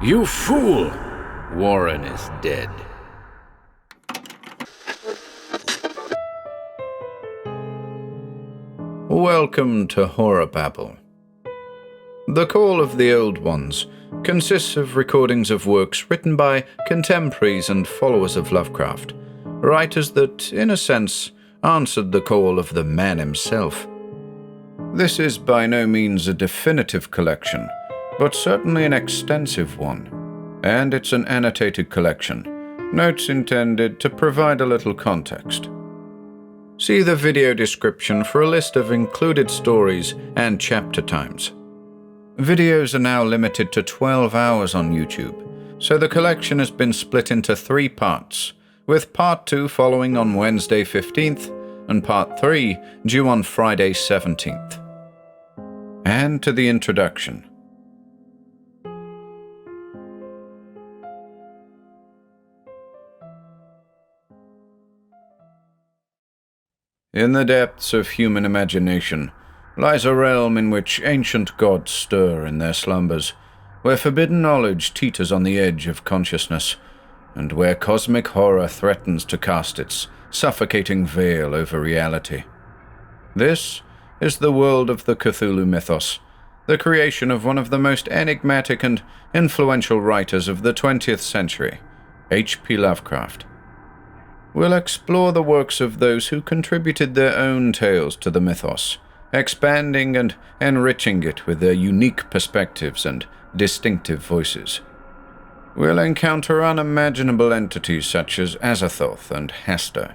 You fool! Warren is dead. Welcome to HorrorBabble. The Call of the Old Ones consists of recordings of works written by contemporaries and followers of Lovecraft, writers that, in a sense, answered the call of the man himself. This is by no means a definitive collection, but certainly an extensive one, and it's an annotated collection, notes intended to provide a little context. See the video description for a list of included stories and chapter times. Videos are now limited to 12 hours on YouTube, so the collection has been split into 3 parts, with Part 2 following on Wednesday 15th and Part 3 due on Friday 17th. And to the introduction. In the depths of human imagination lies a realm in which ancient gods stir in their slumbers, where forbidden knowledge teeters on the edge of consciousness, and where cosmic horror threatens to cast its suffocating veil over reality. This is the world of the Cthulhu mythos, the creation of one of the most enigmatic and influential writers of the 20th century, H.P. Lovecraft. We'll explore the works of those who contributed their own tales to the mythos, expanding and enriching it with their unique perspectives and distinctive voices. We'll encounter unimaginable entities such as Azathoth and Hester,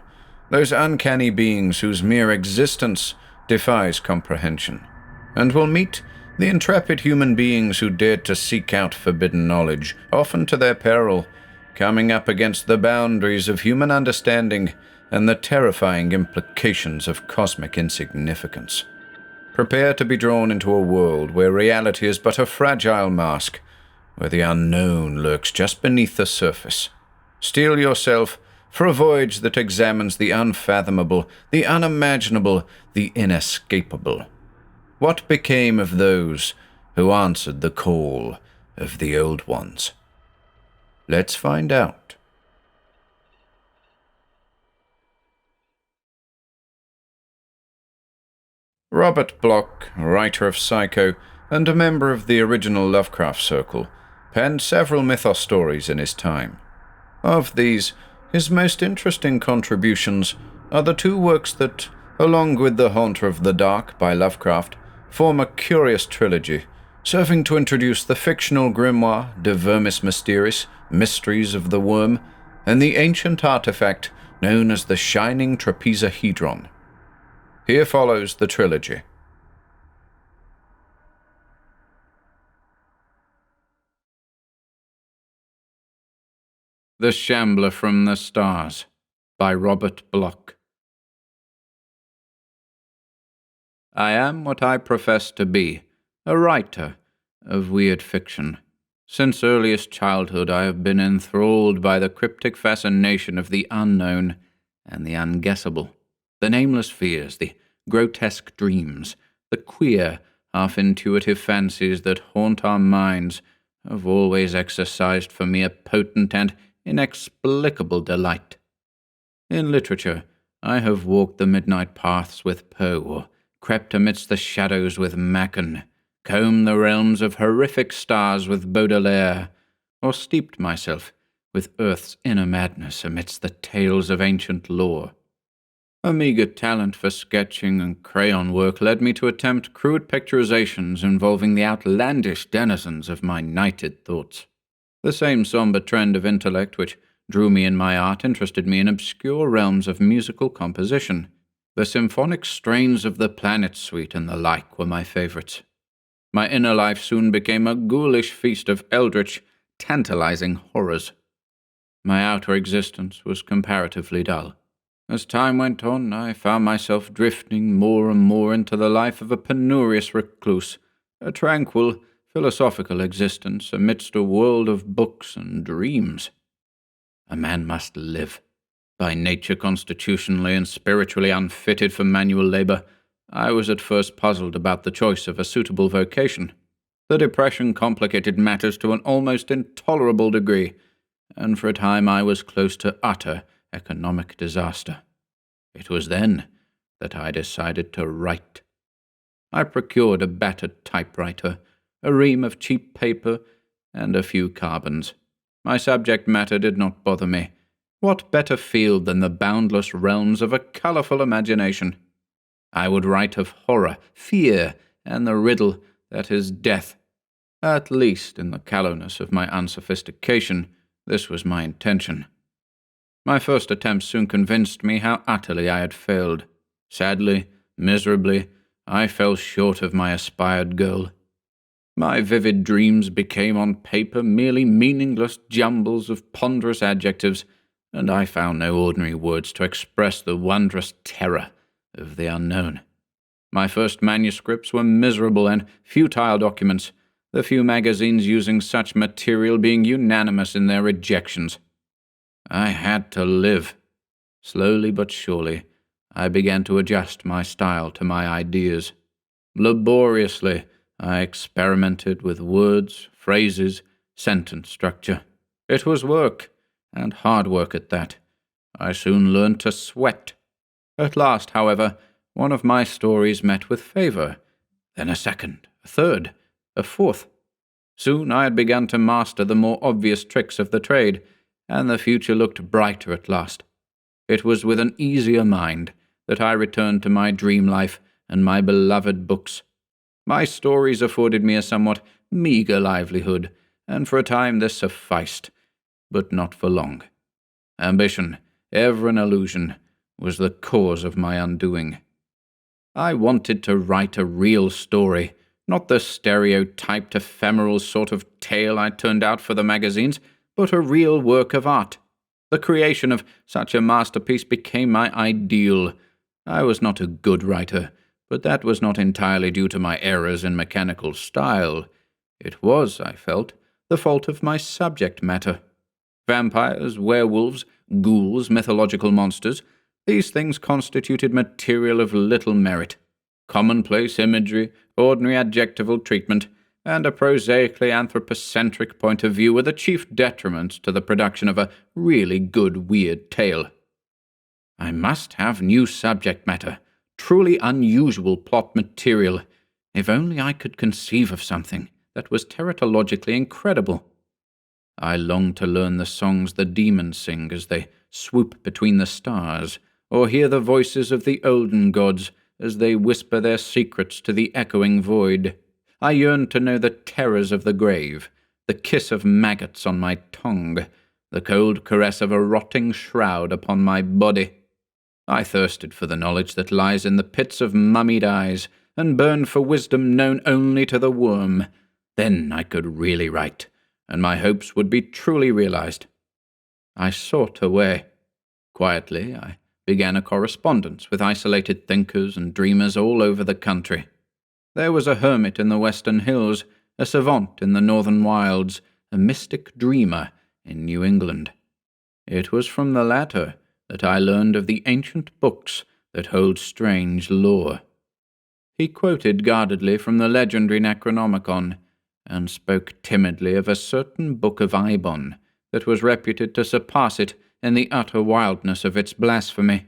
those uncanny beings whose mere existence defies comprehension, and we'll meet the intrepid human beings who dared to seek out forbidden knowledge, often to their peril, coming up against the boundaries of human understanding and the terrifying implications of cosmic insignificance. Prepare to be drawn into a world where reality is but a fragile mask, where the unknown lurks just beneath the surface. Steel yourself for a voyage that examines the unfathomable, the unimaginable, the inescapable. What became of those who answered the call of the Old Ones? Let's find out. Robert Bloch, writer of Psycho and a member of the original Lovecraft circle, penned several mythos stories in his time. Of these, his most interesting contributions are the 2 works that, along with The Haunter of the Dark by Lovecraft, form a curious trilogy, serving to introduce the fictional grimoire De Vermis Mysteris, Mysteries of the Worm, and the ancient artifact known as the Shining Trapezahedron. Here follows the trilogy. The Shambler from the Stars by Robert Bloch. I am what I profess to be, a writer of weird fiction. Since earliest childhood I have been enthralled by the cryptic fascination of the unknown and the unguessable, the nameless fears, the grotesque dreams, the queer, half-intuitive fancies that haunt our minds have always exercised for me a potent and inexplicable delight. In literature, I have walked the midnight paths with Poe, or crept amidst the shadows with Machen, combed the realms of horrific stars with Baudelaire, or steeped myself with earth's inner madness amidst the tales of ancient lore. A meagre talent for sketching and crayon work led me to attempt crude picturizations involving the outlandish denizens of my nighted thoughts. The same somber trend of intellect which drew me in my art interested me in obscure realms of musical composition. The symphonic strains of the Planet Suite and the like were my favorites. My inner life soon became a ghoulish feast of eldritch, tantalizing horrors. My outer existence was comparatively dull. As time went on, I found myself drifting more and more into the life of a penurious recluse, a tranquil, philosophical existence amidst a world of books and dreams. A man must live. By nature constitutionally and spiritually unfitted for manual labor, I was at first puzzled about the choice of a suitable vocation. The depression complicated matters to an almost intolerable degree, and for a time I was close to utter economic disaster. It was then that I decided to write. I procured a battered typewriter, a ream of cheap paper, and a few carbons. My subject matter did not bother me. What better field than the boundless realms of a colourful imagination? I would write of horror, fear, and the riddle that is death. At least, in the callowness of my unsophistication, this was my intention. My first attempt soon convinced me how utterly I had failed. Sadly, miserably, I fell short of my aspired goal. My vivid dreams became on paper merely meaningless jumbles of ponderous adjectives, and I found no ordinary words to express the wondrous terror of the unknown. My first manuscripts were miserable and futile documents, the few magazines using such material being unanimous in their rejections. I had to live. Slowly but surely, I began to adjust my style to my ideas. Laboriously, I experimented with words, phrases, sentence structure. It was work, and hard work at that. I soon learned to sweat. At last, however, one of my stories met with favour, then a second, a third, a fourth. Soon I had begun to master the more obvious tricks of the trade, and the future looked brighter at last. It was with an easier mind that I returned to my dream life and my beloved books. My stories afforded me a somewhat meagre livelihood, and for a time this sufficed, but not for long. Ambition, ever an illusion, was the cause of my undoing. I wanted to write a real story, not the stereotyped, ephemeral sort of tale I turned out for the magazines, but a real work of art. The creation of such a masterpiece became my ideal. I was not a good writer, but that was not entirely due to my errors in mechanical style. It was, I felt, the fault of my subject matter. Vampires, werewolves, ghouls, mythological monsters, these things constituted material of little merit. Commonplace imagery, ordinary adjectival treatment, and a prosaically anthropocentric point of view were the chief detriments to the production of a really good weird tale. I must have new subject matter, truly unusual plot material, if only I could conceive of something that was teratologically incredible. I longed to learn the songs the demons sing as they swoop between the stars, or hear the voices of the olden gods as they whisper their secrets to the echoing void. I yearned to know the terrors of the grave, the kiss of maggots on my tongue, the cold caress of a rotting shroud upon my body. I thirsted for the knowledge that lies in the pits of mummied eyes, and burned for wisdom known only to the worm. Then I could really write, and my hopes would be truly realized. I sought a way. Quietly, I began a correspondence with isolated thinkers and dreamers all over the country. There was a hermit in the western hills, a savant in the northern wilds, a mystic dreamer in New England. It was from the latter that I learned of the ancient books that hold strange lore. He quoted guardedly from the legendary Necronomicon, and spoke timidly of a certain book of Ibon that was reputed to surpass it in the utter wildness of its blasphemy.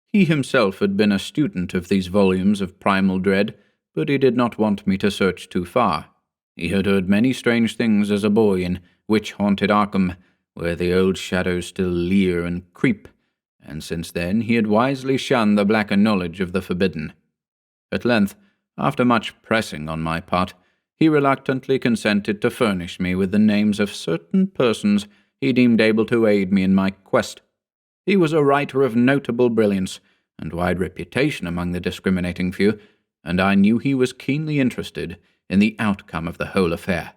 He himself had been a student of these volumes of primal dread, but he did not want me to search too far. He had heard many strange things as a boy in witch-haunted Arkham, where the old shadows still leer and creep, and since then he had wisely shunned the blacker knowledge of the forbidden. At length, after much pressing on my part, he reluctantly consented to furnish me with the names of certain persons he deemed able to aid me in my quest. He was a writer of notable brilliance and wide reputation among the discriminating few, and I knew he was keenly interested in the outcome of the whole affair.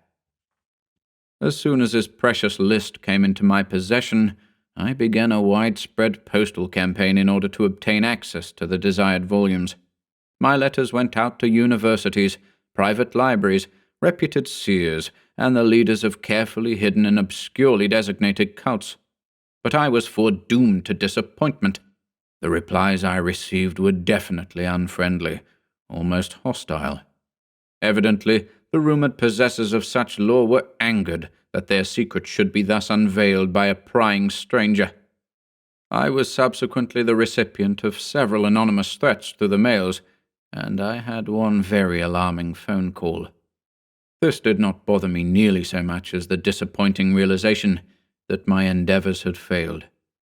As soon as his precious list came into my possession, I began a widespread postal campaign in order to obtain access to the desired volumes. My letters went out to universities, private libraries, reputed seers, and the leaders of carefully hidden and obscurely designated cults. But I was foredoomed to disappointment. The replies I received were definitely unfriendly, almost hostile. Evidently, the rumoured possessors of such lore were angered that their secret should be thus unveiled by a prying stranger. I was subsequently the recipient of several anonymous threats through the mails, and I had one very alarming phone call. This did not bother me nearly so much as the disappointing realization that my endeavours had failed.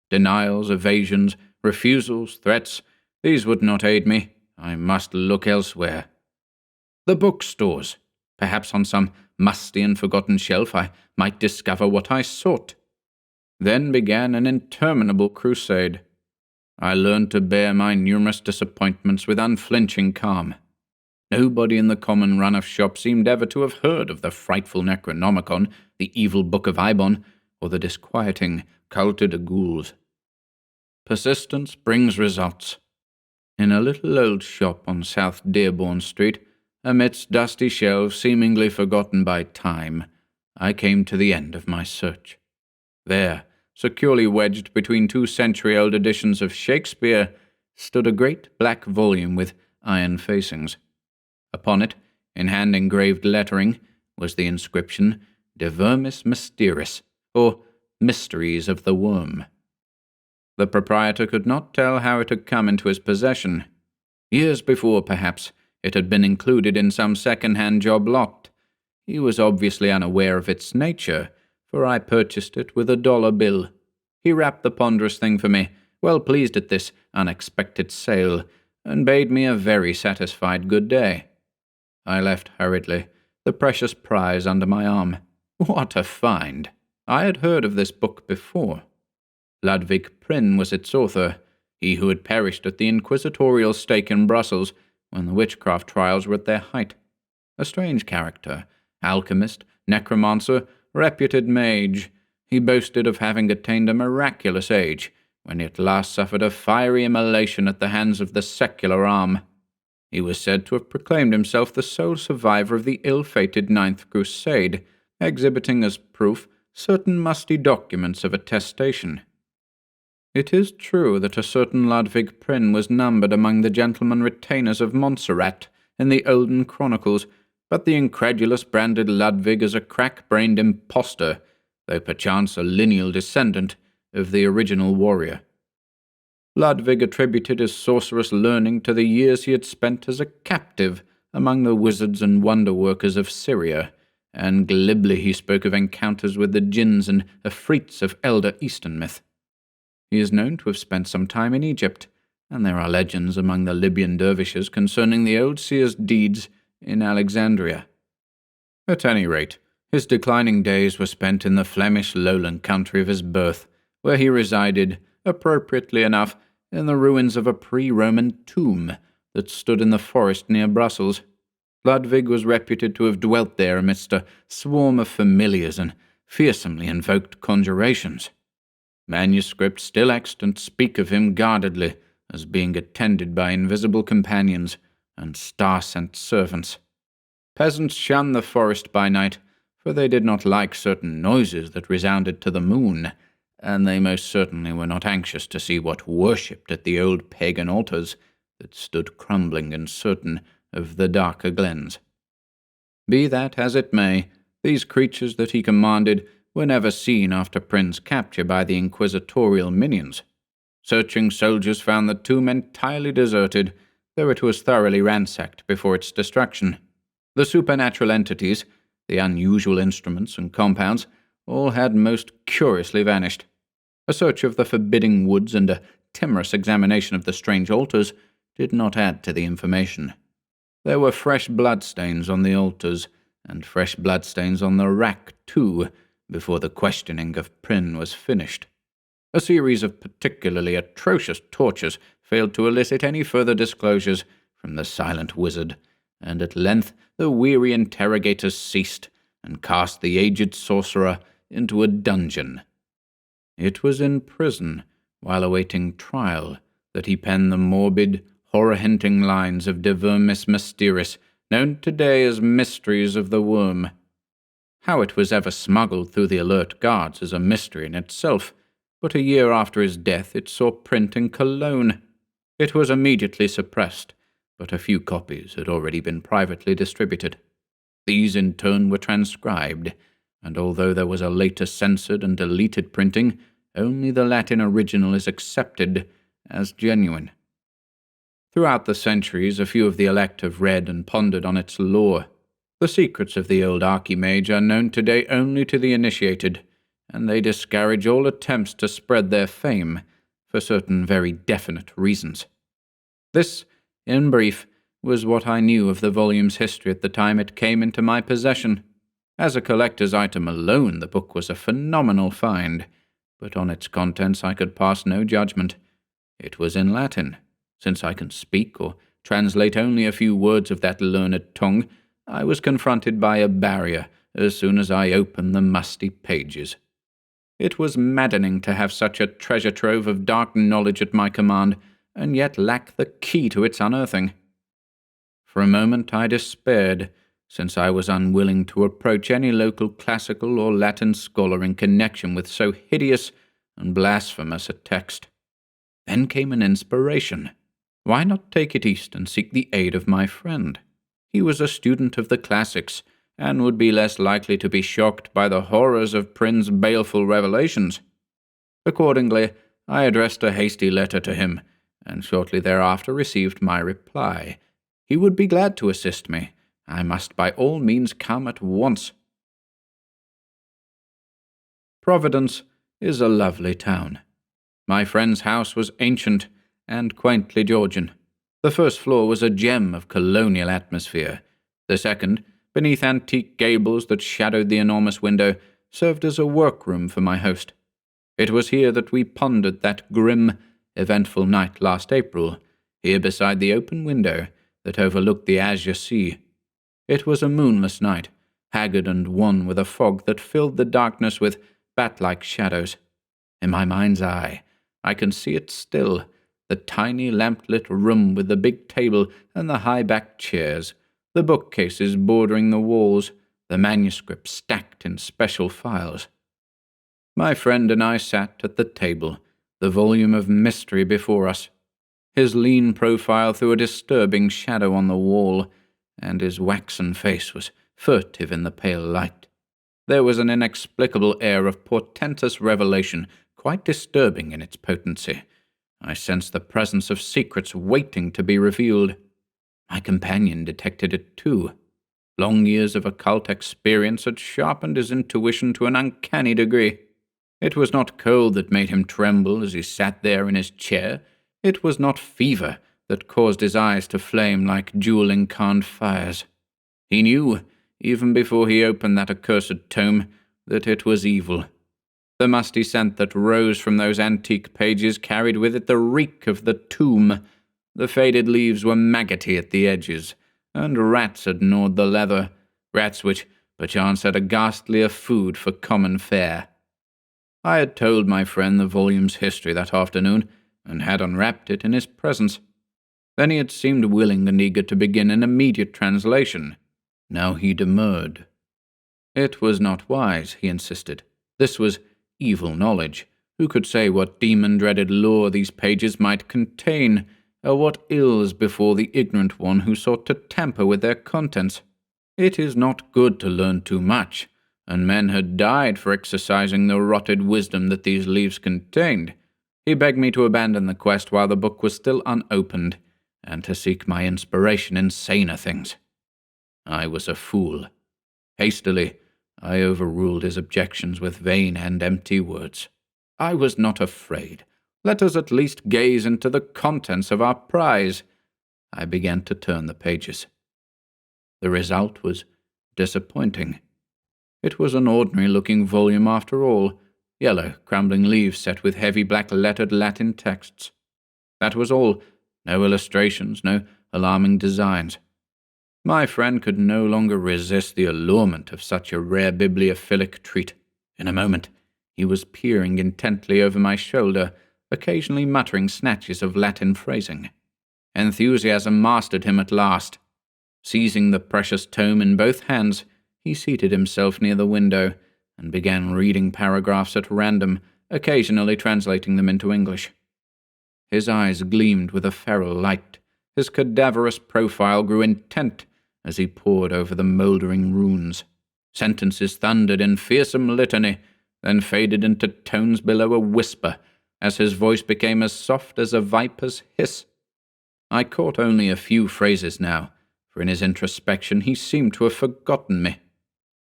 Denials, evasions, refusals, threats, these would not aid me. I must look elsewhere. The bookstores. Perhaps on some musty and forgotten shelf I might discover what I sought. Then began an interminable crusade. I learned to bear my numerous disappointments with unflinching calm. Nobody in the common run of shops seemed ever to have heard of the frightful Necronomicon, the evil Book of Ibon, or the disquieting Culte de Ghouls. Persistence brings results. In a little old shop on South Dearborn Street, amidst dusty shelves seemingly forgotten by time, I came to the end of my search. There, securely wedged between 2 century-old editions of Shakespeare, stood a great black volume with iron facings. Upon it, in hand-engraved lettering, was the inscription De Vermis Mysteris, or Mysteries of the Worm. The proprietor could not tell how it had come into his possession. Years before, perhaps, it had been included in some second-hand job lot. He was obviously unaware of its nature, for I purchased it with $1 bill. He wrapped the ponderous thing for me, well pleased at this unexpected sale, and bade me a very satisfied good day. I left hurriedly, the precious prize under my arm. What a find! I had heard of this book before. Ludwig Prynne was its author, he who had perished at the inquisitorial stake in Brussels when the witchcraft trials were at their height. A strange character, alchemist, necromancer, reputed mage, he boasted of having attained a miraculous age, when he at last suffered a fiery immolation at the hands of the secular arm. He was said to have proclaimed himself the sole survivor of the ill-fated Ninth Crusade, exhibiting as proof certain musty documents of attestation. It is true that a certain Ludwig Prynne was numbered among the gentlemen retainers of Montserrat in the olden chronicles, but the incredulous branded Ludwig as a crack-brained impostor, though perchance a lineal descendant of the original warrior. Ludwig attributed his sorcerous learning to the years he had spent as a captive among the wizards and wonder-workers of Syria, and glibly he spoke of encounters with the jinns and afrits of elder Eastern myth. He is known to have spent some time in Egypt, and there are legends among the Libyan dervishes concerning the old seer's deeds in Alexandria. At any rate, his declining days were spent in the Flemish lowland country of his birth, where he resided, appropriately enough, in the ruins of a pre-Roman tomb that stood in the forest near Brussels. Ludwig was reputed to have dwelt there amidst a swarm of familiars and fearsomely invoked conjurations. Manuscripts still extant speak of him guardedly as being attended by invisible companions and star-sent servants. Peasants shunned the forest by night, for they did not like certain noises that resounded to the moon, and they most certainly were not anxious to see what worshipped at the old pagan altars that stood crumbling in certain of the darker glens. Be that as it may, these creatures that he commanded were never seen after Prynne's capture by the inquisitorial minions. Searching soldiers found the tomb entirely deserted, though it was thoroughly ransacked before its destruction. The supernatural entities, the unusual instruments and compounds, all had most curiously vanished. A search of the forbidding woods and a timorous examination of the strange altars did not add to the information. There were fresh bloodstains on the altars, and fresh bloodstains on the rack, too, before the questioning of Prynne was finished. A series of particularly atrocious tortures failed to elicit any further disclosures from the silent wizard, and at length the weary interrogators ceased and cast the aged sorcerer into a dungeon. It was in prison, while awaiting trial, that he penned the morbid, horror-hinting lines of De Vermis Mysteris, known today as Mysteries of the Worm. How it was ever smuggled through the alert guards is a mystery in itself, but a year after his death it saw print in Cologne. It was immediately suppressed, but a few copies had already been privately distributed. These in turn were transcribed, and although there was a later censored and deleted printing, only the Latin original is accepted as genuine. Throughout the centuries, a few of the elect have read and pondered on its lore. The secrets of the old archimage are known today only to the initiated, and they discourage all attempts to spread their fame for certain very definite reasons. This, in brief, was what I knew of the volume's history at the time it came into my possession. As a collector's item alone, the book was a phenomenal find, but on its contents I could pass no judgment. It was in Latin. Since I can speak or translate only a few words of that learned tongue, I was confronted by a barrier as soon as I opened the musty pages. It was maddening to have such a treasure trove of dark knowledge at my command, and yet lack the key to its unearthing. For a moment I despaired, since I was unwilling to approach any local classical or Latin scholar in connection with so hideous and blasphemous a text. Then came an inspiration. Why not take it east and seek the aid of my friend? He was a student of the classics, and would be less likely to be shocked by the horrors of Prynne's baleful revelations. Accordingly, I addressed a hasty letter to him, and shortly thereafter received my reply. He would be glad to assist me. I must by all means come at once. Providence is a lovely town. My friend's house was ancient and quaintly Georgian. The first floor was a gem of colonial atmosphere. The second, beneath antique gables that shadowed the enormous window, served as a workroom for my host. It was here that we pondered that grim, eventful night last April, here beside the open window that overlooked the azure sea. It was a moonless night, haggard and wan with a fog that filled the darkness with bat-like shadows. In my mind's eye, I can see it still, the tiny lamp-lit room with the big table and the high-backed chairs, the bookcases bordering the walls, the manuscripts stacked in special files. My friend and I sat at the table, the volume of mystery before us. His lean profile threw a disturbing shadow on the wall, and his waxen face was furtive in the pale light. There was an inexplicable air of portentous revelation, quite disturbing in its potency. I sensed the presence of secrets waiting to be revealed. My companion detected it too. Long years of occult experience had sharpened his intuition to an uncanny degree. It was not cold that made him tremble as he sat there in his chair. It was not fever that caused his eyes to flame like jewel-incarned fires. He knew, even before he opened that accursed tome, that it was evil. The musty scent that rose from those antique pages carried with it the reek of the tomb. The faded leaves were maggoty at the edges, and rats had gnawed the leather, rats which, perchance, had a ghastlier food for common fare. I had told my friend the volume's history that afternoon, and had unwrapped it in his presence. Then he had seemed willing and eager to begin an immediate translation. Now he demurred. It was not wise, he insisted. This was evil knowledge. Who could say what demon-dreaded lore these pages might contain, or what ills before the ignorant one who sought to tamper with their contents? It is not good to learn too much, and men had died for exercising the rotted wisdom that these leaves contained. He begged me to abandon the quest while the book was still unopened, and to seek my inspiration in saner things. I was a fool. Hastily, I overruled his objections with vain and empty words. I was not afraid. Let us at least gaze into the contents of our prize. I began to turn the pages. The result was disappointing. It was an ordinary-looking volume after all, yellow, crumbling leaves set with heavy black-lettered Latin texts. That was all. No illustrations, no alarming designs. My friend could no longer resist the allurement of such a rare bibliophilic treat. In a moment, he was peering intently over my shoulder, occasionally muttering snatches of Latin phrasing. Enthusiasm mastered him at last. Seizing the precious tome in both hands, he seated himself near the window and began reading paragraphs at random, occasionally translating them into English. His eyes gleamed with a feral light. His cadaverous profile grew intent, as he pored over the mouldering runes. Sentences thundered in fearsome litany, then faded into tones below a whisper, as his voice became as soft as a viper's hiss. I caught only a few phrases now, for in his introspection he seemed to have forgotten me.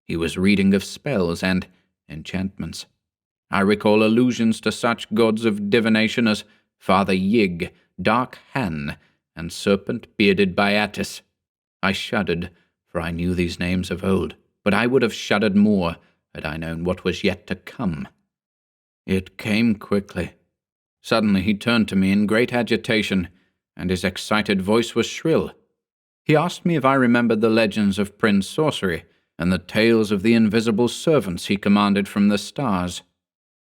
He was reading of spells and enchantments. I recall allusions to such gods of divination as Father Yig, Dark Han, and Serpent-bearded Beatus. I shuddered, for I knew these names of old, but I would have shuddered more had I known what was yet to come. It came quickly. Suddenly he turned to me in great agitation, and his excited voice was shrill. He asked me if I remembered the legends of Prince Sorcery and the tales of the invisible servants he commanded from the stars.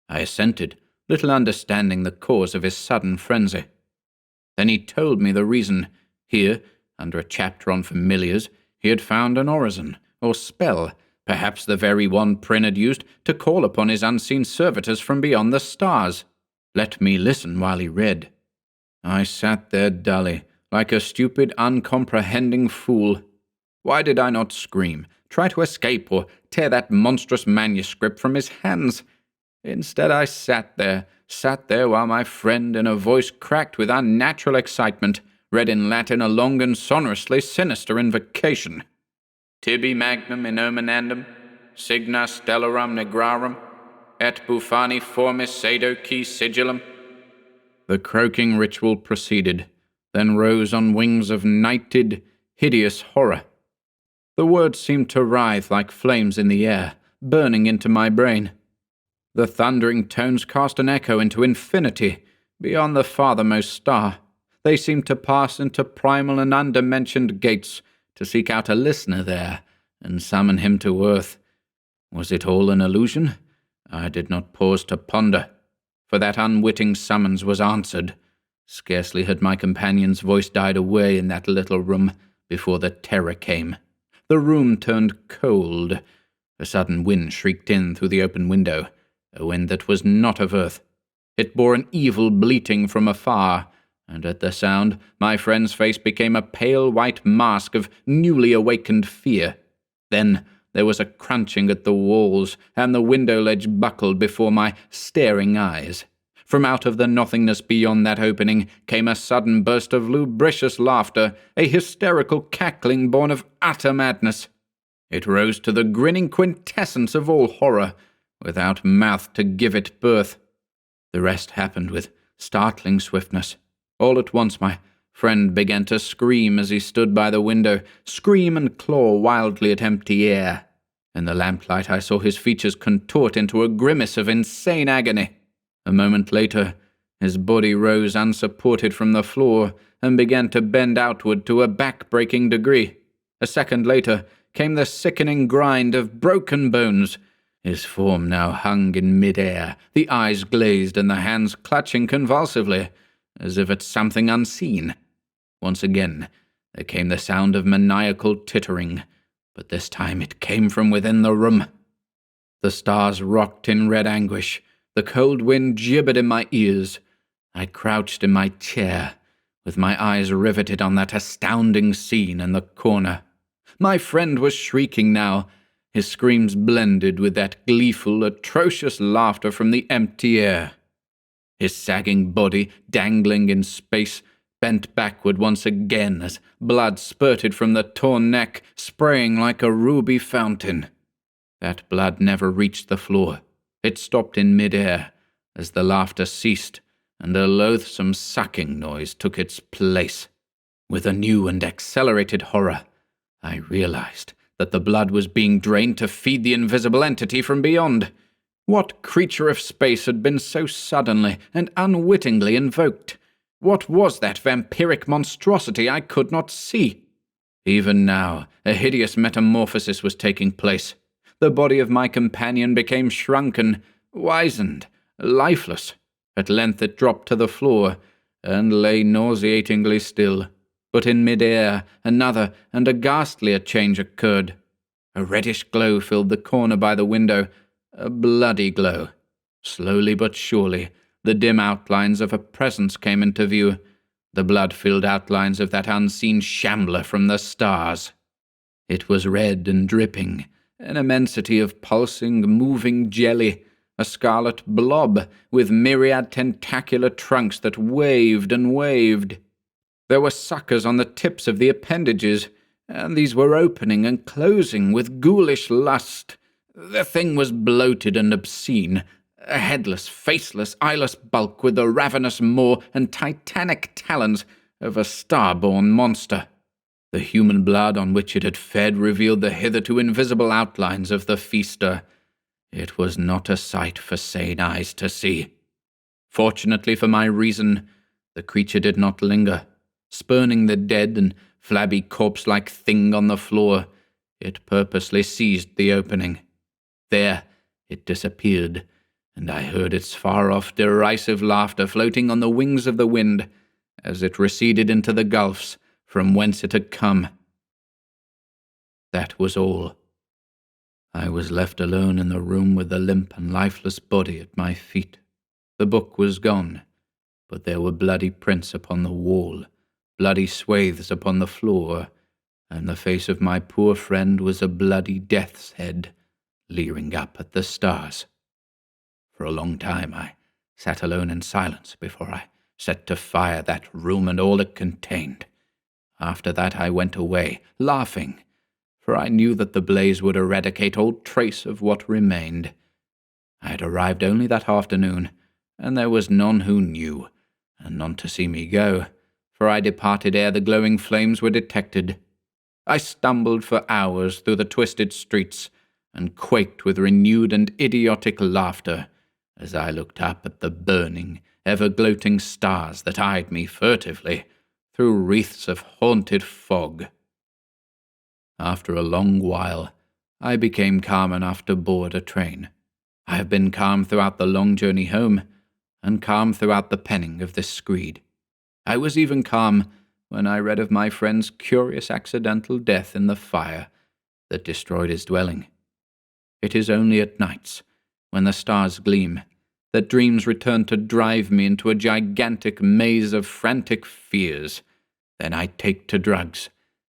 I assented, little understanding the cause of his sudden frenzy. Then he told me the reason. Here, under a chapter on familiars, he had found an orison, or spell, perhaps the very one Prin had used to call upon his unseen servitors from beyond the stars. Let me listen while he read. I sat there dully, like a stupid, uncomprehending fool. Why did I not scream, try to escape, or tear that monstrous manuscript from his hands? Instead, I sat there while my friend, in a voice cracked with unnatural excitement, read in Latin a long and sonorously sinister invocation. Tibi magnum in omenandum, signa stellarum negrarum, et bufani formis sedo qui sigillum. The croaking ritual proceeded, then rose on wings of nighted, hideous horror. The words seemed to writhe like flames in the air, burning into my brain. The thundering tones cast an echo into infinity, beyond the farthermost star. They seemed to pass into primal and undimensioned gates, to seek out a listener there, and summon him to earth. Was it all an illusion? I did not pause to ponder, for that unwitting summons was answered. Scarcely had my companion's voice died away in that little room before the terror came. The room turned cold. A sudden wind shrieked in through the open window, a wind that was not of earth. It bore an evil bleating from afar, and at the sound my friend's face became a pale white mask of newly awakened fear. Then there was a crunching at the walls, and the window ledge buckled before my staring eyes. From out of the nothingness beyond that opening came a sudden burst of lubricious laughter, a hysterical cackling born of utter madness. It rose to the grinning quintessence of all horror, without mouth to give it birth. The rest happened with startling swiftness. All at once my friend began to scream as he stood by the window, scream and claw wildly at empty air. In the lamplight I saw his features contort into a grimace of insane agony. A moment later, his body rose unsupported from the floor and began to bend outward to a back-breaking degree. A second later came the sickening grind of broken bones. His form now hung in mid-air, the eyes glazed and the hands clutching convulsively, as if at something unseen. Once again, there came the sound of maniacal tittering, but this time it came from within the room. The stars rocked in red anguish. The cold wind gibbered in my ears. I crouched in my chair, with my eyes riveted on that astounding scene in the corner. My friend was shrieking now. His screams blended with that gleeful, atrocious laughter from the empty air. His sagging body, dangling in space, bent backward once again as blood spurted from the torn neck, spraying like a ruby fountain. That blood never reached the floor. It stopped in mid-air as the laughter ceased, and a loathsome sucking noise took its place. With a new and accelerated horror, I realized that the blood was being drained to feed the invisible entity from beyond. What creature of space had been so suddenly and unwittingly invoked? What was that vampiric monstrosity I could not see? Even now, a hideous metamorphosis was taking place. The body of my companion became shrunken, wizened, lifeless. At length it dropped to the floor, and lay nauseatingly still. But in mid-air, another and a ghastlier change occurred. A reddish glow filled the corner by the window, a bloody glow. Slowly but surely, the dim outlines of a presence came into view, the blood-filled outlines of that unseen Shambler from the stars. It was red and dripping, an immensity of pulsing, moving jelly, a scarlet blob with myriad tentacular trunks that waved and waved. There were suckers on the tips of the appendages, and these were opening and closing with ghoulish lust. The thing was bloated and obscene, a headless, faceless, eyeless bulk with the ravenous maw and titanic talons of a star-born monster. The human blood on which it had fed revealed the hitherto invisible outlines of the feaster. It was not a sight for sane eyes to see. Fortunately for my reason, the creature did not linger. Spurning the dead and flabby corpse-like thing on the floor, it purposely seized the opening. There it disappeared, and I heard its far-off derisive laughter floating on the wings of the wind as it receded into the gulfs from whence it had come. That was all. I was left alone in the room with the limp and lifeless body at my feet. The book was gone, but there were bloody prints upon the wall, bloody swathes upon the floor, and the face of my poor friend was a bloody death's head, leering up at the stars. For a long time I sat alone in silence before I set to fire that room and all it contained. After that I went away, laughing, for I knew that the blaze would eradicate all trace of what remained. I had arrived only that afternoon, and there was none who knew, and none to see me go, for I departed ere the glowing flames were detected. I stumbled for hours through the twisted streets, and quaked with renewed and idiotic laughter as I looked up at the burning, ever-gloating stars that eyed me furtively through wreaths of haunted fog. After a long while, I became calm enough to board a train. I have been calm throughout the long journey home, and calm throughout the penning of this screed. I was even calm when I read of my friend's curious accidental death in the fire that destroyed his dwelling. It is only at nights, when the stars gleam, that dreams return to drive me into a gigantic maze of frantic fears. Then I take to drugs,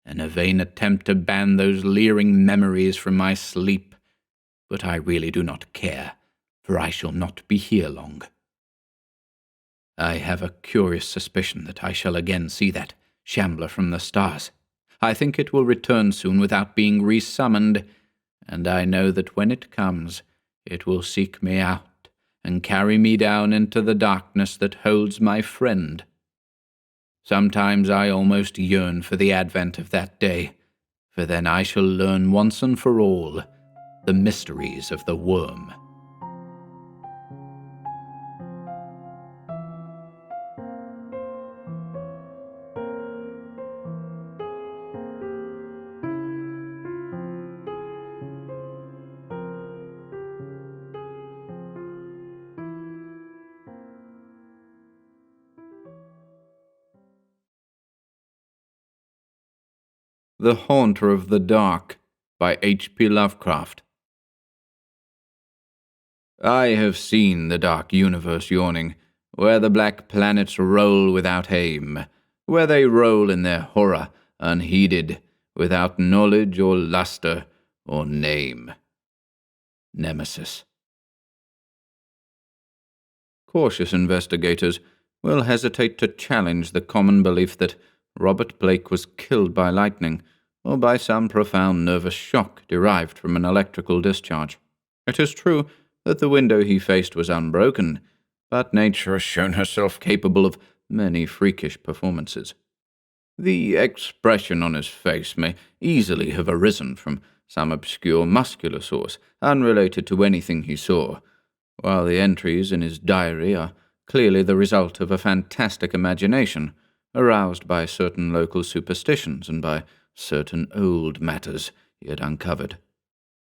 in a vain attempt to ban those leering memories from my sleep. But I really do not care, for I shall not be here long. I have a curious suspicion that I shall again see that Shambler from the stars. I think it will return soon without being resummoned, and I know that when it comes, it will seek me out and carry me down into the darkness that holds my friend. Sometimes I almost yearn for the advent of that day, for then I shall learn once and for all the mysteries of the worm. The Haunter of the Dark by H.P. Lovecraft. I have seen the dark universe yawning, where the black planets roll without aim, where they roll in their horror, unheeded, without knowledge or luster or name. Nemesis. Cautious investigators will hesitate to challenge the common belief that Robert Blake was killed by lightning, or by some profound nervous shock derived from an electrical discharge. It is true that the window he faced was unbroken, but nature has shown herself capable of many freakish performances. The expression on his face may easily have arisen from some obscure muscular source, unrelated to anything he saw, while the entries in his diary are clearly the result of a fantastic imagination, aroused by certain local superstitions and by certain old matters he had uncovered.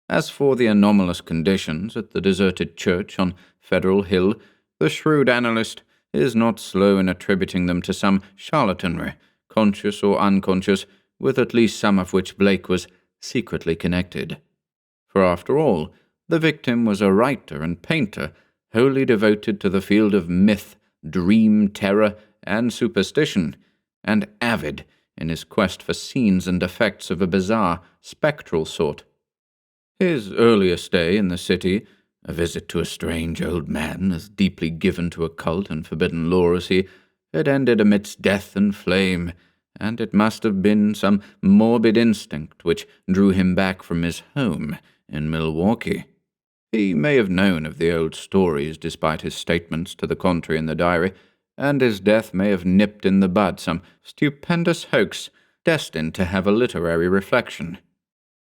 As for the anomalous conditions at the deserted church on Federal Hill, the shrewd analyst is not slow in attributing them to some charlatanry, conscious or unconscious, with at least some of which Blake was secretly connected. For after all, the victim was a writer and painter, wholly devoted to the field of myth, dream, terror, and superstition, and avid in his quest for scenes and effects of a bizarre, spectral sort. His earlier stay in the city, a visit to a strange old man as deeply given to occult and forbidden lore as he, had ended amidst death and flame, and it must have been some morbid instinct which drew him back from his home in Milwaukee. He may have known of the old stories despite his statements to the contrary in the diary, and his death may have nipped in the bud some stupendous hoax destined to have a literary reflection.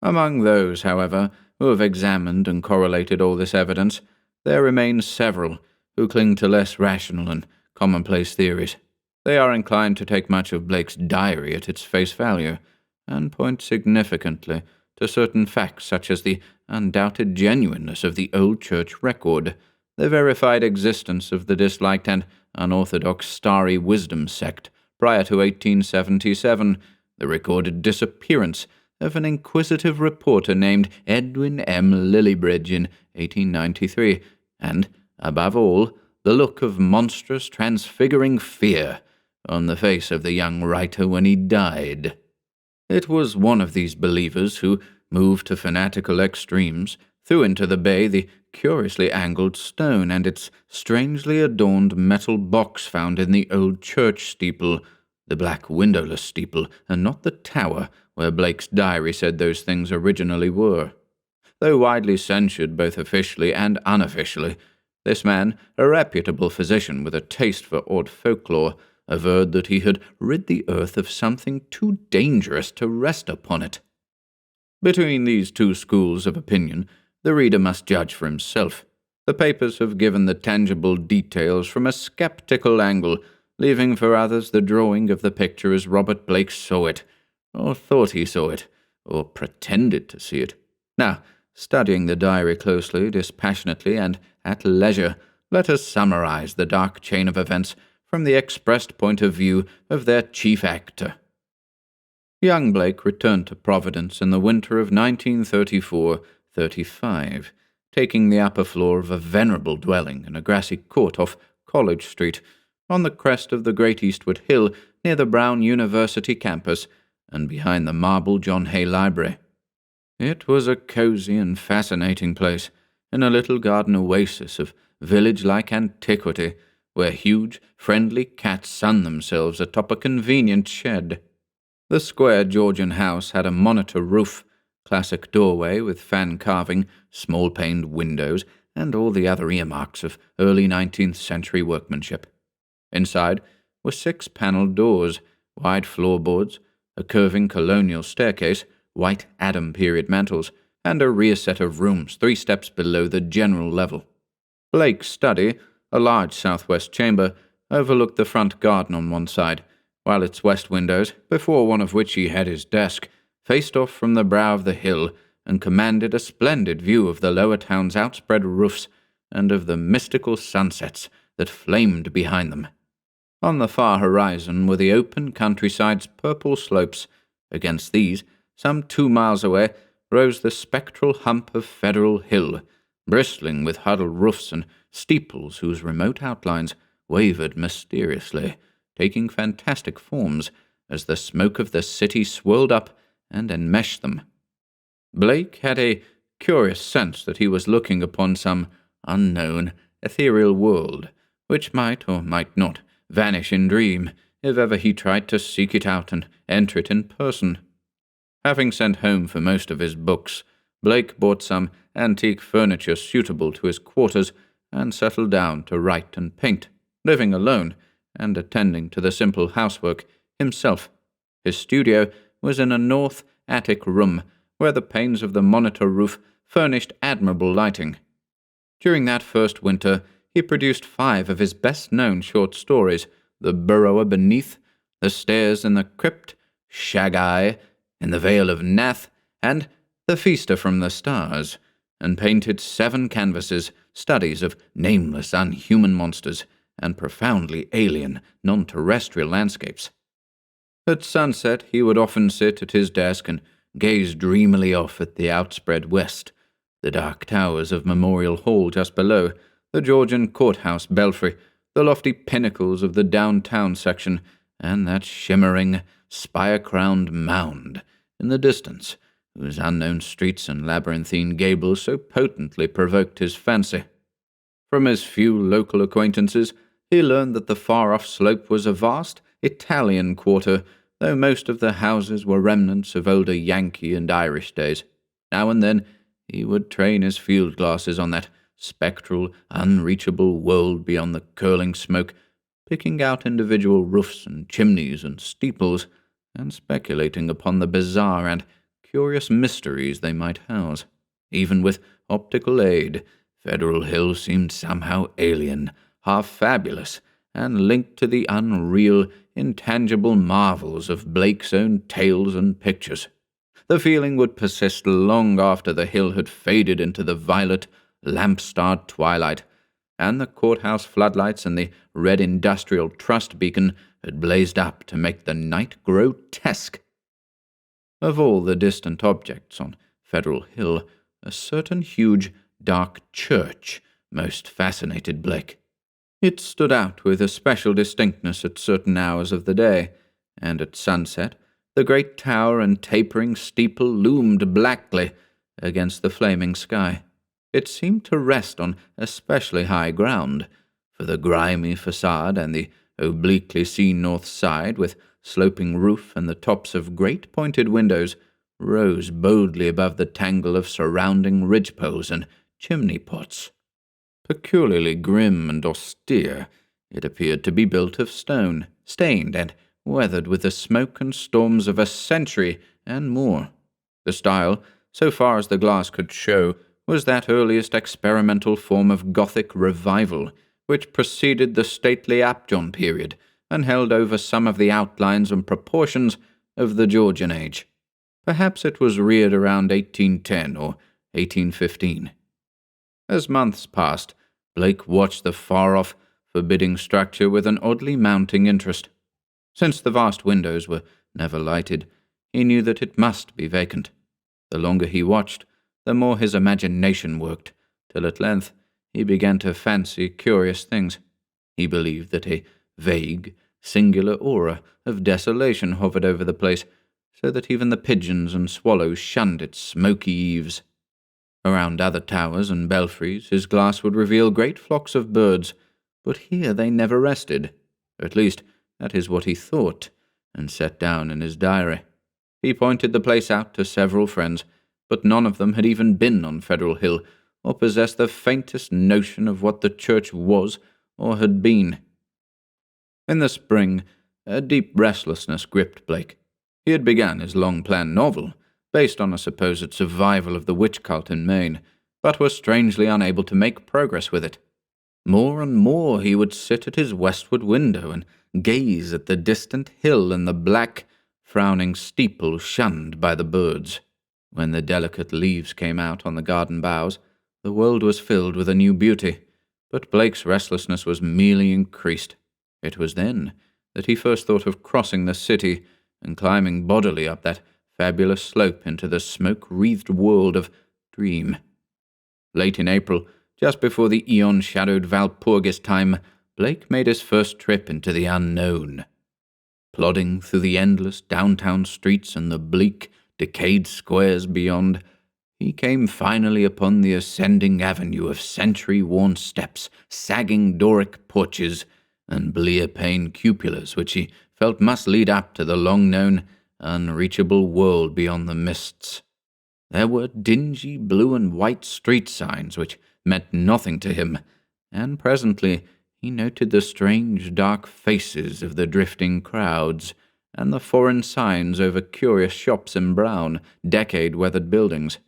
Among those, however, who have examined and correlated all this evidence, there remain several who cling to less rational and commonplace theories. They are inclined to take much of Blake's diary at its face value, and point significantly to certain facts such as the undoubted genuineness of the old church record, the verified existence of the disliked and unorthodox Starry Wisdom sect prior to 1877, the recorded disappearance of an inquisitive reporter named Edwin M. Lillibridge in 1893, and, above all, the look of monstrous, transfiguring fear on the face of the young writer when he died. It was one of these believers who, moved to fanatical extremes, threw into the bay the curiously angled stone and its strangely adorned metal box found in the old church steeple, the black windowless steeple, and not the tower where Blake's diary said those things originally were. Though widely censured both officially and unofficially, this man, a reputable physician with a taste for odd folklore, averred that he had rid the earth of something too dangerous to rest upon it. Between these two schools of opinion, the reader must judge for himself. The papers have given the tangible details from a skeptical angle, leaving for others the drawing of the picture as Robert Blake saw it, or thought he saw it, or pretended to see it. Now, studying the diary closely, dispassionately, and at leisure, let us summarize the dark chain of events from the expressed point of view of their chief actor. Young Blake returned to Providence in the winter of 1934-35, taking the upper floor of a venerable dwelling in a grassy court off College Street, on the crest of the Great Eastwood Hill near the Brown University campus and behind the marble John Hay Library. It was a cozy and fascinating place, in a little garden oasis of village-like antiquity, where huge, friendly cats sunned themselves atop a convenient shed. The square Georgian house had a monitor roof, classic doorway with fan carving, small-paned windows, and all the other earmarks of early 19th century workmanship. Inside were 6 panelled doors, wide floorboards, a curving colonial staircase, white Adam period mantels, and a rear set of rooms 3 steps below the general level. Blake's study, a large southwest chamber, overlooked the front garden on one side, while its west windows, before one of which he had his desk, faced off from the brow of the hill and commanded a splendid view of the lower town's outspread roofs and of the mystical sunsets that flamed behind them. On the far horizon were the open countryside's purple slopes. Against these, some 2 miles away, rose the spectral hump of Federal Hill, bristling with huddled roofs and steeples whose remote outlines wavered mysteriously, taking fantastic forms as the smoke of the city swirled up and enmeshed them. Blake had a curious sense that he was looking upon some unknown, ethereal world, which might or might not vanish in dream if ever he tried to seek it out and enter it in person. Having sent home for most of his books, Blake bought some antique furniture suitable to his quarters and settled down to write and paint, living alone and attending to the simple housework himself. His studio was in a north attic room where the panes of the monitor roof furnished admirable lighting. During that first winter, he produced 5 of his best-known short stories, The Burrower Beneath, The Stairs in the Crypt, Shag-Eye, In the Vale of Nath, and The Feaster from the Stars, and painted 7 canvases, studies of nameless, unhuman monsters, and profoundly alien, non-terrestrial landscapes. At sunset, he would often sit at his desk and gaze dreamily off at the outspread west, the dark towers of Memorial Hall just below, the Georgian courthouse belfry, the lofty pinnacles of the downtown section, and that shimmering, spire-crowned mound in the distance, whose unknown streets and labyrinthine gables so potently provoked his fancy. From his few local acquaintances, he learned that the far-off slope was a vast Italian quarter, though most of the houses were remnants of older Yankee and Irish days. Now and then he would train his field glasses on that spectral, unreachable world beyond the curling smoke, picking out individual roofs and chimneys and steeples, and speculating upon the bizarre and curious mysteries they might house. Even with optical aid, Federal Hill seemed somehow alien, half fabulous, and linked to the unreal, intangible marvels of Blake's own tales and pictures. The feeling would persist long after the hill had faded into the violet, lamp-starred twilight, and the courthouse floodlights and the red industrial trust beacon had blazed up to make the night grotesque. Of all the distant objects on Federal Hill, a certain huge, dark church most fascinated Blake. It stood out with especial distinctness at certain hours of the day, and at sunset the great tower and tapering steeple loomed blackly against the flaming sky. It seemed to rest on especially high ground, for the grimy facade and the obliquely seen north side, with sloping roof and the tops of great pointed windows, rose boldly above the tangle of surrounding ridgepoles and chimney-pots. Peculiarly grim and austere, it appeared to be built of stone, stained and weathered with the smoke and storms of a century and more. The style, so far as the glass could show, was that earliest experimental form of Gothic revival, which preceded the stately Apjohn period, and held over some of the outlines and proportions of the Georgian age. Perhaps it was reared around 1810 or 1815. As months passed, Blake watched the far-off, forbidding structure with an oddly mounting interest. Since the vast windows were never lighted, he knew that it must be vacant. The longer he watched, the more his imagination worked, till at length he began to fancy curious things. He believed that a vague, singular aura of desolation hovered over the place, so that even the pigeons and swallows shunned its smoky eaves. Around other towers and belfries his glass would reveal great flocks of birds, but here they never rested. At least, that is what he thought, and set down in his diary. He pointed the place out to several friends, but none of them had even been on Federal Hill, or possessed the faintest notion of what the church was or had been. In the spring, a deep restlessness gripped Blake. He had begun his long-planned novel, based on a supposed survival of the witch cult in Maine, but was strangely unable to make progress with it. More and more he would sit at his westward window and gaze at the distant hill and the black, frowning steeple shunned by the birds. When the delicate leaves came out on the garden boughs, the world was filled with a new beauty, but Blake's restlessness was merely increased. It was then that he first thought of crossing the city and climbing bodily up that fabulous slope into the smoke-wreathed world of dream. Late in April, just before the eon-shadowed Walpurgis time, Blake made his first trip into the unknown. Plodding through the endless downtown streets and the bleak, decayed squares beyond, he came finally upon the ascending avenue of century-worn steps, sagging Doric porches, and blear-paned cupolas which he felt must lead up to the long-known, unreachable world beyond the mists. There were dingy blue and white street signs which meant nothing to him, and presently he noted the strange dark faces of the drifting crowds, and the foreign signs over curious shops in brown, decade-weathered buildings.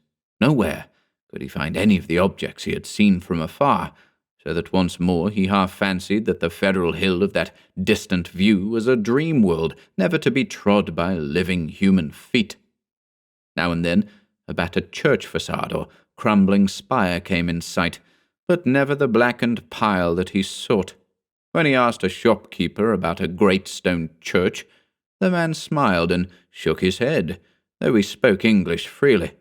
Nowhere could he find any of the objects he had seen from afar, so that once more he half fancied that the Federal Hill of that distant view was a dream world, never to be trod by living human feet. Now and then a battered church facade or crumbling spire came in sight, but never the blackened pile that he sought. When he asked a shopkeeper about a great stone church, the man smiled and shook his head, though he spoke English freely.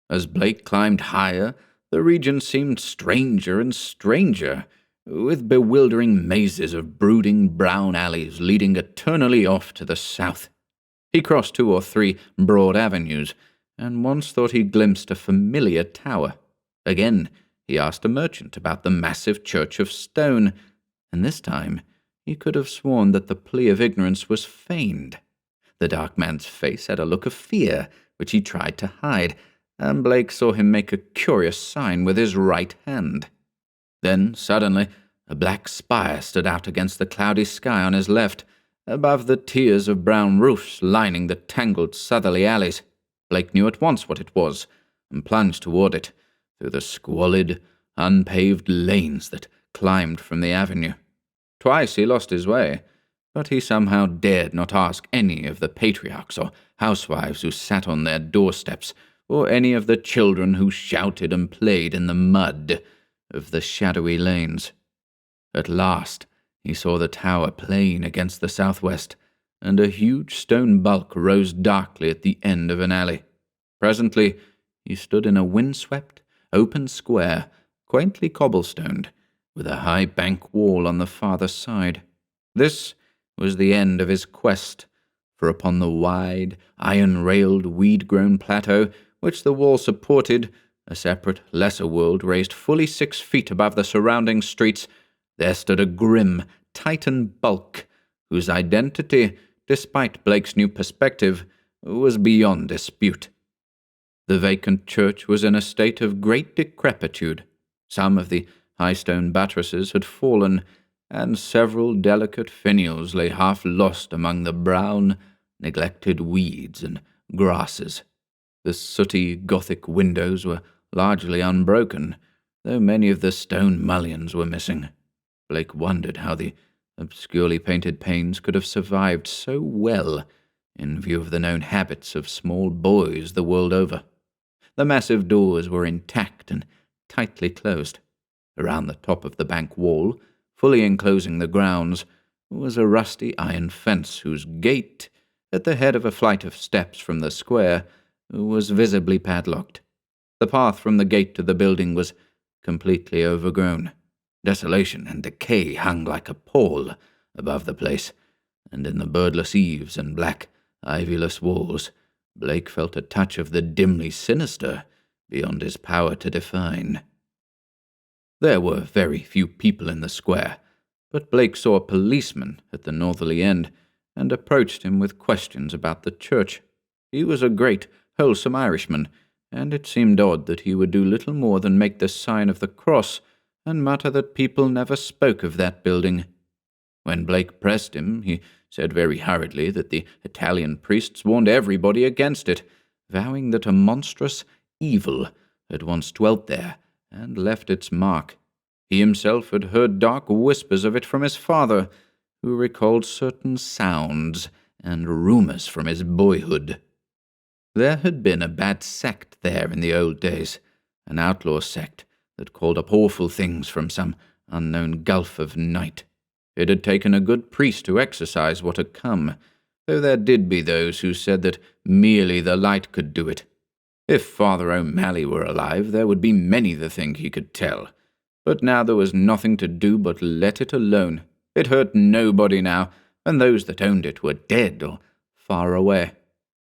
As Blake climbed higher, the region seemed stranger and stranger, with bewildering mazes of brooding brown alleys leading eternally off to the south. He crossed 2 or 3 broad avenues, and once thought he glimpsed a familiar tower. Again, he asked a merchant about the massive church of stone, and this time he could have sworn that the plea of ignorance was feigned. The dark man's face had a look of fear, which he tried to hide, and Blake saw him make a curious sign with his right hand. Then, suddenly, a black spire stood out against the cloudy sky on his left, above the tiers of brown roofs lining the tangled southerly alleys. Blake knew at once what it was, and plunged toward it, through the squalid, unpaved lanes that climbed from the avenue. Twice he lost his way, but he somehow dared not ask any of the patriarchs or housewives who sat on their doorsteps, or any of the children who shouted and played in the mud of the shadowy lanes. At last he saw the tower plain against the southwest, and a huge stone bulk rose darkly at the end of an alley. Presently he stood in a wind-swept, open square, quaintly cobblestoned, with a high bank wall on the farther side. This was the end of his quest, for upon the wide, iron-railed, weed-grown plateau which the wall supported, a separate, lesser world raised fully 6 feet above the surrounding streets, there stood a grim, Titan bulk, whose identity, despite Blake's new perspective, was beyond dispute. The vacant church was in a state of great decrepitude. Some of the high stone buttresses had fallen, and several delicate finials lay half lost among the brown, neglected weeds and grasses. The sooty Gothic windows were largely unbroken, though many of the stone mullions were missing. Blake wondered how the obscurely painted panes could have survived so well in view of the known habits of small boys the world over. The massive doors were intact and tightly closed. Around the top of the bank wall, fully enclosing the grounds, was a rusty iron fence whose gate, at the head of a flight of steps from the square, was visibly padlocked. The path from the gate to the building was completely overgrown. Desolation and decay hung like a pall above the place, and in the birdless eaves and black, ivyless walls, Blake felt a touch of the dimly sinister beyond his power to define. There were very few people in the square, but Blake saw a policeman at the northerly end, and approached him with questions about the church. He was a great, wholesome Irishman, and it seemed odd that he would do little more than make the sign of the cross, and mutter that people never spoke of that building. When Blake pressed him, he said very hurriedly that the Italian priests warned everybody against it, vowing that a monstrous evil had once dwelt there and left its mark. He himself had heard dark whispers of it from his father, who recalled certain sounds and rumors from his boyhood. There had been a bad sect there in the old days, an outlaw sect that called up awful things from some unknown gulf of night. It had taken a good priest to exorcise what had come, though there did be those who said that merely the light could do it. If Father O'Malley were alive, there would be many the thing he could tell. But now there was nothing to do but let it alone. It hurt nobody now, and those that owned it were dead or far away.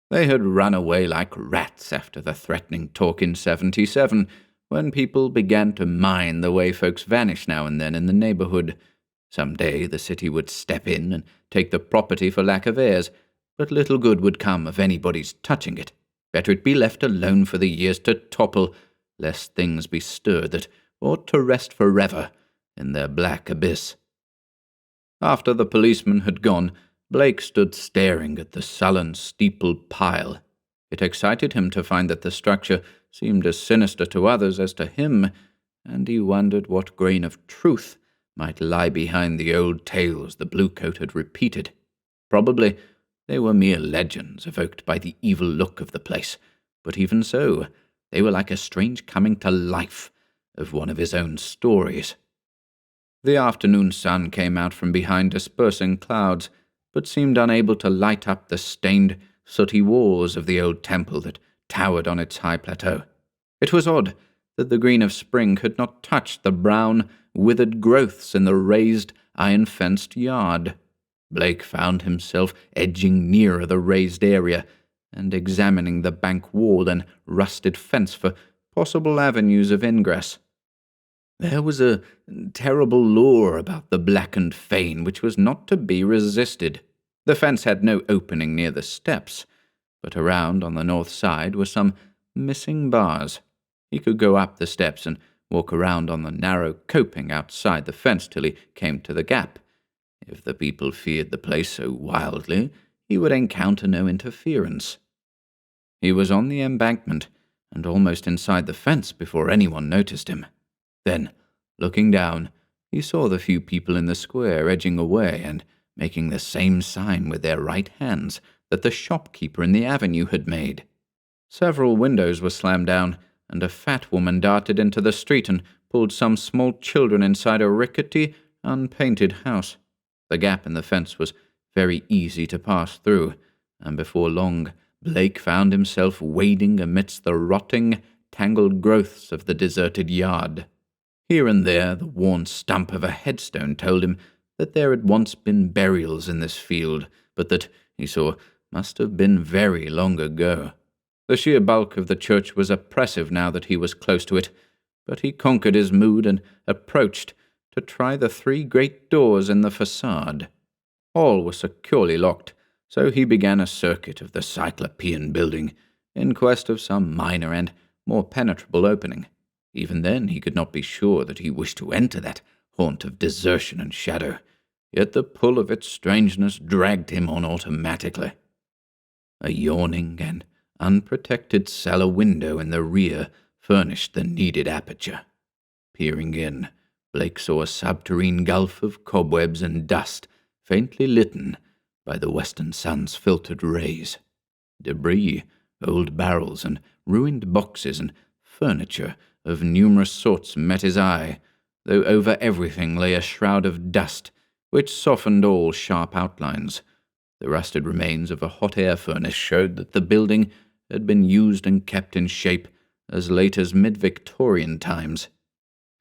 They had run away like rats after the threatening talk in 77, when people began to mind the way folks vanish now and then in the neighborhood. Some day the city would step in and take the property for lack of heirs, but little good would come of anybody's touching it. Better it be left alone for the years to topple, lest things be stirred that ought to rest forever in their black abyss. After the policeman had gone, Blake stood staring at the sullen Steeple pile. It excited him to find that the structure seemed as sinister to others as to him, and he wondered what grain of truth might lie behind the old tales the Bluecoat had repeated. Probably they were mere legends evoked by the evil look of the place, but even so, they were like a strange coming to life of one of his own stories. The afternoon sun came out from behind dispersing clouds, but seemed unable to light up the stained, sooty walls of the old temple that towered on its high plateau. It was odd that the green of spring could not touch the brown, withered growths in the raised, iron-fenced yard. Blake found himself edging nearer the raised area and examining the bank wall and rusted fence for possible avenues of ingress. There was a terrible lure about the blackened fane which was not to be resisted. The fence had no opening near the steps, but around on the north side were some missing bars. He could go up the steps and walk around on the narrow coping outside the fence till he came to the gap. If the people feared the place so wildly, he would encounter no interference. He was on the embankment and almost inside the fence before anyone noticed him. Then, looking down, he saw the few people in the square edging away and making the same sign with their right hands that the shopkeeper in the avenue had made. Several windows were slammed down, and a fat woman darted into the street and pulled some small children inside a rickety, unpainted house. The gap in the fence was very easy to pass through, and before long Blake found himself wading amidst the rotting, tangled growths of the deserted yard. Here and there the worn stump of a headstone told him that there had once been burials in this field, but that, he saw, must have been very long ago. The sheer bulk of the church was oppressive now that he was close to it, but he conquered his mood and approached to try the 3 great doors in the facade. All were securely locked, so he began a circuit of the Cyclopean building in quest of some minor and more penetrable opening. Even then he could not be sure that he wished to enter that haunt of desertion and shadow, yet the pull of its strangeness dragged him on automatically. A yawning and unprotected cellar window in the rear furnished the needed aperture. Peering in, Blake saw a subterranean gulf of cobwebs and dust faintly litten by the western sun's filtered rays. Debris, old barrels and ruined boxes and furniture of numerous sorts met his eye, though over everything lay a shroud of dust which softened all sharp outlines. The rusted remains of a hot air furnace showed that the building had been used and kept in shape as late as mid-Victorian times.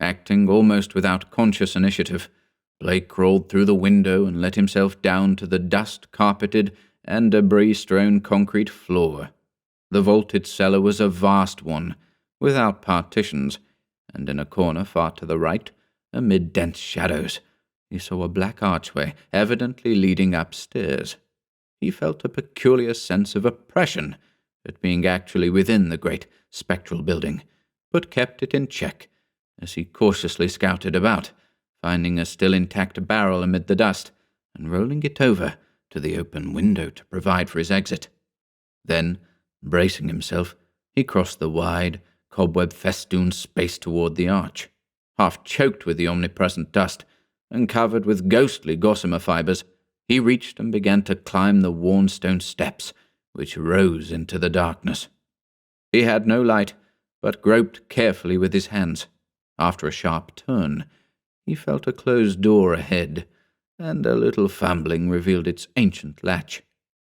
Acting almost without conscious initiative, Blake crawled through the window and let himself down to the dust-carpeted and debris-strewn concrete floor. The vaulted cellar was a vast one, without partitions, and in a corner far to the right, amid dense shadows, he saw a black archway, evidently leading upstairs. He felt a peculiar sense of oppression at being actually within the great spectral building, but kept it in check as he cautiously scouted about, finding a still intact barrel amid the dust, and rolling it over to the open window to provide for his exit. Then, bracing himself, he crossed the wide, cobweb-festooned space toward the arch. Half choked with the omnipresent dust, and covered with ghostly gossamer fibers, he reached and began to climb the worn stone steps which rose into the darkness. He had no light, but groped carefully with his hands. After a sharp turn, he felt a closed door ahead, and a little fumbling revealed its ancient latch.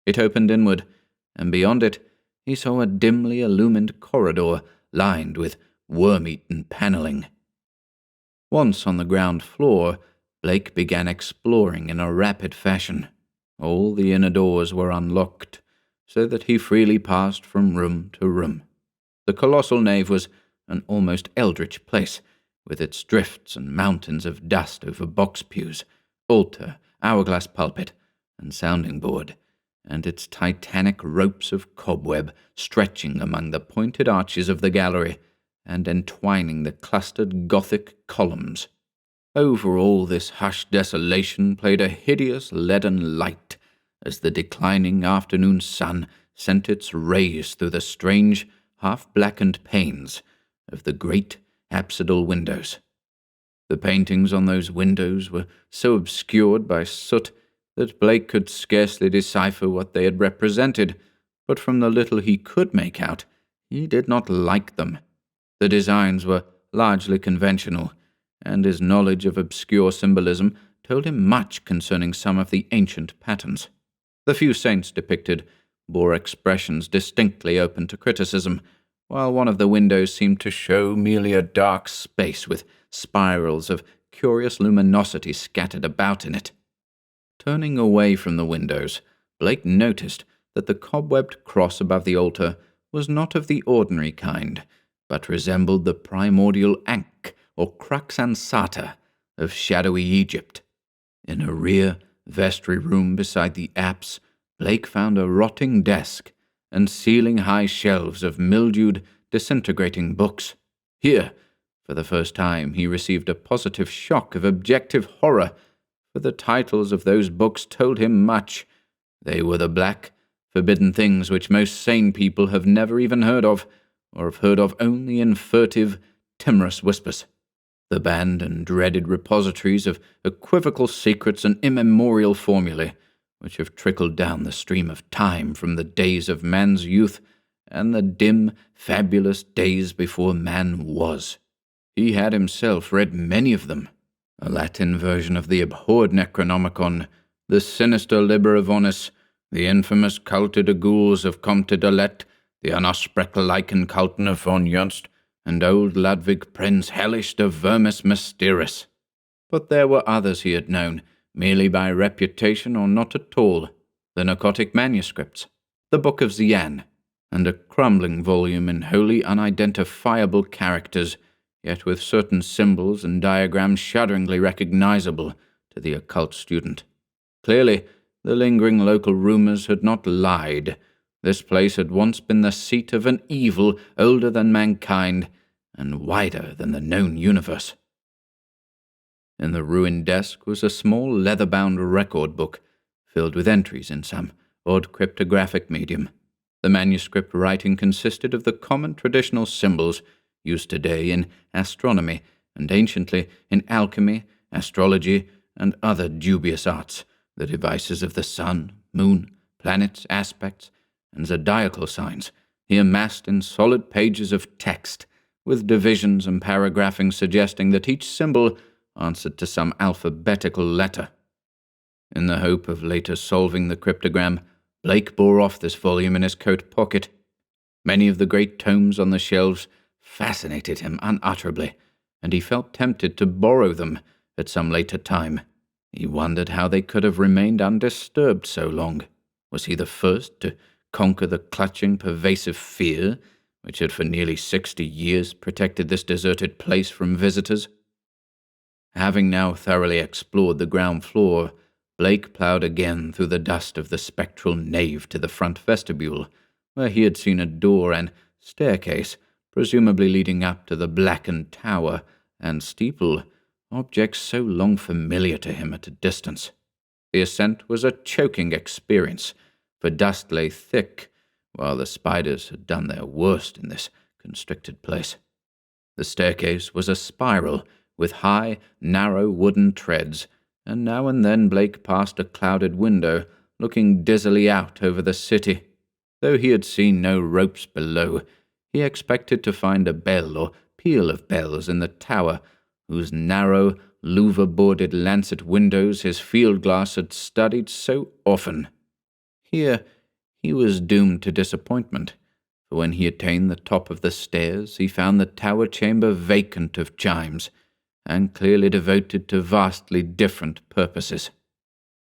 It opened inward, and beyond it he saw a dimly illumined corridor lined with worm-eaten paneling. Once on the ground floor, Blake began exploring in a rapid fashion. All the inner doors were unlocked, so that he freely passed from room to room. The colossal nave was an almost eldritch place, with its drifts and mountains of dust over box pews, altar, hourglass pulpit, and sounding board, and its titanic ropes of cobweb stretching among the pointed arches of the gallery and entwining the clustered Gothic columns. Over all this hushed desolation played a hideous leaden light as the declining afternoon sun sent its rays through the strange, half-blackened panes of the great apsidal windows. The paintings on those windows were so obscured by soot that Blake could scarcely decipher what they had represented, but from the little he could make out, he did not like them. The designs were largely conventional, and his knowledge of obscure symbolism told him much concerning some of the ancient patterns. The few saints depicted bore expressions distinctly open to criticism, while one of the windows seemed to show merely a dark space with spirals of curious luminosity scattered about in it. Turning away from the windows, Blake noticed that the cobwebbed cross above the altar was not of the ordinary kind, but resembled the primordial Ankh or Crux Ansata of shadowy Egypt. In a rear vestry room beside the apse, Blake found a rotting desk and ceiling-high shelves of mildewed, disintegrating books. Here, for the first time, he received a positive shock of objective horror, for the titles of those books told him much. They were the black, forbidden things which most sane people have never even heard of, or have heard of only in furtive, timorous whispers. The banned and dreaded repositories of equivocal secrets and immemorial formulae, which have trickled down the stream of time from the days of man's youth and the dim, fabulous days before man was. He had himself read many of them. A Latin version of the abhorred Necronomicon, the sinister Liber Avonis, the infamous Culte de Ghouls of contd, the unaussprechelike Culten of von Junst, and old Ludwig Prinz Hellish de Vermis Mysteris. But there were others he had known, merely by reputation or not at all, the narcotic manuscripts, the Book of Zian, and a crumbling volume in wholly unidentifiable characters, yet with certain symbols and diagrams shudderingly recognizable to the occult student. Clearly, the lingering local rumors had not lied. This place had once been the seat of an evil older than mankind and wider than the known universe. In the ruined desk was a small leather-bound record book filled with entries in some odd cryptographic medium. The manuscript writing consisted of the common traditional symbols used today in astronomy and anciently in alchemy, astrology, and other dubious arts, the devices of the sun, moon, planets, aspects, and zodiacal signs, he amassed in solid pages of text, with divisions and paragraphing suggesting that each symbol answered to some alphabetical letter. In the hope of later solving the cryptogram, Blake bore off this volume in his coat pocket. Many of the great tomes on the shelves fascinated him unutterably, and he felt tempted to borrow them at some later time. He wondered how they could have remained undisturbed so long. Was he the first to conquer the clutching, pervasive fear which had for nearly 60 years protected this deserted place from visitors? Having now thoroughly explored the ground floor, Blake ploughed again through the dust of the spectral nave to the front vestibule, where he had seen a door and staircase, presumably leading up to the blackened tower and steeple, objects so long familiar to him at a distance. The ascent was a choking experience, for dust lay thick, while the spiders had done their worst in this constricted place. The staircase was a spiral, with high, narrow wooden treads, and now and then Blake passed a clouded window, looking dizzily out over the city. Though he had seen no ropes below, he expected to find a bell or peal of bells in the tower, whose narrow, louver-boarded lancet windows his field-glass had studied so often. Here he was doomed to disappointment, for when he attained the top of the stairs he found the tower chamber vacant of chimes, and clearly devoted to vastly different purposes.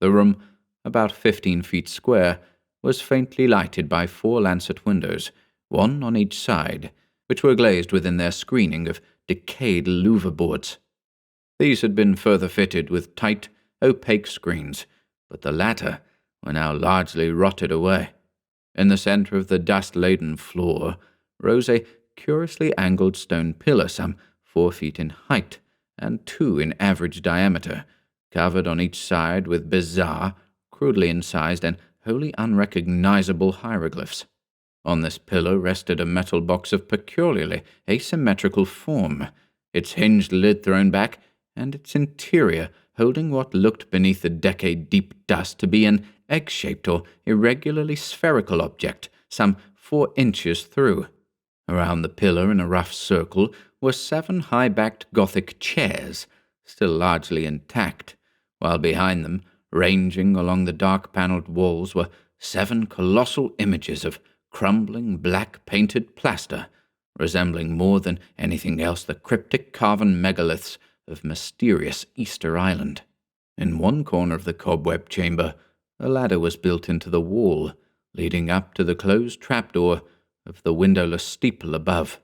The room, about 15 feet square, was faintly lighted by 4 lancet windows, one on each side, which were glazed within their screening of decayed louver boards. These had been further fitted with tight, opaque screens, but the latter were now largely rotted away. In the center of the dust-laden floor rose a curiously angled stone pillar some 4 feet in height and 2 in average diameter, covered on each side with bizarre, crudely incised and wholly unrecognizable hieroglyphs. On this pillar rested a metal box of peculiarly asymmetrical form, its hinged lid thrown back, and its interior holding what looked beneath the decade-deep dust to be an egg-shaped or irregularly spherical object, some 4 inches through. Around the pillar in a rough circle were 7 high-backed Gothic chairs, still largely intact, while behind them, ranging along the dark-panelled walls, were 7 colossal images of crumbling black painted plaster, resembling more than anything else the cryptic carven megaliths of mysterious Easter Island. In one corner of the cobweb chamber, a ladder was built into the wall, leading up to the closed trapdoor of the windowless steeple above.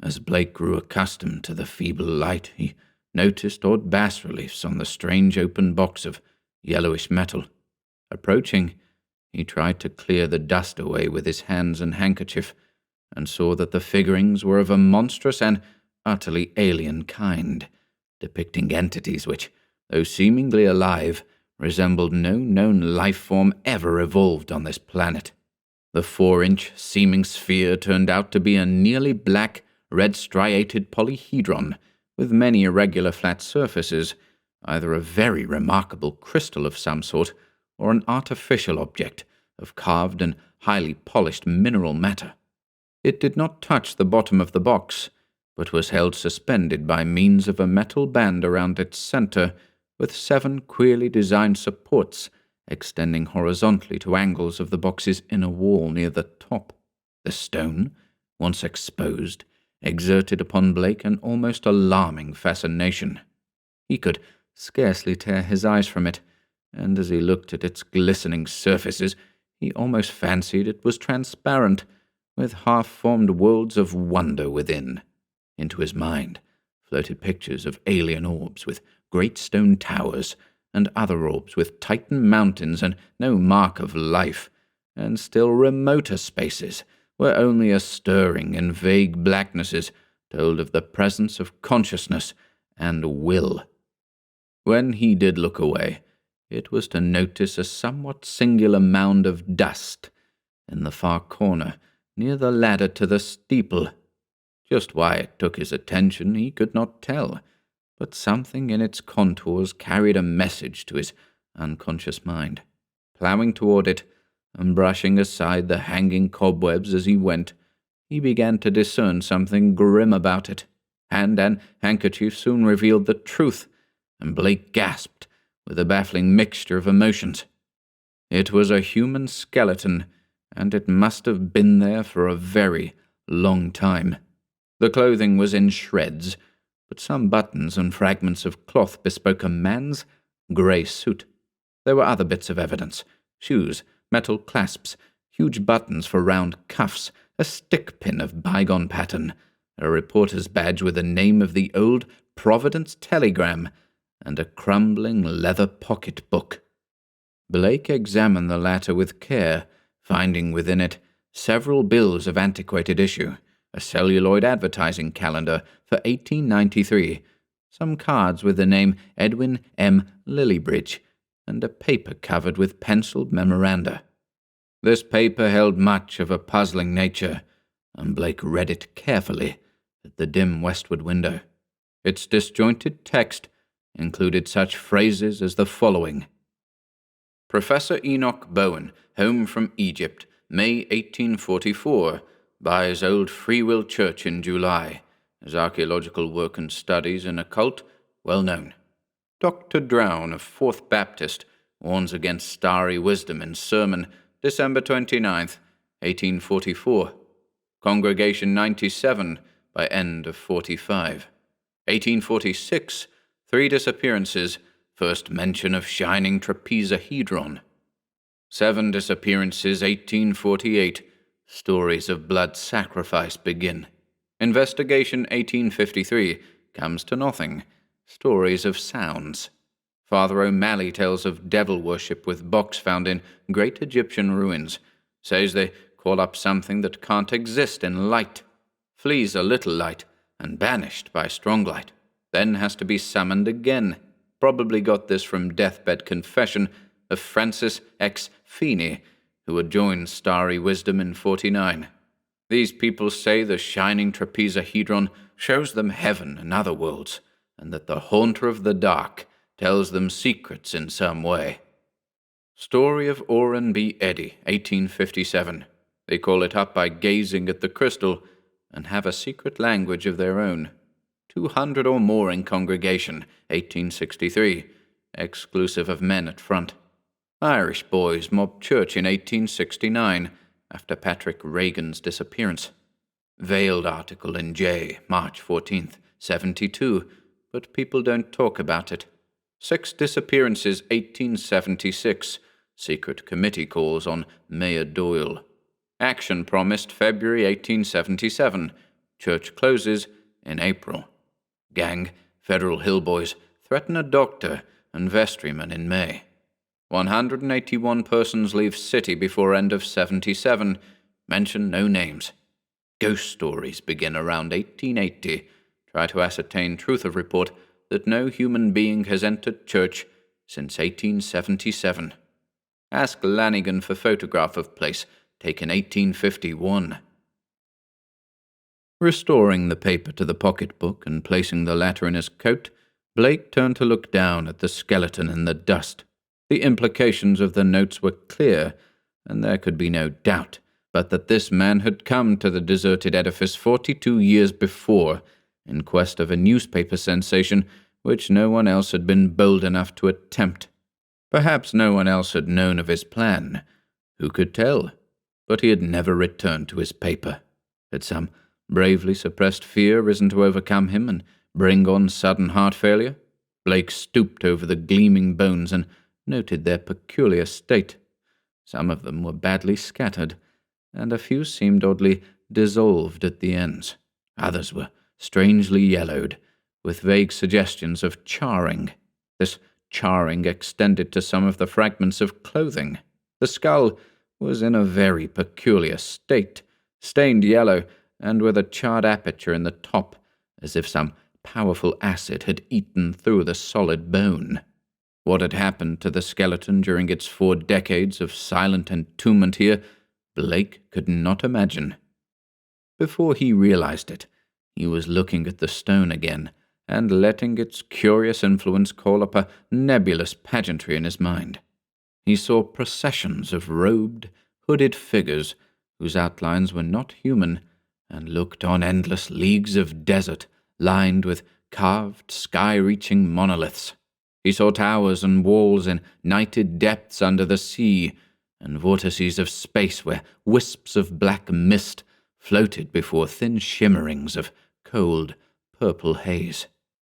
As Blake grew accustomed to the feeble light, he noticed odd bas-reliefs on the strange open box of yellowish metal. Approaching, he tried to clear the dust away with his hands and handkerchief, and saw that the figurines were of a monstrous and utterly alien kind, depicting entities which, though seemingly alive, resembled no known life form ever evolved on this planet. The 4-inch seeming sphere turned out to be a nearly black, red-striated polyhedron with many irregular flat surfaces, either a very remarkable crystal of some sort or an artificial object of carved and highly polished mineral matter. It did not touch the bottom of the box, but was held suspended by means of a metal band around its center, with 7 queerly designed supports extending horizontally to angles of the box's inner wall near the top. The stone, once exposed, exerted upon Blake an almost alarming fascination. He could scarcely tear his eyes from it, and as he looked at its glistening surfaces, he almost fancied it was transparent, with half-formed worlds of wonder within. Into his mind floated pictures of alien orbs with great stone towers, and other orbs with Titan mountains and no mark of life, and still remoter spaces where only a stirring and vague blacknesses told of the presence of consciousness and will. When he did look away, it was to notice a somewhat singular mound of dust in the far corner near the ladder to the steeple. Just why it took his attention he could not tell, but something in its contours carried a message to his unconscious mind. Ploughing toward it, and brushing aside the hanging cobwebs as he went, he began to discern something grim about it. Hand and handkerchief soon revealed the truth, and Blake gasped with a baffling mixture of emotions. It was a human skeleton, and it must have been there for a very long time. The clothing was in shreds, but some buttons and fragments of cloth bespoke a man's grey suit. There were other bits of evidence: shoes, metal clasps, huge buttons for round cuffs, a stick pin of bygone pattern, a reporter's badge with the name of the old Providence Telegram, and a crumbling leather pocket-book. Blake examined the latter with care, finding within it several bills of antiquated issue, a celluloid advertising calendar for 1893, some cards with the name Edwin M. Lillibridge, and a paper covered with penciled memoranda. This paper held much of a puzzling nature, and Blake read it carefully at the dim westward window. Its disjointed text included such phrases as the following: Professor Enoch Bowen, home from Egypt, May 1844, buys old Free Will Church in July. His archaeological work and studies in occult, well known. Dr. Drown of Fourth Baptist warns against starry wisdom in sermon, December 29th, 1844. Congregation 97, by end of 45. 1846, 3 disappearances, first mention of shining trapezahedron. 7 disappearances, 1848, stories of blood sacrifice begin. Investigation 1853, comes to nothing, stories of sounds. Father O'Malley tells of devil worship with box found in great Egyptian ruins, says they call up something that can't exist in light, flees a little light, and banished by strong light, then has to be summoned again. Probably got this from deathbed confession of Francis X. Fane, who had joined Starry Wisdom in 49. These people say the shining trapezahedron shows them heaven and other worlds, and that the haunter of the dark tells them secrets in some way. Story of Orrin B. Eddy, 1857. They call it up by gazing at the crystal, and have a secret language of their own. 200 or more in congregation, 1863, exclusive of men at front. Irish boys mobbed church in 1869, after Patrick Reagan's disappearance. Veiled article in J, March 14th, 72, but people don't talk about it. 6 disappearances 1876. Secret committee calls on Mayor Doyle. Action promised February 1877. Church closes in April. Gang, Federal Hillboys, threaten a doctor and vestryman in May. 181 persons leave city before end of 77. Mention no names. Ghost stories begin around 1880. Try to ascertain truth of report that no human being has entered church since 1877. Ask Lanigan for photograph of place taken 1851. Restoring the paper to the pocketbook and placing the latter in his coat, Blake turned to look down at the skeleton in the dust. The implications of the notes were clear, and there could be no doubt but that this man had come to the deserted edifice 42 years before, in quest of a newspaper sensation which no one else had been bold enough to attempt. Perhaps no one else had known of his plan. Who could tell? But he had never returned to his paper. Had some bravely suppressed fear risen to overcome him and bring on sudden heart failure? Blake stooped over the gleaming bones and noted their peculiar state. Some of them were badly scattered, and a few seemed oddly dissolved at the ends. Others were strangely yellowed, with vague suggestions of charring. This charring extended to some of the fragments of clothing. The skull was in a very peculiar state, stained yellow, and with a charred aperture in the top, as if some powerful acid had eaten through the solid bone. What had happened to the skeleton during its 4 decades of silent entombment here, Blake could not imagine. Before he realized it, he was looking at the stone again, and letting its curious influence call up a nebulous pageantry in his mind. He saw processions of robed, hooded figures, whose outlines were not human, and looked on endless leagues of desert, lined with carved, sky-reaching monoliths. He saw towers and walls in nighted depths under the sea, and vortices of space where wisps of black mist floated before thin shimmerings of cold, purple haze.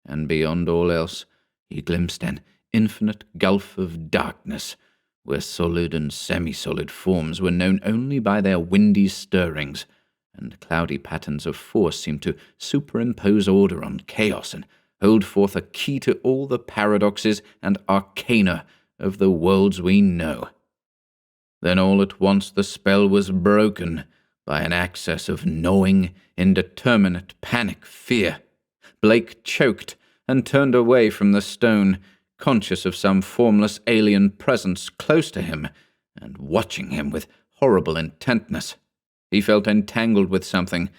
And beyond all else, he glimpsed an infinite gulf of darkness, where solid and semi-solid forms were known only by their windy stirrings, and cloudy patterns of force seemed to superimpose order on chaos and hold forth a key to all the paradoxes and arcana of the worlds we know. Then all at once the spell was broken by an access of gnawing, indeterminate panic fear. Blake choked and turned away from the stone, conscious of some formless alien presence close to him and watching him with horrible intentness. He felt entangled with something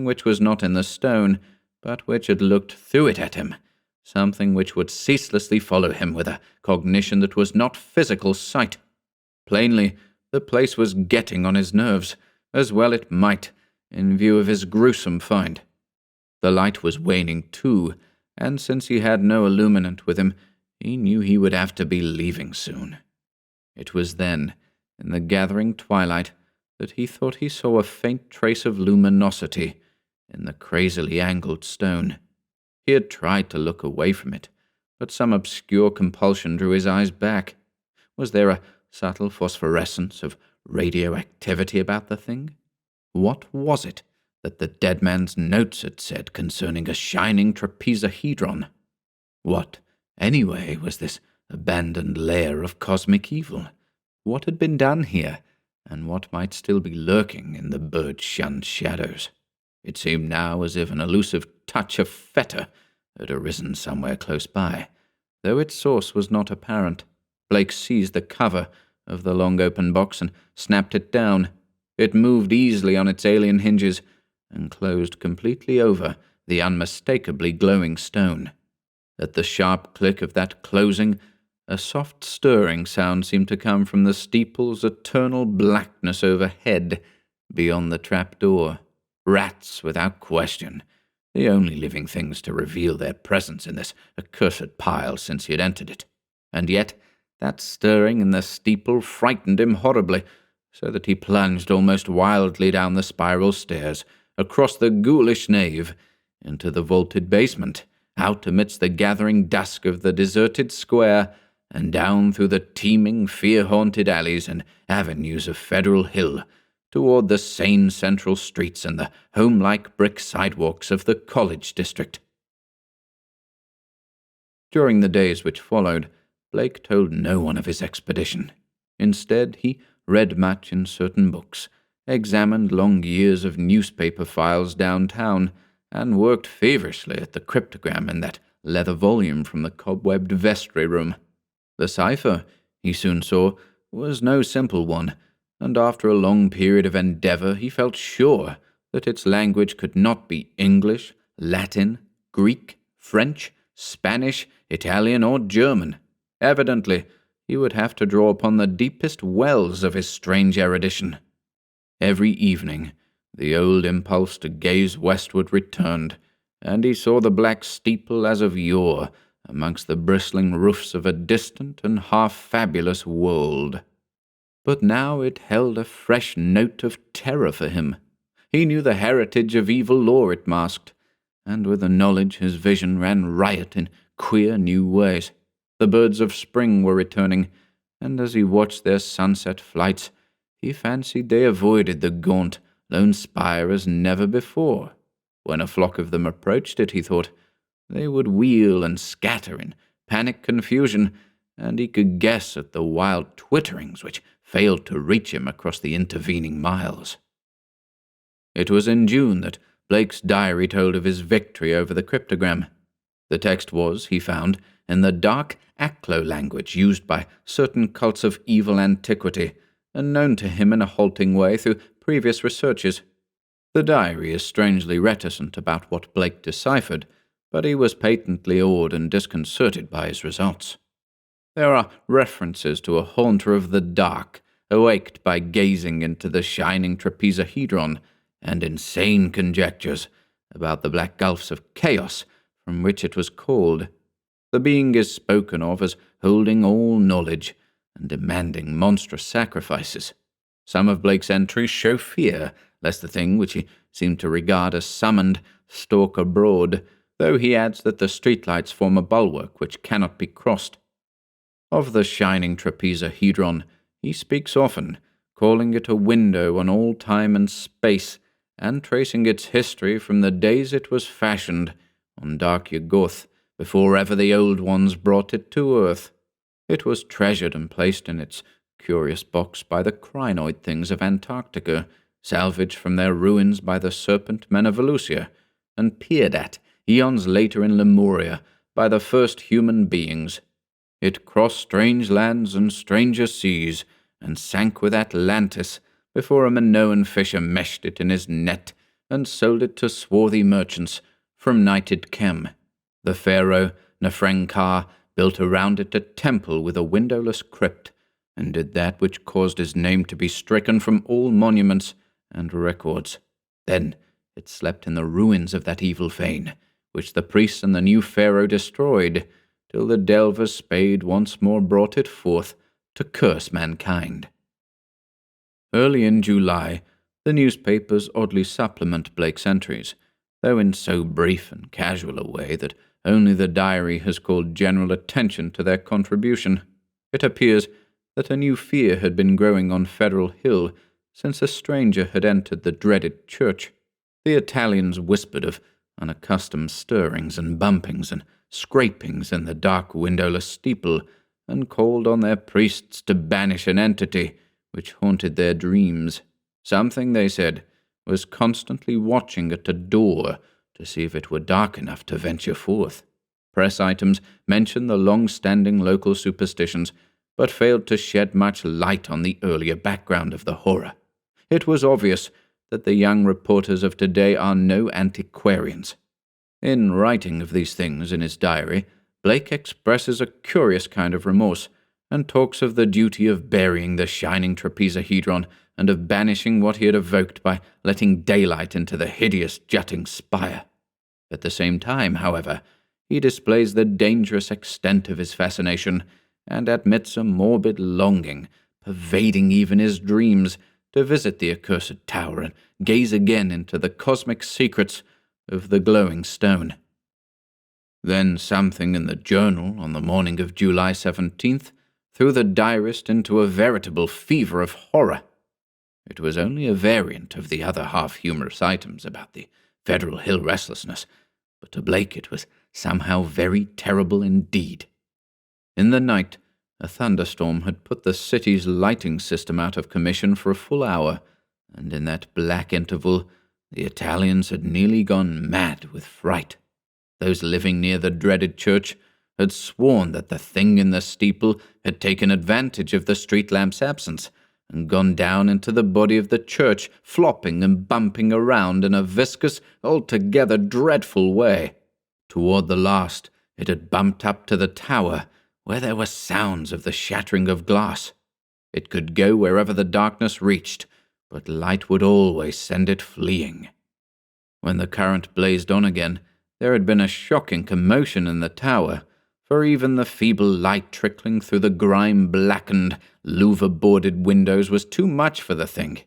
which was not in the stone, but which had looked through it at him, something which would ceaselessly follow him with a cognition that was not physical sight. Plainly, the place was getting on his nerves, as well it might, in view of his gruesome find. The light was waning too, and since he had no illuminant with him, he knew he would have to be leaving soon. It was then, in the gathering twilight, that he thought he saw a faint trace of luminosity in the crazily angled stone. He had tried to look away from it, but some obscure compulsion drew his eyes back. Was there a subtle phosphorescence of radioactivity about the thing? What was it that the dead man's notes had said concerning a shining trapezohedron? What, anyway, was this abandoned lair of cosmic evil? What had been done here, and what might still be lurking in the bird-shunned shadows? It seemed now as if an elusive touch of fetor had arisen somewhere close by, though its source was not apparent. Blake seized the cover of the long open box and snapped it down. It moved easily on its alien hinges and closed completely over the unmistakably glowing stone. At the sharp click of that closing, a soft stirring sound seemed to come from the steeple's eternal blackness overhead beyond the trap-door. Rats, without question, the only living things to reveal their presence in this accursed pile since he had entered it. And yet that stirring in the steeple frightened him horribly, so that he plunged almost wildly down the spiral stairs, across the ghoulish nave, into the vaulted basement, out amidst the gathering dusk of the deserted square, and down through the teeming, fear-haunted alleys and avenues of Federal Hill, toward the sane central streets and the home-like brick sidewalks of the college district. During the days which followed, Blake told no one of his expedition. Instead, he read much in certain books, examined long years of newspaper files downtown, and worked feverishly at the cryptogram in that leather volume from the cobwebbed vestry room. The cipher, he soon saw, was no simple one, and after a long period of endeavor he felt sure that its language could not be English, Latin, Greek, French, Spanish, Italian, or German. Evidently, he would have to draw upon the deepest wells of his strange erudition. Every evening, the old impulse to gaze westward returned, and he saw the black steeple as of yore amongst the bristling roofs of a distant and half-fabulous world. But now it held a fresh note of terror for him. He knew the heritage of evil lore it masked, and with the knowledge his vision ran riot in queer new ways. The birds of spring were returning, and as he watched their sunset flights, he fancied they avoided the gaunt, lone spire as never before. When a flock of them approached it, he thought, they would wheel and scatter in panic confusion, and he could guess at the wild twitterings which failed to reach him across the intervening miles. It was in June that Blake's diary told of his victory over the cryptogram. The text was, he found, in the dark Aklo language used by certain cults of evil antiquity, and known to him in a halting way through previous researches. The diary is strangely reticent about what Blake deciphered, but he was patently awed and disconcerted by his results. There are references to a haunter of the dark, awaked by gazing into the shining trapezahedron, and insane conjectures about the black gulfs of chaos from which it was called. The being is spoken of as holding all knowledge and demanding monstrous sacrifices. Some of Blake's entries show fear lest the thing which he seemed to regard as summoned stalk abroad, though he adds that the streetlights form a bulwark which cannot be crossed. Of the shining trapezahedron he speaks often, calling it a window on all time and space, and tracing its history from the days it was fashioned on dark Yuggoth, before ever the old ones brought it to earth. It was treasured and placed in its curious box by the crinoid things of Antarctica, salvaged from their ruins by the serpent men of Volusia, and peered at, eons later in Lemuria, by the first human beings. It crossed strange lands and stranger seas, and sank with Atlantis, before a Minoan fisher meshed it in his net, and sold it to swarthy merchants from Nighted Chem. The Pharaoh, Nefrenkar, built around it a temple with a windowless crypt, and did that which caused his name to be stricken from all monuments and records. Then it slept in the ruins of that evil Fane, which the priests and the new Pharaoh destroyed, till the delver's spade once more brought it forth to curse mankind. Early in July, the newspapers oddly supplement Blake's entries, though in so brief and casual a way that only the diary has called general attention to their contribution. It appears that a new fear had been growing on Federal Hill since a stranger had entered the dreaded church. The Italians whispered of unaccustomed stirrings and bumpings and scrapings in the dark windowless steeple, and called on their priests to banish an entity which haunted their dreams. Something, they said, was constantly watching at a door to see if it were dark enough to venture forth. Press items mentioned the long-standing local superstitions, but failed to shed much light on the earlier background of the horror. It was obvious that the young reporters of today are no antiquarians. In writing of these things in his diary, Blake expresses a curious kind of remorse, and talks of the duty of burying the shining trapezahedron and of banishing what he had evoked by letting daylight into the hideous jutting spire. At the same time, however, he displays the dangerous extent of his fascination, and admits a morbid longing, pervading even his dreams, to visit the accursed tower and gaze again into the cosmic secrets of the glowing stone. Then something in the journal on the morning of July 17th threw the diarist into a veritable fever of horror. It was only a variant of the other half-humorous items about the Federal Hill restlessness, but to Blake it was somehow very terrible indeed. In the night, a thunderstorm had put the city's lighting system out of commission for a full hour, and in that black interval the Italians had nearly gone mad with fright. Those living near the dreaded church had sworn that the thing in the steeple had taken advantage of the street lamp's absence and gone down into the body of the church, flopping and bumping around in a viscous, altogether dreadful way. Toward the last, it had bumped up to the tower, where there were sounds of the shattering of glass. It could go wherever the darkness reached, but light would always send it fleeing. When the current blazed on again, there had been a shocking commotion in the tower, for even the feeble light trickling through the grime-blackened, louver-boarded windows was too much for the thing.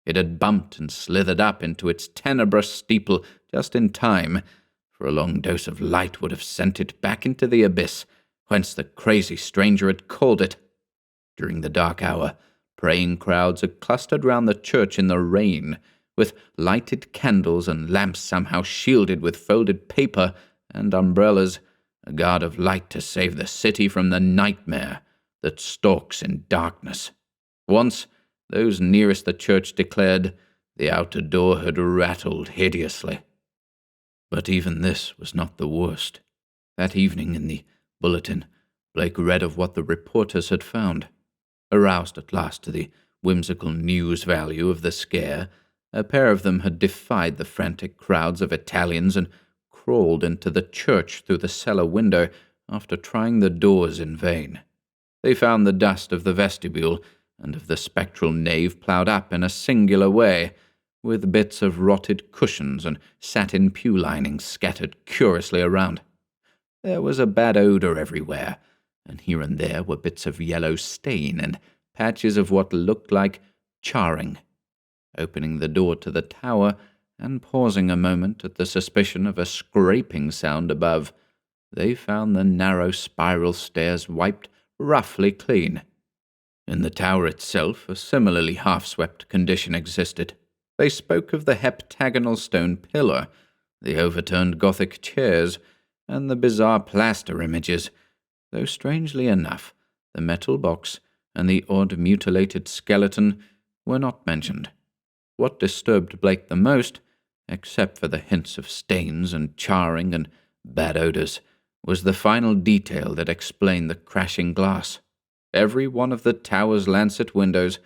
It had bumped and slithered up into its tenebrous steeple just in time, for a long dose of light would have sent it back into the abyss, whence the crazy stranger had called it. During the dark hour, praying crowds had clustered round the church in the rain, with lighted candles and lamps somehow shielded with folded paper and umbrellas, a guard of light to save the city from the nightmare that stalks in darkness. Once, those nearest the church declared the outer door had rattled hideously. But even this was not the worst. That evening in the bulletin, Blake read of what the reporters had found. Aroused at last to the whimsical news value of the scare, a pair of them had defied the frantic crowds of Italians and crawled into the church through the cellar window after trying the doors in vain. They found the dust of the vestibule and of the spectral nave ploughed up in a singular way, with bits of rotted cushions and satin pew linings scattered curiously around. There was a bad odour everywhere, and here and there were bits of yellow stain and patches of what looked like charring. Opening the door to the tower, and pausing a moment at the suspicion of a scraping sound above, they found the narrow spiral stairs wiped roughly clean. In the tower itself, a similarly half-swept condition existed. They spoke of the heptagonal stone pillar, the overturned Gothic chairs, and the bizarre plaster images, though strangely enough, the metal box and the odd mutilated skeleton were not mentioned. What disturbed Blake the most, except for the hints of stains and charring and bad odours, was the final detail that explained the crashing glass. Every one of the tower's lancet windows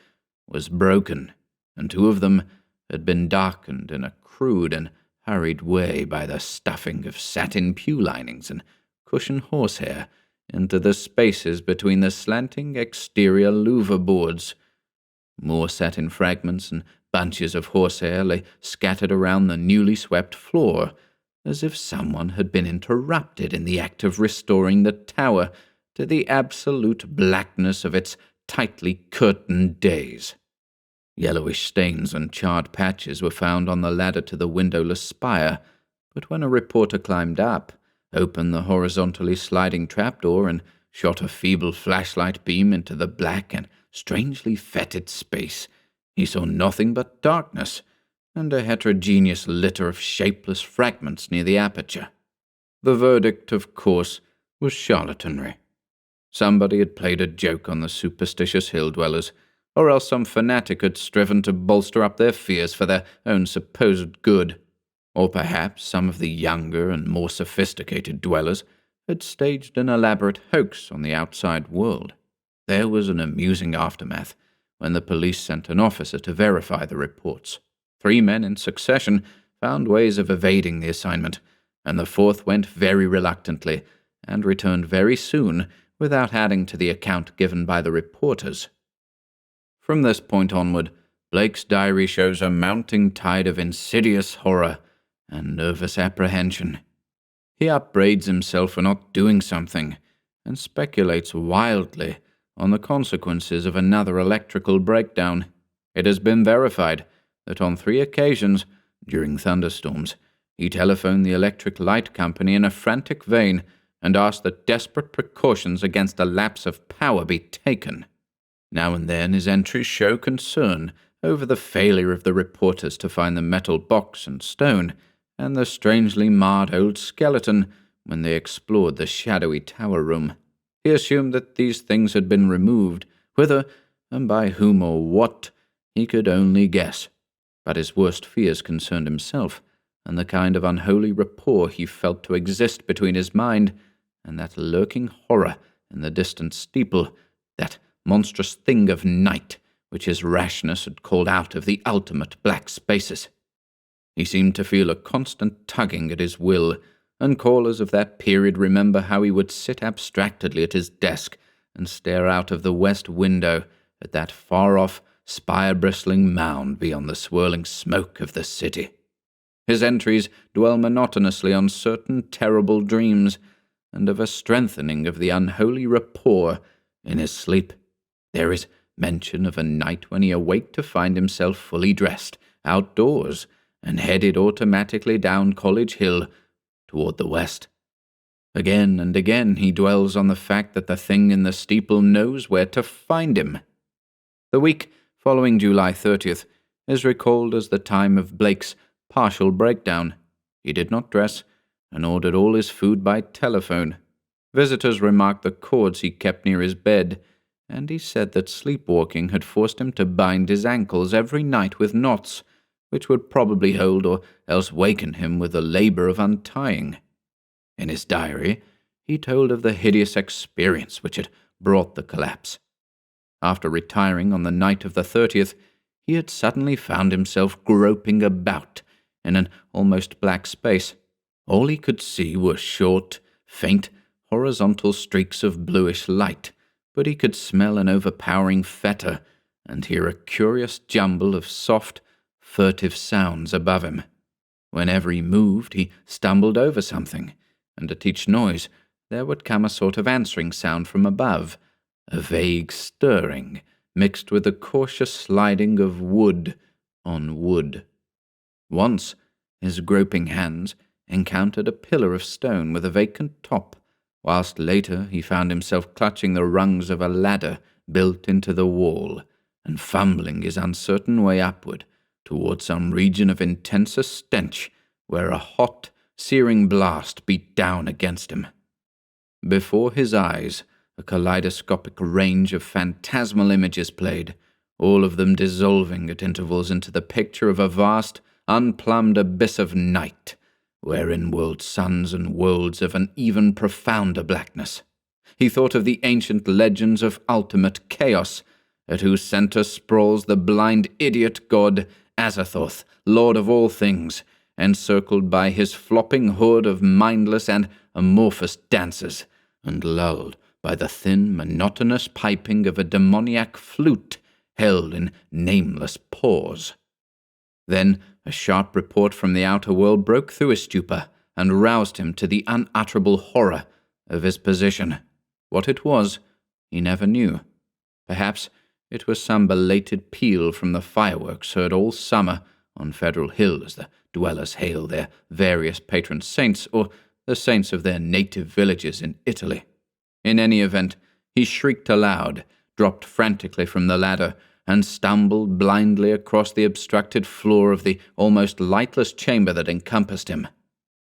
was broken, and two of them had been darkened in a crude and hurried way by the stuffing of satin pew linings and cushion horsehair into the spaces between the slanting exterior louver boards. More satin fragments and bunches of horsehair lay scattered around the newly swept floor, as if someone had been interrupted in the act of restoring the tower to the absolute blackness of its tightly curtained days. Yellowish stains and charred patches were found on the ladder to the windowless spire, but when a reporter climbed up, opened the horizontally sliding trapdoor, and shot a feeble flashlight beam into the black and strangely fetid space, he saw nothing but darkness and a heterogeneous litter of shapeless fragments near the aperture. The verdict, of course, was charlatanry. Somebody had played a joke on the superstitious hill-dwellers, or else some fanatic had striven to bolster up their fears for their own supposed good. Or perhaps some of the younger and more sophisticated dwellers had staged an elaborate hoax on the outside world. There was an amusing aftermath when the police sent an officer to verify the reports. 3 men in succession found ways of evading the assignment, and the 4th went very reluctantly, and returned very soon without adding to the account given by the reporters. From this point onward, Blake's diary shows a mounting tide of insidious horror and nervous apprehension. He upbraids himself for not doing something, and speculates wildly on the consequences of another electrical breakdown. It has been verified that on 3 occasions, during thunderstorms, he telephoned the electric light company in a frantic vein and asked that desperate precautions against a lapse of power be taken. Now and then his entries show concern over the failure of the reporters to find the metal box and stone, and the strangely marred old skeleton when they explored the shadowy tower room. He assumed that these things had been removed, whither and by whom or what he could only guess. But his worst fears concerned himself, and the kind of unholy rapport he felt to exist between his mind and that lurking horror in the distant steeple, that monstrous thing of night which his rashness had called out of the ultimate black spaces. He seemed to feel a constant tugging at his will, and callers of that period remember how he would sit abstractedly at his desk and stare out of the west window at that far-off, spire-bristling mound beyond the swirling smoke of the city. His entries dwell monotonously on certain terrible dreams, and of a strengthening of the unholy rapport in his sleep. There is mention of a night when he awaked to find himself fully dressed, outdoors, and headed automatically down College Hill toward the west. Again and again he dwells on the fact that the thing in the steeple knows where to find him. The week following July 30th is recalled as the time of Blake's partial breakdown. He did not dress, and ordered all his food by telephone. Visitors remarked the cords he kept near his bed, and he said that sleepwalking had forced him to bind his ankles every night with knots, which would probably hold or else waken him with the labor of untying. In his diary, he told of the hideous experience which had brought the collapse. After retiring on the night of the 30th, he had suddenly found himself groping about in an almost black space. All he could see were short, faint, horizontal streaks of bluish light, but he could smell an overpowering fetor and hear a curious jumble of soft, furtive sounds above him. Whenever he moved, he stumbled over something, and at each noise there would come a sort of answering sound from above, a vague stirring, mixed with a cautious sliding of wood on wood. Once, his groping hands encountered a pillar of stone with a vacant top, whilst later he found himself clutching the rungs of a ladder built into the wall, and fumbling his uncertain way upward toward some region of intenser stench where a hot, searing blast beat down against him. Before his eyes, a kaleidoscopic range of phantasmal images played, all of them dissolving at intervals into the picture of a vast, unplumbed abyss of night, wherein whirled suns and worlds of an even profounder blackness. He thought of the ancient legends of ultimate chaos, at whose center sprawls the blind idiot god Azathoth, lord of all things, encircled by his flopping hood of mindless and amorphous dancers, and lulled by the thin, monotonous piping of a demoniac flute held in nameless paws. Then a sharp report from the outer world broke through his stupor and roused him to the unutterable horror of his position. What it was, he never knew. Perhaps it was some belated peal from the fireworks heard all summer on Federal Hill as the dwellers hail their various patron saints, or the saints of their native villages in Italy. In any event, he shrieked aloud, dropped frantically from the ladder, and stumbled blindly across the obstructed floor of the almost lightless chamber that encompassed him.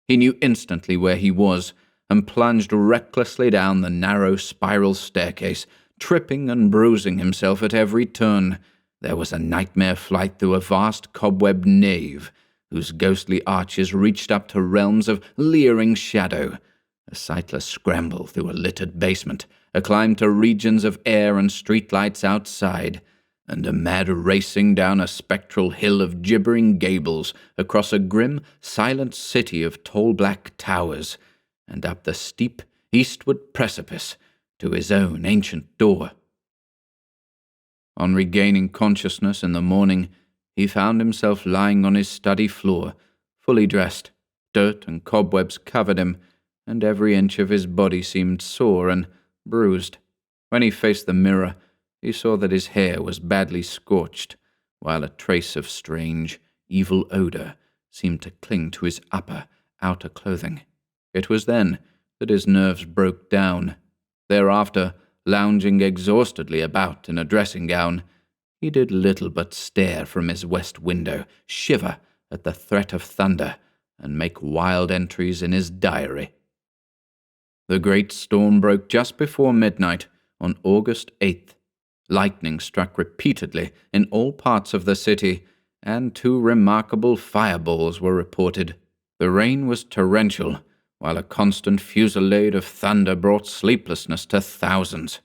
He knew instantly where he was, and plunged recklessly down the narrow spiral staircase, tripping and bruising himself at every turn. There was a nightmare flight through a vast cobwebbed nave, whose ghostly arches reached up to realms of leering shadow, a sightless scramble through a littered basement, a climb to regions of air and streetlights outside, and a mad racing down a spectral hill of gibbering gables, across a grim, silent city of tall black towers, and up the steep, eastward precipice to his own ancient door. On regaining consciousness in the morning, he found himself lying on his study floor, fully dressed. Dirt and cobwebs covered him, and every inch of his body seemed sore and bruised. When he faced the mirror, he saw that his hair was badly scorched, while a trace of strange, evil odor seemed to cling to his outer clothing. It was then that his nerves broke down. Thereafter, lounging exhaustedly about in a dressing gown, he did little but stare from his west window, shiver at the threat of thunder, and make wild entries in his diary. The great storm broke just before midnight on August 8th. Lightning struck repeatedly in all parts of the city, and 2 remarkable fireballs were reported. The rain was torrential, while a constant fusillade of thunder brought sleeplessness to thousands.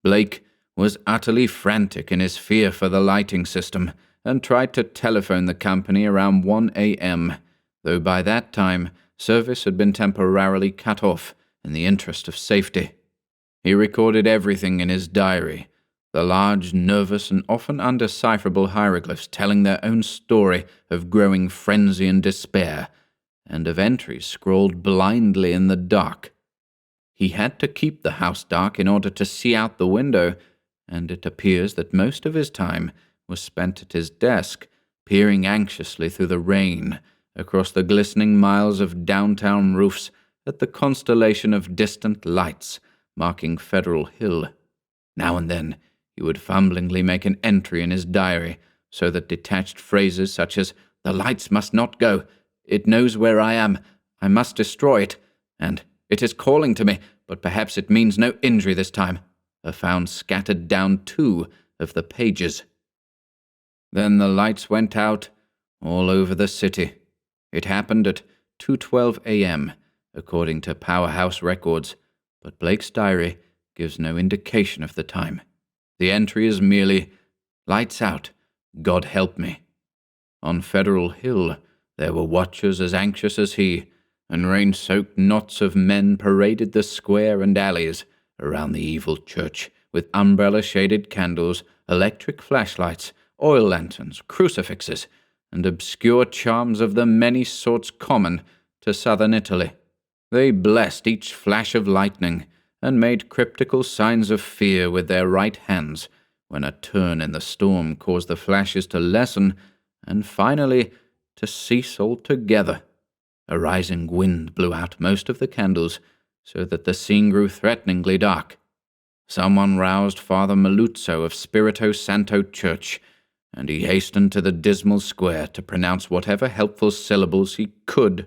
Blake was utterly frantic in his fear for the lighting system, and tried to telephone the company around 1 a.m., though by that time service had been temporarily cut off in the interest of safety. He recorded everything in his diary, the large, nervous, and often undecipherable hieroglyphs telling their own story of growing frenzy and despair, and of entries scrawled blindly in the dark. He had to keep the house dark in order to see out the window, and it appears that most of his time was spent at his desk, peering anxiously through the rain, across the glistening miles of downtown roofs, at the constellation of distant lights marking Federal Hill. Now and then he would fumblingly make an entry in his diary, so that detached phrases such as, "The lights must not go," "It knows where I am, I must destroy it," and "It is calling to me, but perhaps it means no injury this time," are found scattered down 2 of the pages. Then the lights went out all over the city. It happened at 2:12 a.m., according to Powerhouse records, but Blake's diary gives no indication of the time. The entry is merely, "Lights out, God help me." On Federal Hill there were watchers as anxious as he, and rain-soaked knots of men paraded the square and alleys around the evil church, with umbrella-shaded candles, electric flashlights, oil lanterns, crucifixes, and obscure charms of the many sorts common to southern Italy. They blessed each flash of lightning, and made cryptical signs of fear with their right hands, when a turn in the storm caused the flashes to lessen, and finally to cease altogether. A rising wind blew out most of the candles, so that the scene grew threateningly dark. Someone roused Father Maluzzo of Spirito Santo Church, and he hastened to the dismal square to pronounce whatever helpful syllables he could.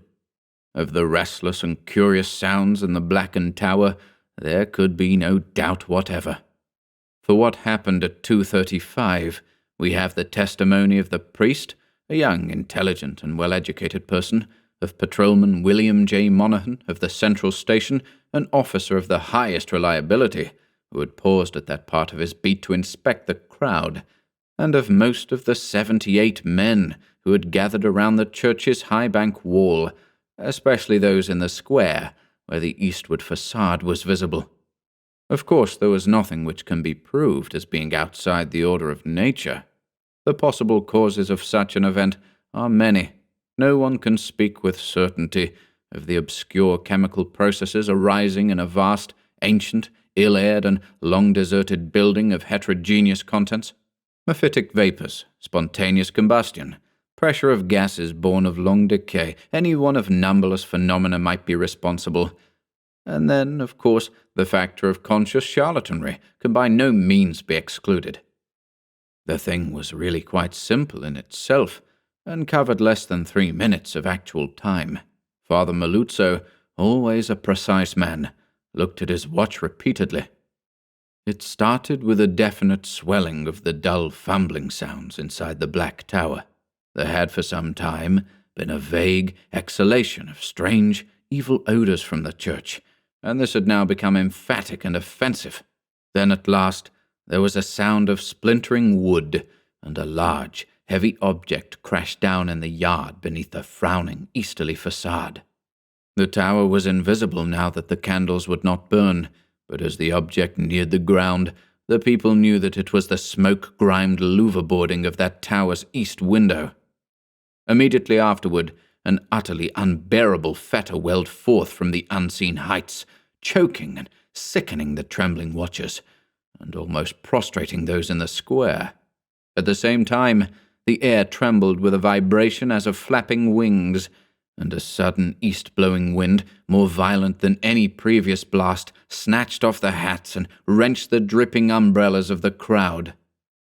Of the restless and curious sounds in the blackened tower, there could be no doubt whatever. For what happened at 2:35, we have the testimony of the priest, a young, intelligent, and well-educated person, of Patrolman William J. Monaghan of the Central Station, an officer of the highest reliability, who had paused at that part of his beat to inspect the crowd, and of most of the 78 men who had gathered around the church's high bank wall, especially those in the square, where the eastward facade was visible. Of course, there was nothing which can be proved as being outside the order of nature. The possible causes of such an event are many. No one can speak with certainty of the obscure chemical processes arising in a vast, ancient, ill-aired, and long-deserted building of heterogeneous contents. Mephitic vapors, spontaneous combustion, pressure of gases born of long decay, any one of numberless phenomena might be responsible. And then, of course, the factor of conscious charlatanry can by no means be excluded. The thing was really quite simple in itself, and covered less than 3 minutes of actual time. Father Maluzzo, always a precise man, looked at his watch repeatedly. It started with a definite swelling of the dull fumbling sounds inside the black tower. There had for some time been a vague exhalation of strange, evil odors from the church, and this had now become emphatic and offensive. Then at last there was a sound of splintering wood, and a large, heavy object crashed down in the yard beneath the frowning easterly facade. The tower was invisible now that the candles would not burn, but as the object neared the ground, the people knew that it was the smoke-grimed louver boarding of that tower's east window. Immediately afterward, an utterly unbearable fetor welled forth from the unseen heights, choking and sickening the trembling watchers, and almost prostrating those in the square. At the same time, the air trembled with a vibration as of flapping wings, and a sudden east-blowing wind, more violent than any previous blast, snatched off the hats and wrenched the dripping umbrellas of the crowd.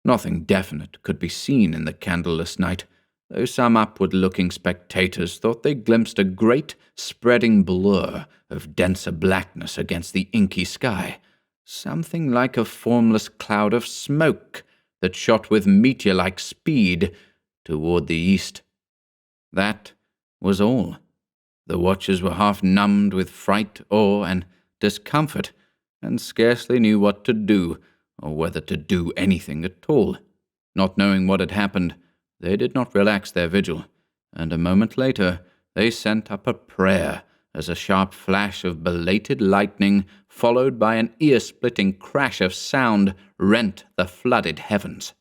Nothing definite could be seen in the candleless night, though some upward-looking spectators thought they glimpsed a great, spreading blur of denser blackness against the inky sky, something like a formless cloud of smoke that shot with meteor-like speed toward the east. That was all. The watchers were half numbed with fright, awe, and discomfort, and scarcely knew what to do, or whether to do anything at all. Not knowing what had happened, they did not relax their vigil, and a moment later they sent up a prayer as a sharp flash of belated lightning, followed by an ear-splitting crash of sound, rent the flooded heavens.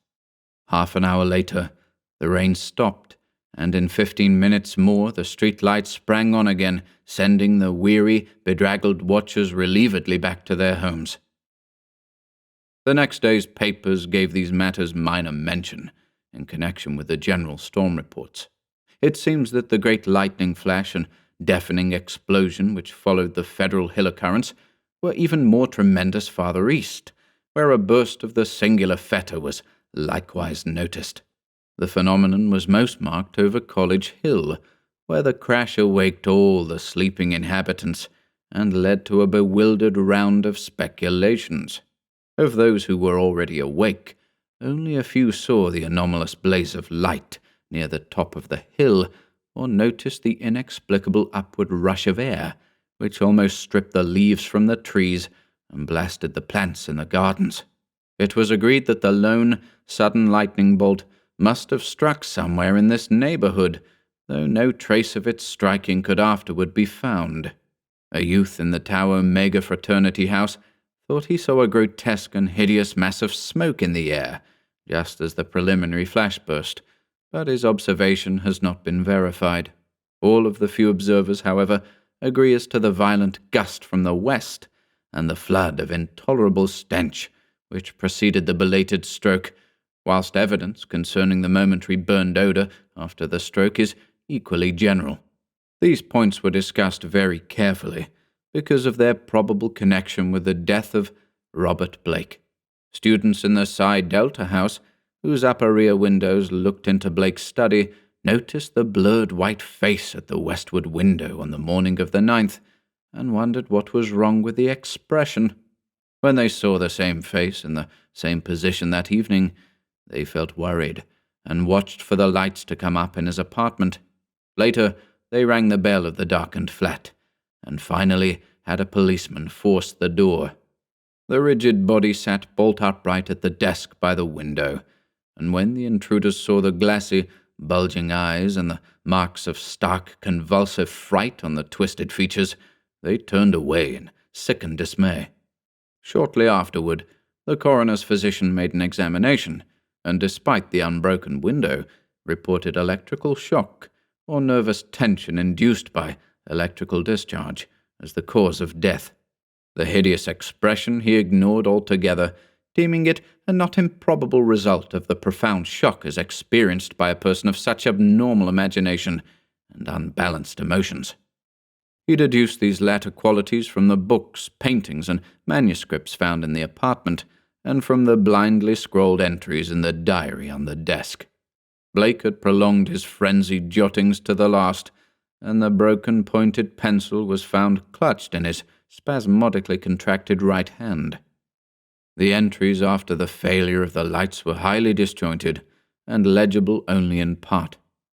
Half an hour later, the rain stopped, and in 15 minutes more the street lights sprang on again, sending the weary, bedraggled watchers relievedly back to their homes. The next day's papers gave these matters minor mention in connection with the general storm reports. It seems that the great lightning flash and deafening explosion which followed the Federal Hill occurrence were even more tremendous farther east, where a burst of the singular fetor was likewise noticed. The phenomenon was most marked over College Hill, where the crash awaked all the sleeping inhabitants and led to a bewildered round of speculations. Of those who were already awake, only a few saw the anomalous blaze of light near the top of the hill, or noticed the inexplicable upward rush of air, which almost stripped the leaves from the trees and blasted the plants in the gardens. It was agreed that the lone, sudden lightning bolt must have struck somewhere in this neighborhood, though no trace of its striking could afterward be found. A youth in the Tower Mega Fraternity House thought he saw a grotesque and hideous mass of smoke in the air, just as the preliminary flash burst, but his observation has not been verified. All of the few observers, however, agree as to the violent gust from the west and the flood of intolerable stench which preceded the belated stroke, whilst evidence concerning the momentary burned odour after the stroke is equally general. These points were discussed very carefully because of their probable connection with the death of Robert Blake. Students in the Psi Delta house, whose upper rear windows looked into Blake's study, noticed the blurred white face at the westward window on the morning of the 9th, and wondered what was wrong with the expression. When they saw the same face in the same position that evening, they felt worried, and watched for the lights to come up in his apartment. Later, they rang the bell of the darkened flat, and finally had a policeman force the door. The rigid body sat bolt upright at the desk by the window, and when the intruders saw the glassy, bulging eyes and the marks of stark, convulsive fright on the twisted features, they turned away in sickened dismay. Shortly afterward, the coroner's physician made an examination, and despite the unbroken window, reported electrical shock or nervous tension induced by electrical discharge as the cause of death. The hideous expression he ignored altogether, deeming it a not improbable result of the profound shock as experienced by a person of such abnormal imagination and unbalanced emotions. He deduced these latter qualities from the books, paintings, and manuscripts found in the apartment, and from the blindly scrawled entries in the diary on the desk. Blake had prolonged his frenzied jottings to the last, and the broken pointed pencil was found clutched in his spasmodically contracted right hand. The entries after the failure of the lights were highly disjointed, and legible only in part.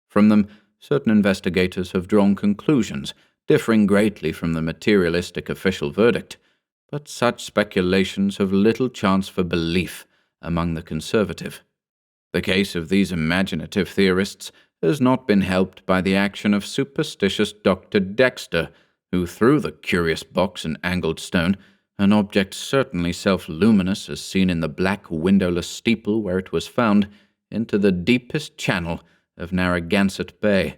From them, certain investigators have drawn conclusions differing greatly from the materialistic official verdict, but such speculations have little chance for belief among the conservative. The case of these imaginative theorists has not been helped by the action of superstitious Dr. Dexter, who threw the curious box and angled stone, an object certainly self-luminous as seen in the black windowless steeple where it was found, into the deepest channel of Narragansett Bay.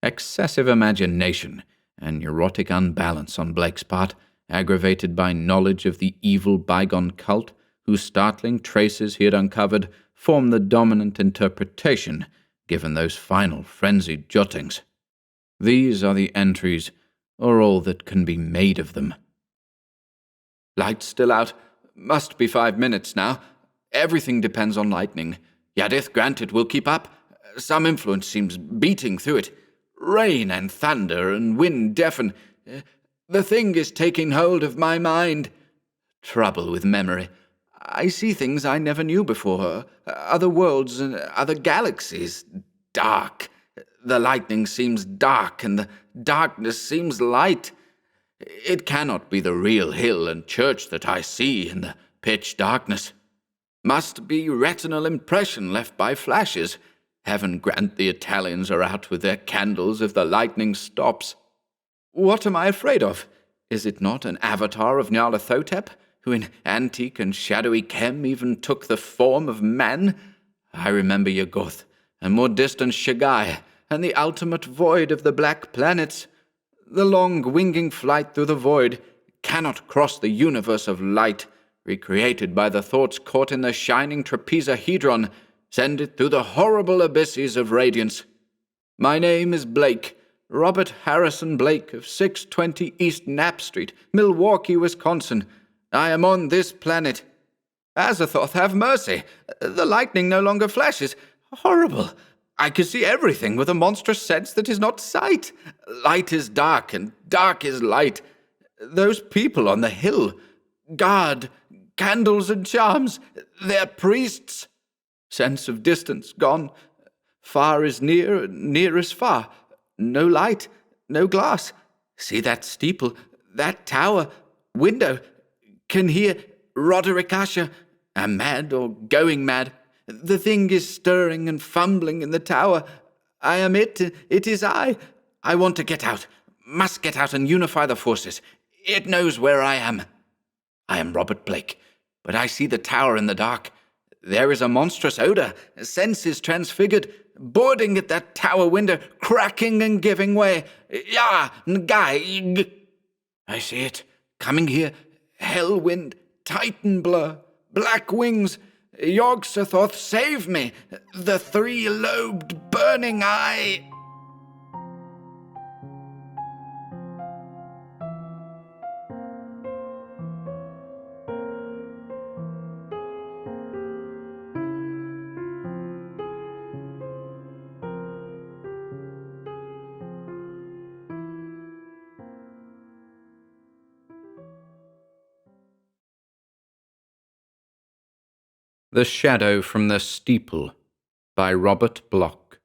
Excessive imagination and neurotic unbalance on Blake's part, aggravated by knowledge of the evil bygone cult whose startling traces he had uncovered, form the dominant interpretation, given those final frenzied jottings. These are the entries, or all that can be made of them. Light's still out. Must be 5 minutes now. Everything depends on lightning. Yadith granted will keep up. Some influence seems beating through it. Rain and thunder and wind deafen. The thing is taking hold of my mind. Trouble with memory. I see things I never knew before. Other worlds and other galaxies. Dark. The lightning seems dark, and the darkness seems light. It cannot be the real hill and church that I see in the pitch darkness. Must be retinal impression left by flashes. Heaven grant the Italians are out with their candles if the lightning stops. What am I afraid of? Is it not an avatar of Nyarlathotep, who in antique and shadowy Kem even took the form of man? I remember Yuggoth, and more distant Shagai, and the ultimate void of the black planets. The long winging flight through the void cannot cross the universe of light, recreated by the thoughts caught in the shining trapezahedron, send it through the horrible abysses of radiance. My name is Blake, Robert Harrison Blake of 620 East Knapp Street, Milwaukee, Wisconsin. I am on this planet. Azathoth, have mercy. The lightning no longer flashes. Horrible. I can see everything with a monstrous sense that is not sight. Light is dark, and dark is light. Those people on the hill, guard, candles and charms, they're priests. Sense of distance gone. Far is near, and near is far. No light, no glass. See that steeple, that tower, window. Can hear Roderick Usher. Am mad or going mad. The thing is stirring and fumbling in the tower. I am it is I. I want to get out. Must get out and unify the forces. It knows where I am. I am Robert Blake, but I see the tower in the dark. There is a monstrous odor, senses transfigured, boarding at that tower window, cracking and giving way. Ya, Ngai. I see it, coming here, hell wind, titan blur, black wings. Yog-Sothoth, save me! The three-lobed burning eye! The Shadow from the Steeple by Robert Bloch.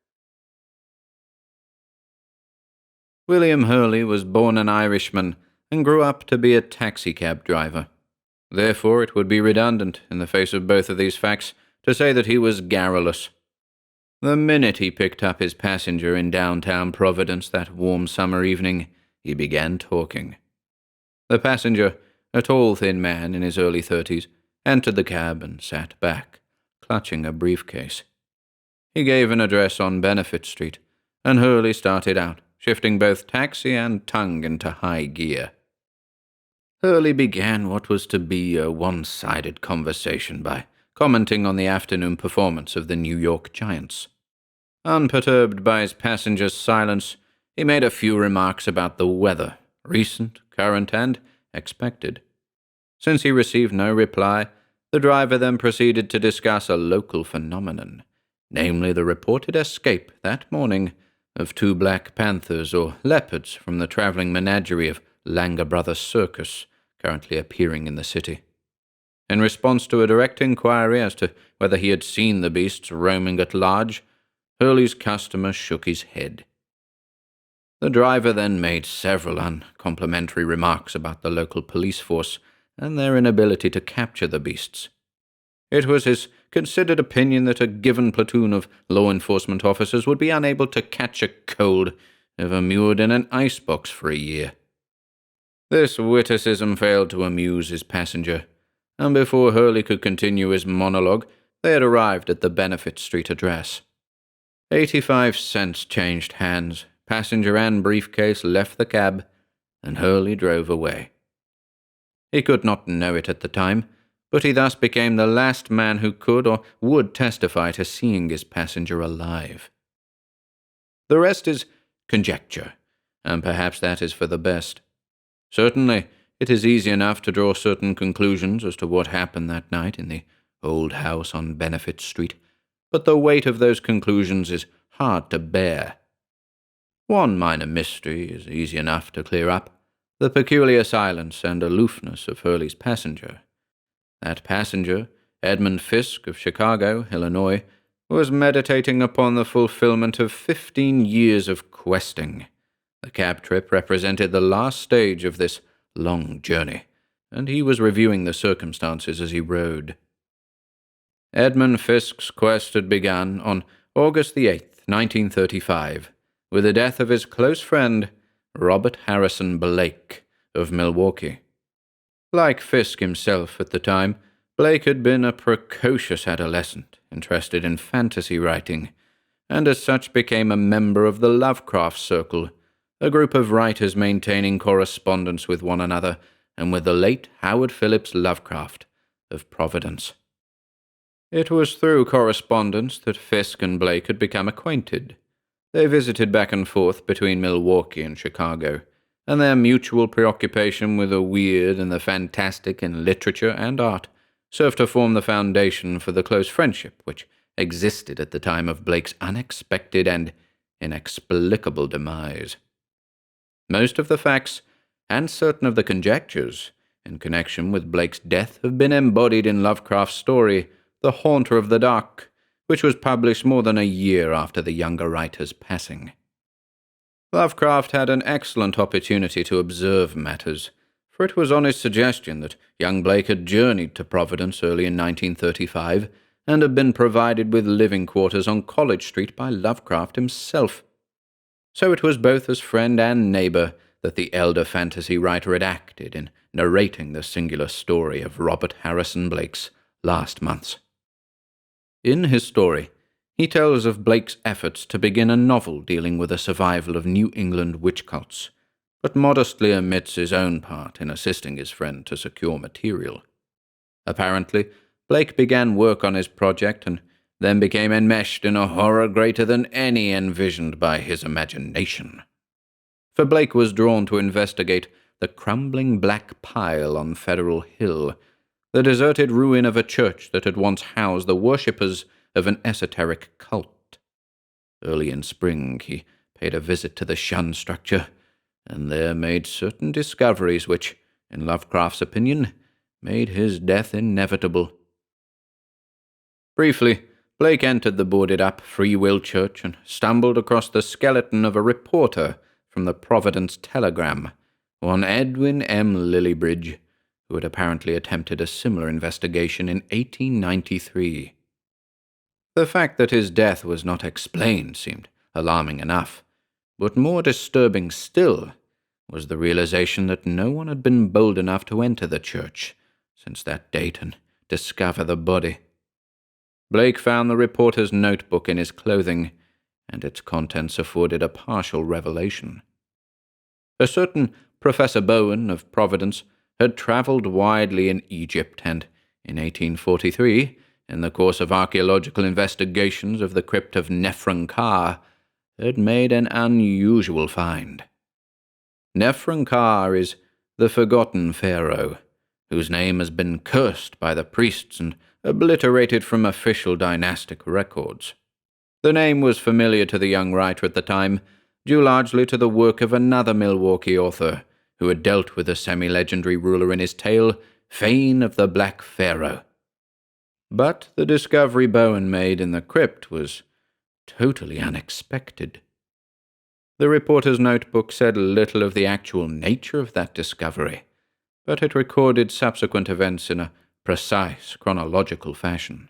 William Hurley was born an Irishman and grew up to be a taxicab driver. Therefore it would be redundant, in the face of both of these facts, to say that he was garrulous. The minute he picked up his passenger in downtown Providence that warm summer evening, he began talking. The passenger, a tall, thin man in his early 30s, entered the cab and sat back, clutching a briefcase. He gave an address on Benefit Street, and Hurley started out, shifting both taxi and tongue into high gear. Hurley began what was to be a one-sided conversation by commenting on the afternoon performance of the New York Giants. Unperturbed by his passenger's silence, he made a few remarks about the weather, recent, current, and expected. Since he received no reply, the driver then proceeded to discuss a local phenomenon, namely the reported escape that morning of 2 black panthers or leopards from the traveling menagerie of Langer Brothers Circus, currently appearing in the city. In response to a direct inquiry as to whether he had seen the beasts roaming at large, Hurley's customer shook his head. The driver then made several uncomplimentary remarks about the local police force and their inability to capture the beasts. It was his considered opinion that a given platoon of law enforcement officers would be unable to catch a cold if immured in an icebox for a year. This witticism failed to amuse his passenger, and before Hurley could continue his monologue, they had arrived at the Benefit Street address. 85 cents changed hands, passenger and briefcase left the cab, and Hurley drove away. He could not know it at the time, but he thus became the last man who could or would testify to seeing his passenger alive. The rest is conjecture, and perhaps that is for the best. Certainly, it is easy enough to draw certain conclusions as to what happened that night in the old house on Benefit Street, but the weight of those conclusions is hard to bear. One minor mystery is easy enough to clear up: the peculiar silence and aloofness of Hurley's passenger. That passenger, Edmund Fisk of Chicago, Illinois, was meditating upon the fulfillment of 15 years of questing. The cab trip represented the last stage of this long journey, and he was reviewing the circumstances as he rode. Edmund Fisk's quest had begun on August the 8th, 1935, with the death of his close friend, Robert Harrison Blake of Milwaukee. Like Fisk himself at the time, Blake had been a precocious adolescent, interested in fantasy writing, and as such became a member of the Lovecraft Circle, a group of writers maintaining correspondence with one another and with the late Howard Phillips Lovecraft of Providence. It was through correspondence that Fisk and Blake had become acquainted. They visited back and forth between Milwaukee and Chicago, and their mutual preoccupation with the weird and the fantastic in literature and art served to form the foundation for the close friendship which existed at the time of Blake's unexpected and inexplicable demise. Most of the facts, and certain of the conjectures, in connection with Blake's death have been embodied in Lovecraft's story, The Haunter of the Dark, which was published more than a year after the younger writer's passing. Lovecraft had an excellent opportunity to observe matters, for it was on his suggestion that young Blake had journeyed to Providence early in 1935 and had been provided with living quarters on College Street by Lovecraft himself. So it was both as friend and neighbor that the elder fantasy writer had acted in narrating the singular story of Robert Harrison Blake's last months. In his story, he tells of Blake's efforts to begin a novel dealing with the survival of New England witch cults, but modestly omits his own part in assisting his friend to secure material. Apparently, Blake began work on his project and then became enmeshed in a horror greater than any envisioned by his imagination. For Blake was drawn to investigate the crumbling black pile on Federal Hill, the deserted ruin of a church that had once housed the worshippers of an esoteric cult. Early in spring, he paid a visit to the shunned structure, and there made certain discoveries which, in Lovecraft's opinion, made his death inevitable. Briefly, Blake entered the boarded-up Free Will Church and stumbled across the skeleton of a reporter from the Providence Telegram, one Edwin M. Lillibridge, who had apparently attempted a similar investigation in 1893. The fact that his death was not explained seemed alarming enough, but more disturbing still was the realization that no one had been bold enough to enter the church since that date and discover the body. Blake found the reporter's notebook in his clothing, and its contents afforded a partial revelation. A certain Professor Bowen of Providence had travelled widely in Egypt and, in 1843, in the course of archaeological investigations of the crypt of Neferkar, had made an unusual find. Neferkar is the forgotten pharaoh, whose name has been cursed by the priests and obliterated from official dynastic records. The name was familiar to the young writer at the time, due largely to the work of another Milwaukee author, who had dealt with a semi-legendary ruler in his tale, Fane of the Black Pharaoh. But the discovery Bowen made in the crypt was totally unexpected. The reporter's notebook said little of the actual nature of that discovery, but it recorded subsequent events in a precise chronological fashion.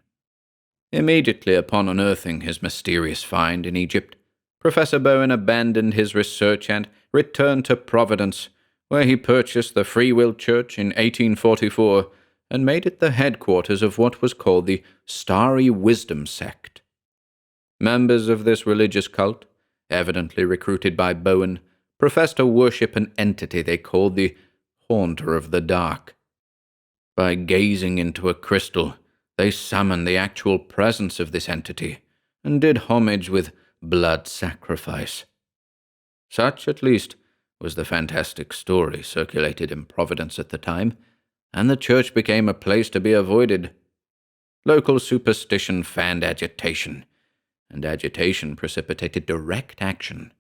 Immediately upon unearthing his mysterious find in Egypt, Professor Bowen abandoned his research and returned to Providence, where he purchased the Free Will Church in 1844 and made it the headquarters of what was called the Starry Wisdom sect. Members of this religious cult, evidently recruited by Bowen, professed to worship an entity they called the Haunter of the Dark. By gazing into a crystal, they summoned the actual presence of this entity and did homage with blood sacrifice. Such, at least, was the fantastic story circulated in Providence at the time, and the church became a place to be avoided. Local superstition fanned agitation, and agitation precipitated direct action.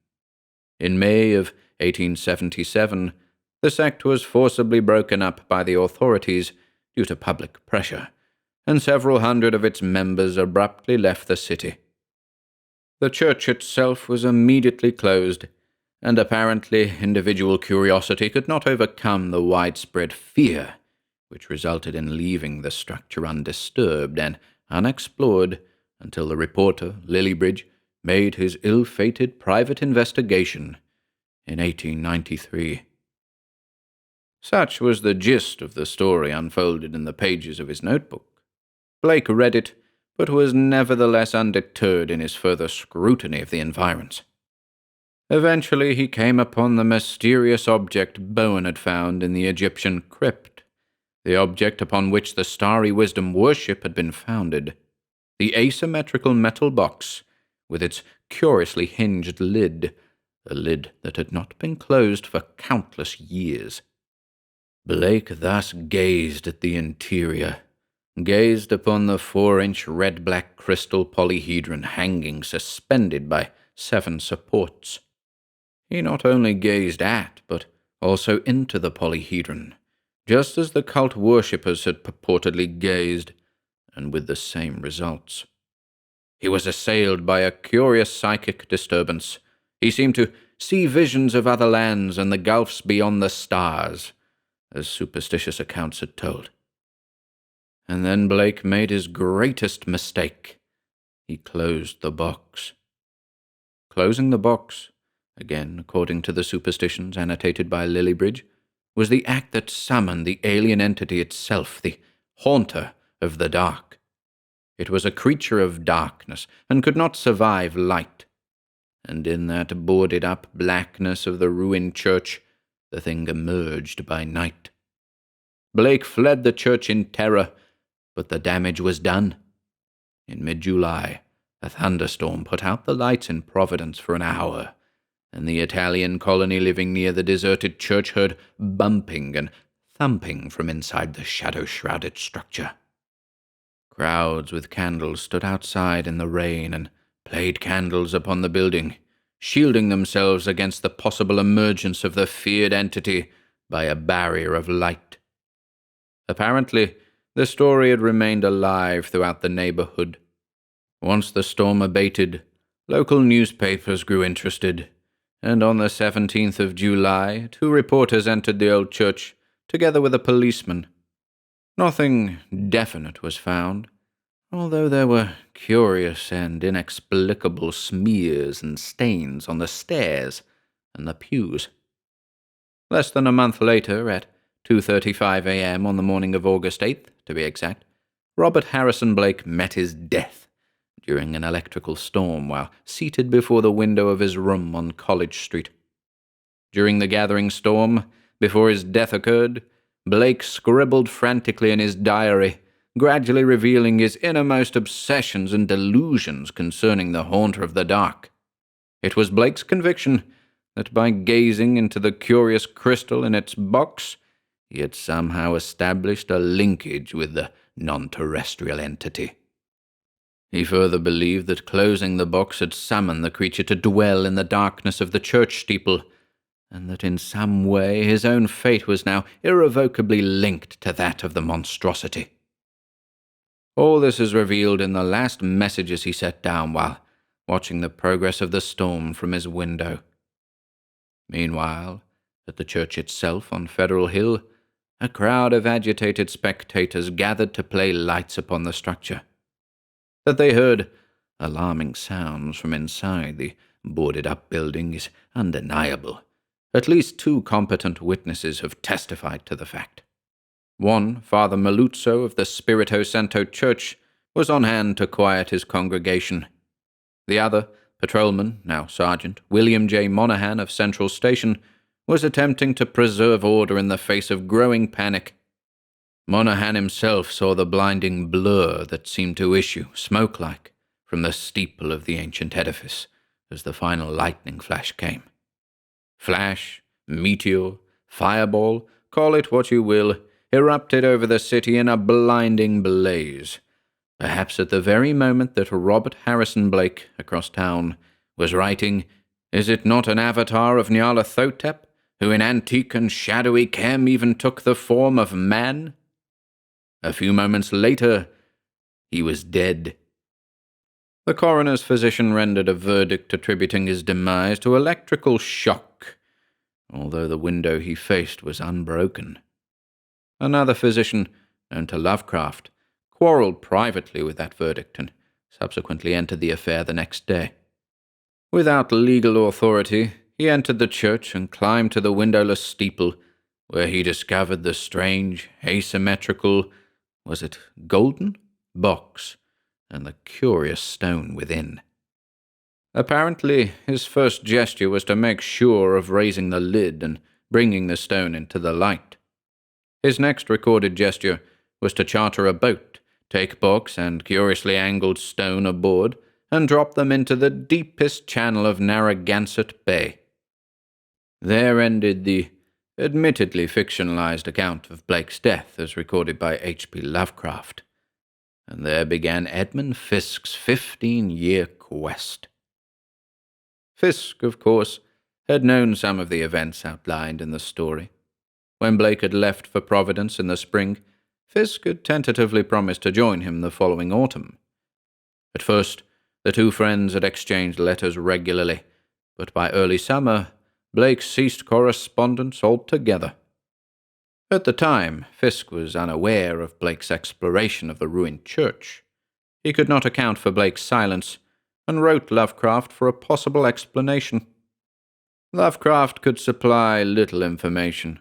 In May of 1877, the sect was forcibly broken up by the authorities due to public pressure, and several hundred of its members abruptly left the city. The church itself was immediately closed, and apparently individual curiosity could not overcome the widespread fear which resulted in leaving the structure undisturbed and unexplored until the reporter, Lillibridge, made his ill-fated private investigation in 1893. Such was the gist of the story unfolded in the pages of his notebook. Blake read it, but was nevertheless undeterred in his further scrutiny of the environs. Eventually he came upon the mysterious object Bowen had found in the Egyptian crypt, the object upon which the Starry Wisdom worship had been founded, the asymmetrical metal box with its curiously hinged lid, a lid that had not been closed for countless years. Blake thus gazed at the interior, gazed upon the 4-inch red-black crystal polyhedron hanging suspended by 7 supports. He not only gazed at, but also into the polyhedron, just as the cult worshippers had purportedly gazed, and with the same results. He was assailed by a curious psychic disturbance. He seemed to see visions of other lands and the gulfs beyond the stars, as superstitious accounts had told. And then Blake made his greatest mistake. He closed the box. Closing the box, again according to the superstitions annotated by Lillibridge, was the act that summoned the alien entity itself, the haunter of the dark. It was a creature of darkness, and could not survive light. And in that boarded-up blackness of the ruined church, the thing emerged by night. Blake fled the church in terror, but the damage was done. In mid-July, a thunderstorm put out the lights in Providence for an hour, and the Italian colony living near the deserted church heard bumping and thumping from inside the shadow-shrouded structure. Crowds with candles stood outside in the rain and played candles upon the building, shielding themselves against the possible emergence of the feared entity by a barrier of light. Apparently, the story had remained alive throughout the neighborhood. Once the storm abated, local newspapers grew interested, and on the 17th of July, 2 reporters entered the old church, together with a policeman. Nothing definite was found, although there were curious and inexplicable smears and stains on the stairs and the pews. Less than a month later, at 2:35 a.m. on the morning of August 8th, to be exact, Robert Harrison Blake met his death during an electrical storm while seated before the window of his room on College Street. During the gathering storm, before his death occurred, Blake scribbled frantically in his diary, gradually revealing his innermost obsessions and delusions concerning the haunter of the dark. It was Blake's conviction that by gazing into the curious crystal in its box, he had somehow established a linkage with the non-terrestrial entity. He further believed that closing the box had summoned the creature to dwell in the darkness of the church steeple, and that in some way his own fate was now irrevocably linked to that of the monstrosity. All this is revealed in the last messages he set down while watching the progress of the storm from his window. Meanwhile, at the church itself on Federal Hill, a crowd of agitated spectators gathered to play lights upon the structure. That they heard alarming sounds from inside the boarded-up building is undeniable. At least 2 competent witnesses have testified to the fact. One, Father Maluzzo of the Spirito Santo Church, was on hand to quiet his congregation. The other, Patrolman, now Sergeant, William J. Monahan of Central Station, was attempting to preserve order in the face of growing panic. Monaghan himself saw the blinding blur that seemed to issue, smoke-like, from the steeple of the ancient edifice as the final lightning flash came. Flash, meteor, fireball, call it what you will, erupted over the city in a blinding blaze, perhaps at the very moment that Robert Harrison Blake, across town, was writing, "Is it not an avatar of Nyarlathotep, who in antique and shadowy Kem even took the form of man?" A few moments later, he was dead. The coroner's physician rendered a verdict attributing his demise to electrical shock, although the window he faced was unbroken. Another physician, known to Lovecraft, quarrelled privately with that verdict and subsequently entered the affair the next day. Without legal authority, he entered the church and climbed to the windowless steeple, where he discovered the strange, asymmetrical, was it golden, box, and the curious stone within. Apparently, his first gesture was to make sure of raising the lid and bringing the stone into the light. His next recorded gesture was to charter a boat, take box and curiously angled stone aboard, and drop them into the deepest channel of Narragansett Bay. There ended the admittedly fictionalized account of Blake's death as recorded by H.P. Lovecraft, and there began Edmund Fisk's 15-year quest. Fisk, of course, had known some of the events outlined in the story. When Blake had left for Providence in the spring, Fisk had tentatively promised to join him the following autumn. At first, the two friends had exchanged letters regularly, but by early summer, Blake ceased correspondence altogether. At the time, Fisk was unaware of Blake's exploration of the ruined church. He could not account for Blake's silence, and wrote Lovecraft for a possible explanation. Lovecraft could supply little information.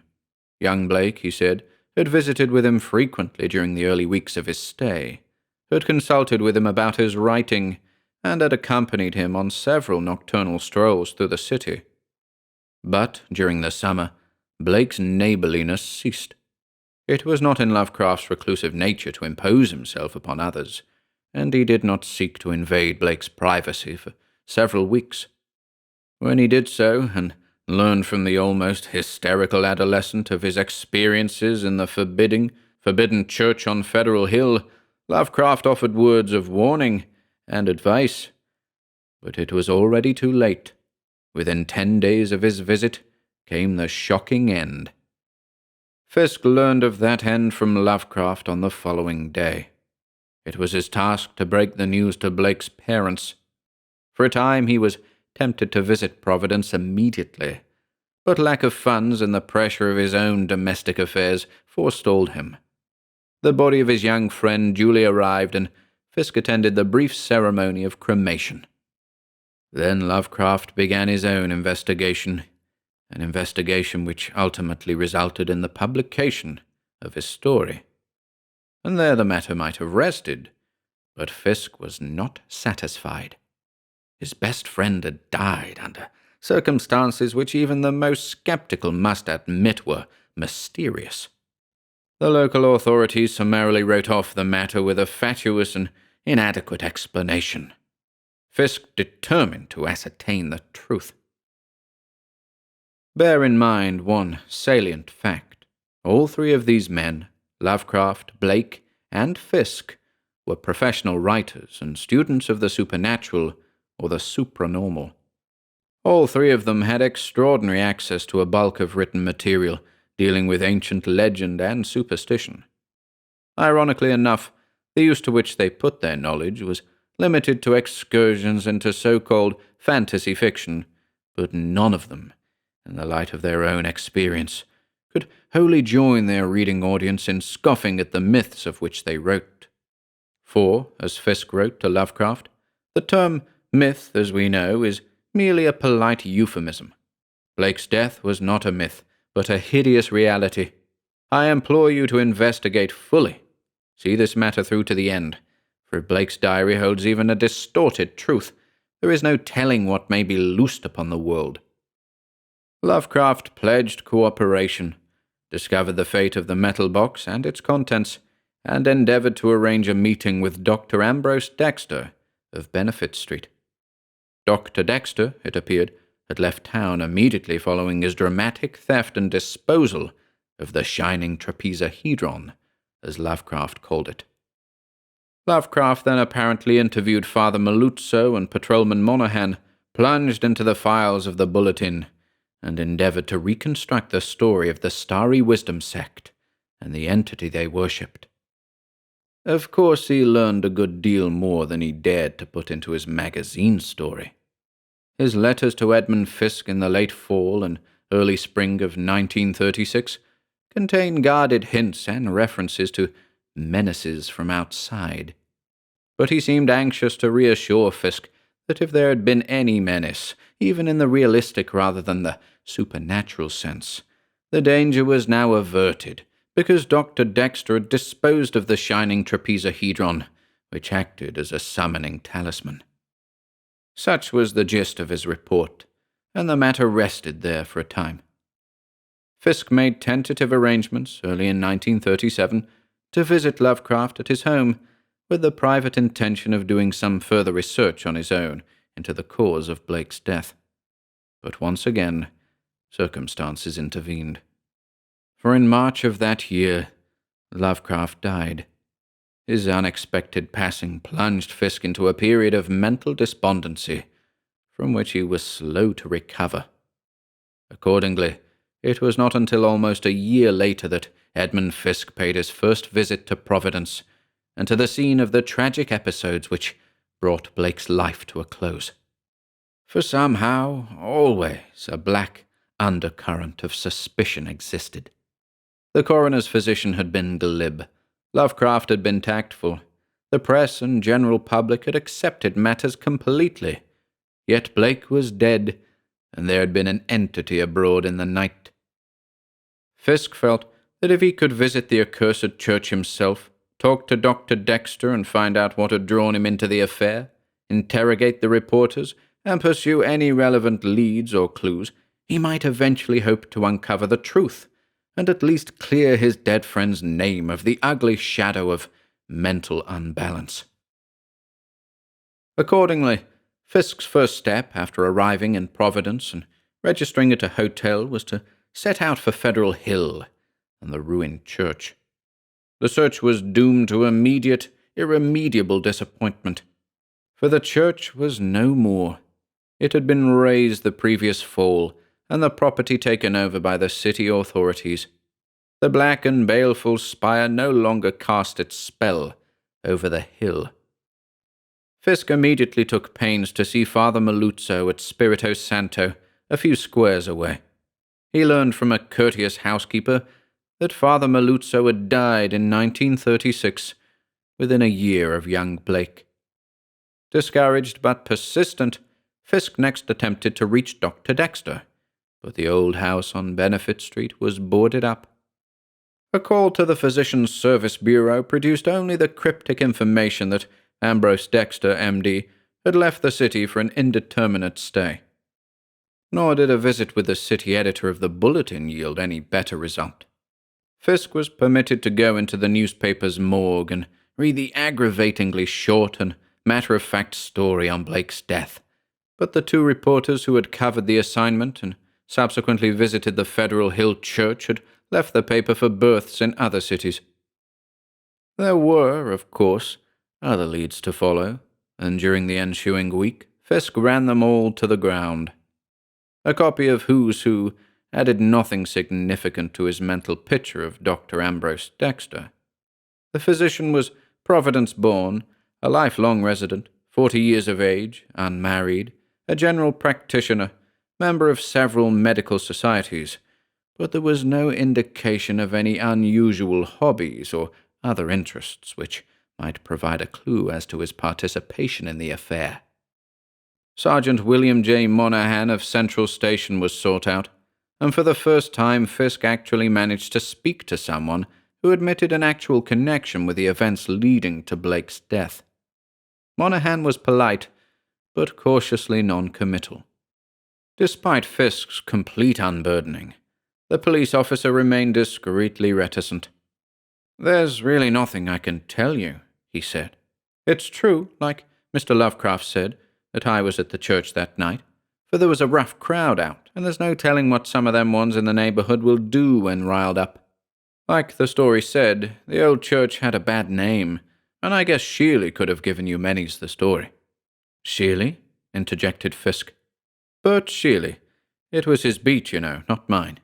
Young Blake, he said, had visited with him frequently during the early weeks of his stay, had consulted with him about his writing, and had accompanied him on several nocturnal strolls through the city. But during the summer, Blake's neighborliness ceased. It was not in Lovecraft's reclusive nature to impose himself upon others, and he did not seek to invade Blake's privacy for several weeks. When he did so, and learned from the almost hysterical adolescent of his experiences in the forbidden church on Federal Hill, Lovecraft offered words of warning and advice. But it was already too late. Within 10 days of his visit came the shocking end. Fisk learned of that end from Lovecraft on the following day. It was his task to break the news to Blake's parents. For a time he was tempted to visit Providence immediately, but lack of funds and the pressure of his own domestic affairs forestalled him. The body of his young friend duly arrived, and Fisk attended the brief ceremony of cremation. Then Lovecraft began his own investigation, an investigation which ultimately resulted in the publication of his story. And there the matter might have rested, but Fisk was not satisfied. His best friend had died under circumstances which even the most skeptical must admit were mysterious. The local authorities summarily wrote off the matter with a fatuous and inadequate explanation. Fisk determined to ascertain the truth. Bear in mind one salient fact. All three of these men, Lovecraft, Blake, and Fisk, were professional writers and students of the supernatural or the supranormal. All three of them had extraordinary access to a bulk of written material dealing with ancient legend and superstition. Ironically enough, the use to which they put their knowledge was limited to excursions into so-called fantasy fiction, but none of them, in the light of their own experience, could wholly join their reading audience in scoffing at the myths of which they wrote. For, as Fisk wrote to Lovecraft, the term myth, as we know, is merely a polite euphemism. Blake's death was not a myth, but a hideous reality. I implore you to investigate fully. See this matter through to the end, for if Blake's diary holds even a distorted truth, there is no telling what may be loosed upon the world. Lovecraft pledged cooperation, discovered the fate of the metal box and its contents, and endeavored to arrange a meeting with Dr. Ambrose Dexter of Benefit Street. Dr. Dexter, it appeared, had left town immediately following his dramatic theft and disposal of the shining trapezahedron, as Lovecraft called it. Lovecraft then apparently interviewed Father Maluzzo and Patrolman Monahan, plunged into the files of the Bulletin, and endeavored to reconstruct the story of the Starry Wisdom sect and the entity they worshipped. Of course, he learned a good deal more than he dared to put into his magazine story. His letters to Edmund Fisk in the late fall and early spring of 1936 contain guarded hints and references to menaces from outside. But he seemed anxious to reassure Fisk that if there had been any menace, even in the realistic rather than the supernatural sense, the danger was now averted, because Dr. Dexter had disposed of the shining trapezahedron, which acted as a summoning talisman. Such was the gist of his report, and the matter rested there for a time. Fisk made tentative arrangements early in 1937 to visit Lovecraft at his home, with the private intention of doing some further research on his own into the cause of Blake's death. But once again, circumstances intervened. For in March of that year, Lovecraft died. His unexpected passing plunged Fisk into a period of mental despondency, from which he was slow to recover. Accordingly, it was not until almost a year later that Edmund Fisk paid his first visit to Providence, and to the scene of the tragic episodes which brought Blake's life to a close. For somehow, always, a black undercurrent of suspicion existed. The coroner's physician had been glib. Lovecraft had been tactful. The press and general public had accepted matters completely. Yet Blake was dead, and there had been an entity abroad in the night. Fisk felt that if he could visit the accursed church himself, talk to Dr. Dexter and find out what had drawn him into the affair, interrogate the reporters, and pursue any relevant leads or clues, he might eventually hope to uncover the truth, and at least clear his dead friend's name of the ugly shadow of mental unbalance. Accordingly, Fisk's first step after arriving in Providence and registering at a hotel was to set out for Federal Hill and the ruined church. The search was doomed to immediate, irremediable disappointment, for the church was no more. It had been razed the previous fall, and the property taken over by the city authorities. The black and baleful spire no longer cast its spell over the hill. Fisk immediately took pains to see Father Maluzzo at Spirito Santo, a few squares away. He learned from a courteous housekeeper that Father Maluzzo had died in 1936, within a year of young Blake. Discouraged but persistent, Fisk next attempted to reach Dr. Dexter, but the old house on Benefit Street was boarded up. A call to the Physician's Service Bureau produced only the cryptic information that Ambrose Dexter, M.D., had left the city for an indeterminate stay. Nor did a visit with the city editor of the Bulletin yield any better result. Fisk was permitted to go into the newspaper's morgue and read the aggravatingly short and matter-of-fact story on Blake's death, but the two reporters who had covered the assignment and subsequently visited the Federal Hill Church had left the paper for berths in other cities. There were, of course, other leads to follow, and during the ensuing week, Fisk ran them all to the ground. A copy of Who's Who added nothing significant to his mental picture of Dr. Ambrose Dexter. The physician was Providence-born, a lifelong resident, 40 years of age, unmarried, a general practitioner, member of several medical societies, but there was no indication of any unusual hobbies or other interests which might provide a clue as to his participation in the affair. Sergeant William J. Monahan of Central Station was sought out, and for the first time Fisk actually managed to speak to someone who admitted an actual connection with the events leading to Blake's death. Monahan was polite, but cautiously non-committal. Despite Fisk's complete unburdening, The police officer remained discreetly reticent. "There's really nothing I can tell you," he said. "It's true, like Mr. Lovecraft said, that I was at the church that night, for there was a rough crowd out, and there's no telling what some of them ones in the neighborhood will do when riled up. Like the story said, the old church had a bad name, and I guess Sheely could have given you many's the story." "Sheely?" interjected Fisk. "Bert Sheely. It was his beat, you know, not mine.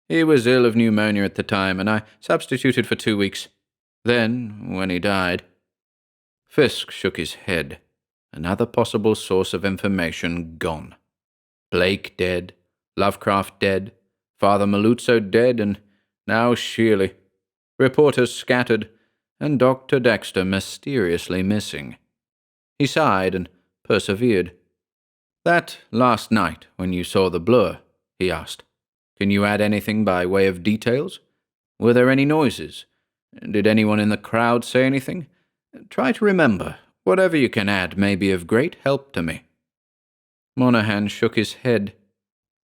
He was ill of pneumonia at the time, and I substituted for 2 weeks. Then, when he died—" Fisk shook his head. Another possible source of information gone. Blake dead, Lovecraft dead, Father Maluzzo dead, and now Sheely. Reporters scattered, and Dr. Dexter mysteriously missing. He sighed and persevered. "That last night, when you saw the blur," he asked, "can you add anything by way of details? Were there any noises? Did anyone in the crowd say anything? Try to remember. Whatever you can add may be of great help to me." Monahan shook his head.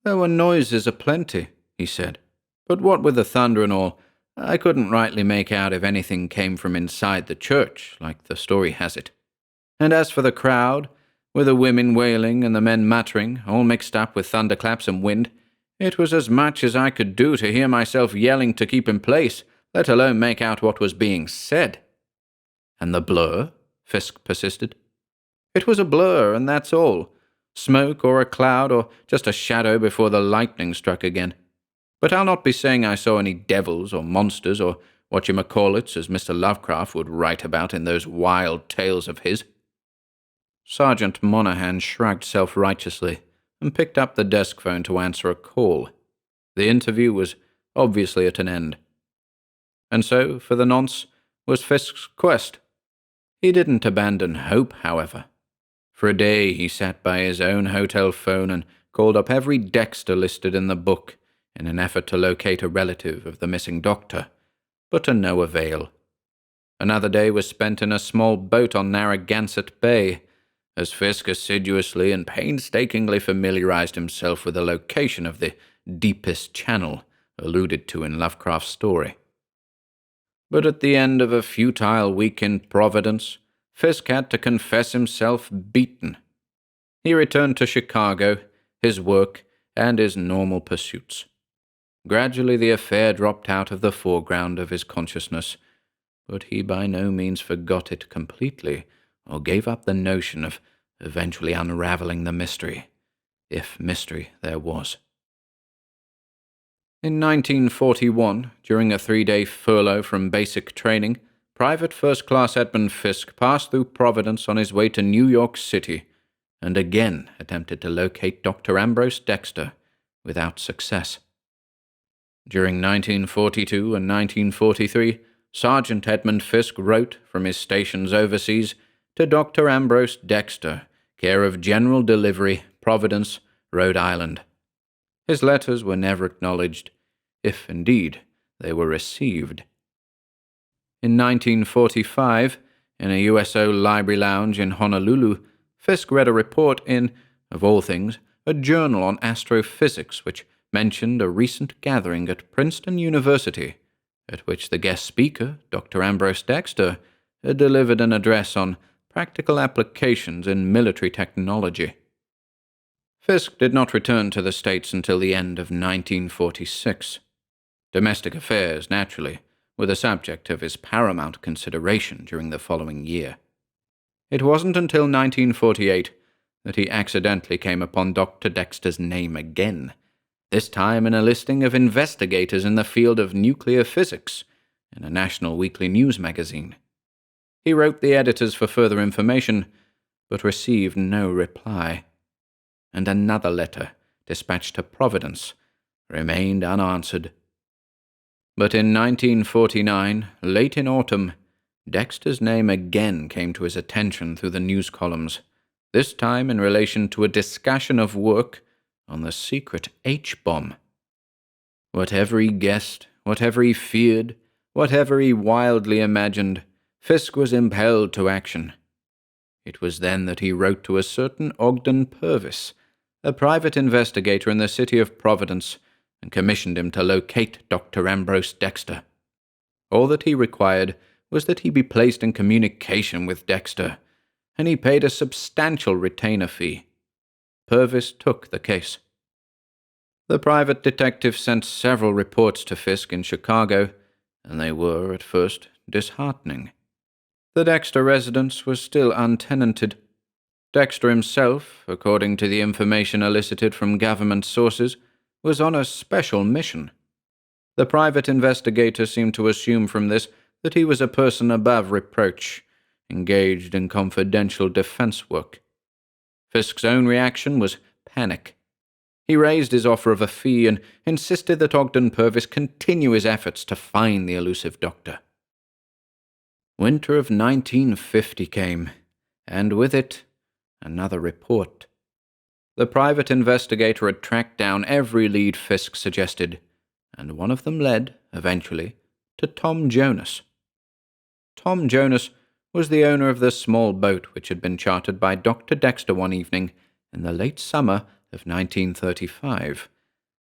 "There were noises aplenty," he said, "but what with the thunder and all, I couldn't rightly make out if anything came from inside the church, like the story has it. And as for the crowd, with the women wailing and the men muttering, all mixed up with thunderclaps and wind, it was as much as I could do to hear myself yelling to keep in place, let alone make out what was being said." "And the blur?" Fisk persisted. "It was a blur, and that's all. Smoke or a cloud or just a shadow before the lightning struck again. But I'll not be saying I saw any devils or monsters or whatchamacallits as Mr. Lovecraft would write about in those wild tales of his." Sergeant Monahan shrugged self-righteously and picked up the desk phone to answer a call. The interview was obviously at an end. And so, for the nonce, was Fisk's quest. He didn't abandon hope, however. For a day he sat by his own hotel phone and called up every Dexter listed in the book in an effort to locate a relative of the missing doctor, but to no avail. Another day was spent in a small boat on Narragansett Bay, as Fisk assiduously and painstakingly familiarized himself with the location of the deepest channel alluded to in Lovecraft's story. But at the end of a futile week in Providence, Fisk had to confess himself beaten. He returned to Chicago, his work, and his normal pursuits. Gradually the affair dropped out of the foreground of his consciousness, but he by no means forgot it completely, or gave up the notion of eventually unraveling the mystery, if mystery there was. In 1941, during a 3-day furlough from basic training, Private First Class Edmund Fisk passed through Providence on his way to New York City, and again attempted to locate Dr. Ambrose Dexter, without success. During 1942 and 1943, Sergeant Edmund Fisk wrote from his stations overseas to Dr. Ambrose Dexter, care of General Delivery, Providence, Rhode Island. His letters were never acknowledged, if indeed they were received. In 1945, in a USO library lounge in Honolulu, Fisk read a report in, of all things, a journal on astrophysics which mentioned a recent gathering at Princeton University, at which the guest speaker, Dr. Ambrose Dexter, had delivered an address on practical applications in military technology. Fisk did not return to the States until the end of 1946. Domestic affairs, naturally, were the subject of his paramount consideration during the following year. It wasn't until 1948 that he accidentally came upon Dr. Dexter's name again, this time in a listing of investigators in the field of nuclear physics in a national weekly news magazine. He wrote the editors for further information, but received no reply. And another letter, dispatched to Providence, remained unanswered. But in 1949, late in autumn, Dexter's name again came to his attention through the news columns, this time in relation to a discussion of work on the secret H-bomb. Whatever he guessed, whatever he feared, whatever he wildly imagined, Fisk was impelled to action. It was then that he wrote to a certain Ogden Purvis, a private investigator in the city of Providence, and commissioned him to locate Dr. Ambrose Dexter. All that he required was that he be placed in communication with Dexter, and he paid a substantial retainer fee. Purvis took the case. The private detective sent several reports to Fisk in Chicago, and they were, at first, disheartening. The Dexter residence was still untenanted. Dexter himself, according to the information elicited from government sources, was on a special mission. The private investigator seemed to assume from this that he was a person above reproach, engaged in confidential defense work. Fisk's own reaction was panic. He raised his offer of a fee and insisted that Ogden Purvis continue his efforts to find the elusive doctor. Winter of 1950 came, and with it, another report. The private investigator had tracked down every lead Fisk suggested, and one of them led, eventually, to Tom Jonas. Tom Jonas was the owner of the small boat which had been chartered by Dr. Dexter one evening in the late summer of 1935,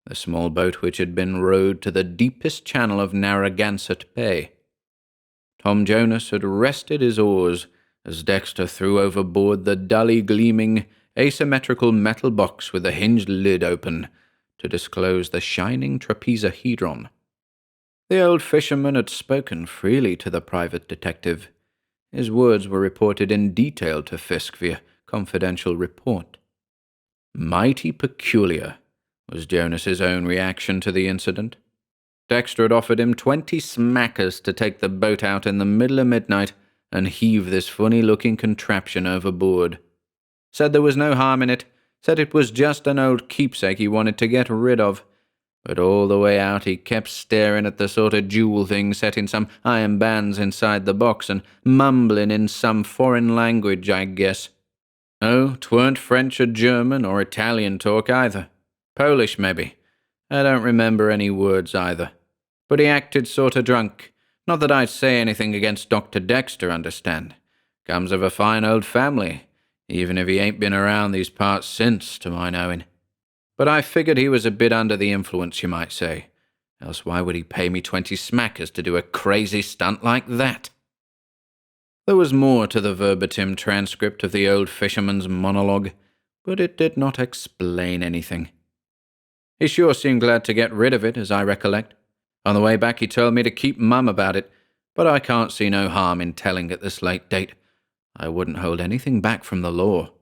the small boat which had been rowed to the deepest channel of Narragansett Bay. Tom Jonas had rested his oars as Dexter threw overboard the dully gleaming, asymmetrical metal box with the hinged lid open to disclose the shining trapezohedron. The old fisherman had spoken freely to the private detective. His words were reported in detail to Fisk via confidential report. Mighty peculiar was Jonas's own reaction to the incident. Dexter had offered him 20 smackers to take the boat out in the middle of midnight and heave this funny-looking contraption overboard. Said there was no harm in it, said it was just an old keepsake he wanted to get rid of. But all the way out he kept staring at the sort of jewel thing set in some iron bands inside the box and mumbling in some foreign language, I guess. Oh, 'tweren't French or German or Italian talk either. Polish, maybe. I don't remember any words either. But he acted sort of drunk. Not that I'd say anything against Dr. Dexter, understand. Comes of a fine old family, even if he ain't been around these parts since, to my knowing. But I figured he was a bit under the influence, you might say. Else why would he pay me 20 smackers to do a crazy stunt like that? There was more to the verbatim transcript of the old fisherman's monologue, but it did not explain anything. He sure seemed glad to get rid of it, as I recollect. On the way back he told me to keep mum about it, but I can't see no harm in telling at this late date. I wouldn't hold anything back from the law.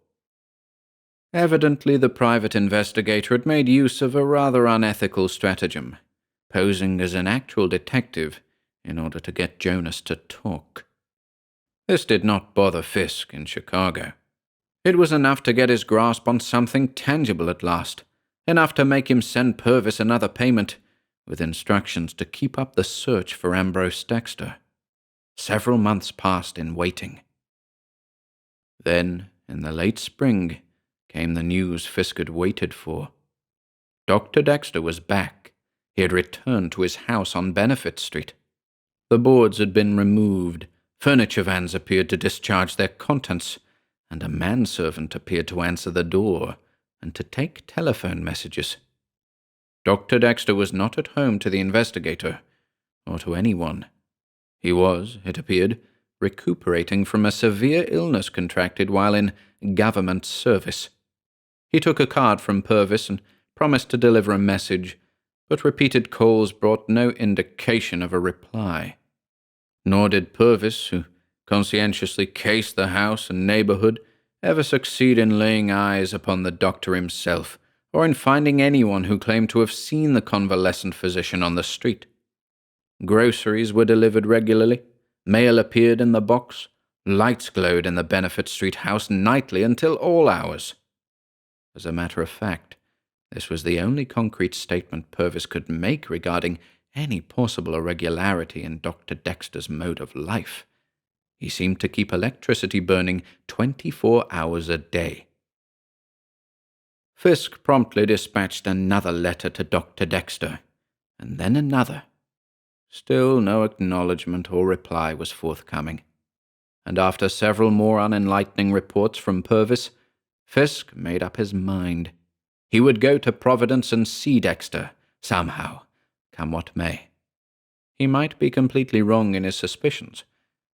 Evidently the private investigator had made use of a rather unethical stratagem, posing as an actual detective in order to get Jonas to talk. This did not bother Fisk in Chicago. It was enough to get his grasp on something tangible at last, enough to make him send Purvis another payment, with instructions to keep up the search for Ambrose Dexter. Several months passed in waiting. Then, in the late spring, came the news Fisk had waited for. Dr. Dexter was back. He had returned to his house on Benefit Street. The boards had been removed, furniture vans appeared to discharge their contents, and a manservant appeared to answer the door and to take telephone messages. Dr. Dexter was not at home to the investigator, or to anyone. He was, it appeared, recuperating from a severe illness contracted while in government service. He took a card from Purvis and promised to deliver a message, but repeated calls brought no indication of a reply. Nor did Purvis, who conscientiously cased the house and neighborhood, ever succeed in laying eyes upon the doctor himself, or in finding anyone who claimed to have seen the convalescent physician on the street. Groceries were delivered regularly, mail appeared in the box, lights glowed in the Benefit Street house nightly until all hours. As a matter of fact, this was the only concrete statement Purvis could make regarding any possible irregularity in Dr. Dexter's mode of life. He seemed to keep electricity burning 24 hours a day. Fisk promptly dispatched another letter to Dr. Dexter, and then another. Still no acknowledgment or reply was forthcoming, and after several more unenlightening reports from Purvis, Fisk made up his mind. He would go to Providence and see Dexter, somehow, come what may. He might be completely wrong in his suspicions.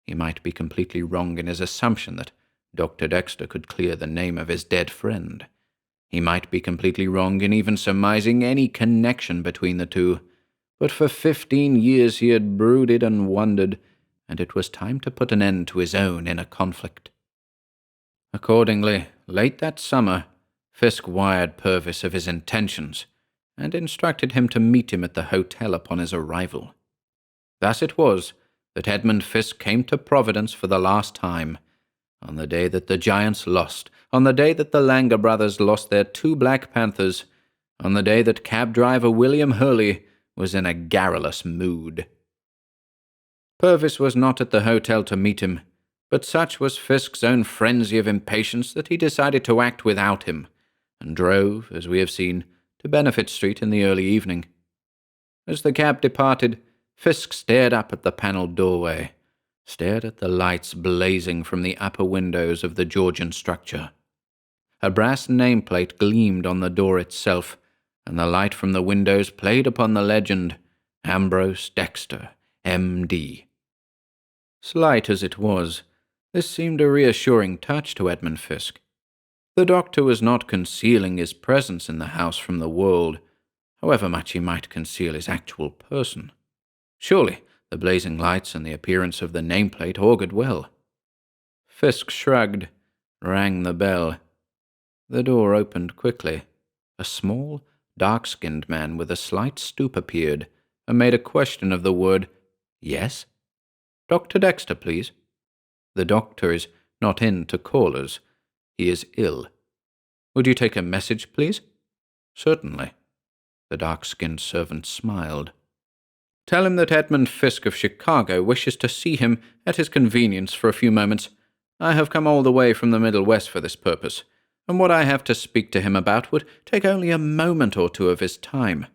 He might be completely wrong in his assumption that Dr. Dexter could clear the name of his dead friend. He might be completely wrong in even surmising any connection between the two. But for 15 years he had brooded and wondered, and it was time to put an end to his own inner conflict. Accordingly, late that summer, Fisk wired Purvis of his intentions, and instructed him to meet him at the hotel upon his arrival. Thus it was that Edmund Fisk came to Providence for the last time, on the day that the Giants lost, on the day that the Langer brothers lost their 2 Black Panthers, on the day that cab driver William Hurley was in a garrulous mood. Purvis was not at the hotel to meet him, but such was Fisk's own frenzy of impatience that he decided to act without him, and drove, as we have seen, to Benefit Street in the early evening. As the cab departed, Fisk stared up at the panelled doorway, stared at the lights blazing from the upper windows of the Georgian structure. A brass nameplate gleamed on the door itself, and the light from the windows played upon the legend, Ambrose Dexter, M.D. Slight as it was, this seemed a reassuring touch to Edmund Fisk. The doctor was not concealing his presence in the house from the world, however much he might conceal his actual person. Surely the blazing lights and the appearance of the nameplate augured well. Fisk shrugged, rang the bell. The door opened quickly. A small, dark-skinned man with a slight stoop appeared, and made a question of the word, "Yes?" "Dr. Dexter, please." "The doctor is not in to callers. He is ill." "Would you take a message, please?" "Certainly." The dark-skinned servant smiled. "Tell him that Edmund Fisk of Chicago wishes to see him at his convenience for a few moments. I have come all the way from the Middle West for this purpose, and what I have to speak to him about would take only a moment or 2 of his time."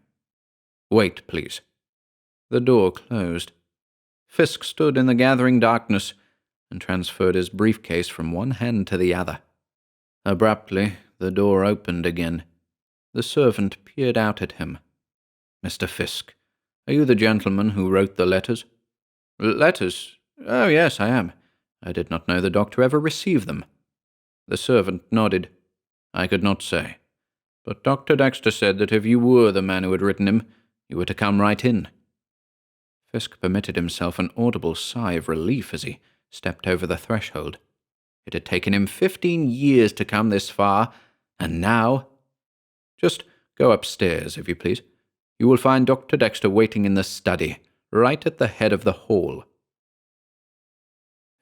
"Wait, please." The door closed. Fisk stood in the gathering darkness and transferred his briefcase from one hand to the other. Abruptly, the door opened again. The servant peered out at him. "Mr. Fisk, are you the gentleman who wrote the letters?" "Letters? Oh, yes, I am. I did not know the doctor ever received them." The servant nodded. "I could not say. But Dr. Dexter said that if you were the man who had written him, you were to come right in." Fisk permitted himself an audible sigh of relief as he stepped over the threshold. It had taken him 15 years to come this far, and now— "Just go upstairs, if you please. You will find Dr. Dexter waiting in the study, right at the head of the hall."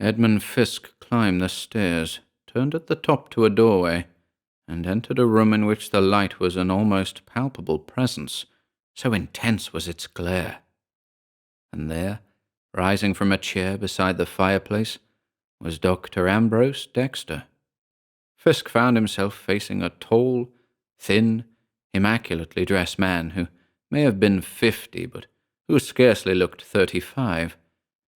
Edmund Fisk climbed the stairs, turned at the top to a doorway, and entered a room in which the light was an almost palpable presence, so intense was its glare. And there, rising from a chair beside the fireplace, was Dr. Ambrose Dexter. Fisk found himself facing a tall, thin, immaculately dressed man who may have been 50, but who scarcely looked 35,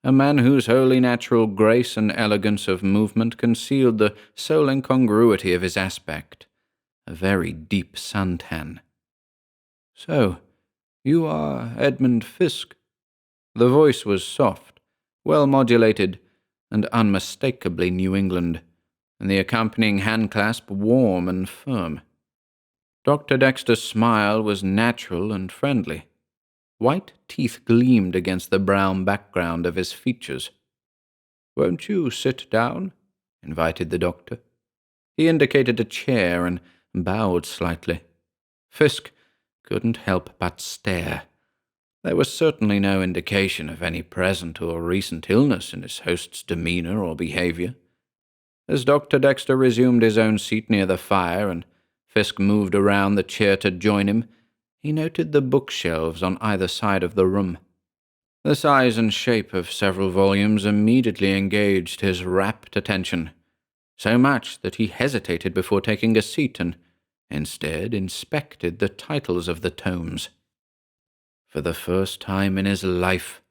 a man whose wholly natural grace and elegance of movement concealed the sole incongruity of his aspect, a very deep suntan. "So, you are Edmund Fisk?" The voice was soft, well modulated, and unmistakably New England, and the accompanying handclasp warm and firm. Dr. Dexter's smile was natural and friendly. White teeth gleamed against the brown background of his features. "Won't you sit down?" invited the doctor. He indicated a chair and bowed slightly. Fisk couldn't help but stare. There was certainly no indication of any present or recent illness in his host's demeanor or behavior. As Dr. Dexter resumed his own seat near the fire and Fisk moved around the chair to join him, he noted the bookshelves on either side of the room. The size and shape of several volumes immediately engaged his rapt attention, so much that he hesitated before taking a seat and instead inspected the titles of the tomes. For the first time in his life,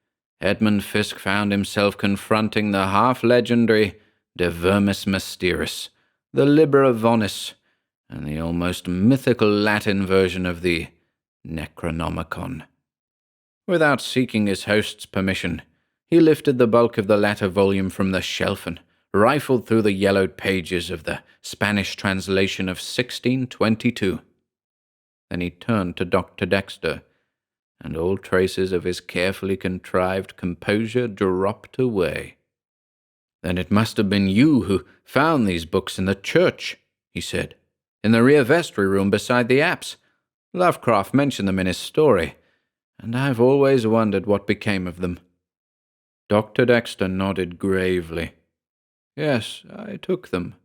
Edmund Fisk found himself confronting the half-legendary De Vermis Mysteris, the Libra Vonis, and the almost mythical Latin version of the Necronomicon. Without seeking his host's permission, he lifted the bulk of the latter volume from the shelf and rifled through the yellowed pages of the Spanish translation of 1622. Then he turned to Dr. Dexter, and all traces of his carefully contrived composure dropped away. "Then it must have been you who found these books in the church," he said, "in the rear vestry room beside the apse. Lovecraft mentioned them in his story, and I've always wondered what became of them." Dr. Dexter nodded gravely. "Yes, I took them.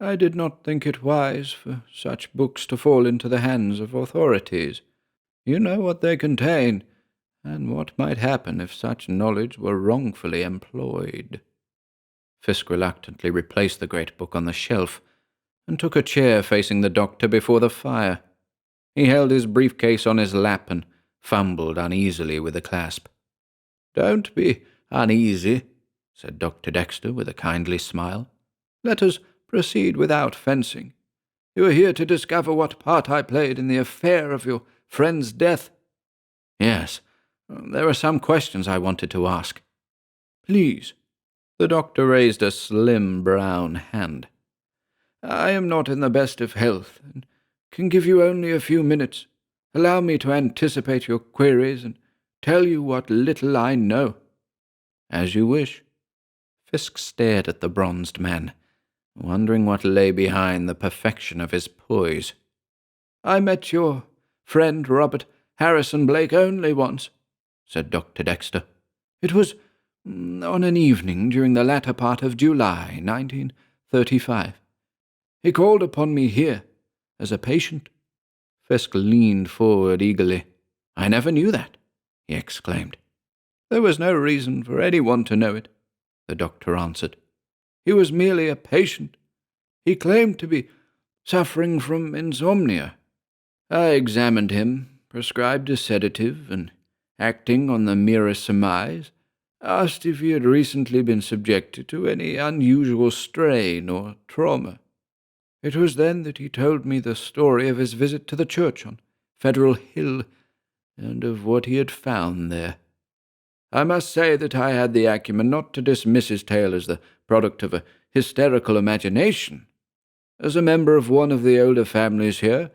I did not think it wise for such books to fall into the hands of authorities. You know what they contain, and what might happen if such knowledge were wrongfully employed." Fisk reluctantly replaced the great book on the shelf and took a chair facing the doctor before the fire. He held his briefcase on his lap and fumbled uneasily with the clasp. "Don't be uneasy," said Dr. Dexter with a kindly smile. "Let us proceed without fencing. You are here to discover what part I played in the affair of your friend's death." "Yes, there are some questions I wanted to ask." "Please." The doctor raised a slim brown hand. "I am not in the best of health, and can give you only a few minutes. Allow me to anticipate your queries and tell you what little I know." "As you wish." Fisk stared at the bronzed man, wondering what lay behind the perfection of his poise. "I met your friend Robert Harrison Blake only once," said Dr. Dexter. "It was on an evening during the latter part of July, 1935. He called upon me here as a patient." Fisk leaned forward eagerly. "I never knew that," he exclaimed. "There was no reason for anyone to know it," the doctor answered. "He was merely a patient. He claimed to be suffering from insomnia. I examined him, prescribed a sedative, and, acting on the merest surmise, asked if he had recently been subjected to any unusual strain or trauma. It was then that he told me the story of his visit to the church on Federal Hill, and of what he had found there. I must say that I had the acumen not to dismiss his tale as the product of a hysterical imagination. As a member of one of the older families here,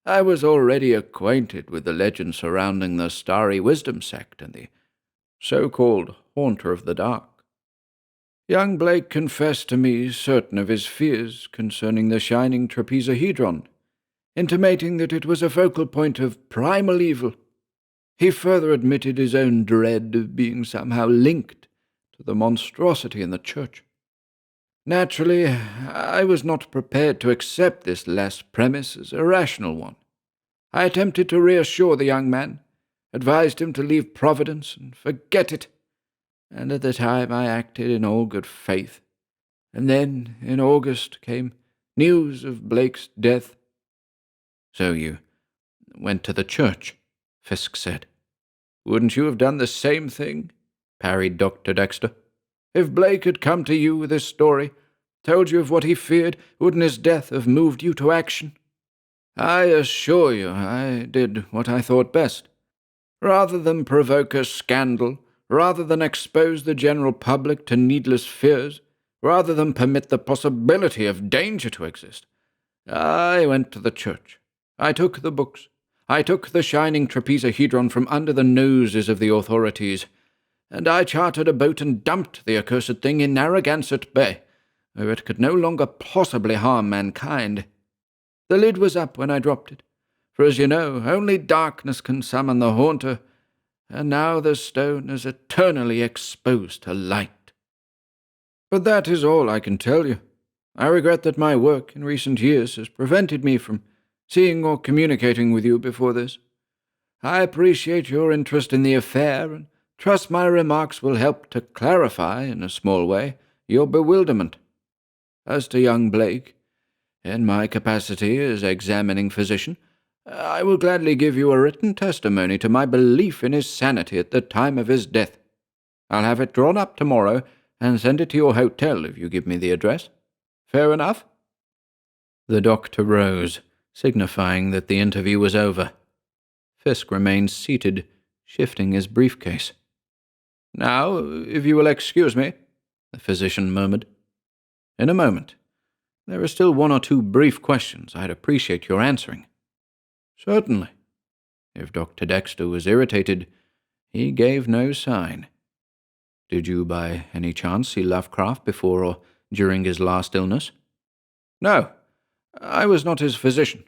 I was already acquainted with the legend surrounding the Starry Wisdom sect and the so-called Haunter of the Dark. Young Blake confessed to me certain of his fears concerning the shining trapezohedron, intimating that it was a focal point of primal evil. He further admitted his own dread of being somehow linked to the monstrosity in the church. Naturally, I was not prepared to accept this last premise as a rational one. I attempted to reassure the young man, advised him to leave Providence and forget it, and at the time I acted in all good faith. And then, in August, came news of Blake's death." "So you went to the church?" Fisk said. "Wouldn't you have done the same thing?" parried Dr. Dexter. "If Blake had come to you with his story, told you of what he feared, wouldn't his death have moved you to action? I assure you I did what I thought best. Rather than provoke a scandal, rather than expose the general public to needless fears, rather than permit the possibility of danger to exist, I went to the church. I took the books. I took the shining trapezohedron from under the noses of the authorities, and I chartered a boat and dumped the accursed thing in Narragansett Bay, where it could no longer possibly harm mankind. The lid was up when I dropped it, for as you know, only darkness can summon the haunter, and now the stone is eternally exposed to light. But that is all I can tell you. I regret that my work in recent years has prevented me from seeing or communicating with you before this. I appreciate your interest in the affair, and trust my remarks will help to clarify, in a small way, your bewilderment. As to young Blake, in my capacity as examining physician, I will gladly give you a written testimony to my belief in his sanity at the time of his death. I'll have it drawn up tomorrow and send it to your hotel if you give me the address. Fair enough?" The doctor rose, signifying that the interview was over. Fisk remained seated, shifting his briefcase. "Now, if you will excuse me," the physician murmured. "In a moment. There are still one or two brief questions I'd appreciate your answering." "Certainly." If Dr. Dexter was irritated, he gave no sign. "Did you by any chance see Lovecraft before or during his last illness?" "No. I was not his physician.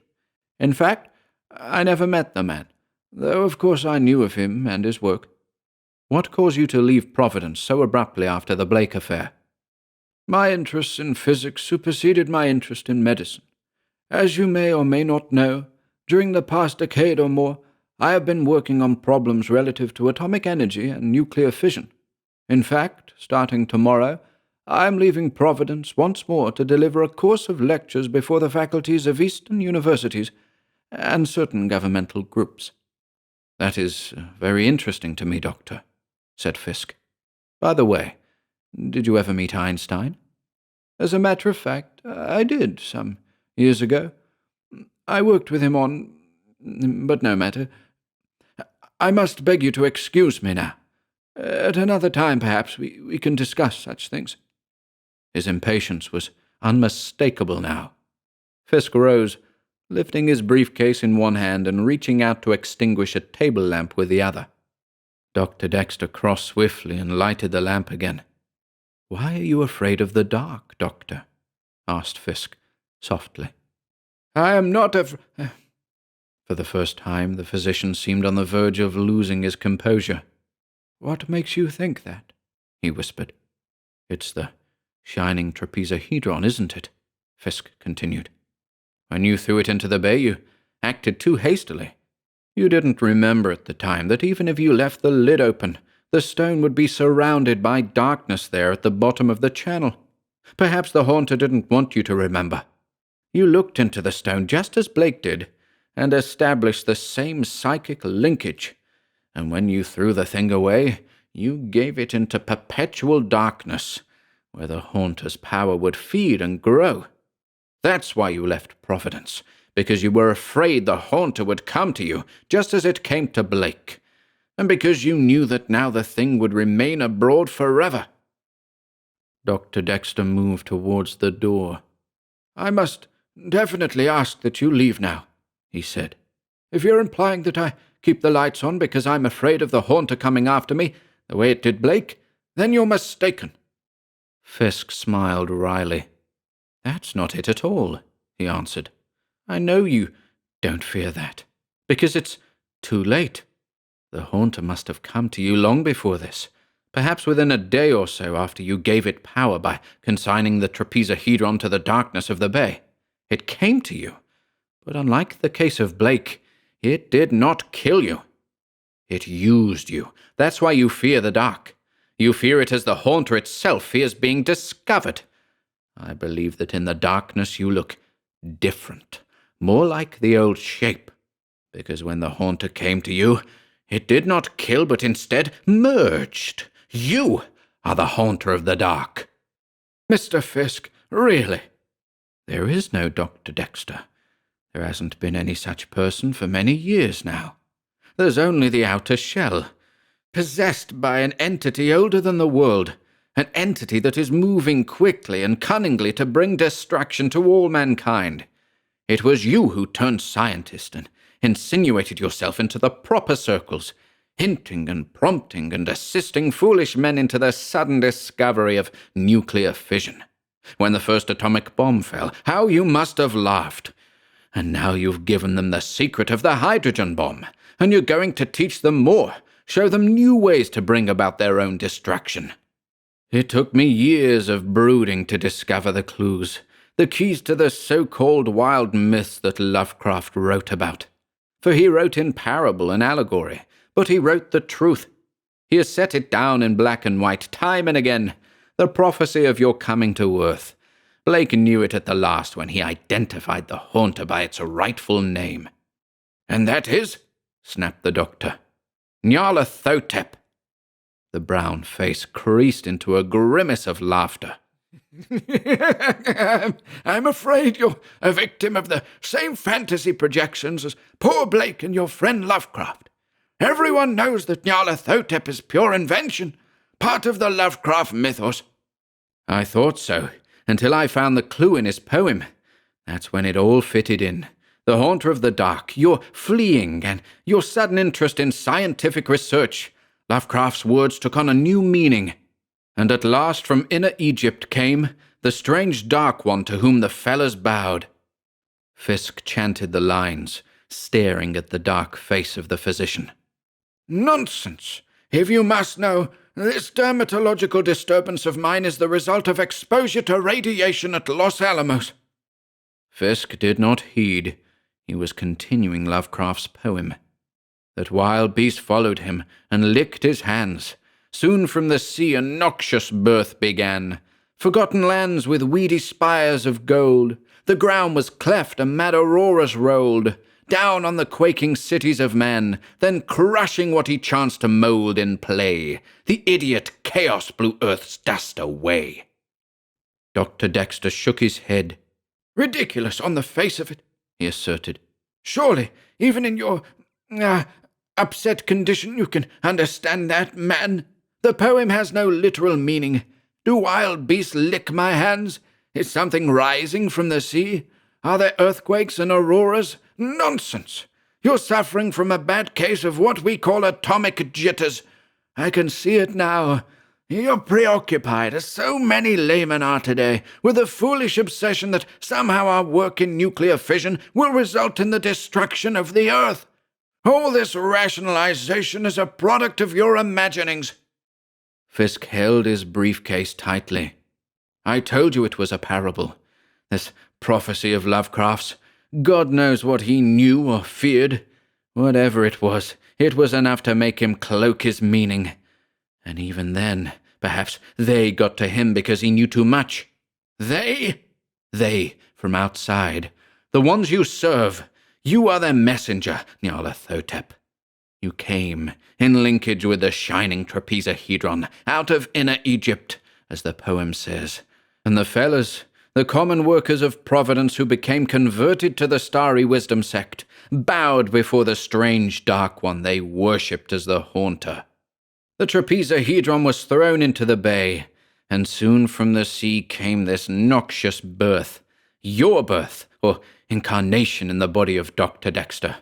In fact, I never met the man, though of course I knew of him and his work." "What caused you to leave Providence so abruptly after the Blake affair?" "My interest in physics superseded my interest in medicine. As you may or may not know, during the past decade or more, I have been working on problems relative to atomic energy and nuclear fission. In fact, starting tomorrow, I am leaving Providence once more to deliver a course of lectures before the faculties of Eastern universities and certain governmental groups." "That is very interesting to me, Doctor," said Fisk. "By the way, did you ever meet Einstein?" "As a matter of fact, I did, some years ago. I worked with him on... but no matter. I must beg you to excuse me now. At another time, perhaps, we can discuss such things." His impatience was unmistakable now. Fisk rose, lifting his briefcase in one hand and reaching out to extinguish a table lamp with the other. Dr. Dexter crossed swiftly and lighted the lamp again. "Why are you afraid of the dark, Doctor?" asked Fisk, softly. "I am not For the first time, the physician seemed on the verge of losing his composure. "What makes you think that?" he whispered. "It's the shining trapezohedron, isn't it?" Fisk continued. "When you threw it into the bay, you acted too hastily. You didn't remember at the time that even if you left the lid open, the stone would be surrounded by darkness there at the bottom of the channel. Perhaps the haunter didn't want you to remember. You looked into the stone just as Blake did, and established the same psychic linkage. And when you threw the thing away, you gave it into perpetual darkness, where the haunter's power would feed and grow. That's why you left Providence, because you were afraid the haunter would come to you, just as it came to Blake, and because you knew that now the thing would remain abroad forever." Dr. Dexter moved towards the door. "I must definitely ask that you leave now," he said. "If you're implying that I keep the lights on because I'm afraid of the haunter coming after me, the way it did Blake, then you're mistaken." Fisk smiled wryly. "That's not it at all," he answered. "I know you don't fear that, because it's too late. The haunter must have come to you long before this, perhaps within a day or so after you gave it power by consigning the trapezohedron to the darkness of the bay. It came to you, but unlike the case of Blake, it did not kill you. It used you. That's why you fear the dark. You fear it as the haunter itself fears being discovered. I believe that in the darkness you look different, more like the old shape, because when the haunter came to you, it did not kill but instead merged. You are the haunter of the dark." "Mr. Fisk, really?" "There is no Dr. Dexter. There hasn't been any such person for many years now. There's only the outer shell, possessed by an entity older than the world, an entity that is moving quickly and cunningly to bring destruction to all mankind. It was you who turned scientist and insinuated yourself into the proper circles, hinting and prompting and assisting foolish men into the sudden discovery of nuclear fission. When the first atomic bomb fell, how you must have laughed. And now you've given them the secret of the hydrogen bomb, and you're going to teach them more, show them new ways to bring about their own destruction. It took me years of brooding to discover the clues, the keys to the so-called wild myths that Lovecraft wrote about. For he wrote in parable and allegory, but he wrote the truth. He has set it down in black and white time and again, the prophecy of your coming to earth. Blake knew it at the last when he identified the haunter by its rightful name." "And that is?" snapped the doctor. "Nyarlathotep." The brown face creased into a grimace of laughter. I'm afraid you're a victim of the same fantasy projections as poor Blake and your friend Lovecraft. Everyone knows that Nyarlathotep is pure invention, part of the Lovecraft mythos. I thought so, until I found the clue in his poem. That's when it all fitted in. The Haunter of the Dark, your fleeing, and your sudden interest in scientific research. Lovecraft's words took on a new meaning. And at last from inner Egypt came the strange Dark One to whom the fellas bowed. Fisk chanted the lines, staring at the dark face of the physician. Nonsense! If you must know, this dermatological disturbance of mine is the result of exposure to radiation at Los Alamos. Fisk did not heed. He was continuing Lovecraft's poem. That wild beast followed him and licked his hands. Soon from the sea a noxious birth began. Forgotten lands with weedy spires of gold. The ground was cleft and mad auroras rolled down on the quaking cities of men, then crushing what he chanced to mould in play. The idiot chaos blew earth's dust away. Dr. Dexter shook his head. Ridiculous on the face of it, he asserted. Surely, even in your upset condition, you can understand that, man. The poem has no literal meaning. Do wild beasts lick my hands? Is something rising from the sea? Are there earthquakes and auroras? Nonsense! You're suffering from a bad case of what we call atomic jitters. I can see it now. You're preoccupied, as so many laymen are today, with the foolish obsession that somehow our work in nuclear fission will result in the destruction of the Earth. All this rationalization is a product of your imaginings. Fisk held his briefcase tightly. I told you it was a parable. This prophecy of Lovecraft's. God knows what he knew or feared. Whatever it was enough to make him cloak his meaning. And even then, perhaps they got to him because he knew too much. They? They, from outside. The ones you serve. You are their messenger, Nyarlathotep. You came, in linkage with the shining trapezahedron, out of inner Egypt, as the poem says. And the fellas, the common workers of Providence who became converted to the Starry Wisdom sect, bowed before the strange Dark One they worshipped as the Haunter. The trapezahedron was thrown into the bay, and soon from the sea came this noxious birth, your birth, or incarnation in the body of Dr. Dexter.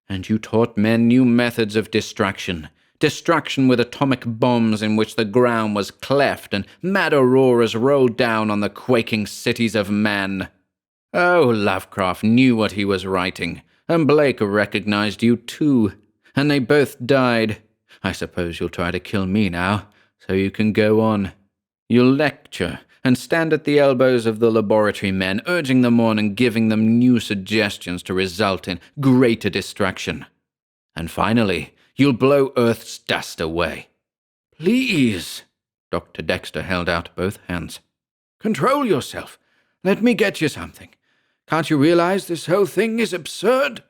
And you taught men new methods of destruction with atomic bombs in which the ground was cleft and mad auroras rolled down on the quaking cities of man. Oh, Lovecraft knew what he was writing, and Blake recognized you too, and they both died. I suppose you'll try to kill me now, so you can go on. You'll lecture and stand at the elbows of the laboratory men, urging them on and giving them new suggestions to result in greater destruction. And finally, you'll blow Earth's dust away. Please, Dr. Dexter held out both hands. Control yourself. Let me get you something. Can't you realize this whole thing is absurd?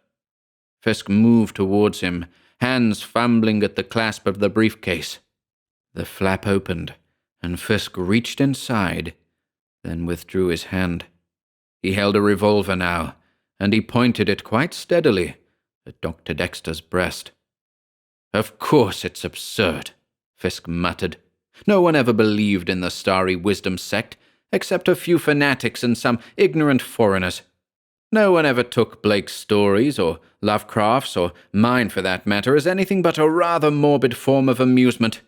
Fisk moved towards him, hands fumbling at the clasp of the briefcase. The flap opened, and Fisk reached inside, then withdrew his hand. He held a revolver now, and he pointed it quite steadily at Dr. Dexter's breast. Of course it's absurd, Fisk muttered. No one ever believed in the Starry Wisdom sect, except a few fanatics and some ignorant foreigners. No one ever took Blake's stories, or Lovecraft's, or mine for that matter, as anything but a rather morbid form of amusement.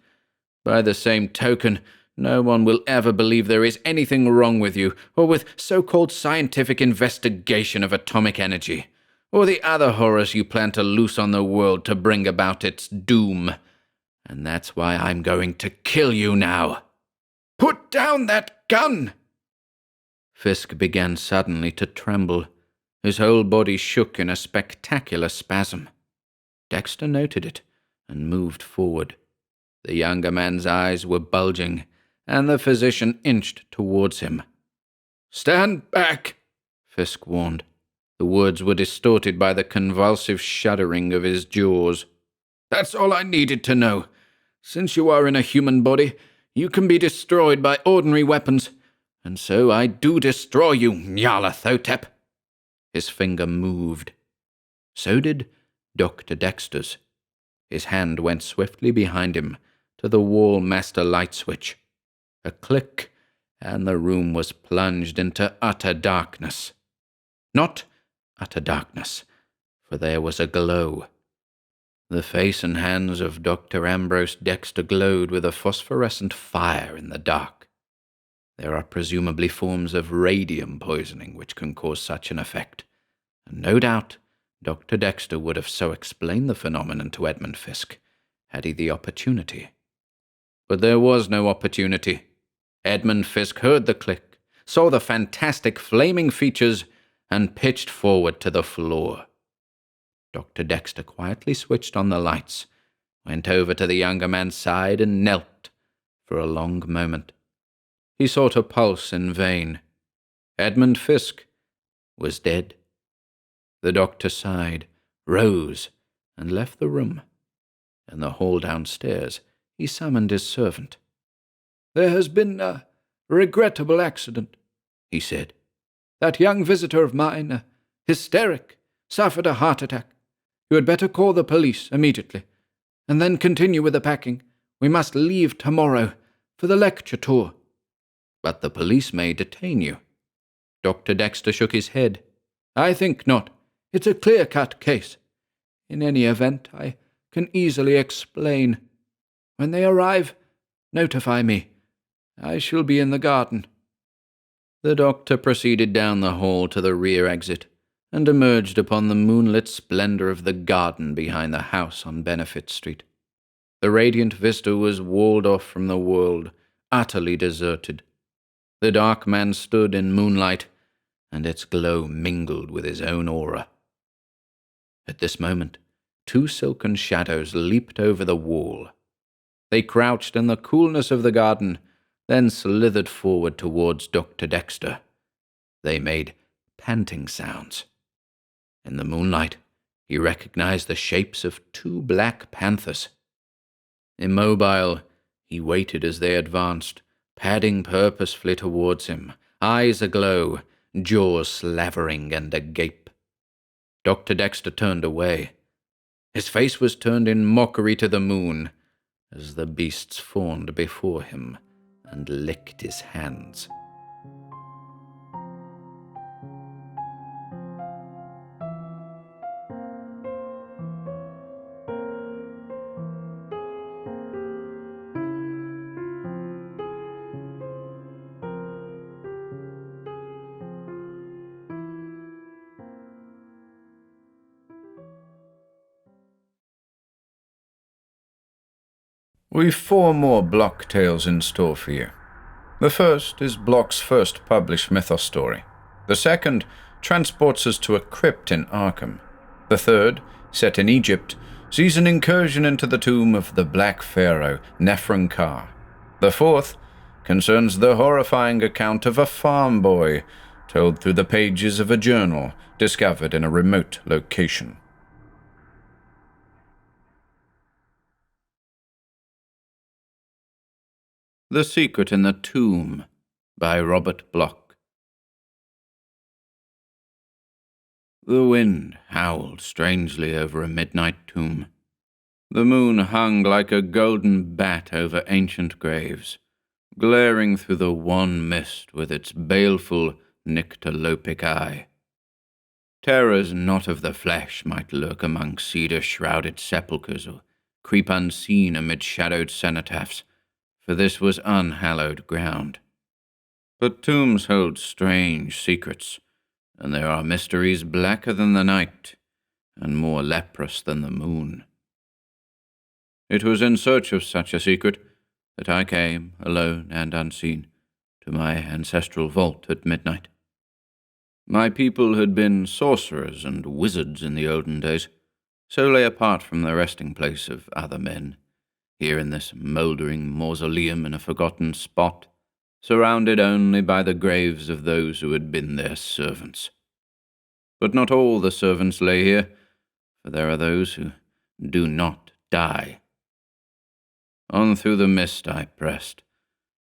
By the same token, no one will ever believe there is anything wrong with you, or with so-called scientific investigation of atomic energy, or the other horrors you plan to loose on the world to bring about its doom. And that's why I'm going to kill you now. Put down that gun! Fisk began suddenly to tremble. His whole body shook in a spectacular spasm. Dexter noted it and moved forward. The younger man's eyes were bulging, and the physician inched towards him. Stand back, Fisk warned. The words were distorted by the convulsive shuddering of his jaws. That's all I needed to know. Since you are in a human body, you can be destroyed by ordinary weapons. And so I do destroy you, Nyarlathotep." His finger moved. So did Dr. Dexter's. His hand went swiftly behind him to the wall master light switch. A click, and the room was plunged into utter darkness. Not utter darkness, for there was a glow. The face and hands of Dr. Ambrose Dexter glowed with a phosphorescent fire in the dark. There are presumably forms of radium poisoning which can cause such an effect, and no doubt Dr. Dexter would have so explained the phenomenon to Edmund Fisk, had he the opportunity. But there was no opportunity. Edmund Fisk heard the click, saw the fantastic flaming features, and pitched forward to the floor. Dr. Dexter quietly switched on the lights, went over to the younger man's side, and knelt for a long moment. He sought a pulse in vain. Edmund Fisk was dead. The doctor sighed, rose, and left the room. In the hall downstairs, he summoned his servant. "There has been a regrettable accident," he said. "That young visitor of mine, hysteric, suffered a heart attack. You had better call the police immediately, and then continue with the packing. We must leave tomorrow for the lecture tour." "But the police may detain you." Dr. Dexter shook his head. "I think not. It's a clear-cut case. In any event, I can easily explain. When they arrive, notify me. I shall be in the garden." The doctor proceeded down the hall to the rear exit, and emerged upon the moonlit splendor of the garden behind the house on Benefit Street. The radiant vista was walled off from the world, utterly deserted. The dark man stood in moonlight, and its glow mingled with his own aura. At this moment, two silken shadows leaped over the wall. They crouched in the coolness of the garden, then slithered forward towards Dr. Dexter. They made panting sounds. In the moonlight, he recognized the shapes of two black panthers. Immobile, he waited as they advanced, padding purposefully towards him, eyes aglow, jaws slavering and agape. Dr. Dexter turned away. His face was turned in mockery to the moon, as the beasts fawned before him and licked his hands. We've 4 more Bloch tales in store for you. The first is Bloch's first published Mythos story. The second transports us to a crypt in Arkham. The third, set in Egypt, sees an incursion into the tomb of the Black Pharaoh, Nefernkar. The fourth concerns the horrifying account of a farm boy, told through the pages of a journal discovered in a remote location. The Secret in the Tomb by Robert Bloch. The wind howled strangely over a midnight tomb. The moon hung like a golden bat over ancient graves, glaring through the wan mist with its baleful, nyctalopic eye. Terrors not of the flesh might lurk among cedar-shrouded sepulchres or creep unseen amid shadowed cenotaphs, for this was unhallowed ground. But tombs hold strange secrets, and there are mysteries blacker than the night, and more leprous than the moon. It was in search of such a secret that I came, alone and unseen, to my ancestral vault at midnight. My people had been sorcerers and wizards in the olden days, so lay apart from the resting place of other men, here in this mouldering mausoleum in a forgotten spot, surrounded only by the graves of those who had been their servants. But not all the servants lay here, for there are those who do not die. On through the mist I pressed,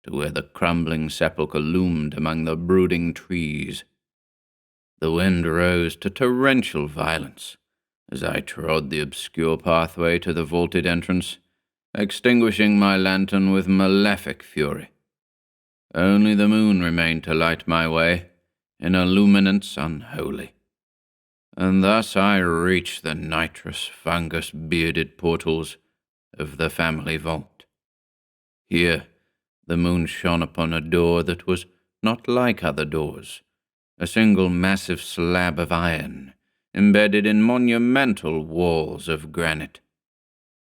to where the crumbling sepulchre loomed among the brooding trees. The wind rose to torrential violence as I trod the obscure pathway to the vaulted entrance, extinguishing my lantern with malefic fury. Only the moon remained to light my way, in a luminance unholy. And thus I reached the nitrous, fungus-bearded portals of the family vault. Here, the moon shone upon a door that was not like other doors, a single massive slab of iron, embedded in monumental walls of granite.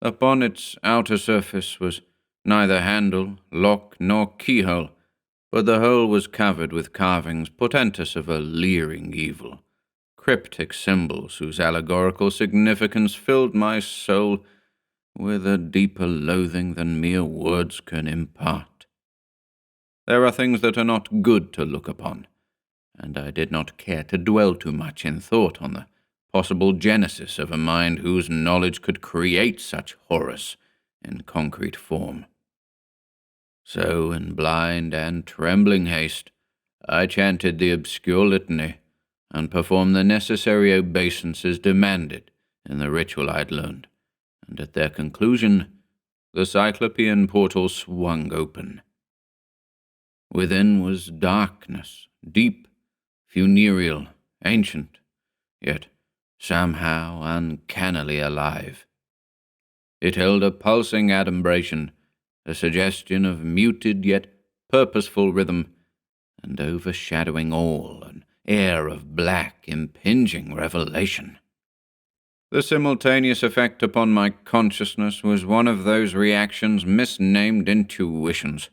Upon its outer surface was neither handle, lock, nor keyhole, but the whole was covered with carvings portentous of a leering evil, cryptic symbols whose allegorical significance filled my soul with a deeper loathing than mere words can impart. There are things that are not good to look upon, and I did not care to dwell too much in thought on the possible genesis of a mind whose knowledge could create such horrors in concrete form. So, in blind and trembling haste, I chanted the obscure litany and performed the necessary obeisances demanded in the ritual I'd learned, and at their conclusion, the Cyclopean portal swung open. Within was darkness, deep, funereal, ancient, yet somehow uncannily alive. It held a pulsing adumbration, a suggestion of muted yet purposeful rhythm, and overshadowing all, an air of black, impinging revelation. The simultaneous effect upon my consciousness was one of those reactions misnamed intuitions.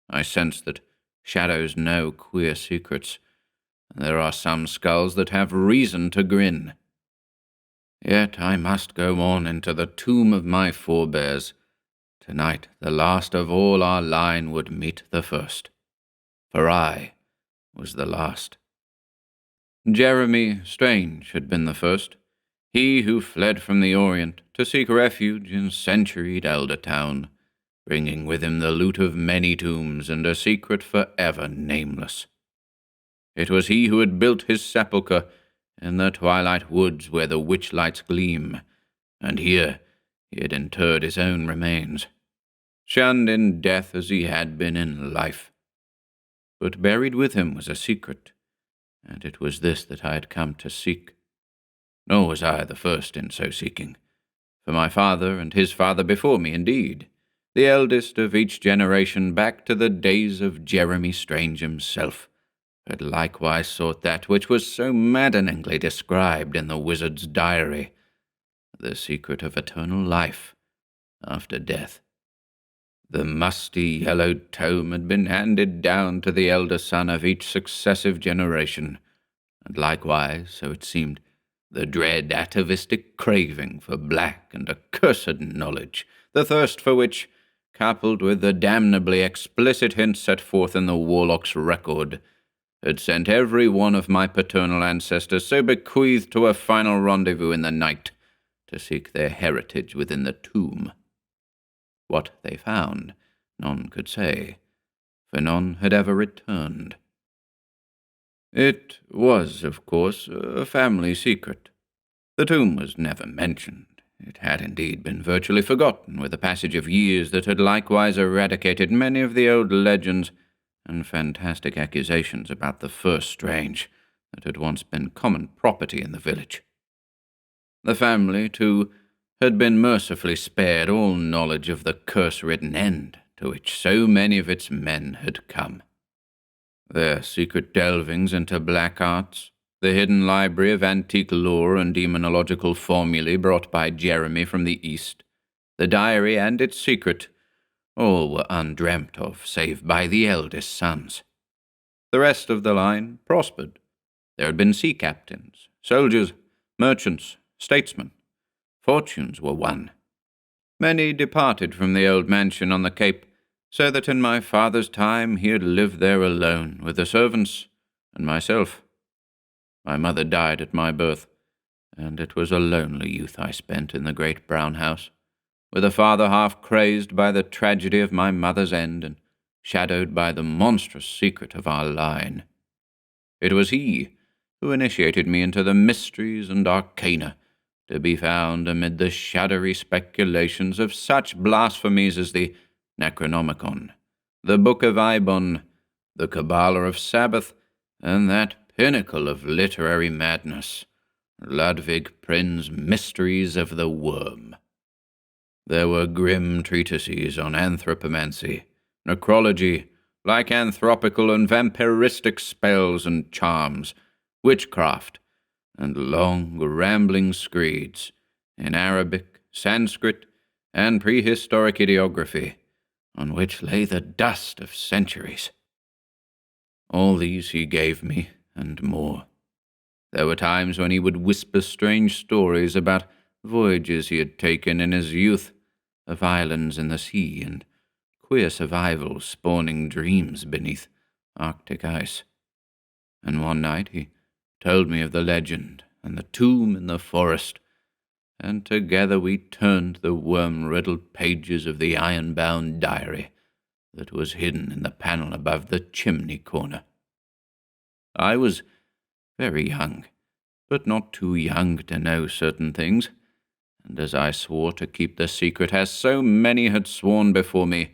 I sensed that shadows know queer secrets, and there are some skulls that have reason to grin. Yet I must go on into the tomb of my forebears. Tonight the last of all our line would meet the first, for I was the last. Jeremy Strange had been the first, he who fled from the Orient to seek refuge in centuried Eldertown, bringing with him the loot of many tombs and a secret forever nameless. It was he who had built his sepulchre in the twilight woods where the witch-lights gleam, and here he had interred his own remains, shunned in death as he had been in life. But buried with him was a secret, and it was this that I had come to seek. Nor was I the first in so seeking, for my father and his father before me, indeed, the eldest of each generation back to the days of Jeremy Strange himself, had likewise sought that which was so maddeningly described in the wizard's diary, the secret of eternal life after death. The musty yellowed tome had been handed down to the elder son of each successive generation, and likewise, so it seemed, the dread atavistic craving for black and accursed knowledge, the thirst for which, coupled with the damnably explicit hints set forth in the warlock's record, had sent every one of my paternal ancestors so bequeathed to a final rendezvous in the night to seek their heritage within the tomb. What they found, none could say, for none had ever returned. It was, of course, a family secret. The tomb was never mentioned. It had indeed been virtually forgotten with the passage of years that had likewise eradicated many of the old legends and fantastic accusations about the first Strange that had once been common property in the village. The family, too, had been mercifully spared all knowledge of the curse-ridden end to which so many of its men had come. Their secret delvings into black arts, the hidden library of antique lore and demonological formulae brought by Jeremy from the East, the diary and its secret, all were undreamt of save by the eldest sons. The rest of the line prospered. There had been sea captains, soldiers, merchants, statesmen. Fortunes were won. Many departed from the old mansion on the Cape, so that in my father's time he had lived there alone with the servants and myself. My mother died at my birth, and it was a lonely youth I spent in the great brown house, with a father half crazed by the tragedy of my mother's end, and shadowed by the monstrous secret of our line. It was he who initiated me into the mysteries and arcana, to be found amid the shadowy speculations of such blasphemies as the Necronomicon, the Book of Ibon, the Kabbalah of Sabbath, and that pinnacle of literary madness, Ludwig Prin's Mysteries of the Worm. There were grim treatises on anthropomancy, necrology, lycanthropical and vampiristic spells and charms, witchcraft, and long rambling screeds in Arabic, Sanskrit, and prehistoric ideography, on which lay the dust of centuries. All these he gave me, and more. There were times when he would whisper strange stories about voyages he had taken in his youth, of islands in the sea, and queer survivals spawning dreams beneath Arctic ice. And one night he told me of the legend and the tomb in the forest, and together we turned the worm-riddled pages of the iron-bound diary that was hidden in the panel above the chimney corner. I was very young, but not too young to know certain things, and as I swore to keep the secret, as so many had sworn before me,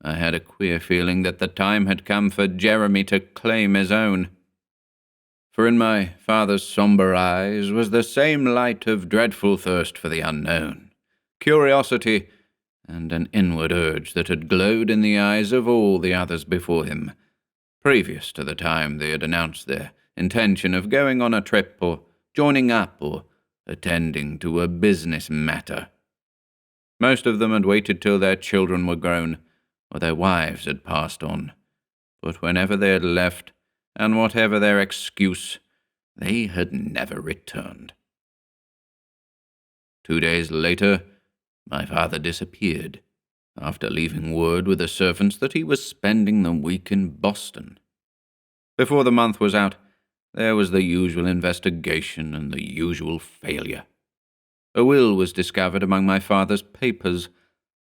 I had a queer feeling that the time had come for Jeremy to claim his own. For in my father's sombre eyes was the same light of dreadful thirst for the unknown, curiosity, and an inward urge that had glowed in the eyes of all the others before him, previous to the time they had announced their intention of going on a trip or joining up or attending to a business matter. Most of them had waited till their children were grown, or their wives had passed on, but whenever they had left, and whatever their excuse, they had never returned. 2 days later, my father disappeared, after leaving word with the servants that he was spending the week in Boston. Before the month was out, there was the usual investigation and the usual failure. A will was discovered among my father's papers,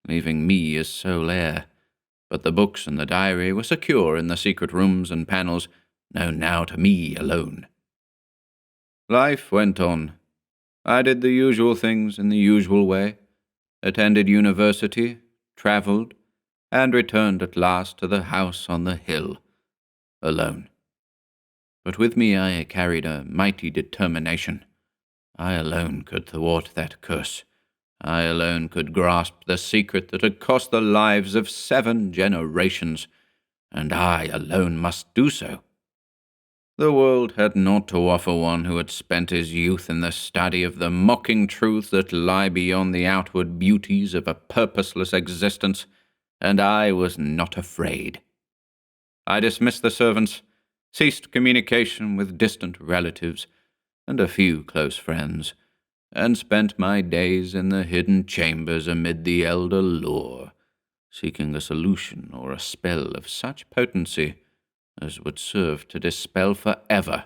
leaving me as sole heir, but the books and the diary were secure in the secret rooms and panels, known now to me alone. Life went on. I did the usual things in the usual way, attended university, travelled, and returned at last to the house on the hill, alone. But with me I carried a mighty determination. I alone could thwart that curse. I alone could grasp the secret that had cost the lives of 7 generations, and I alone must do so. The world had naught to offer one who had spent his youth in the study of the mocking truths that lie beyond the outward beauties of a purposeless existence, and I was not afraid. I dismissed the servants, ceased communication with distant relatives and a few close friends, and spent my days in the hidden chambers amid the elder lore, seeking a solution or a spell of such potency as would serve to dispel forever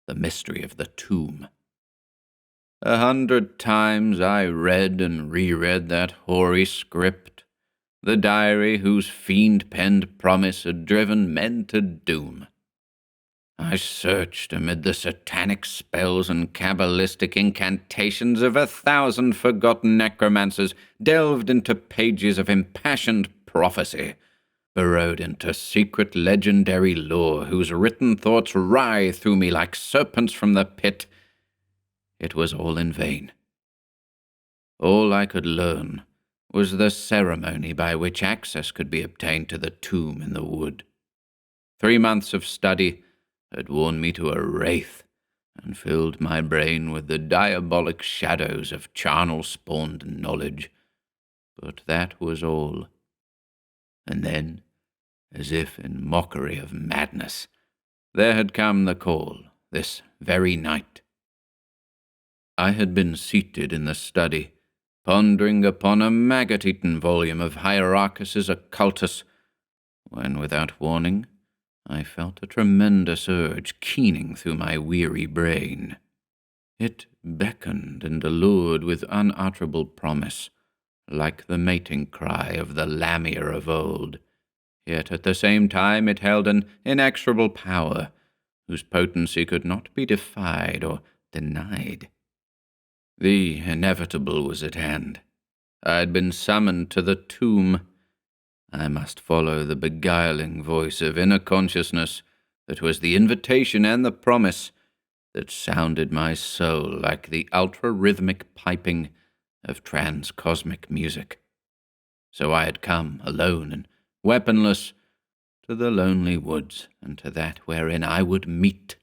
the mystery of the tomb. 100 times I read and reread that hoary script, the diary whose fiend-penned promise had driven men to doom. I searched amid the satanic spells and cabalistic incantations of 1,000 forgotten necromancers, delved into pages of impassioned prophecy, burrowed into secret legendary lore whose written thoughts writhe through me like serpents from the pit. It was all in vain. All I could learn was the ceremony by which access could be obtained to the tomb in the wood. 3 months of study had worn me to a wraith and filled my brain with the diabolic shadows of charnel-spawned knowledge. But that was all. And then, as if in mockery of madness, there had come the call, this very night. I had been seated in the study, pondering upon a maggot-eaten volume of Hierarchus's Occultus, when, without warning, I felt a tremendous urge keening through my weary brain. It beckoned and allured with unutterable promise, like the mating cry of the Lamia of old, yet at the same time it held an inexorable power, whose potency could not be defied or denied. The inevitable was at hand. I had been summoned to the tomb. I must follow the beguiling voice of inner consciousness that was the invitation and the promise that sounded my soul like the ultra-rhythmic piping of transcosmic music. So I had come, alone and weaponless, to the lonely woods, and to that wherein I would meet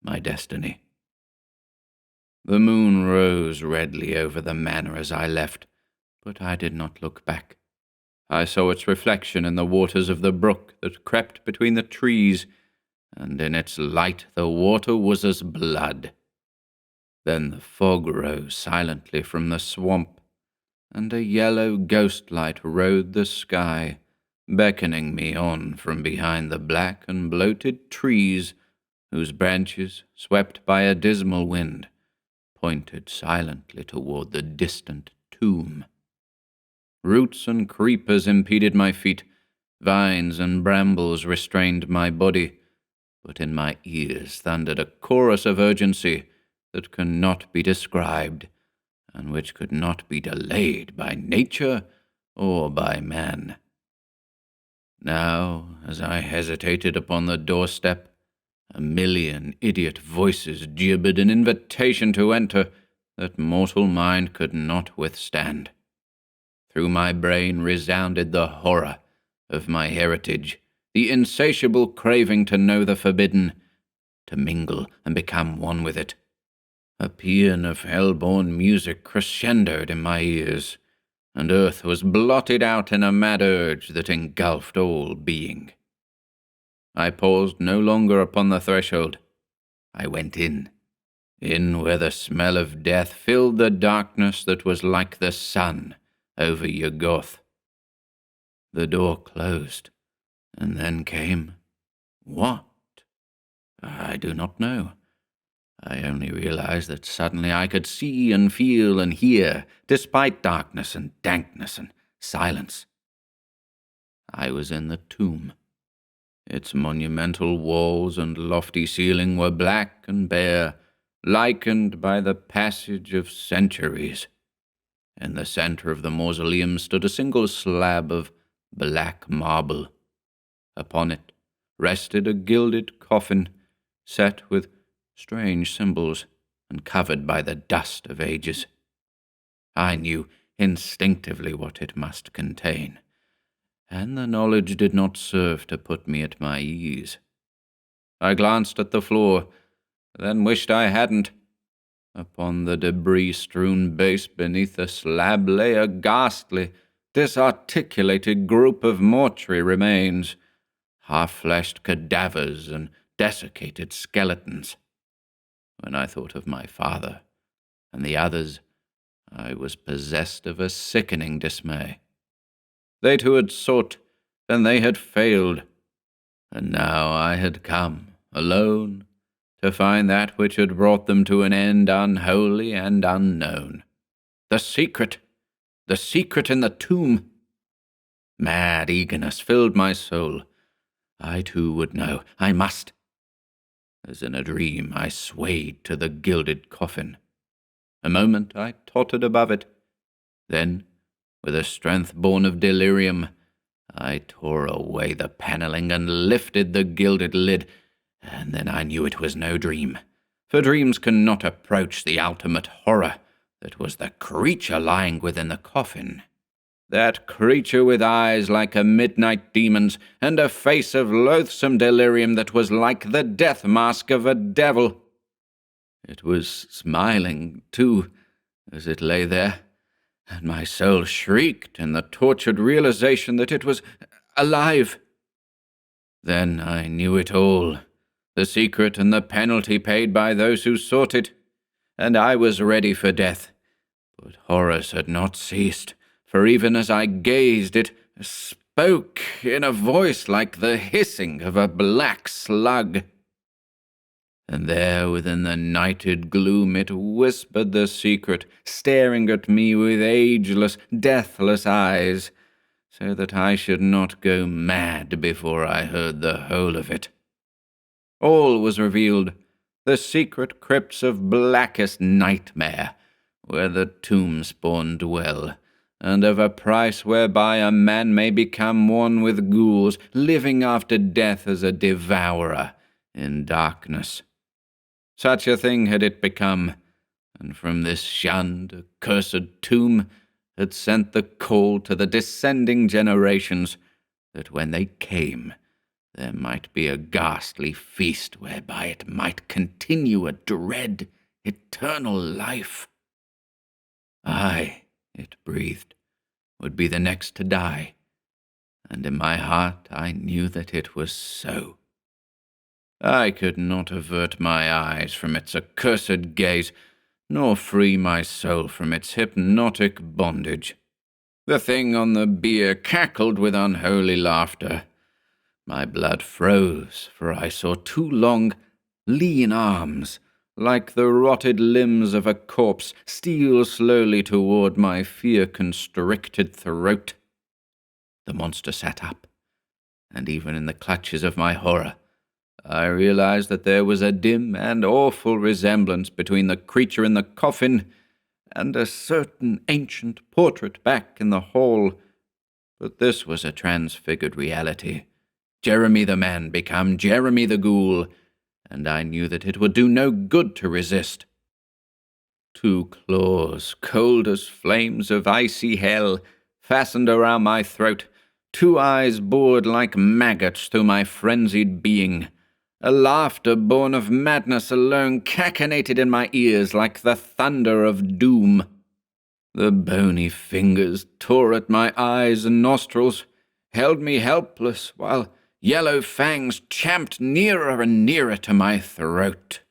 my destiny. The moon rose redly over the manor as I left, but I did not look back. I saw its reflection in the waters of the brook that crept between the trees, and in its light the water was as blood. Then the fog rose silently from the swamp, and a yellow ghost light rode the sky, beckoning me on from behind the black and bloated trees whose branches, swept by a dismal wind, pointed silently toward the distant tomb. Roots and creepers impeded my feet, vines and brambles restrained my body, but in my ears thundered a chorus of urgency that cannot be described, and which could not be delayed by nature or by man. Now, as I hesitated upon the doorstep, a million idiot voices gibbered an invitation to enter that mortal mind could not withstand. Through my brain resounded the horror of my heritage, the insatiable craving to know the forbidden, to mingle and become one with it. A paean of hell-born music crescendoed in my ears, and earth was blotted out in a mad urge that engulfed all being. I paused no longer upon the threshold. I went in where the smell of death filled the darkness that was like the sun over Yuggoth. The door closed, and then came what? I do not know. I only realized that suddenly I could see and feel and hear, despite darkness and dankness and silence. I was in the tomb. Its monumental walls and lofty ceiling were black and bare, lichened by the passage of centuries. In the center of the mausoleum stood a single slab of black marble. Upon it rested a gilded coffin, set with strange symbols and covered by the dust of ages. I knew instinctively what it must contain, and the knowledge did not serve to put me at my ease. I glanced at the floor, then wished I hadn't. Upon the debris-strewn base beneath the slab lay a ghastly, disarticulated group of mortuary remains, half-fleshed cadavers and desiccated skeletons. When I thought of my father and the others, I was possessed of a sickening dismay. They too had sought, and they had failed, and now I had come, alone, to find that which had brought them to an end unholy and unknown. The secret in the tomb. Mad eagerness filled my soul. I too would know. I must. As in a dream, I swayed to the gilded coffin. A moment I tottered above it. Then, with a strength born of delirium, I tore away the panelling and lifted the gilded lid, and then I knew it was no dream, for dreams cannot approach the ultimate horror that was the creature lying within the coffin. That creature with eyes like a midnight demon's, and a face of loathsome delirium that was like the death mask of a devil. It was smiling, too, as it lay there, and my soul shrieked in the tortured realization that it was alive. Then I knew it all, the secret and the penalty paid by those who sought it, and I was ready for death. But horrors had not ceased, for even as I gazed, it spoke in a voice like the hissing of a black slug. And there within the nighted gloom it whispered the secret, staring at me with ageless, deathless eyes, so that I should not go mad before I heard the whole of it. All was revealed, the secret crypts of blackest nightmare, where the tomb spawn dwell, and of a price whereby a man may become one with ghouls, living after death as a devourer in darkness. Such a thing had it become, and from this shunned, accursed tomb had sent the call to the descending generations, that when they came, there might be a ghastly feast whereby it might continue a dread, eternal life. I, it breathed, would be the next to die, and in my heart I knew that it was so. I could not avert my eyes from its accursed gaze, nor free my soul from its hypnotic bondage. The thing on the bier cackled with unholy laughter. My blood froze, for I saw two long, lean arms, like the rotted limbs of a corpse, steal slowly toward my fear-constricted throat. The monster sat up, and even in the clutches of my horror, I realized that there was a dim and awful resemblance between the creature in the coffin and a certain ancient portrait back in the hall. But this was a transfigured reality. Jeremy the man become Jeremy the ghoul, and I knew that it would do no good to resist. Two claws, cold as flames of icy hell, fastened around my throat, two eyes bored like maggots through my frenzied being. A laughter born of madness alone cachinnated in my ears like the thunder of doom. The bony fingers tore at my eyes and nostrils, held me helpless, while yellow fangs champed nearer and nearer to my throat.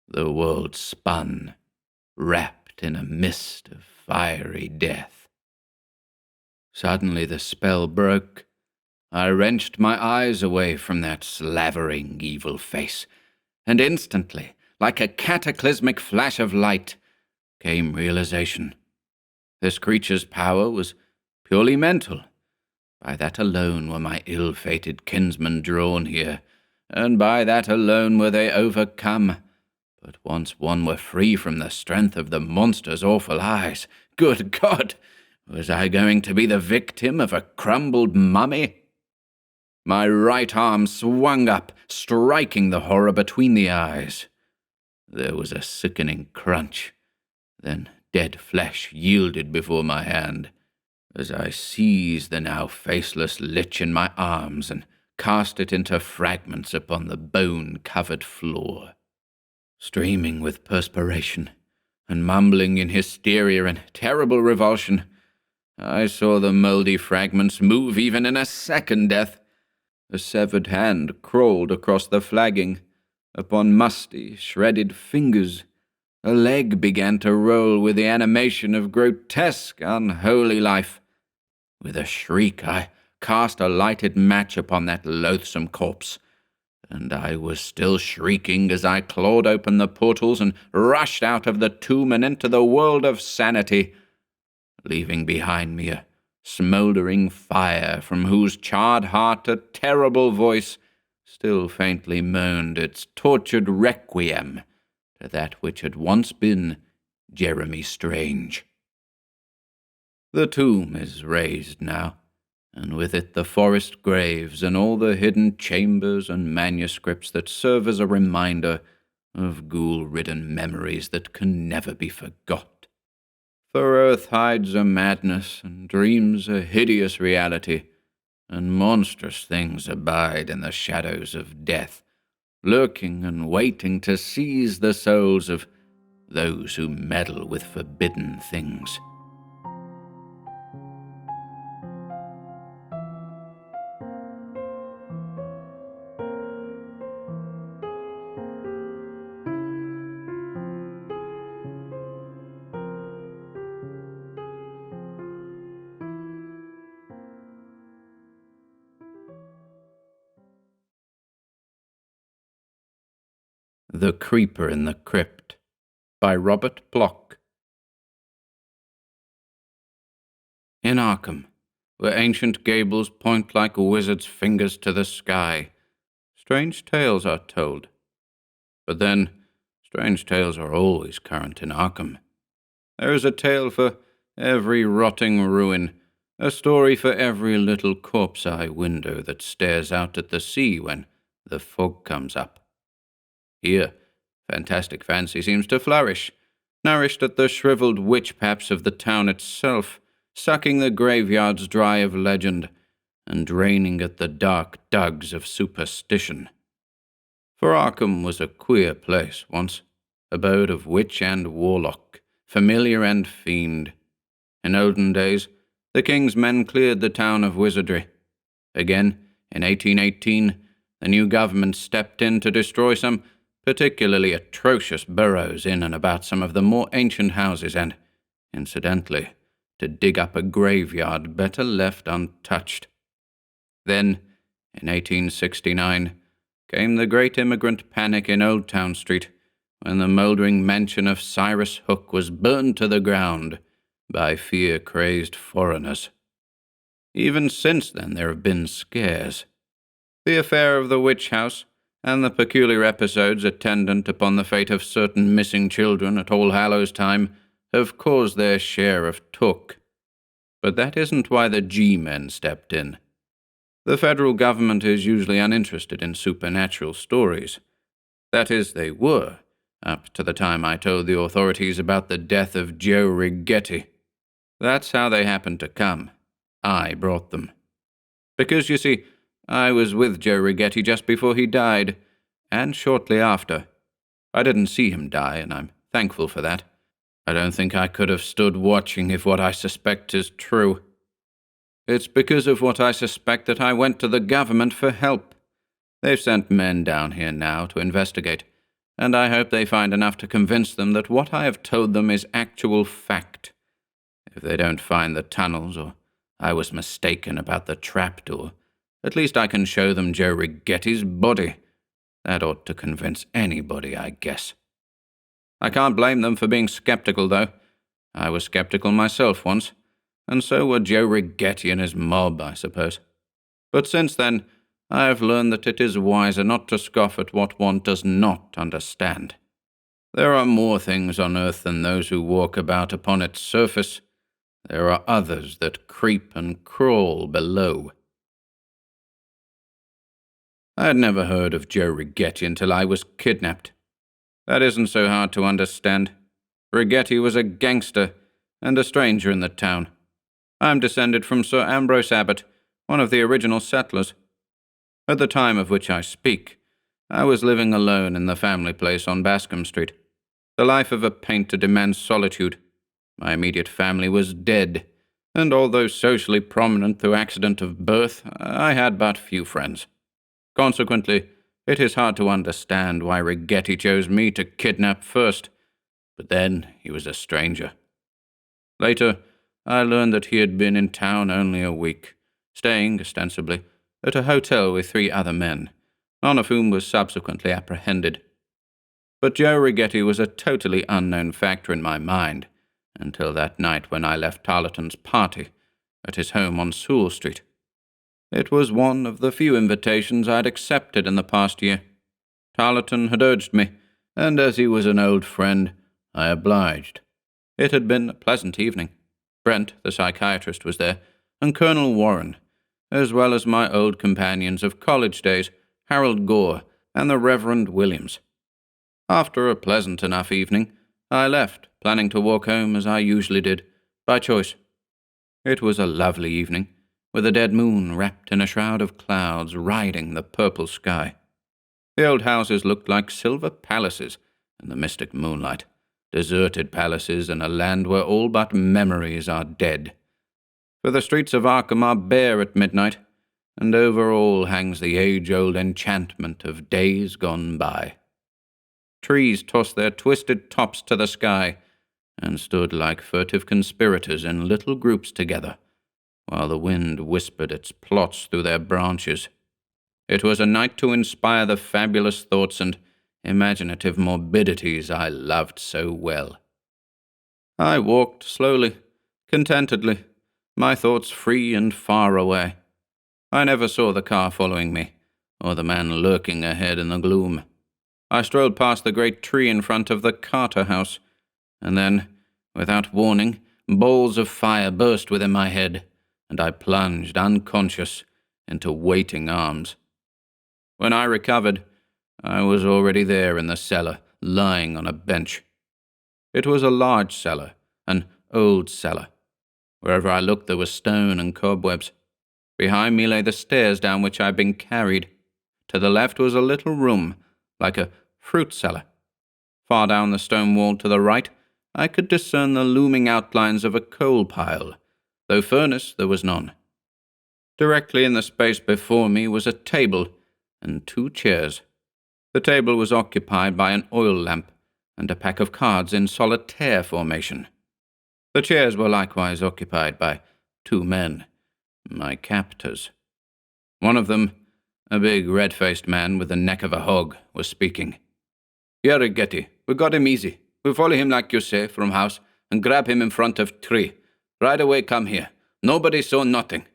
The world spun, wrapped in a mist of fiery death. Suddenly the spell broke. I wrenched my eyes away from that slavering evil face, and instantly, like a cataclysmic flash of light, came realization. This creature's power was purely mental. By that alone were my ill-fated kinsmen drawn here, and by that alone were they overcome. But once one were free from the strength of the monster's awful eyes, good God, was I going to be the victim of a crumbled mummy? My right arm swung up, striking the horror between the eyes. There was a sickening crunch. Then dead flesh yielded before my hand, as I seized the now faceless lich in my arms and cast it into fragments upon the bone-covered floor. Streaming with perspiration, and mumbling in hysteria and terrible revulsion, I saw the mouldy fragments move even in a second death. A severed hand crawled across the flagging. Upon musty, shredded fingers, a leg began to roll with the animation of grotesque, unholy life. With a shriek, I cast a lighted match upon that loathsome corpse, and I was still shrieking as I clawed open the portals and rushed out of the tomb and into the world of sanity, leaving behind me a smouldering fire from whose charred heart a terrible voice still faintly moaned its tortured requiem to that which had once been Jeremy Strange. The tomb is raised now, and with it the forest graves and all the hidden chambers and manuscripts that serve as a reminder of ghoul-ridden memories that can never be forgot. For earth hides a madness and dreams a hideous reality, and monstrous things abide in the shadows of death, lurking and waiting to seize the souls of those who meddle with forbidden things. The Creeper in the Crypt by Robert Bloch. In Arkham, where ancient gables point like wizards' fingers to the sky. Strange tales are told. But then, strange tales are always current in Arkham. There is a tale for every rotting ruin, a story for every little corpse-eye window that stares out at the sea when the fog comes up. Here, fantastic fancy seems to flourish, nourished at the shriveled witch-paps of the town itself, sucking the graveyards dry of legend, and draining at the dark dugs of superstition. For Arkham was a queer place once, abode of witch and warlock, familiar and fiend. In olden days, the king's men cleared the town of wizardry. Again, in 1818, the new government stepped in to destroy some particularly atrocious burrows in and about some of the more ancient houses and, incidentally, to dig up a graveyard better left untouched. Then, in 1869, came the great immigrant panic in Old Town Street, when the mouldering mansion of Cyrus Hook was burned to the ground by fear-crazed foreigners. Even since then there have been scares. The affair of the witch house, and the peculiar episodes attendant upon the fate of certain missing children at All Hallows Time, have caused their share of talk. But that isn't why the G-men stepped in. The federal government is usually uninterested in supernatural stories. That is, they were, up to the time I told the authorities about the death of Joe Rigetti. That's how they happened to come. I brought them. Because, you see, I was with Joe Rigetti just before he died, and shortly after. I didn't see him die, and I'm thankful for that. I don't think I could have stood watching if what I suspect is true. It's because of what I suspect that I went to the government for help. They've sent men down here now to investigate, and I hope they find enough to convince them that what I have told them is actual fact. If they don't find the tunnels, or I was mistaken about the trapdoor, at least I can show them Joe Rigetti's body. That ought to convince anybody, I guess. I can't blame them for being skeptical, though. I was skeptical myself once, and so were Joe Rigetti and his mob, I suppose. But since then, I have learned that it is wiser not to scoff at what one does not understand. There are more things on earth than those who walk about upon its surface. There are others that creep and crawl below. I had never heard of Joe Rigetti until I was kidnapped. That isn't so hard to understand. Rigetti was a gangster and a stranger in the town. I'm descended from Sir Ambrose Abbott, one of the original settlers. At the time of which I speak, I was living alone in the family place on Bascom Street. The life of a painter demands solitude. My immediate family was dead, and although socially prominent through accident of birth, I had but few friends. Consequently, it is hard to understand why Rigetti chose me to kidnap first, but then he was a stranger. Later, I learned that he had been in town only a week, staying, ostensibly, at a hotel with 3 other men, none of whom was subsequently apprehended. But Joe Rigetti was a totally unknown factor in my mind, until that night when I left Tarleton's party, at his home on Sewell Street. It was one of the few invitations I had accepted in the past year. Tarleton had urged me, and as he was an old friend, I obliged. It had been a pleasant evening. Brent, the psychiatrist, was there, and Colonel Warren, as well as my old companions of college days, Harold Gore and the Reverend Williams. After a pleasant enough evening, I left, planning to walk home as I usually did, by choice. It was a lovely evening, with a dead moon wrapped in a shroud of clouds riding the purple sky. The old houses looked like silver palaces in the mystic moonlight, deserted palaces in a land where all but memories are dead. For the streets of Arkham are bare at midnight, and over all hangs the age-old enchantment of days gone by. Trees tossed their twisted tops to the sky, and stood like furtive conspirators in little groups together, while the wind whispered its plots through their branches. It was a night to inspire the fabulous thoughts and imaginative morbidities I loved so well. I walked slowly, contentedly, my thoughts free and far away. I never saw the car following me, or the man lurking ahead in the gloom. I strolled past the great tree in front of the Carter house, and then, without warning, balls of fire burst within my head, and I plunged, unconscious, into waiting arms. When I recovered, I was already there in the cellar, lying on a bench. It was a large cellar, an old cellar. Wherever I looked there was stone and cobwebs. Behind me lay the stairs down which I had been carried. To the left was a little room, like a fruit cellar. Far down the stone wall to the right, I could discern the looming outlines of a coal pile, though furnace there was none. Directly in the space before me was a table and 2 chairs. The table was occupied by an oil lamp and a pack of cards in solitaire formation. The chairs were likewise occupied by 2 men, my captors. One of them, a big red-faced man with the neck of a hog, was speaking. "Here, Rigetti, we got him easy. We follow him like you say, from house, and grab him in front of tree. Right away come here. Nobody saw nothing."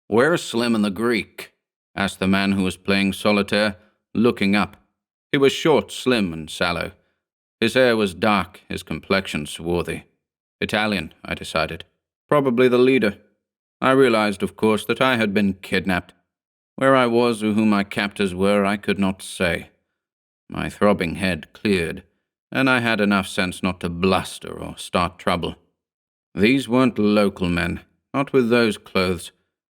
"Where's Slim and the Greek?" asked the man who was playing solitaire, looking up. He was short, slim, and sallow. His hair was dark, his complexion swarthy. Italian, I decided. Probably the leader. I realized, of course, that I had been kidnapped. Where I was or who my captors were, I could not say. My throbbing head cleared, and I had enough sense not to bluster or start trouble. These weren't local men, not with those clothes,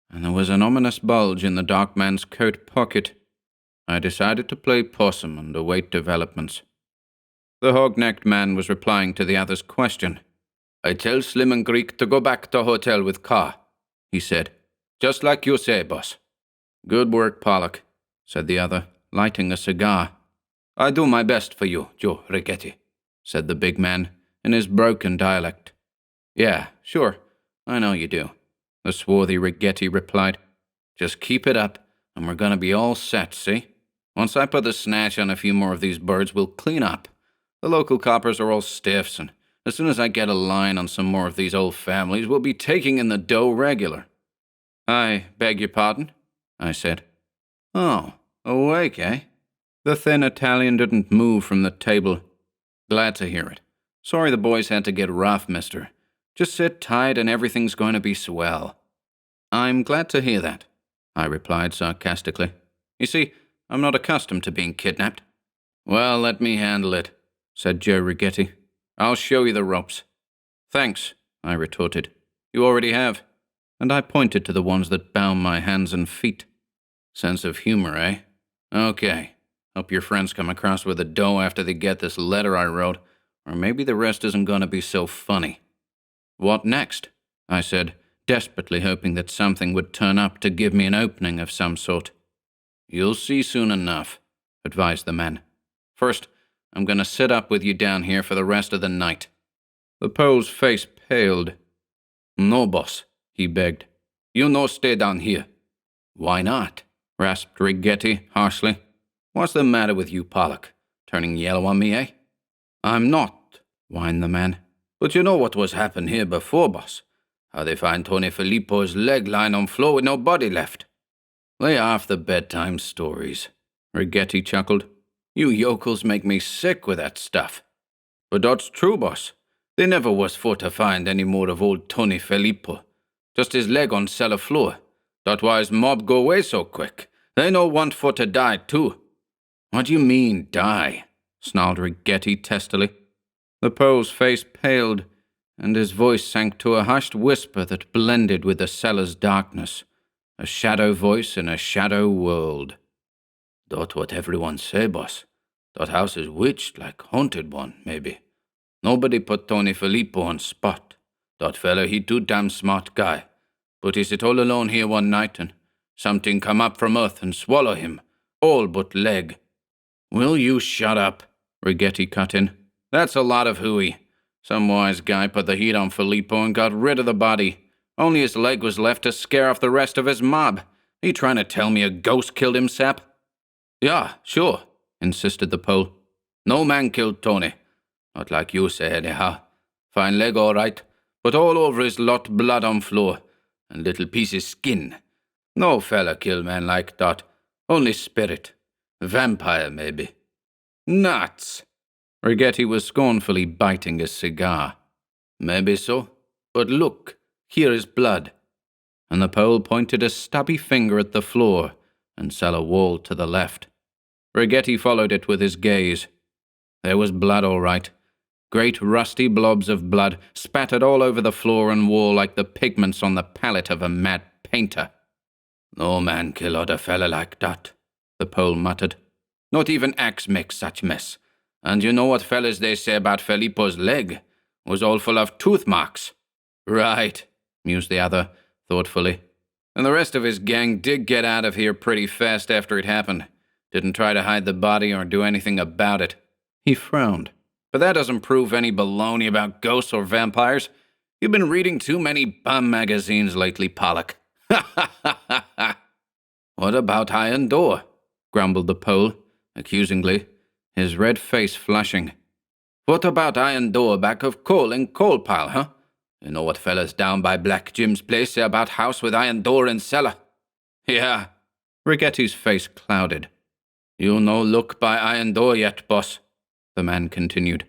and there was an ominous bulge in the dark man's coat pocket. I decided to play possum and await developments. The hog-necked man was replying to the other's question. "I tell Slim and Greek to go back to hotel with car," he said. "Just like you say, boss." "Good work, Pollock," said the other, lighting a cigar. "I do my best for you, Joe Rigetti," said the big man, in his broken dialect. "Yeah, sure, I know you do," the swarthy Rigetti replied. "Just keep it up, and we're gonna be all set, see? Once I put the snatch on a few more of these birds, we'll clean up. The local coppers are all stiffs, and as soon as I get a line on some more of these old families, we'll be taking in the dough regular." "I beg your pardon?" I said. "Oh, awake, eh?" The thin Italian didn't move from the table. "Glad to hear it. Sorry the boys had to get rough, mister. Just sit tight and everything's going to be swell." "I'm glad to hear that," I replied sarcastically. "You see, I'm not accustomed to being kidnapped." "Well, let me handle it," said Joe Rigetti. "I'll show you the ropes." "Thanks," I retorted. "You already have." And I pointed to the ones that bound my hands and feet. Sense of humor, eh? Okay. Hope your friends come across with the dough after they get this letter I wrote, or maybe the rest isn't going to be so funny. "What next?" I said, desperately hoping that something would turn up to give me an opening of some sort. "You'll see soon enough," advised the man. "First, I'm going to sit up with you down here for the rest of the night." The Pole's face paled. "No, boss," he begged. "You no stay down here." "Why not?" rasped Rigetti harshly. "What's the matter with you, Pollock? Turning yellow on me, eh?" "I'm not," whined the man. "But you know what was happened here before, boss. How they find Tony Filippo's leg lying on floor with no body left." "Lay off the bedtime stories," Rigetti chuckled. "You yokels make me sick with that stuff." "But that's true, boss. They never was for to find any more of old Tony Filippo. Just his leg on cellar floor. That why his mob go away so quick. They no want for to die, too." "What do you mean, die?" snarled Rigetti testily. The Pole's face paled, and his voice sank to a hushed whisper that blended with the cellar's darkness. A shadow voice in a shadow world. "Dot what everyone say, boss. That house is witched, like haunted one, maybe. Nobody put Tony Filippo on spot. That fellow, he too damn smart guy. But he sit all alone here one night, and something come up from earth and swallow him, all but leg." "Will you shut up?" Rigetti cut in. "That's a lot of hooey. Some wise guy put the heat on Filippo and got rid of the body. Only his leg was left to scare off the rest of his mob. He trying to tell me a ghost killed him, sap?" "Yeah, sure," insisted the Pole. "No man killed Tony. Not like you say, anyhow. Fine leg, all right, but all over his lot blood on floor. and little pieces skin. No fella kill man like that. Only spirit. Vampire, maybe. Nuts! Rigetti was scornfully biting his cigar. Maybe so, but look, here is blood. And the Pole pointed a stubby finger at the floor and cellar wall to the left. Rigetti followed it with his gaze. There was blood, all right. Great rusty blobs of blood spattered all over the floor and wall like the pigments on the palette of a mad painter. No man kill other fella like that, the Pole muttered. Not even axe makes such mess. And you know what fellas they say about Filippo's leg? Was all full of tooth marks. Right, mused the other, thoughtfully. And the rest of his gang did get out of here pretty fast after it happened. Didn't try to hide the body or do anything about it. He frowned. But that doesn't prove any baloney about ghosts or vampires. You've been reading too many bum magazines lately, Pollock. Ha ha ha ha ha. What about Iron Door? Grumbled the Pole, accusingly, his red face flushing. What about Iron Door back of coal and coal pile, huh? You know what fellas down by Black Jim's place say about house with iron door and cellar? Yeah. Rigetti's face clouded. You no look by iron door yet, boss, the man continued.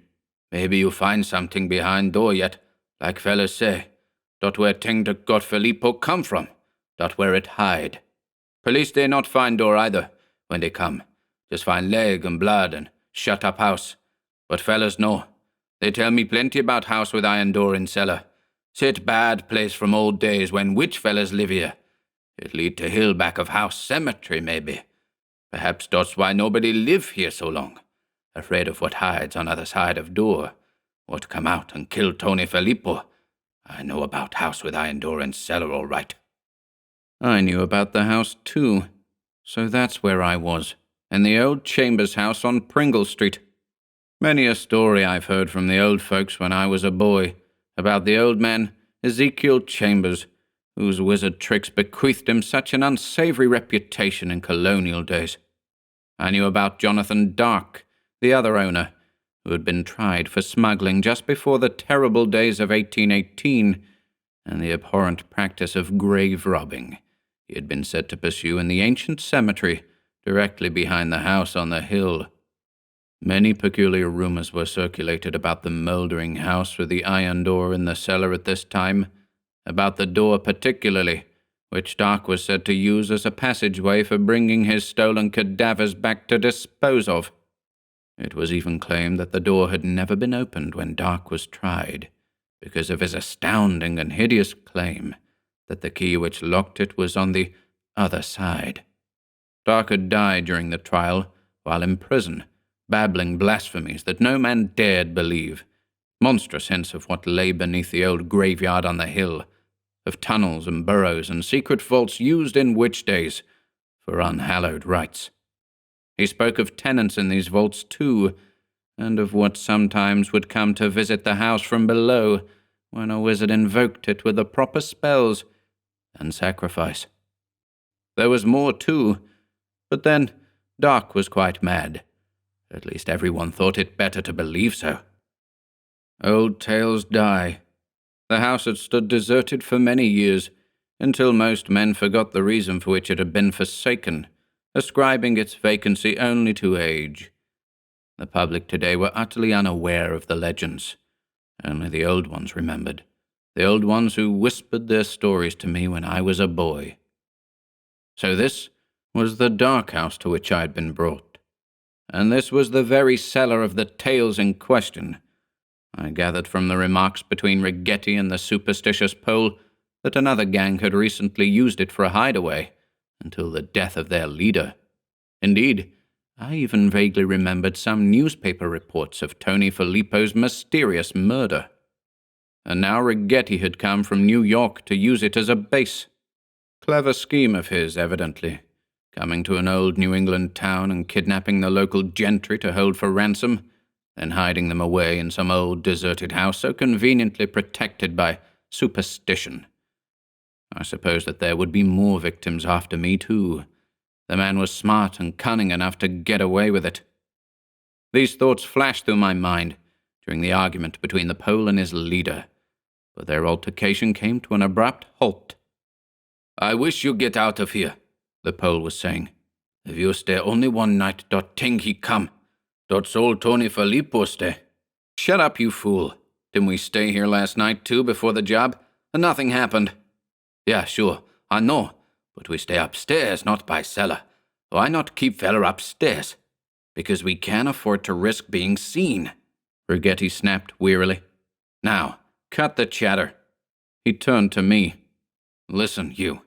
Maybe you find something behind door yet, like fellas say. Dot where ting that got Filippo come from. Dot where it hide. Police they not find door either, when they come. Just find leg and blood and shut up house. But fellas know. They tell me plenty about house with iron door and cellar. Sit bad place from old days when witch fellas live here. It lead to hill back of house cemetery, maybe. Perhaps that's why nobody live here so long. Afraid of what hides on other side of door. What come out and kill Tony Filippo. I know about house with iron door and cellar all right. I knew about the house too. So that's where I was. In the old Chambers house on Pringle Street. Many a story I've heard from the old folks when I was a boy. About the old man, Ezekiel Chambers, whose wizard tricks bequeathed him such an unsavory reputation in colonial days. I knew about Jonathan Dark, the other owner, who had been tried for smuggling just before the terrible days of 1818 and the abhorrent practice of grave robbing he had been said to pursue in the ancient cemetery directly behind the house on the hill. Many peculiar rumors were circulated about the mouldering house with the iron door in the cellar at this time, about the door particularly, which Dark was said to use as a passageway for bringing his stolen cadavers back to dispose of. It was even claimed that the door had never been opened when Dark was tried, because of his astounding and hideous claim that the key which locked it was on the other side. Dark had died during the trial while in prison, babbling blasphemies that no man dared believe, monstrous hints of what lay beneath the old graveyard on the hill, of tunnels and burrows and secret vaults used in witch days for unhallowed rites. He spoke of tenants in these vaults too, and of what sometimes would come to visit the house from below when a wizard invoked it with the proper spells and sacrifice. There was more too, but then Dark was quite mad. At least everyone thought it better to believe so. Old tales die. The house had stood deserted for many years, until most men forgot the reason for which it had been forsaken, ascribing its vacancy only to age. The public today were utterly unaware of the legends. Only the old ones remembered, the old ones who whispered their stories to me when I was a boy. So this was the dark house to which I had been brought. And this was the very cellar of the tales in question. I gathered from the remarks between Rigetti and the superstitious Pole that another gang had recently used it for a hideaway, until the death of their leader. Indeed, I even vaguely remembered some newspaper reports of Tony Filippo's mysterious murder. And now Rigetti had come from New York to use it as a base. Clever scheme of his, evidently. Coming to an old New England town and kidnapping the local gentry to hold for ransom, then hiding them away in some old deserted house so conveniently protected by superstition. I suppose that there would be more victims after me, too. The man was smart and cunning enough to get away with it. These thoughts flashed through my mind during the argument between the Pole and his leader, but their altercation came to an abrupt halt I wish you get out of here, the Pole was saying. If you stay only one night, dot ting he come. Dot sol Tony Filippo stay. Shut up, you fool. Didn't we stay here last night, too, before the job? And nothing happened. Yeah, sure, I know. But we stay upstairs, not by cellar. Why not keep feller upstairs? Because we can't afford to risk being seen, Rigetti snapped wearily. Now, cut the chatter. He turned to me. Listen, you.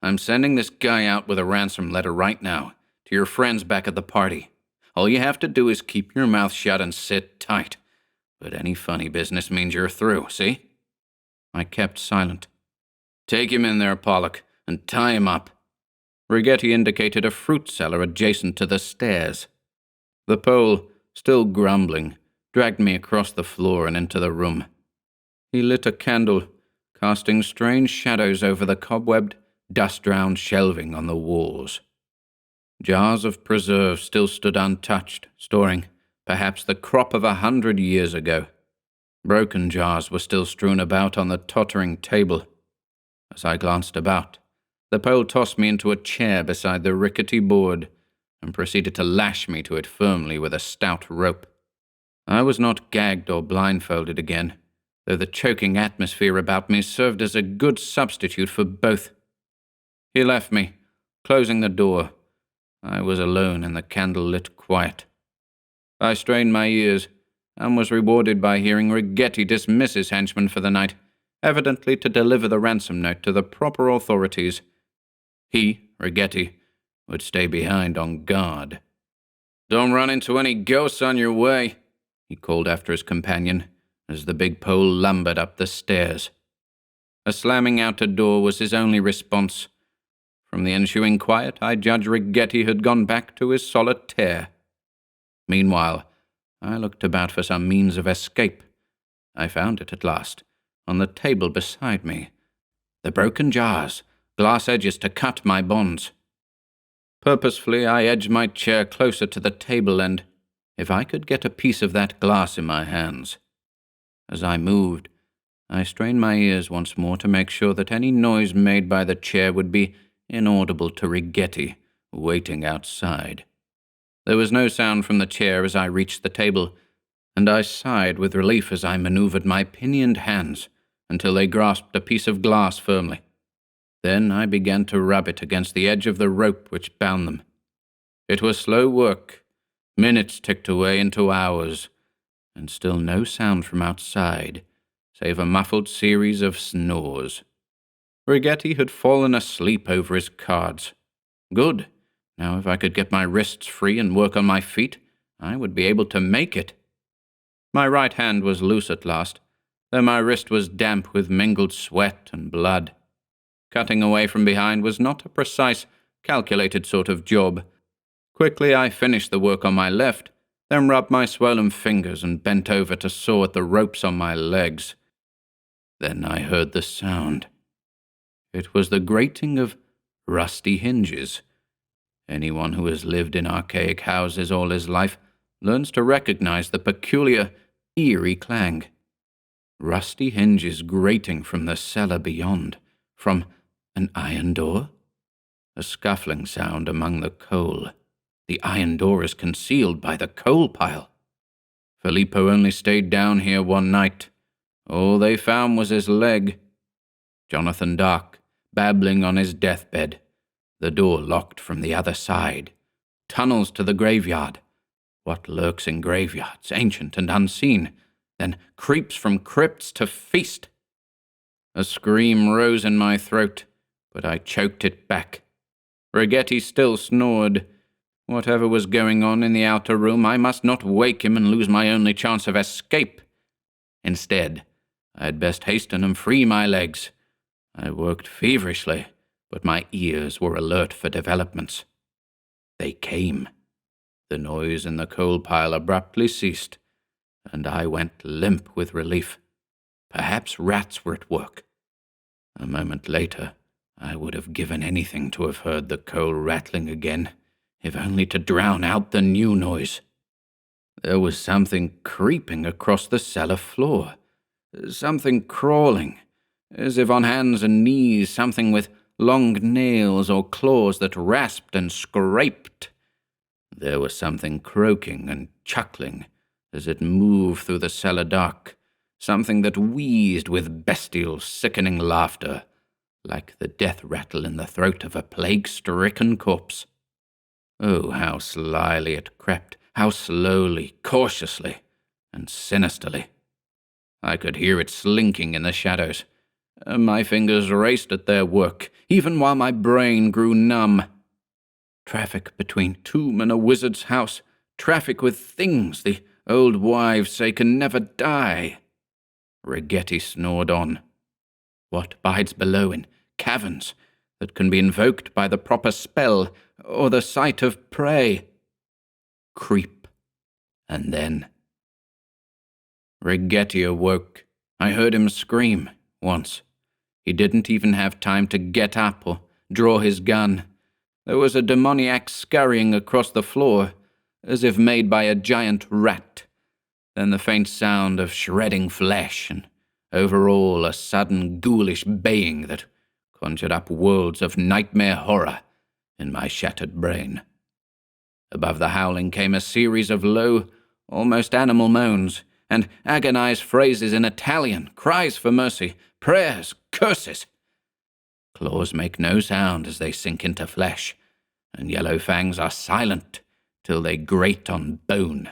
I'm sending this guy out with a ransom letter right now, to your friends back at the party. All you have to do is keep your mouth shut and sit tight. But any funny business means you're through, see? I kept silent. Take him in there, Pollock, and tie him up. Rigetti indicated a fruit cellar adjacent to the stairs. The Pole, still grumbling, dragged me across the floor and into the room. He lit a candle, casting strange shadows over the cobwebbed, dust-drowned shelving on the walls. Jars of preserve still stood untouched, storing, perhaps, the crop of 100 years ago. Broken jars were still strewn about on the tottering table. As I glanced about, the Pole tossed me into a chair beside the rickety board and proceeded to lash me to it firmly with a stout rope. I was not gagged or blindfolded again, though the choking atmosphere about me served as a good substitute for both. He left me, closing the door. I was alone in the candle-lit quiet. I strained my ears and was rewarded by hearing Rigetti dismiss his henchman for the night, evidently to deliver the ransom note to the proper authorities. He, Rigetti, would stay behind on guard. Don't run into any ghosts on your way, he called after his companion, as the big Pole lumbered up the stairs. A slamming outer door was his only response. From the ensuing quiet, I judged Rigetti had gone back to his solitaire. Meanwhile, I looked about for some means of escape. I found it at last, on the table beside me. The broken jars, glass edges to cut my bonds. Purposefully, I edged my chair closer to the table and, if I could get a piece of that glass in my hands. As I moved, I strained my ears once more to make sure that any noise made by the chair would be inaudible to Rigetti, waiting outside. There was no sound from the chair as I reached the table, and I sighed with relief as I maneuvered my pinioned hands until they grasped a piece of glass firmly. Then I began to rub it against the edge of the rope which bound them. It was slow work. Minutes ticked away into hours, and still no sound from outside, save a muffled series of snores. Rigetti had fallen asleep over his cards. Good. Now if I could get my wrists free and work on my feet, I would be able to make it. My right hand was loose at last, though my wrist was damp with mingled sweat and blood. Cutting away from behind was not a precise, calculated sort of job. Quickly I finished the work on my left, then rubbed my swollen fingers and bent over to saw at the ropes on my legs. Then I heard the sound. It was the grating of rusty hinges. Anyone who has lived in archaic houses all his life learns to recognize the peculiar, eerie clang. Rusty hinges grating from the cellar beyond, from an iron door? A scuffling sound among the coal. The iron door is concealed by the coal pile. Filippo only stayed down here one night. All they found was his leg. Jonathan Dark, babbling on his deathbed. The door locked from the other side. Tunnels to the graveyard. What lurks in graveyards, ancient and unseen, then creeps from crypts to feast? A scream rose in my throat, but I choked it back. Rigetti still snored. Whatever was going on in the outer room, I must not wake him and lose my only chance of escape. Instead, I had best hasten and free my legs. I worked feverishly, but my ears were alert for developments. They came. The noise in the coal pile abruptly ceased, and I went limp with relief. Perhaps rats were at work. A moment later, I would have given anything to have heard the coal rattling again, if only to drown out the new noise. There was something creeping across the cellar floor, something crawling, as if on hands and knees, something with long nails or claws that rasped and scraped. There was something croaking and chuckling as it moved through the cellar dark, something that wheezed with bestial, sickening laughter, like the death rattle in the throat of a plague-stricken corpse. Oh, how slyly it crept, how slowly, cautiously, and sinisterly. I could hear it slinking in the shadows. My fingers raced at their work, even while my brain grew numb. Traffic between tomb and a wizard's house, traffic with things the old wives say can never die. Rigetti snored on. What bides below in caverns that can be invoked by the proper spell or the sight of prey? Creep, and then Rigetti awoke. I heard him scream once. He didn't even have time to get up or draw his gun. There was a demoniac scurrying across the floor, as if made by a giant rat. Then the faint sound of shredding flesh, and over all a sudden ghoulish baying that conjured up worlds of nightmare horror in my shattered brain. Above the howling came a series of low, almost animal moans, and agonized phrases in Italian, cries for mercy, prayers, curses. Claws make no sound as they sink into flesh, and yellow fangs are silent till they grate on bone.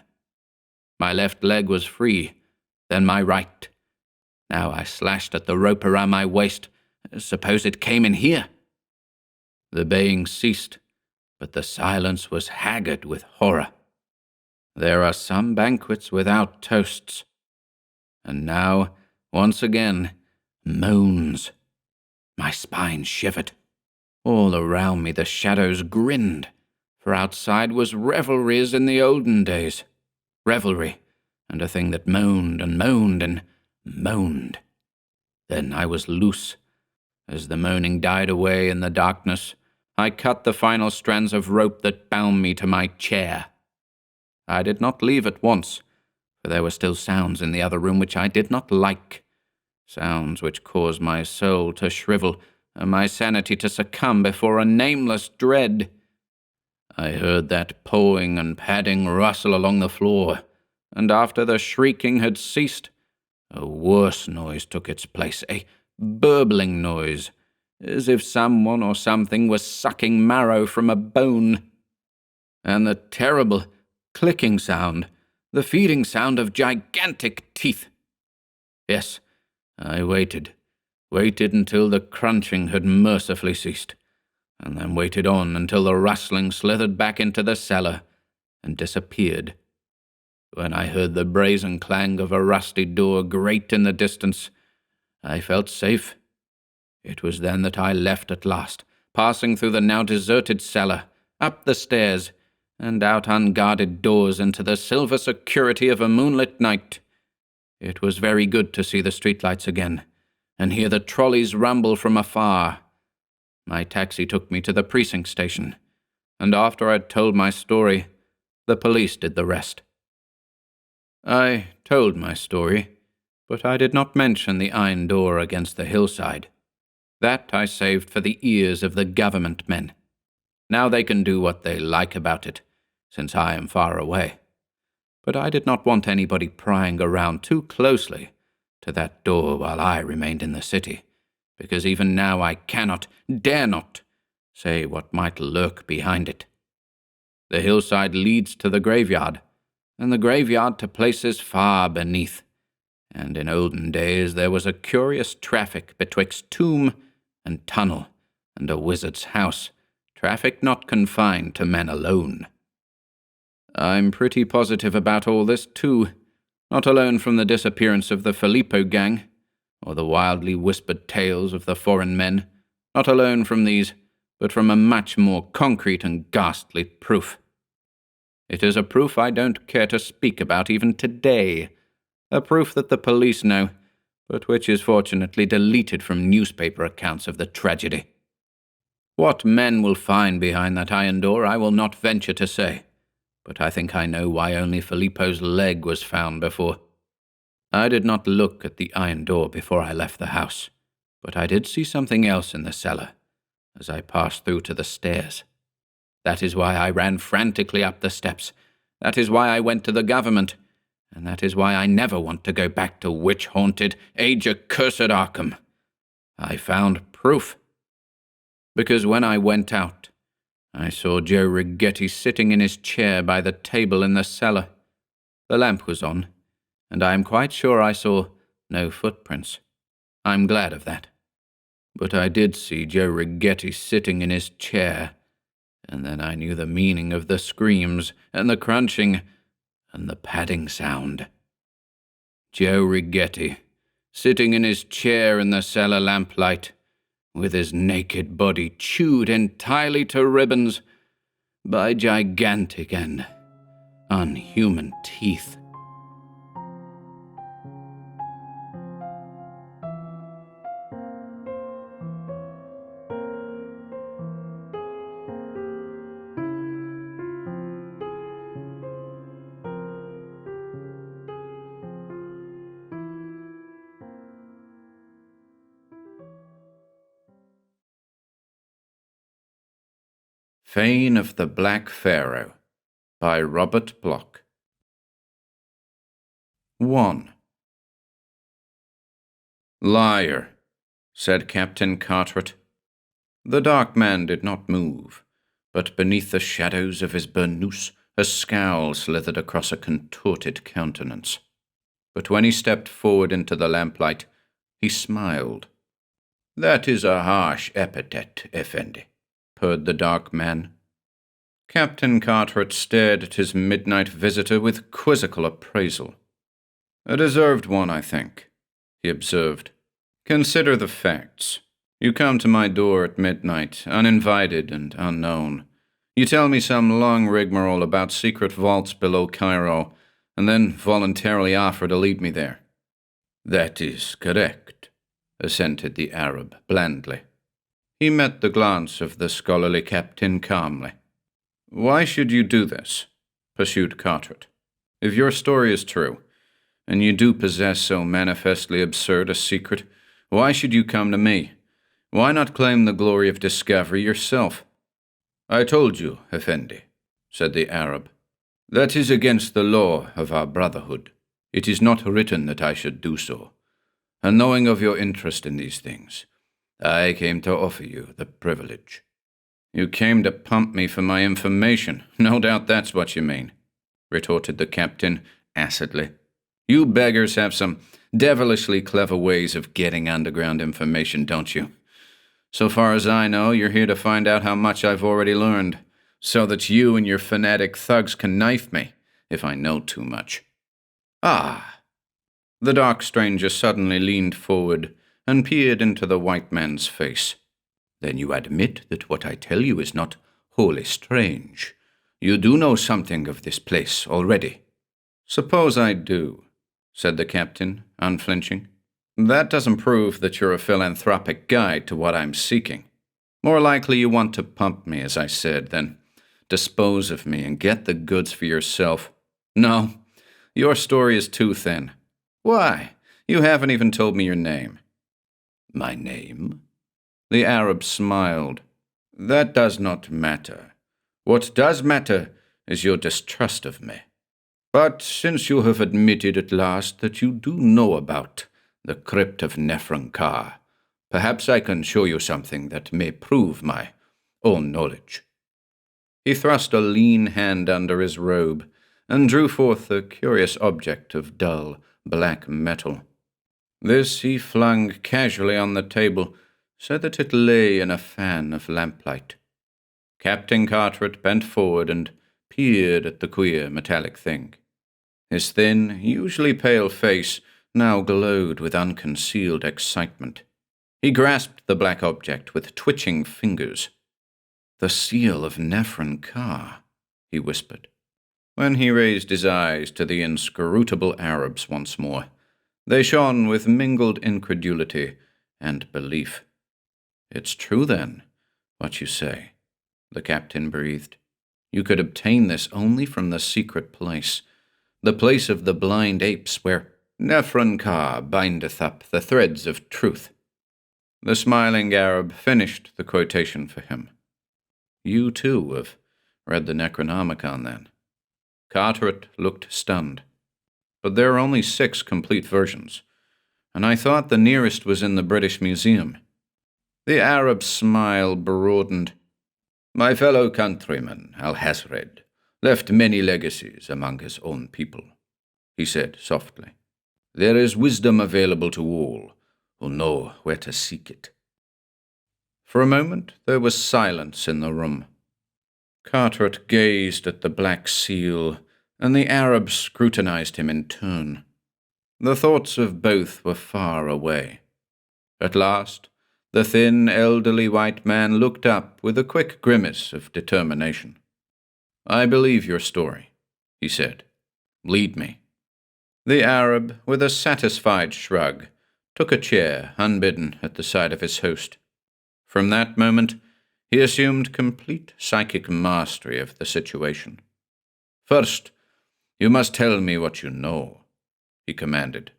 My left leg was free, then my right. Now I slashed at the rope around my waist. Suppose it came in here? The baying ceased, but the silence was haggard with horror. There are some banquets without toasts. And now, once again, moans. My spine shivered. All around me the shadows grinned, for outside was revelry as in the olden days. Revelry, and a thing that moaned and moaned and moaned. Then I was loose. As the moaning died away in the darkness, I cut the final strands of rope that bound me to my chair. I did not leave at once, for there were still sounds in the other room which I did not like. Sounds which caused my soul to shrivel and my sanity to succumb before a nameless dread. I heard that pawing and padding rustle along the floor, and after the shrieking had ceased, a worse noise took its place, a burbling noise, as if someone or something was sucking marrow from a bone. And the terrible clicking sound, the feeding sound of gigantic teeth. Yes, I waited until the crunching had mercifully ceased, and then waited on until the rustling slithered back into the cellar and disappeared. When I heard the brazen clang of a rusty door grate in the distance, I felt safe. It was then that I left at last, passing through the now deserted cellar, up the stairs, and out unguarded doors into the silver security of a moonlit night. It was very good to see the streetlights again, and hear the trolleys rumble from afar. My taxi took me to the precinct station, and after I'd told my story, the police did the rest. I told my story, but I did not mention the iron door against the hillside. That I saved for the ears of the government men. Now they can do what they like about it, since I am far away. But I did not want anybody prying around too closely to that door while I remained in the city, because even now I cannot, dare not, say what might lurk behind it. The hillside leads to the graveyard, and the graveyard to places far beneath, and in olden days there was a curious traffic betwixt tomb and tunnel and a wizard's house, traffic not confined to men alone. I'm pretty positive about all this, too, not alone from the disappearance of the Filippo gang, or the wildly whispered tales of the foreign men, not alone from these, but from a much more concrete and ghastly proof. It is a proof I don't care to speak about even today, a proof that the police know, but which is fortunately deleted from newspaper accounts of the tragedy. What men will find behind that iron door I will not venture to say, but I think I know why only Filippo's leg was found before. I did not look at the iron door before I left the house, but I did see something else in the cellar, as I passed through to the stairs. That is why I ran frantically up the steps. That is why I went to the government. And that is why I never want to go back to witch-haunted, age-accursed Arkham. I found proof. Because when I went out, I saw Joe Rigetti sitting in his chair by the table in the cellar. The lamp was on, and I am quite sure I saw no footprints. I'm glad of that. But I did see Joe Rigetti sitting in his chair, and then I knew the meaning of the screams and the crunching and the padding sound. Joe Rigetti, sitting in his chair in the cellar lamplight, with his naked body chewed entirely to ribbons by gigantic and unhuman teeth. Fane of the Black Pharaoh by Robert Bloch. 1. "Liar," said Captain Carteret. The dark man did not move, but beneath the shadows of his burnous a scowl slithered across a contorted countenance. But when he stepped forward into the lamplight, he smiled. "That is a harsh epithet, Effendi," purred the dark man. Captain Carteret stared at his midnight visitor with quizzical appraisal. "A deserved one, I think," he observed. "Consider the facts. You come to my door at midnight, uninvited and unknown. You tell me some long rigmarole about secret vaults below Cairo, and then voluntarily offer to lead me there." "That is correct," assented the Arab blandly. He met the glance of the scholarly captain calmly. "Why should you do this?" pursued Carteret. "If your story is true, and you do possess so manifestly absurd a secret, why should you come to me? Why not claim the glory of discovery yourself?" "I told you, Effendi," said the Arab. "That is against the law of our brotherhood. It is not written that I should do so. And knowing of your interest in these things, I came to offer you the privilege." "You came to pump me for my information. No doubt that's what you mean," retorted the captain acidly. "You beggars have some devilishly clever ways of getting underground information, don't you? So far as I know, you're here to find out how much I've already learned, so that you and your fanatic thugs can knife me if I know too much." "Ah!" The dark stranger suddenly leaned forward and peered into the white man's face. "Then you admit that what I tell you is not wholly strange. You do know something of this place already." "Suppose I do," said the captain, unflinching. "That doesn't prove that you're a philanthropic guide to what I'm seeking. More likely you want to pump me, as I said, than dispose of me and get the goods for yourself. No, your story is too thin. Why, you haven't even told me your name." "My name?" The Arab smiled. "That does not matter. What does matter is your distrust of me. But since you have admitted at last that you do know about the Crypt of Nephron-Ka, perhaps I can show you something that may prove my own knowledge." He thrust a lean hand under his robe and drew forth a curious object of dull black metal. This he flung casually on the table, so that it lay in a fan of lamplight. Captain Carteret bent forward and peered at the queer metallic thing. His thin, usually pale face now glowed with unconcealed excitement. He grasped the black object with twitching fingers. "The seal of Nephron-Ka," he whispered. When he raised his eyes to the inscrutable Arabs once more, they shone with mingled incredulity and belief. "It's true, then, what you say," the captain breathed. "You could obtain this only from the secret place, the place of the blind apes where Nephron-Ka bindeth up the threads of truth." The smiling Arab finished the quotation for him. You, too, have read the Necronomicon, then? Carteret looked stunned. But there are only 6 complete versions, and I thought the nearest was in the British Museum. The Arab's smile broadened. My fellow countryman, Alhazred, left many legacies among his own people, he said softly. There is wisdom available to all who know where to seek it. For a moment there was silence in the room. Carteret gazed at the black seal, and the Arab scrutinized him in turn. The thoughts of both were far away. At last, the thin, elderly white man looked up with a quick grimace of determination. I believe your story, he said. Lead me. The Arab, with a satisfied shrug, took a chair, unbidden, at the side of his host. From that moment, he assumed complete psychic mastery of the situation. First, you must tell me what you know, he commanded.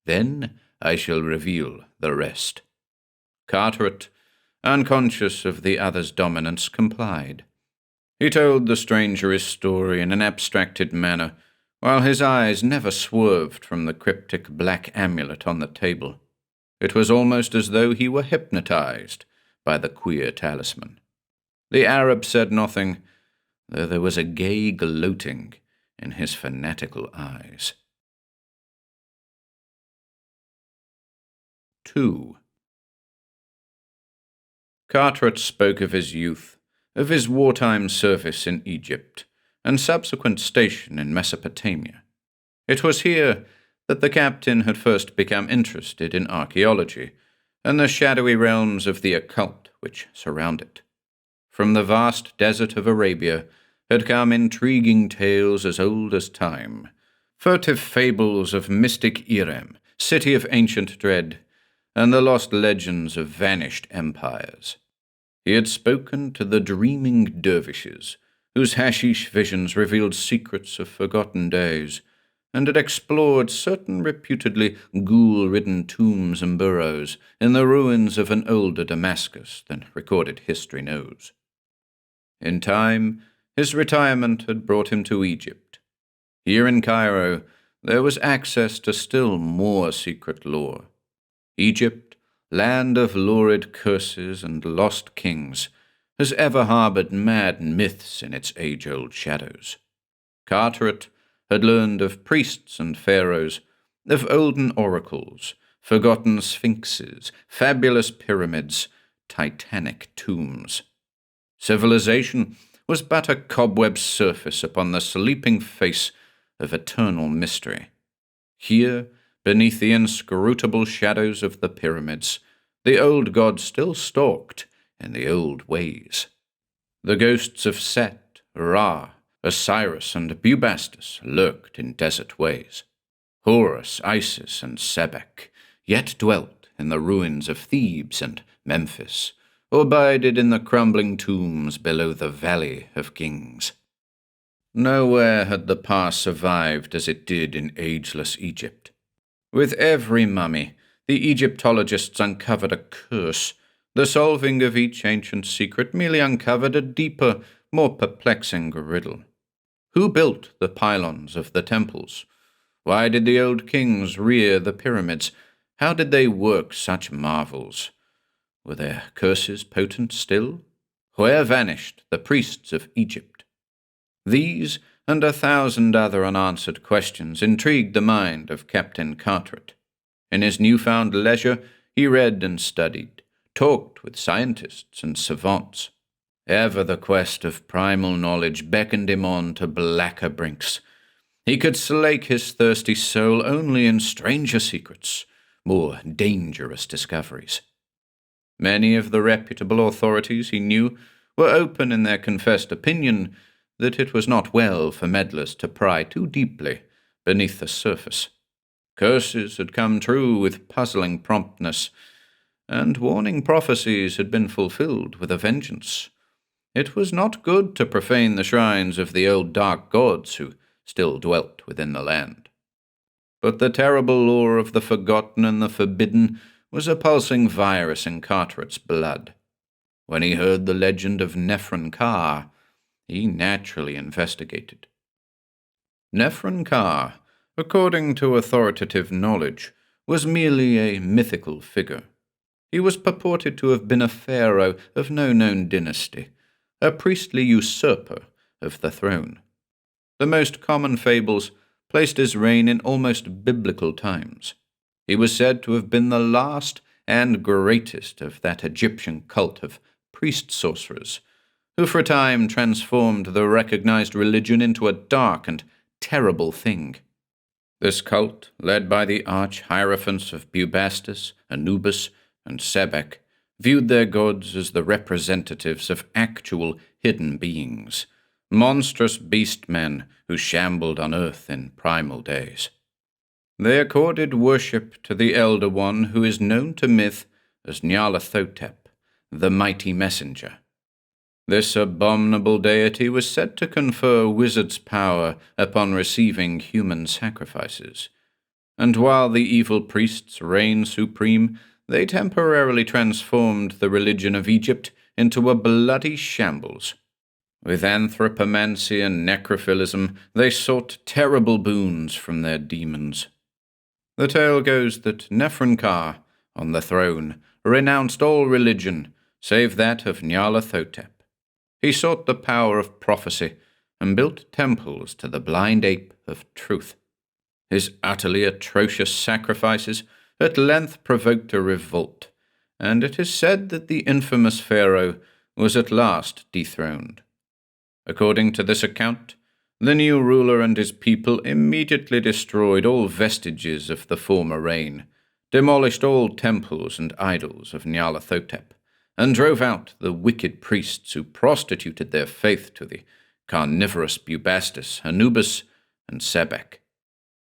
Then I shall reveal the rest. Carteret, unconscious of the other's dominance, complied. He told the stranger his story in an abstracted manner, while his eyes never swerved from the cryptic black amulet on the table. It was almost as though he were hypnotized by the queer talisman. The Arab said nothing, though there was a gay gloating in his fanatical eyes. 2. Carteret spoke of his youth, of his wartime service in Egypt, and subsequent station in Mesopotamia. It was here that the captain had first become interested in archaeology and the shadowy realms of the occult which surround it. From the vast desert of Arabia had come intriguing tales as old as time, furtive fables of mystic Irem, city of ancient dread, and the lost legends of vanished empires. He had spoken to the dreaming dervishes, whose hashish visions revealed secrets of forgotten days, and had explored certain reputedly ghoul-ridden tombs and burrows in the ruins of an older Damascus than recorded history knows. In time, his retirement had brought him to Egypt. Here in Cairo, there was access to still more secret lore. Egypt, land of lurid curses and lost kings, has ever harbored mad myths in its age-old shadows. Carteret had learned of priests and pharaohs, of olden oracles, forgotten sphinxes, fabulous pyramids, titanic tombs. Civilization was but a cobweb surface upon the sleeping face of eternal mystery. Here, beneath the inscrutable shadows of the pyramids, the old gods still stalked in the old ways. The ghosts of Set, Ra, Osiris, and Bubastis lurked in desert ways. Horus, Isis, and Sebek yet dwelt in the ruins of Thebes and Memphis, or bided in the crumbling tombs below the Valley of Kings. Nowhere had the past survived as it did in ageless Egypt. With every mummy, the Egyptologists uncovered a curse. The solving of each ancient secret merely uncovered a deeper, more perplexing riddle. Who built the pylons of the temples? Why did the old kings rear the pyramids? How did they work such marvels? Were their curses potent still? Where vanished the priests of Egypt? These and 1,000 other unanswered questions intrigued the mind of Captain Carteret. In his newfound leisure, he read and studied, talked with scientists and savants. Ever the quest of primal knowledge beckoned him on to blacker brinks. He could slake his thirsty soul only in stranger secrets, more dangerous discoveries. Many of the reputable authorities he knew were open in their confessed opinion that it was not well for meddlers to pry too deeply beneath the surface. Curses had come true with puzzling promptness, and warning prophecies had been fulfilled with a vengeance. It was not good to profane the shrines of the old dark gods who still dwelt within the land. But the terrible lore of the forgotten and the forbidden was a pulsing virus in Cartwright's blood. When he heard the legend of Nephron-Ka, he naturally investigated. Nephron-Ka, according to authoritative knowledge, was merely a mythical figure. He was purported to have been a pharaoh of no known dynasty, a priestly usurper of the throne. The most common fables placed his reign in almost biblical times. He was said to have been the last and greatest of that Egyptian cult of priest-sorcerers, who for a time transformed the recognized religion into a dark and terrible thing. This cult, led by the arch-hierophants of Bubastis, Anubis, and Sebek, viewed their gods as the representatives of actual hidden beings, monstrous beast-men who shambled on earth in primal days. They accorded worship to the Elder One who is known to myth as Nyarlathotep, the mighty messenger. This abominable deity was said to confer wizards' power upon receiving human sacrifices, and while the evil priests reigned supreme, they temporarily transformed the religion of Egypt into a bloody shambles. With anthropomancy and necrophilism, they sought terrible boons from their demons. The tale goes that Nephron-Ka, on the throne, renounced all religion save that of Nyarlathotep. He sought the power of prophecy and built temples to the blind ape of truth. His utterly atrocious sacrifices at length provoked a revolt, and it is said that the infamous Pharaoh was at last dethroned. According to this account, the new ruler and his people immediately destroyed all vestiges of the former reign, demolished all temples and idols of Nyarlathotep, and drove out the wicked priests who prostituted their faith to the carnivorous Bubastis, Anubis, and Sebek.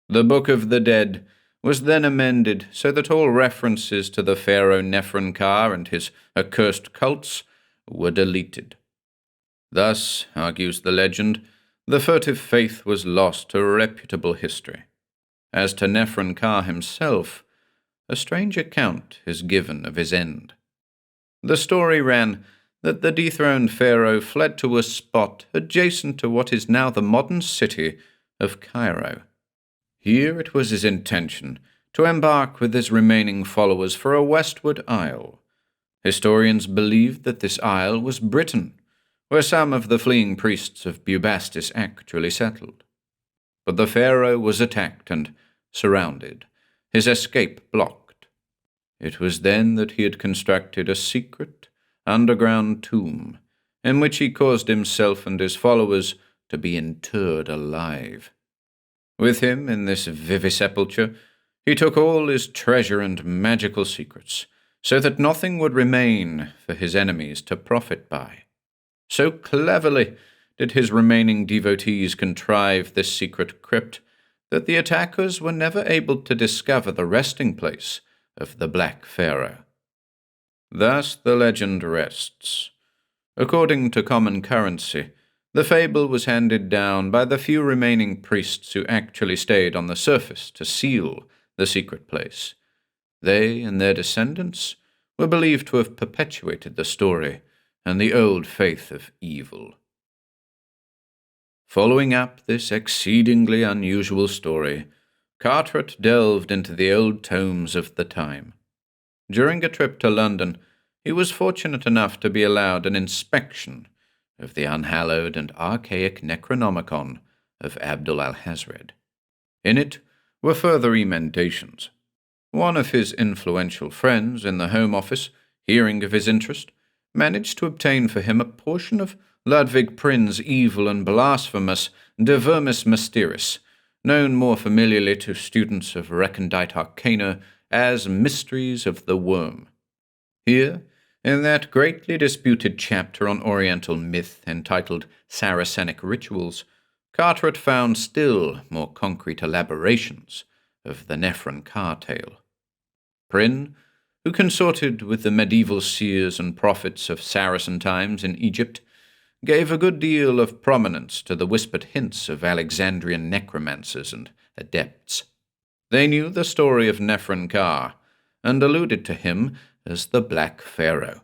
The Book of the Dead was then amended so that all references to the pharaoh Nephron-Ka and his accursed cults were deleted. Thus, argues the legend, the furtive faith was lost to reputable history. As to Nephron-Ka himself, a strange account is given of his end. The story ran that the dethroned pharaoh fled to a spot adjacent to what is now the modern city of Cairo. Here it was his intention to embark with his remaining followers for a westward isle. Historians believe that this isle was Britain, where some of the fleeing priests of Bubastis actually settled. But the pharaoh was attacked and surrounded, his escape blocked. It was then that he had constructed a secret, underground tomb, in which he caused himself and his followers to be interred alive. With him in this vivisepulture, he took all his treasure and magical secrets, so that nothing would remain for his enemies to profit by. So cleverly did his remaining devotees contrive this secret crypt that the attackers were never able to discover the resting place of the Black Pharaoh. Thus the legend rests. According to common currency, the fable was handed down by the few remaining priests who actually stayed on the surface to seal the secret place. They and their descendants were believed to have perpetuated the story and the old faith of evil. Following up this exceedingly unusual story, Cartwright delved into the old tomes of the time. During a trip to London, he was fortunate enough to be allowed an inspection of the unhallowed and archaic Necronomicon of Abdul al-Hazred. In it were further emendations. One of his influential friends in the Home Office, hearing of his interest, managed to obtain for him a portion of Ludwig Prin's evil and blasphemous De Vermis Mysteris, known more familiarly to students of recondite arcana as Mysteries of the Worm. Here, in that greatly disputed chapter on Oriental myth entitled Saracenic Rituals, Cartwright found still more concrete elaborations of the Nephron-Ka tale. Prin, who consorted with the medieval seers and prophets of Saracen times in Egypt, gave a good deal of prominence to the whispered hints of Alexandrian necromancers and adepts. They knew the story of Nephron-Ka, and alluded to him as the Black Pharaoh.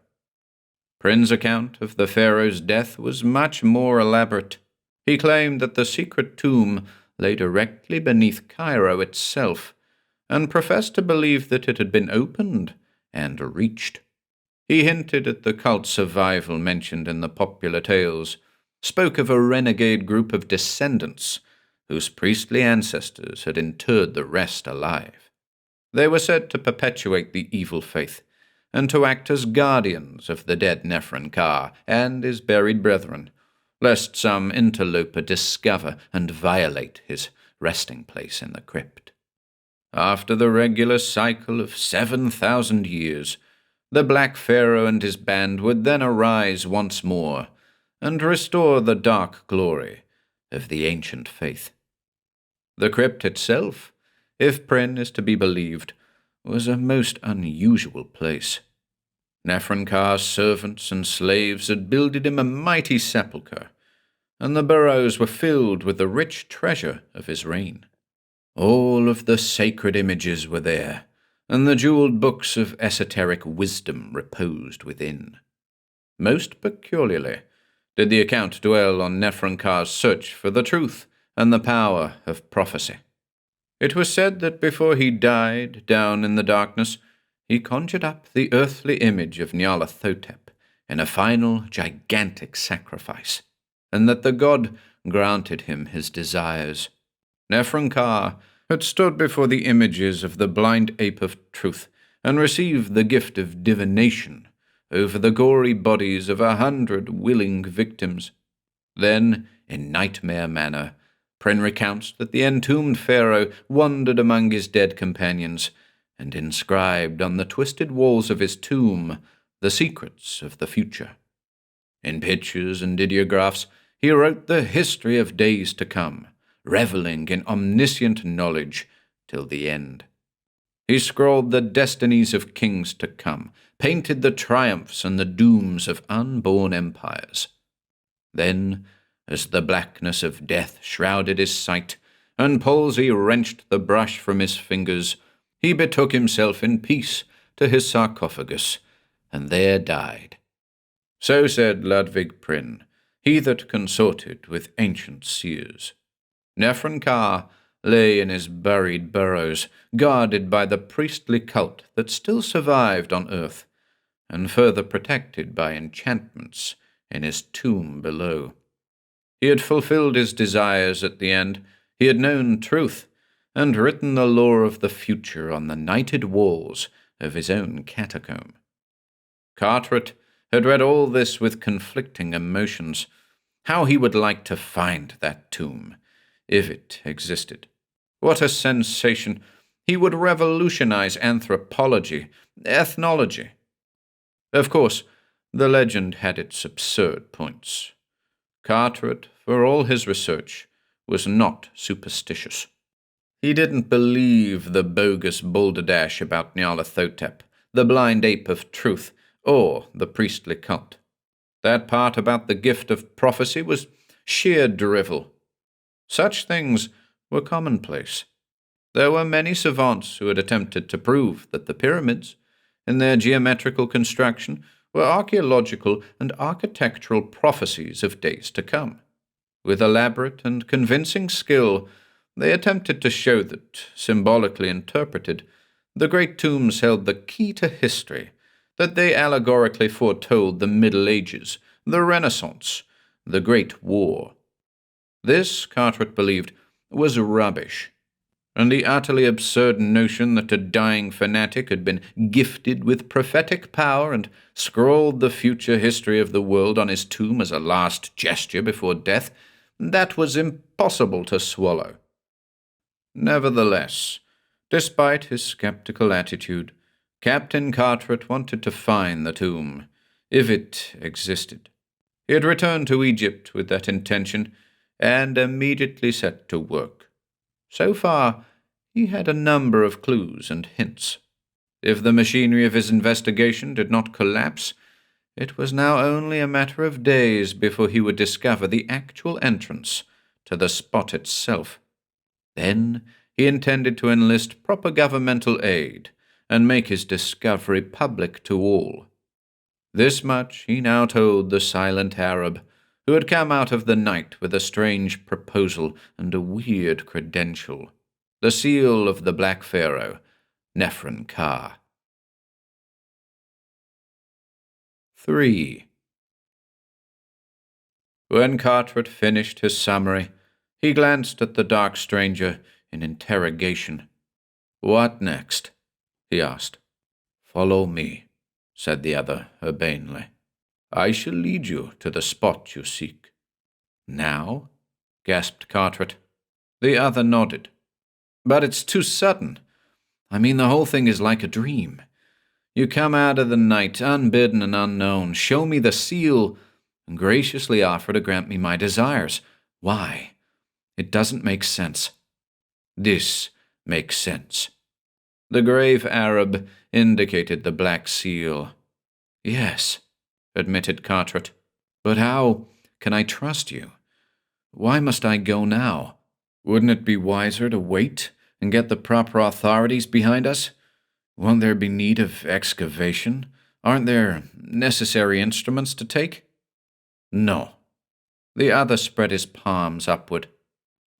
Prynne's account of the pharaoh's death was much more elaborate. He claimed that the secret tomb lay directly beneath Cairo itself, and professed to believe that it had been opened and reached. He hinted at the cult survival mentioned in the popular tales, spoke of a renegade group of descendants whose priestly ancestors had interred the rest alive. They were said to perpetuate the evil faith, and to act as guardians of the dead Nephren-Ka and his buried brethren, lest some interloper discover and violate his resting place in the crypt. After the regular cycle of 7,000 years, the Black Pharaoh and his band would then arise once more and restore the dark glory of the ancient faith. The crypt itself, if Prynne is to be believed, was a most unusual place. Nephren-Ka's servants and slaves had builded him a mighty sepulchre, and the burrows were filled with the rich treasure of his reign. All of the sacred images were there, and the jeweled books of esoteric wisdom reposed within. Most peculiarly did the account dwell on Nephren-Ka's search for the truth and the power of prophecy. It was said that before he died down in the darkness, he conjured up the earthly image of Nyarlathotep in a final gigantic sacrifice, and that the god granted him his desires. Nephren-Ka had stood before the images of the blind ape of truth and received the gift of divination over the gory bodies of 100 willing victims. Then, in nightmare manner, Prynne recounts that the entombed pharaoh wandered among his dead companions and inscribed on the twisted walls of his tomb the secrets of the future. In pictures and ideographs, he wrote the history of days to come, reveling in omniscient knowledge till the end. He scrawled the destinies of kings to come, painted the triumphs and the dooms of unborn empires. Then, as the blackness of death shrouded his sight, and palsy wrenched the brush from his fingers, he betook himself in peace to his sarcophagus, and there died. So said Ludwig Prynne, he that consorted with ancient seers. Nephren-Ka lay in his buried burrows, guarded by the priestly cult that still survived on earth, and further protected by enchantments in his tomb below. He had fulfilled his desires at the end. He had known truth, and written the lore of the future on the nighted walls of his own catacomb. Carteret had read all this with conflicting emotions. How he would like to find that tomb, if it existed. What a sensation! He would revolutionize anthropology, ethnology. Of course, the legend had its absurd points. Carteret, for all his research, was not superstitious. He didn't believe the bogus balderdash about Nyarlathotep, the blind ape of truth, or the priestly cult. That part about the gift of prophecy was sheer drivel. Such things were commonplace. There were many savants who had attempted to prove that the pyramids, in their geometrical construction, were archaeological and architectural prophecies of days to come. With elaborate and convincing skill, they attempted to show that, symbolically interpreted, the great tombs held the key to history, that they allegorically foretold the Middle Ages, the Renaissance, the Great War. This, Carteret believed, was rubbish, and the utterly absurd notion that a dying fanatic had been gifted with prophetic power and scrawled the future history of the world on his tomb as a last gesture before death, that was impossible to swallow. Nevertheless, despite his skeptical attitude, Captain Carteret wanted to find the tomb, if it existed. He had returned to Egypt with that intention, and immediately set to work. So far, he had a number of clues and hints. If the machinery of his investigation did not collapse, it was now only a matter of days before he would discover the actual entrance to the spot itself. Then he intended to enlist proper governmental aid and make his discovery public to all. This much he now told the silent Arab, who had come out of the night with a strange proposal and a weird credential, the seal of the Black Pharaoh, Nephron-Ka. 3. When Carteret finished his summary, he glanced at the dark stranger in interrogation. "What next?" he asked. "Follow me," said the other urbanely. "I shall lead you to the spot you seek." "Now?" gasped Carteret. The other nodded. "But it's too sudden. I mean, the whole thing is like a dream. You come out of the night, unbidden and unknown, show me the seal, and graciously offer to grant me my desires. Why? It doesn't make sense." "This makes sense." The grave Arab indicated the black seal. "Yes," admitted Carteret. "But how can I trust you? Why must I go now? Wouldn't it be wiser to wait and get the proper authorities behind us? Won't there be need of excavation? Aren't there necessary instruments to take?" "No." The other spread his palms upward.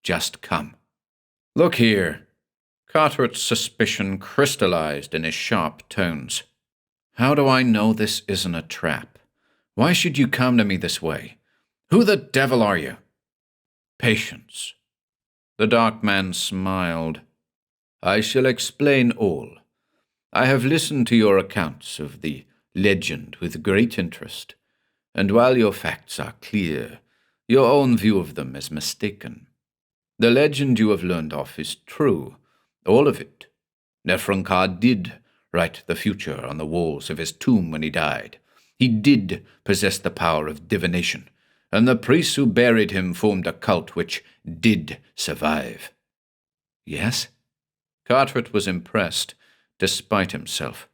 "Just come." "Look here." Carteret's suspicion crystallized in his sharp tones. "How do I know this isn't a trap? Why should you come to me this way? Who the devil are you?" "Patience." The dark man smiled. "I shall explain all. I have listened to your accounts of the legend with great interest, and while your facts are clear, your own view of them is mistaken. The legend you have learned of is true, all of it. Nephron-Ka did write the future on the walls of his tomb when he died. He did possess the power of divination, and the priests who buried him formed a cult which did survive." "Yes?" Carteret was impressed, despite himself.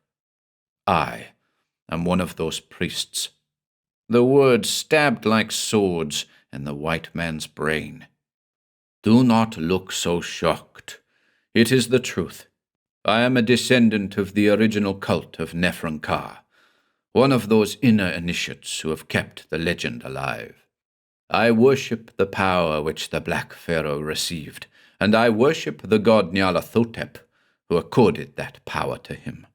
"I am one of those priests." The words stabbed like swords in the white man's brain. "Do not look so shocked. It is the truth. I am a descendant of the original cult of Nephron-Ka, one of those inner initiates who have kept the legend alive. I worship the power which the Black Pharaoh received, and I worship the god Nyarlathotep, who accorded that power to him.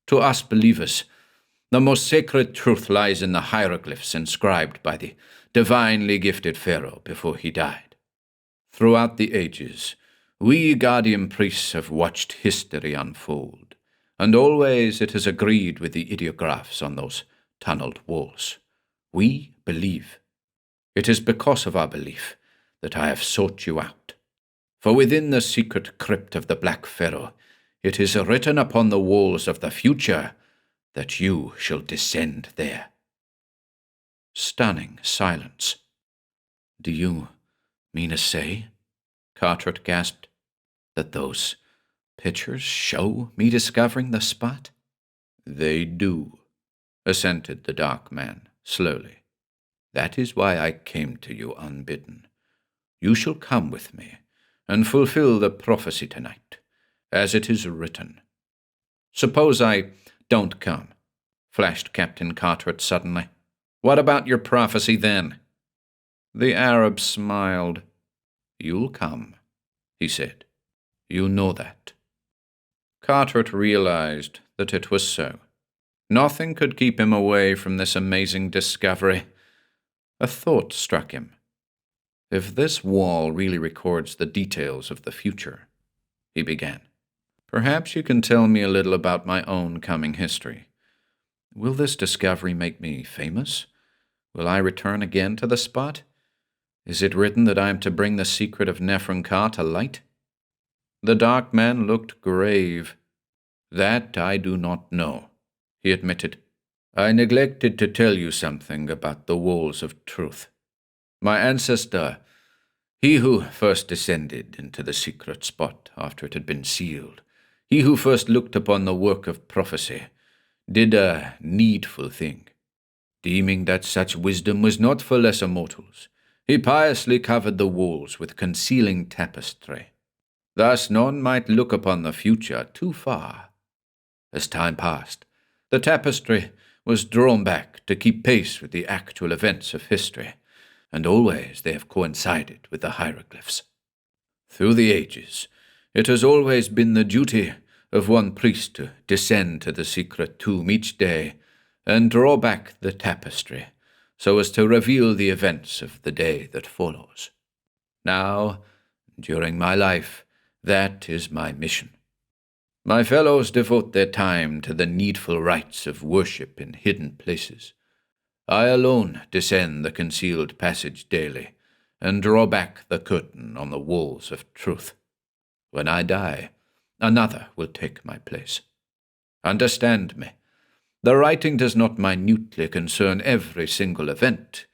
To us believers, the most sacred truth lies in the hieroglyphs inscribed by the divinely gifted Pharaoh before he died. Throughout the ages, we guardian priests have watched history unfold, and always it has agreed with the ideographs on those tunneled walls. We believe. It is because of our belief that I have sought you out. For within the secret crypt of the Black Pharaoh, it is written upon the walls of the future that you shall descend there." Stunning silence. "Do you mean to say," Carteret gasped, "that those pictures show me discovering the spot?" "They do," assented the dark man slowly. "That is why I came to you unbidden. You shall come with me and fulfill the prophecy tonight, as it is written." "Suppose I don't come," flashed Captain Carteret suddenly. "What about your prophecy then?" The Arab smiled. "You'll come," he said. "You know that." Carteret realized that it was so. Nothing could keep him away from this amazing discovery. A thought struck him. "If this wall really records the details of the future," he began, "perhaps you can tell me a little about my own coming history. Will this discovery make me famous? Will I return again to the spot? Is it written that I am to bring the secret of Nephron-Ka to light?" The dark man looked grave. "That I do not know," he admitted. "I neglected to tell you something about the walls of truth. My ancestor, he who first descended into the secret spot after it had been sealed, he who first looked upon the work of prophecy, did a needful thing. Deeming that such wisdom was not for lesser mortals, he piously covered the walls with concealing tapestry. Thus none might look upon the future too far. As time passed, the tapestry was drawn back to keep pace with the actual events of history, and always they have coincided with the hieroglyphs. Through the ages, it has always been the duty of one priest to descend to the secret tomb each day and draw back the tapestry so as to reveal the events of the day that follows. Now, during my life, that is my mission. My fellows devote their time to the needful rites of worship in hidden places. I alone descend the concealed passage daily and draw back the curtain on the walls of truth. When I die, another will take my place. Understand me. The writing does not minutely concern every single event,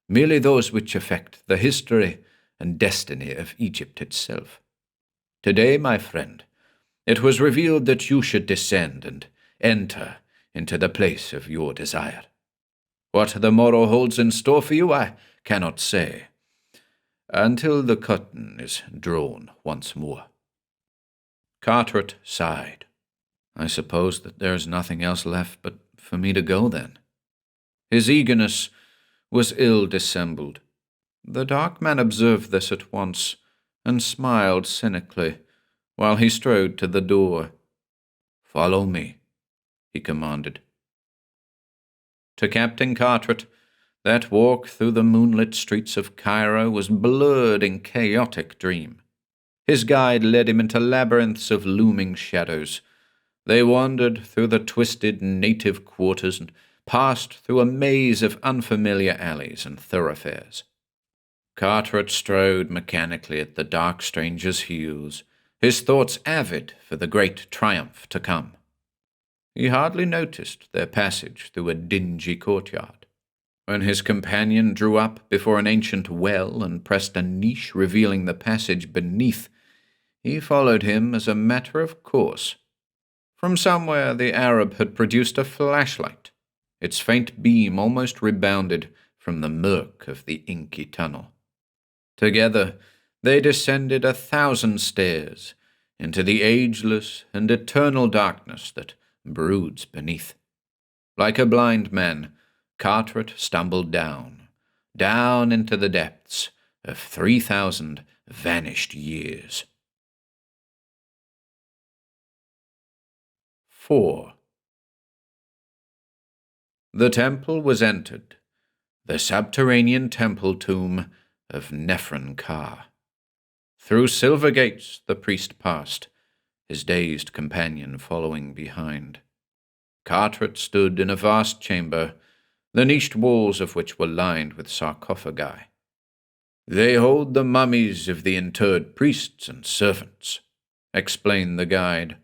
merely those which affect the history and destiny of Egypt itself. Today, my friend, it was revealed that you should descend and enter into the place of your desire. What the morrow holds in store for you, I cannot say, until the curtain is drawn once more. Carteret sighed. I suppose that there is nothing else left but for me to go, then. His eagerness was ill-dissembled. The dark man observed this at once, and smiled cynically, while he strode to the door. "Follow me," he commanded. To Captain Carteret, that walk through the moonlit streets of Cairo was blurred in chaotic dream. His guide led him into labyrinths of looming shadows. They wandered through the twisted native quarters and passed through a maze of unfamiliar alleys and thoroughfares. Carteret strode mechanically at the dark stranger's heels, his thoughts avid for the great triumph to come. He hardly noticed their passage through a dingy courtyard. When his companion drew up before an ancient well and pressed a niche revealing the passage beneath, he followed him as a matter of course. From somewhere the Arab had produced a flashlight. Its faint beam almost rebounded from the murk of the inky tunnel. Together they descended 1,000 stairs into the ageless and eternal darkness that broods beneath. Like a blind man, Carteret stumbled down into the depths of 3,000 vanished years. 4. The temple was entered, the subterranean temple tomb of Nephron-Ka. Through silver gates the priest passed, his dazed companion following behind. Carteret stood in a vast chamber, the niched walls of which were lined with sarcophagi. "They hold the mummies of the interred priests and servants," explained the guide.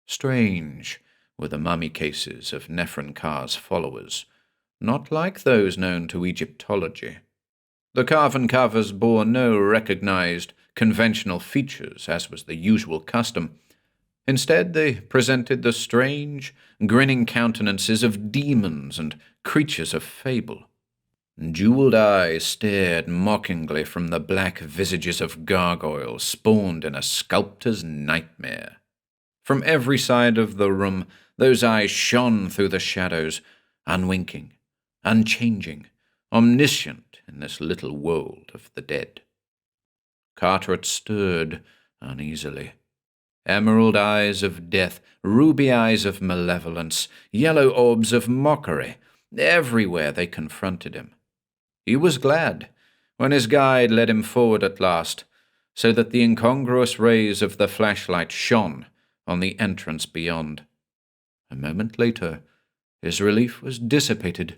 Strange were the mummy cases of Nephron-Ka's followers, not like those known to Egyptology. The carven covers bore no recognized conventional features, as was the usual custom. Instead, they presented the strange, grinning countenances of demons and creatures of fable. Jeweled eyes stared mockingly from the black visages of gargoyles spawned in a sculptor's nightmare. From every side of the room, those eyes shone through the shadows, unwinking, unchanging, omniscient in this little world of the dead. Carteret stirred uneasily. Emerald eyes of death, ruby eyes of malevolence, yellow orbs of mockery, everywhere they confronted him. He was glad when his guide led him forward at last, so that the incongruous rays of the flashlight shone on the entrance beyond. A moment later, his relief was dissipated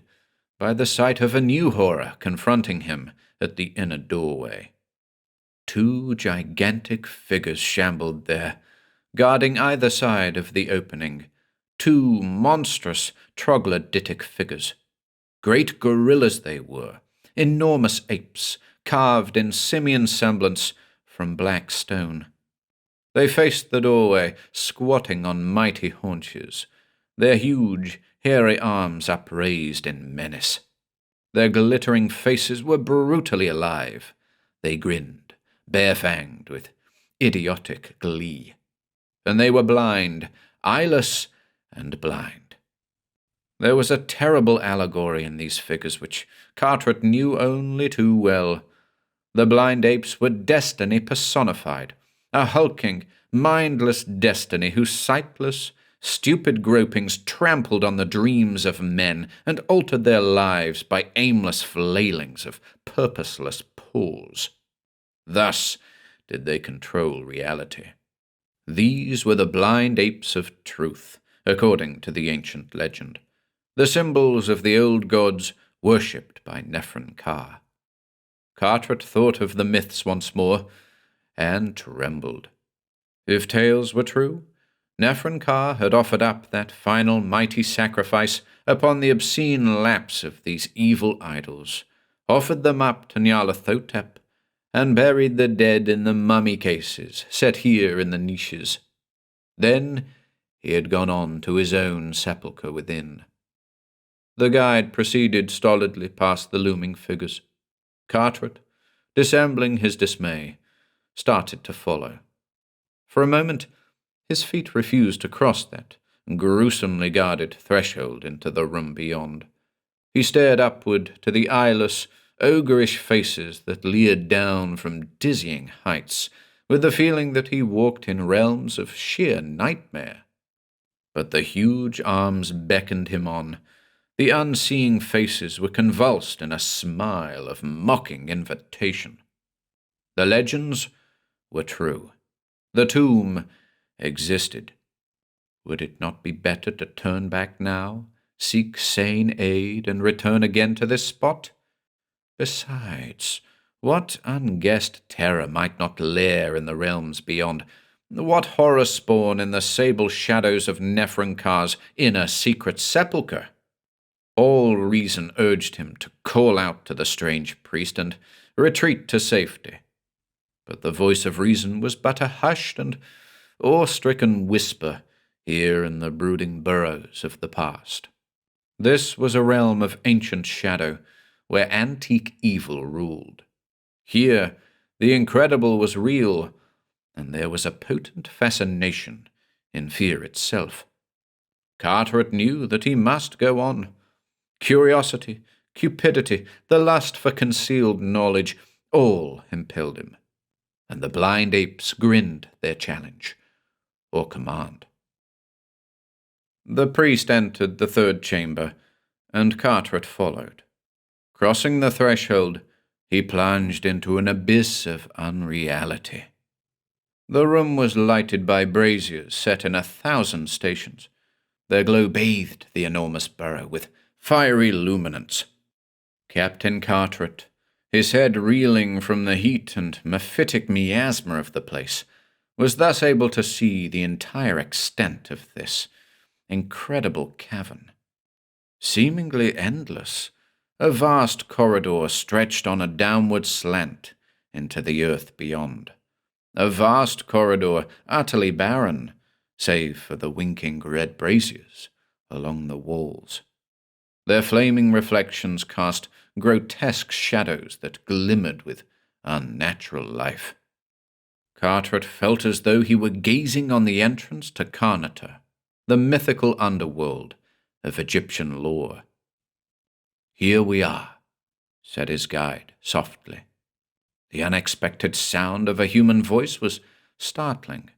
by the sight of a new horror confronting him at the inner doorway. 2 gigantic figures shambled there, guarding either side of the opening. 2 monstrous troglodytic figures. Great gorillas they were, enormous apes, carved in simian semblance from black stone. They faced the doorway, squatting on mighty haunches, their huge, hairy arms upraised in menace. Their glittering faces were brutally alive. They grinned, bare-fanged with idiotic glee. And they were blind, eyeless, and blind. There was a terrible allegory in these figures which Carteret knew only too well. The blind apes were destiny personified, a hulking, mindless destiny whose sightless, stupid gropings trampled on the dreams of men and altered their lives by aimless flailings of purposeless pulls. Thus did they control reality. These were the blind apes of truth, according to the ancient legend, the symbols of the old gods worshipped by Nephren-Ka. Carteret thought of the myths once more, and trembled. If tales were true, Nephren-Ka had offered up that final mighty sacrifice upon the obscene laps of these evil idols, offered them up to Nyarlathotep, and buried the dead in the mummy cases set here in the niches. Then he had gone on to his own sepulchre within. The guide proceeded stolidly past the looming figures. Carteret, dissembling his dismay, started to follow. For a moment, his feet refused to cross that gruesomely guarded threshold into the room beyond. He stared upward to the eyeless, ogreish faces that leered down from dizzying heights, with the feeling that he walked in realms of sheer nightmare. But the huge arms beckoned him on. The unseeing faces were convulsed in a smile of mocking invitation. The legends were true. The tomb existed. Would it not be better to turn back now, seek sane aid, and return again to this spot? Besides, what unguessed terror might not lair in the realms beyond? What horror spawn in the sable shadows of Nephren-Ka's inner secret sepulchre? All reason urged him to call out to the strange priest and retreat to safety. But the voice of reason was but a hushed and awe-stricken whisper here in the brooding burrows of the past. This was a realm of ancient shadow, where antique evil ruled. Here the incredible was real, and there was a potent fascination in fear itself. Carteret knew that he must go on. Curiosity, cupidity, the lust for concealed knowledge, all impelled him, and the blind apes grinned their challenge, or command. The priest entered the third chamber, and Carteret followed. Crossing the threshold, he plunged into an abyss of unreality. The room was lighted by braziers set in 1,000 stations. Their glow bathed the enormous burrow with fiery luminance. Captain Carteret, his head reeling from the heat and mephitic miasma of the place, was thus able to see the entire extent of this incredible cavern. Seemingly endless, a vast corridor stretched on a downward slant into the earth beyond. A vast corridor utterly barren, save for the winking red braziers along the walls. Their flaming reflections cast grotesque shadows that glimmered with unnatural life. Carteret felt as though he were gazing on the entrance to Karnata, the mythical underworld of Egyptian lore. "Here we are," said his guide softly. The unexpected sound of a human voice was startling.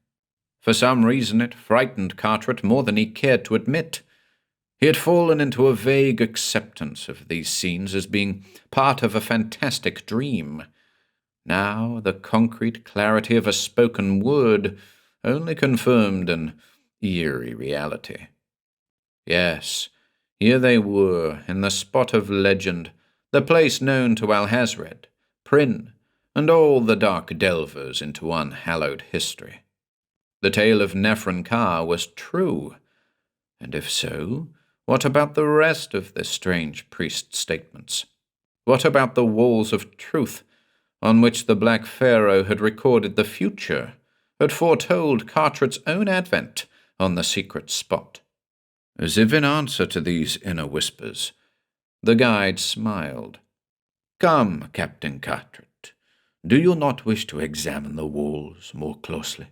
For some reason it frightened Carteret more than he cared to admit. He had fallen into a vague acceptance of these scenes as being part of a fantastic dream. Now the concrete clarity of a spoken word only confirmed an eerie reality. Yes, here they were, in the spot of legend, the place known to Alhazred, Prynne, and all the dark delvers into unhallowed history. The tale of Nephren-Ka was true, and if so, what about the rest of this strange priest's statements? What about the walls of truth on which the Black Pharaoh had recorded the future, had foretold Carteret's own advent on the secret spot? As if in answer to these inner whispers, the guide smiled. "Come, Captain Carteret, do you not wish to examine the walls more closely?"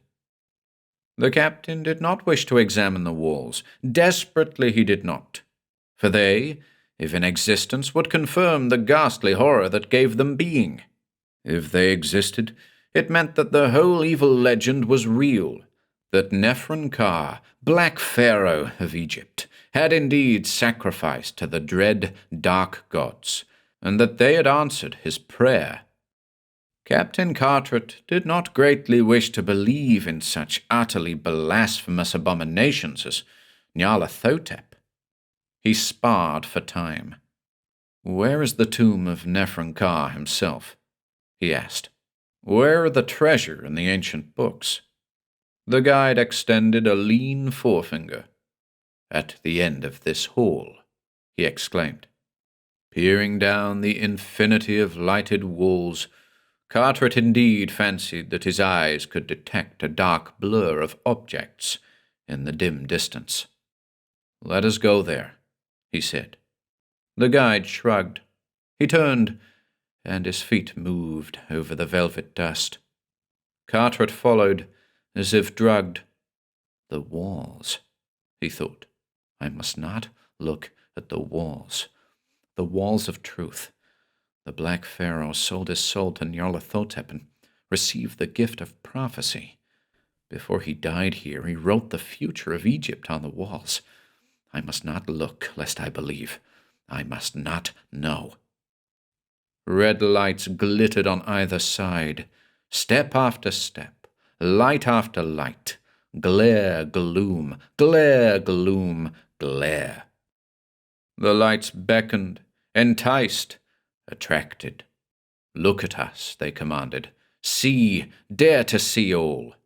The captain did not wish to examine the walls. Desperately he did not. For they, if in existence, would confirm the ghastly horror that gave them being. If they existed, it meant that the whole evil legend was real, that Nephron-Ka, Black Pharaoh of Egypt, had indeed sacrificed to the dread dark gods, and that they had answered his prayer. Captain Carteret did not greatly wish to believe in such utterly blasphemous abominations as Nyarlathotep. He sparred for time. "Where is the tomb of Nephron-Ka himself?" he asked. "Where are the treasure and the ancient books?" The guide extended a lean forefinger. "At the end of this hall," he exclaimed. Peering down the infinity of lighted walls, Carteret indeed fancied that his eyes could detect a dark blur of objects in the dim distance. "Let us go there," he said. The guide shrugged. He turned, and his feet moved over the velvet dust. Carteret followed, as if drugged. "The walls," he thought. "I must not look at the walls. The walls of truth. The Black Pharaoh sold his soul to Nyarlathotep and received the gift of prophecy. Before he died here, he wrote the future of Egypt on the walls. I must not look, lest I believe. I must not know." Red lights glittered on either side, step after step, light after light, glare, gloom, glare, gloom, glare. The lights beckoned, enticed, attracted. "Look at us," they commanded. "See, dare to see all."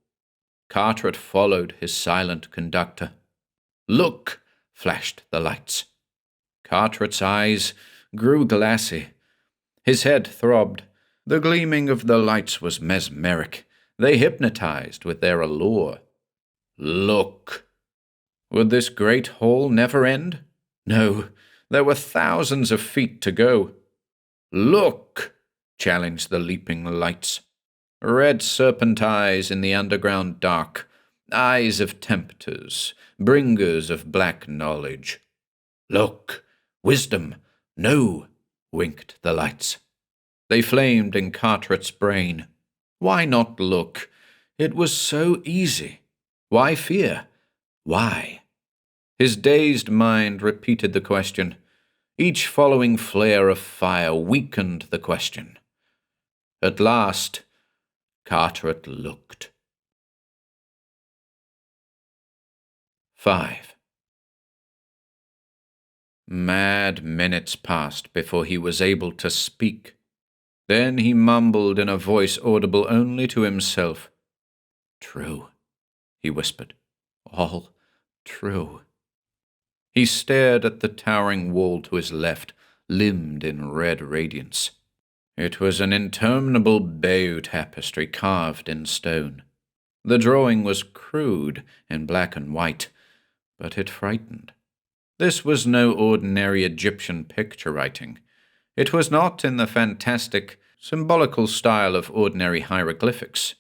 Carteret followed his silent conductor. "Look!" flashed the lights. Carteret's eyes grew glassy. His head throbbed. The gleaming of the lights was mesmeric. They hypnotized with their allure. "Look!" Would this great hall never end? No, there were thousands of feet to go. "Look!" challenged the leaping lights. Red serpent eyes in the underground dark, eyes of tempters, bringers of black knowledge. "Look! Wisdom! No!" winked the lights. They flamed in Carteret's brain. Why not look? It was so easy. Why fear? Why? His dazed mind repeated the question. Each following flare of fire weakened the question. At last, Carteret looked. 5. Mad minutes passed before he was able to speak. Then he mumbled in a voice audible only to himself. "True," he whispered. "All true." He stared at the towering wall to his left, limned in red radiance. It was an interminable Bayeux tapestry carved in stone. The drawing was crude in black and white, but it frightened. This was no ordinary Egyptian picture writing. It was not in the fantastic, symbolical style of ordinary hieroglyphics.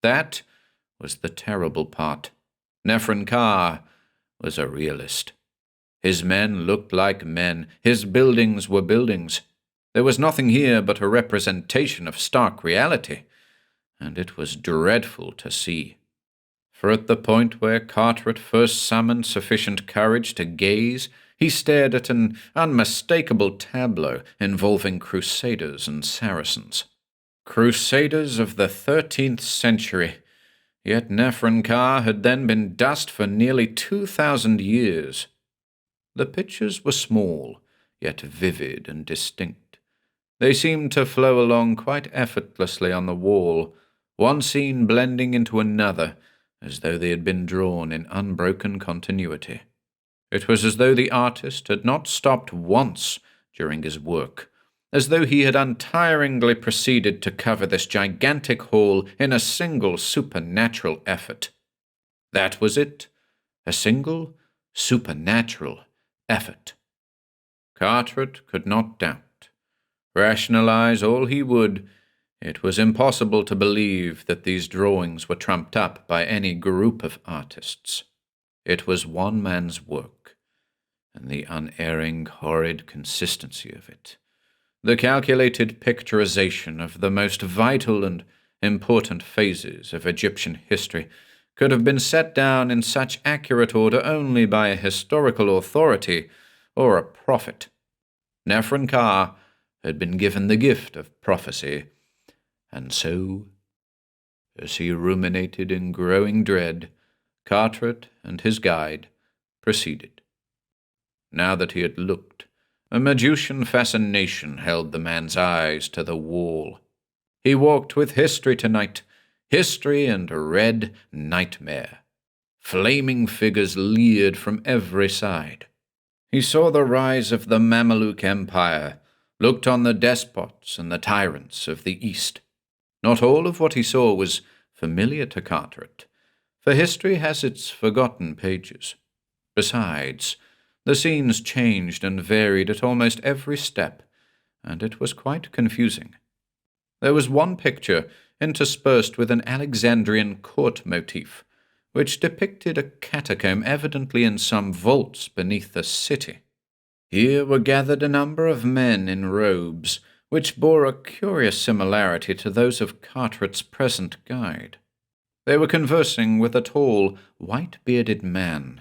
That was the terrible part. Nephron-Ka was a realist. His men looked like men. His buildings were buildings. There was nothing here but a representation of stark reality, and it was dreadful to see. For at the point where Carteret first summoned sufficient courage to gaze, he stared at an unmistakable tableau involving crusaders and Saracens. Crusaders of the 13th century, yet Nephron-Ka had then been dust for nearly 2,000 years. The pictures were small, yet vivid and distinct. They seemed to flow along quite effortlessly on the wall, one scene blending into another, as though they had been drawn in unbroken continuity. It was as though the artist had not stopped once during his work, as though he had untiringly proceeded to cover this gigantic hall in a single supernatural effort. That was it, a single supernatural effort. Carteret could not doubt. Rationalize all he would, It was impossible to believe that these drawings were trumped up by any group of artists. It was one man's work, and the unerring, horrid consistency of it, the calculated picturization of the most vital and important phases of Egyptian history, could have been set down in such accurate order only by a historical authority or a prophet. Nefren-Ka had been given the gift of prophecy, and so, as he ruminated in growing dread, Carteret and his guide proceeded. Now that he had looked, a Medusan fascination held the man's eyes to the wall. He walked with history tonight, history and red nightmare. Flaming figures leered from every side. He saw the rise of the Mameluke Empire, looked on the despots and the tyrants of the East. Not all of what he saw was familiar to Carteret, for history has its forgotten pages. Besides, the scenes changed and varied at almost every step, and it was quite confusing. There was one picture interspersed with an Alexandrian court motif, which depicted a catacomb evidently in some vaults beneath the city. Here were gathered a number of men in robes, which bore a curious similarity to those of Carteret's present guide. They were conversing with a tall, white-bearded man,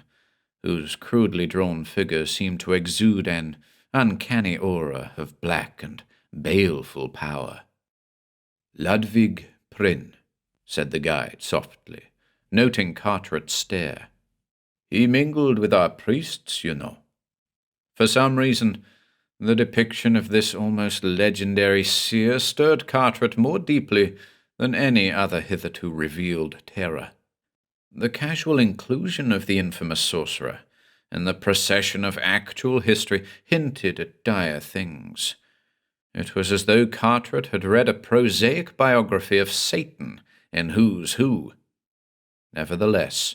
whose crudely drawn figure seemed to exude an uncanny aura of black and baleful power. "Ludwig Prynne," said the guide softly, noting Carteret's stare. "He mingled with our priests, you know." For some reason, the depiction of this almost legendary seer stirred Carteret more deeply than any other hitherto revealed terror. The casual inclusion of the infamous sorcerer in the procession of actual history hinted at dire things. It was as though Carteret had read a prosaic biography of Satan in Who's Who. Nevertheless,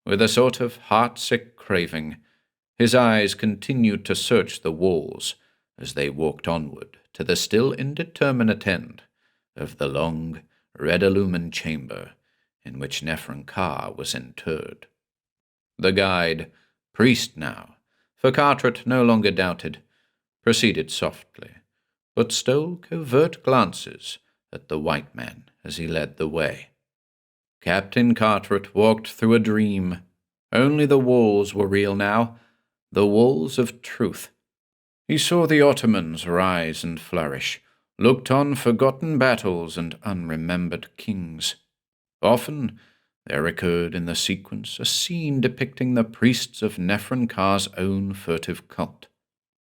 with a sort of heart-sick craving, his eyes continued to search the walls as they walked onward to the still indeterminate end of the long, red-illumined chamber in which Nefren-Ka was interred. The guide, priest now, for Carteret no longer doubted, proceeded softly, but stole covert glances at the white man as he led the way. Captain Carteret walked through a dream. Only the walls were real now, the walls of truth. He saw the Ottomans rise and flourish, looked on forgotten battles and unremembered kings. Often there occurred in the sequence a scene depicting the priests of Nefren-Ka's own furtive cult.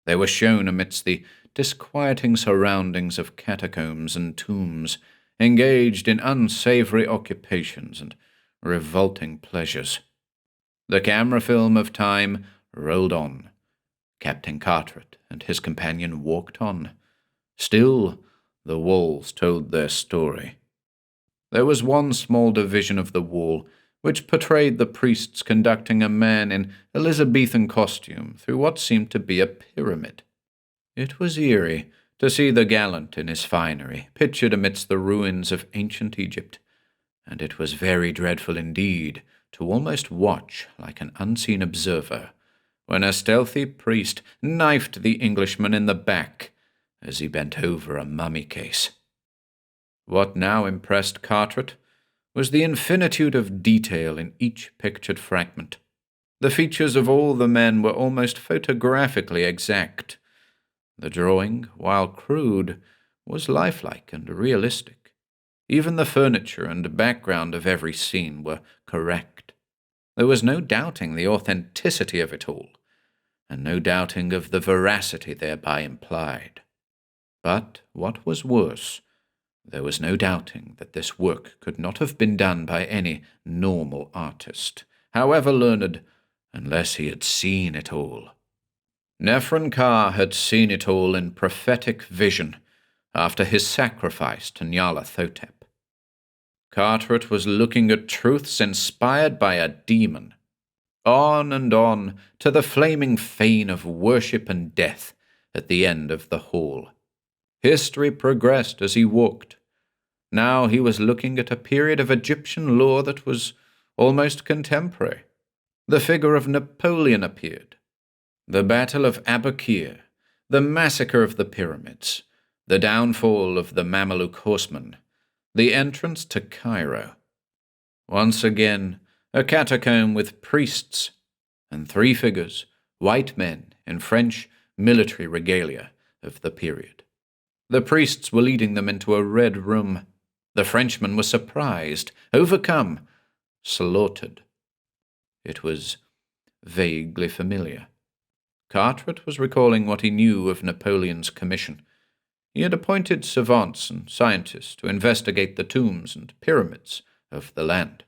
They were shown amidst the disquieting surroundings of catacombs and tombs, engaged in unsavory occupations and revolting pleasures. The camera film of time rolled on. Captain Carteret and his companion walked on. Still, the walls told their story. There was one small division of the wall which portrayed the priests conducting a man in Elizabethan costume through what seemed to be a pyramid. It was eerie to see the gallant in his finery pictured amidst the ruins of ancient Egypt, and it was very dreadful indeed to almost watch like an unseen observer when a stealthy priest knifed the Englishman in the back as he bent over a mummy case. What now impressed Carteret was the infinitude of detail in each pictured fragment. The features of all the men were almost photographically exact. The drawing, while crude, was lifelike and realistic. Even the furniture and background of every scene were correct. There was no doubting the authenticity of it all, and no doubting of the veracity thereby implied. But what was worse, there was no doubting that this work could not have been done by any normal artist, however learned, unless he had seen it all. Nefren-Ka had seen it all in prophetic vision after his sacrifice to Nyarlathotep. Carteret was looking at truths inspired by a demon. On and on to the flaming fane of worship and death at the end of the hall. History progressed as he walked. Now he was looking at a period of Egyptian lore that was almost contemporary. The figure of Napoleon appeared. The Battle of Abukir, the massacre of the pyramids, the downfall of the Mameluke horsemen, the entrance to Cairo. Once again, a catacomb with priests, and 3 figures, white men in French military regalia of the period. The priests were leading them into a red room. The Frenchmen were surprised, overcome, slaughtered. It was vaguely familiar. Carteret was recalling what he knew of Napoleon's commission. He had appointed savants and scientists to investigate the tombs and pyramids of the land.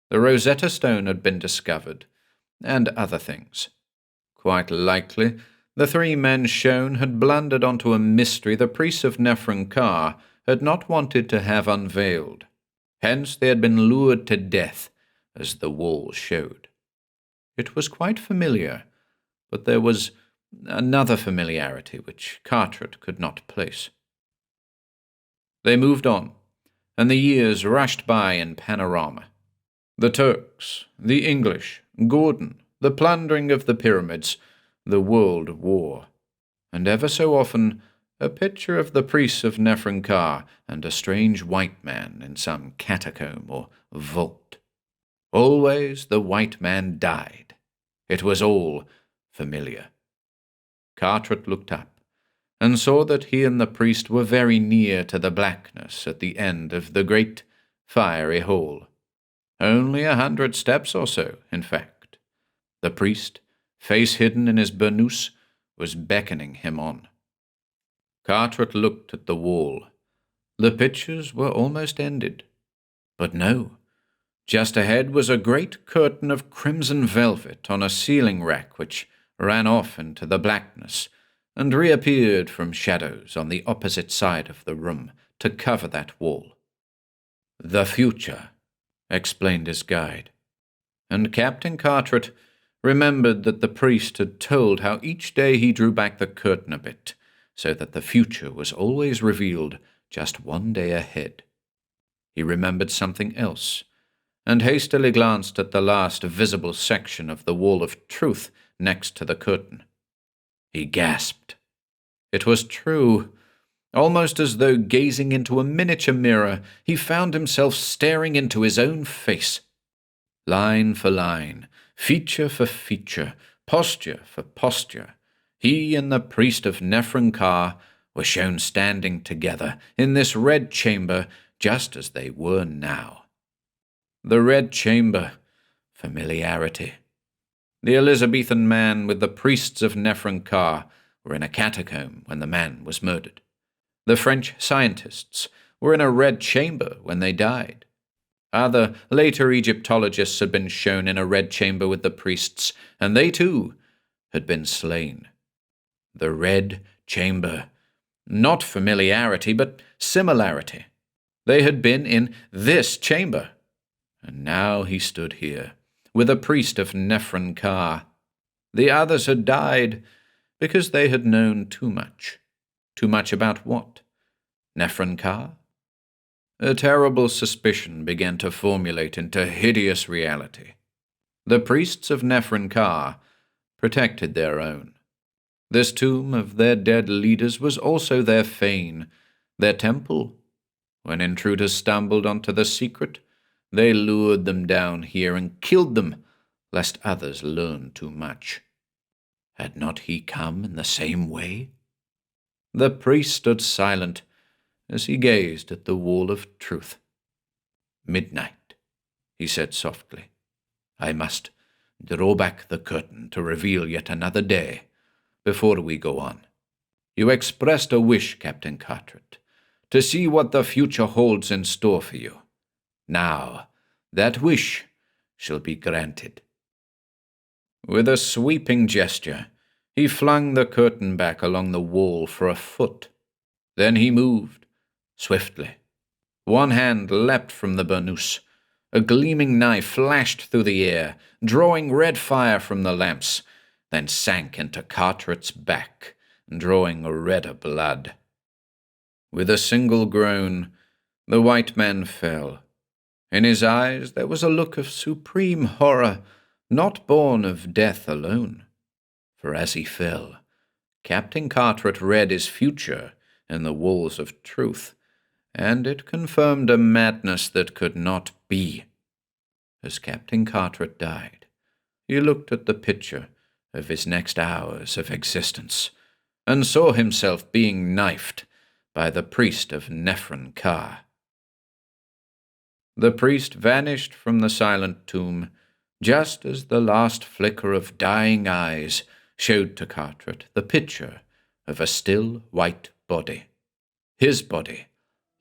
The Rosetta Stone had been discovered, and other things. Quite likely, the 3 men shown had blundered onto a mystery the priests of Nefernkar had not wanted to have unveiled. Hence they had been lured to death, as the wall showed. It was quite familiar, but there was another familiarity which Carteret could not place. They moved on, and the years rushed by in panorama. The Turks, the English, Gordon, the plundering of the pyramids, the world war, and ever so often a picture of the priests of Nefernkar and a strange white man in some catacomb or vault. Always the white man died. It was all familiar. Carteret looked up and saw that he and the priest were very near to the blackness at the end of the great fiery hall. Only 100 steps or so, in fact. The priest, face hidden in his burnous, was beckoning him on. Carteret looked at the wall. The pictures were almost ended. But no. Just ahead was a great curtain of crimson velvet on a ceiling rack which ran off into the blackness and reappeared from shadows on the opposite side of the room to cover that wall. "The future," explained his guide. And Captain Carteret remembered that the priest had told how each day he drew back the curtain a bit, so that the future was always revealed just one day ahead. He remembered something else, and hastily glanced at the last visible section of the wall of truth next to the curtain. He gasped. It was true. Almost as though gazing into a miniature mirror, he found himself staring into his own face. Line for line, feature for feature, posture for posture, he and the priest of Nefernkar were shown standing together in this red chamber just as they were now. The red chamber, familiarity. The Elizabethan man with the priests of Nefernkar were in a catacomb when the man was murdered. The French scientists were in a red chamber when they died. Other, later Egyptologists had been shown in a red chamber with the priests, and they too had been slain. The red chamber. Not familiarity, but similarity. They had been in this chamber. And now he stood here, with a priest of Nefernkar. The others had died because they had known too much. Too much about what? Nefernkar? A terrible suspicion began to formulate into hideous reality. The priests of Nefernkar protected their own. This tomb of their dead leaders was also their fane, their temple. When intruders stumbled onto the secret, they lured them down here and killed them, lest others learn too much. Had not he come in the same way? The priest stood silent as he gazed at the wall of truth. "Midnight," he said softly. "I must draw back the curtain to reveal yet another day before we go on. You expressed a wish, Captain Carteret, to see what the future holds in store for you. Now, that wish shall be granted." With a sweeping gesture, he flung the curtain back along the wall for a foot. Then he moved, swiftly. One hand leapt from the burnous. A gleaming knife flashed through the air, drawing red fire from the lamps, then sank into Carteret's back, drawing redder blood. With a single groan, The white man fell. In his eyes there was a look of supreme horror, not born of death alone. For as he fell, Captain Carteret read his future in the walls of truth, and it confirmed a madness that could not be. As Captain Carteret died, he looked at the picture of his next hours of existence, and saw himself being knifed by the priest of Nephron Ka. The priest vanished from the silent tomb, just as the last flicker of dying eyes showed to Carteret the picture of a still white body, his body,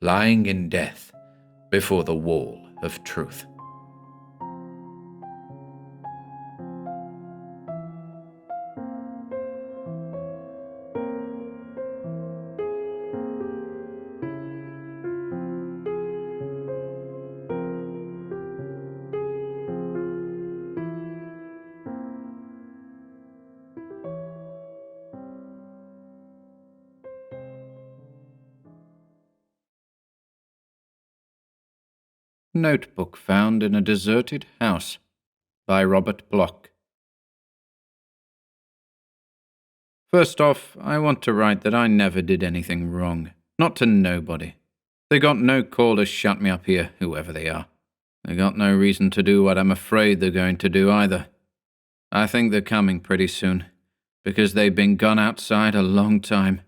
lying in death before the wall of truth. Notebook found in a deserted house by Robert Bloch. First off, I want to write that I never did anything wrong, not to nobody. They got no call to shut me up here, whoever they are. They got no reason to do what I'm afraid they're going to do either. I think they're coming pretty soon, because they've been gone outside a long time.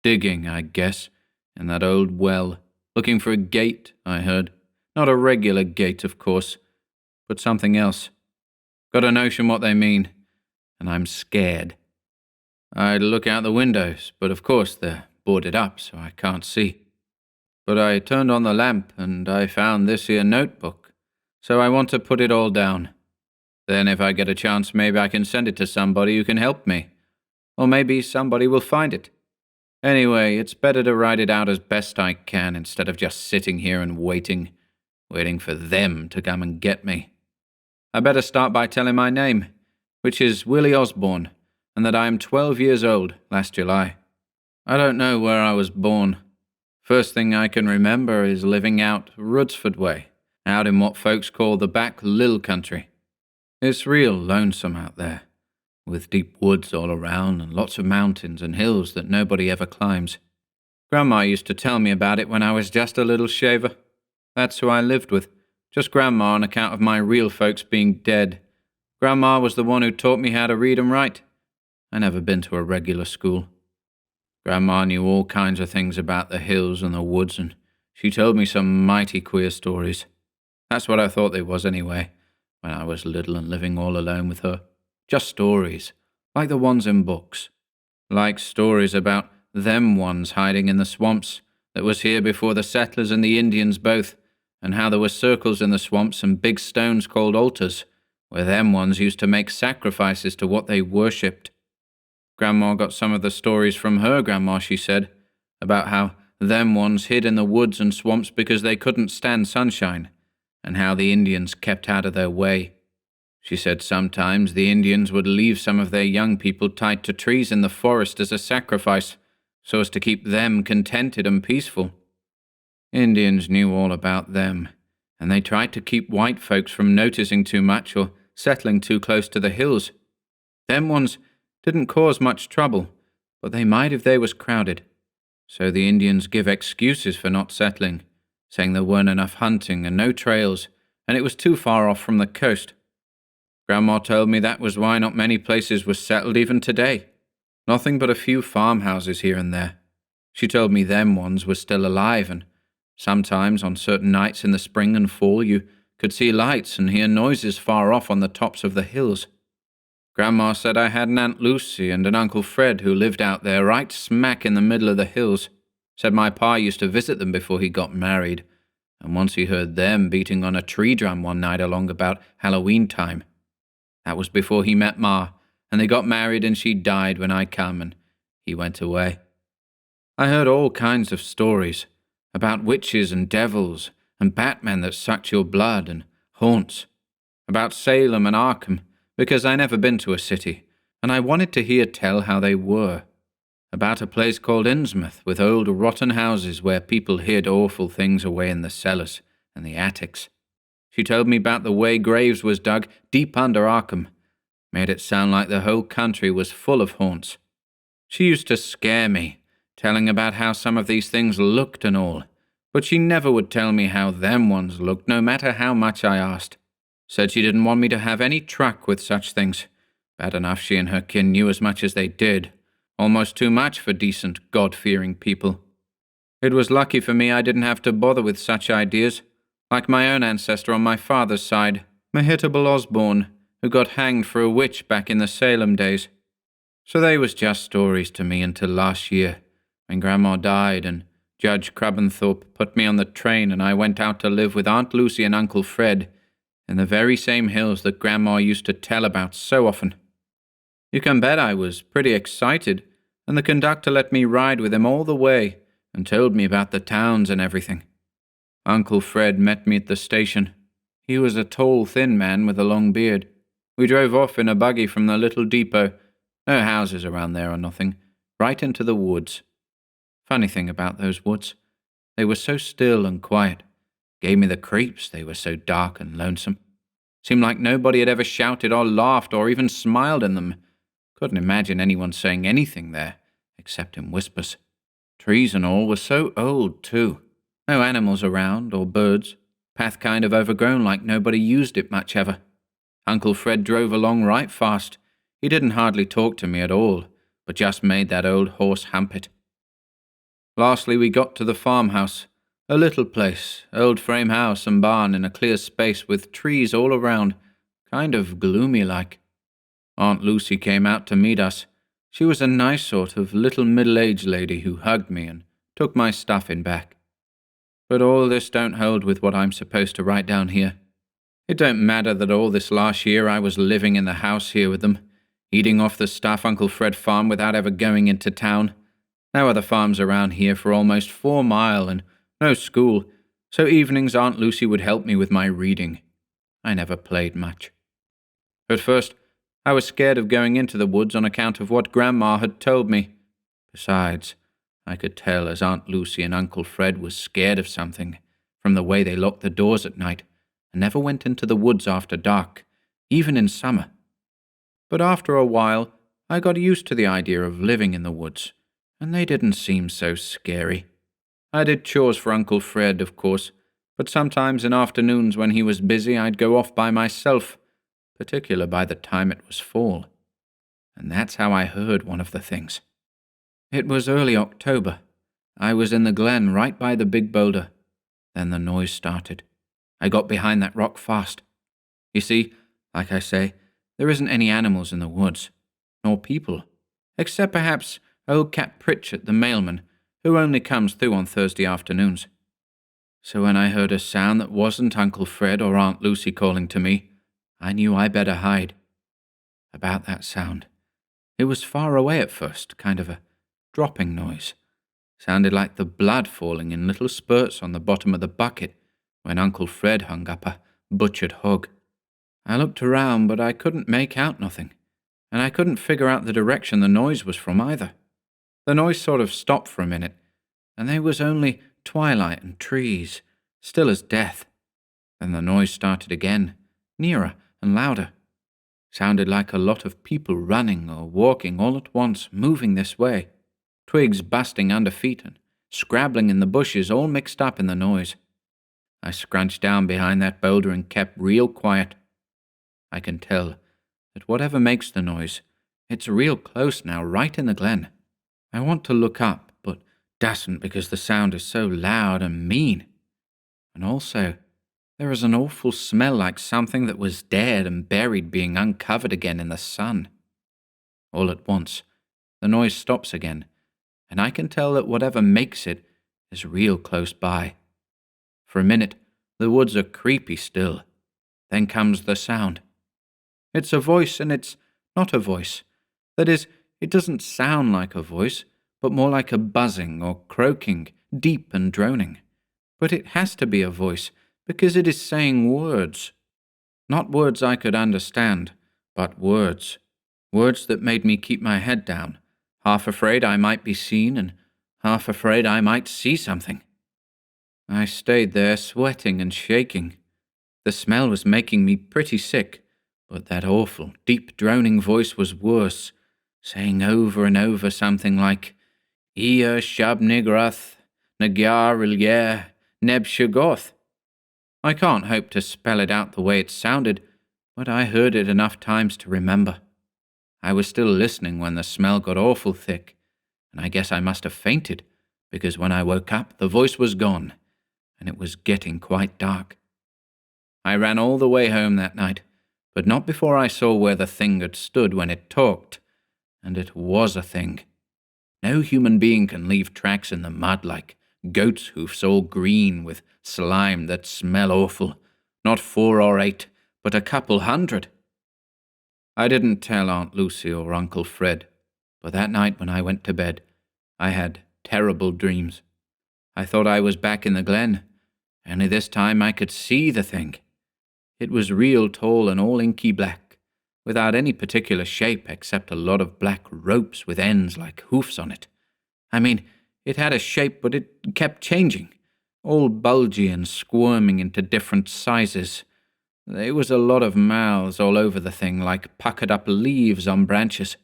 Digging, I guess, in that old well, looking for a gate, I heard. Not a regular gate, of course, but something else. Got a notion what they mean, and I'm scared. I'd look out the windows, but of course they're boarded up, so I can't see. But I turned on the lamp, and I found this here notebook, so I want to put it all down. Then if I get a chance, maybe I can send it to somebody who can help me. Or maybe somebody will find it. Anyway, it's better to write it out as best I can instead of just sitting here and waiting for them to come and get me. I better start by telling my name, which is Willie Osborne, and that I am 12 years old last July. I don't know where I was born. First thing I can remember is living out Rudsford way, out in what folks call the back Lil country. It's real lonesome out there, with deep woods all around and lots of mountains and hills that nobody ever climbs. Grandma used to tell me about it when I was just a little shaver. That's who I lived with, just Grandma on account of my real folks being dead. Grandma was the one who taught me how to read and write. I never been to a regular school. Grandma knew all kinds of things about the hills and the woods, and she told me some mighty queer stories. That's what I thought they was anyway, when I was little and living all alone with her. Just stories, like the ones in books. Like stories about them ones hiding in the swamps that was here before the settlers and the Indians both, and how there were circles in the swamps and big stones called altars, where them ones used to make sacrifices to what they worshipped. Grandma got some of the stories from her grandma, she said, about how them ones hid in the woods and swamps because they couldn't stand sunshine, and how the Indians kept out of their way. She said sometimes the Indians would leave some of their young people tied to trees in the forest as a sacrifice, so as to keep them contented and peaceful. Indians knew all about them, and they tried to keep white folks from noticing too much or settling too close to the hills. Them ones didn't cause much trouble, but they might if they was crowded. So the Indians give excuses for not settling, saying there weren't enough hunting and no trails, and it was too far off from the coast. Grandma told me that was why not many places were settled even today. Nothing but a few farmhouses here and there. She told me them ones were still alive, and sometimes on certain nights in the spring and fall you could see lights and hear noises far off on the tops of the hills. Grandma said I had an Aunt Lucy and an Uncle Fred who lived out there right smack in the middle of the hills. Said my pa used to visit them before he got married, and once he heard them beating on a tree drum one night along about Halloween time. That was before he met Ma, and they got married and she died when I come and he went away. I heard all kinds of stories about witches and devils and Batmen that sucked your blood and haunts, about Salem and Arkham, because I never been to a city, and I wanted to hear tell how they were. about a place called Innsmouth, with old rotten houses where people hid awful things away in the cellars and the attics. She told me about the way graves was dug deep under Arkham. Made it sound like the whole country was full of haunts. She used to scare me, telling about how some of these things looked and all, but she never would tell me how them ones looked, no matter how much I asked. Said she didn't want me to have any truck with such things. Bad enough she and her kin knew as much as they did. Almost too much for decent, God-fearing people. It was lucky for me I didn't have to bother with such ideas, like my own ancestor on my father's side, Mehitabel Osborne, who got hanged for a witch back in the Salem days. So they was just stories to me until last year, when Grandma died and Judge Crabbenthorpe put me on the train and I went out to live with Aunt Lucy and Uncle Fred in the very same hills that Grandma used to tell about so often. You can bet I was pretty excited, and the conductor let me ride with him all the way and told me about the towns and everything. Uncle Fred met me at the station. He was a tall, thin man with a long beard. We drove off in a buggy from the little depot, no houses around there or nothing, right into the woods. Funny thing about those woods, they were so still and quiet. Gave me the creeps, they were so dark and lonesome. Seemed like nobody had ever shouted or laughed or even smiled in them. Couldn't imagine anyone saying anything there, except in whispers. Trees and all were so old, too. No animals around, or birds. Path kind of overgrown like nobody used it much ever. Uncle Fred drove along right fast. He didn't hardly talk to me at all, but just made that old horse hump it. Lastly, we got to the farmhouse. A little place, old frame house and barn in a clear space with trees all around, kind of gloomy like. Aunt Lucy came out to meet us. She was a nice sort of little middle-aged lady who hugged me and took my stuff in back. But all this don't hold with what I'm supposed to write down here. It don't matter that all this last year I was living in the house here with them, eating off the stuff Uncle Fred farmed without ever going into town. No other farms around here for almost 4 miles and no school, so evenings Aunt Lucy would help me with my reading. I never played much. At first, I was scared of going into the woods on account of what Grandma had told me. Besides, I could tell as Aunt Lucy and Uncle Fred was scared of something, from the way they locked the doors at night, and never went into the woods after dark, even in summer. But after a while, I got used to the idea of living in the woods, and they didn't seem so scary. I did chores for Uncle Fred, of course, but sometimes in afternoons when he was busy I'd go off by myself, particular by the time it was fall. And that's how I heard one of the things. It was early October. I was in the glen right by the big boulder. Then the noise started. I got behind that rock fast. You see, like I say, there isn't any animals in the woods, nor people, except perhaps old Cat Pritchett, the mailman, who only comes through on Thursday afternoons. So when I heard a sound that wasn't Uncle Fred or Aunt Lucy calling to me, I knew I better hide. About that sound. It was far away at first, kind of a dropping noise. Sounded like the blood falling in little spurts on the bottom of the bucket when Uncle Fred hung up a butchered hog. I looked around, but I couldn't make out nothing, and I couldn't figure out the direction the noise was from either. The noise sort of stopped for a minute, and there was only twilight and trees, still as death. Then the noise started again, nearer and louder. Sounded like a lot of people running or walking all at once, moving this way. Twigs busting under feet and scrabbling in the bushes, all mixed up in the noise. I scrunched down behind that boulder and kept real quiet. I can tell that whatever makes the noise, it's real close now, right in the glen. I want to look up, but dasn't because the sound is so loud and mean. And also, there is an awful smell like something that was dead and buried being uncovered again in the sun. All at once, the noise stops again, and I can tell that whatever makes it is real close by. For a minute, the woods are creepy still. Then comes the sound. It's a voice, and it's not a voice. That is, it doesn't sound like a voice, but more like a buzzing or croaking, deep and droning. But it has to be a voice, because it is saying words. Not words I could understand, but words. Words that made me keep my head down, half afraid I might be seen and half afraid I might see something. I stayed there sweating and shaking. The smell was making me pretty sick, but that awful, deep droning voice was worse, saying over and over something like, Ia Shabnigrath, Magyar Ilyer, Neb Shagoth. I can't hope to spell it out the way it sounded, but I heard it enough times to remember. I was still listening when the smell got awful thick, and I guess I must have fainted, because when I woke up, the voice was gone, and it was getting quite dark. I ran all the way home that night, but not before I saw where the thing had stood when it talked, and it was a thing. No human being can leave tracks in the mud like goats' hoofs all green with slime that smell awful, not 4 or 8, but a couple hundred. I didn't tell Aunt Lucy or Uncle Fred, but that night when I went to bed, I had terrible dreams. I thought I was back in the glen, only this time I could see the thing. It was real tall and all inky black, without any particular shape except a lot of black ropes with ends like hoofs on it. I mean, it had a shape, but it kept changing, all bulgy and squirming into different sizes. There was a lot of mouths all over the thing, like puckered-up leaves on branches.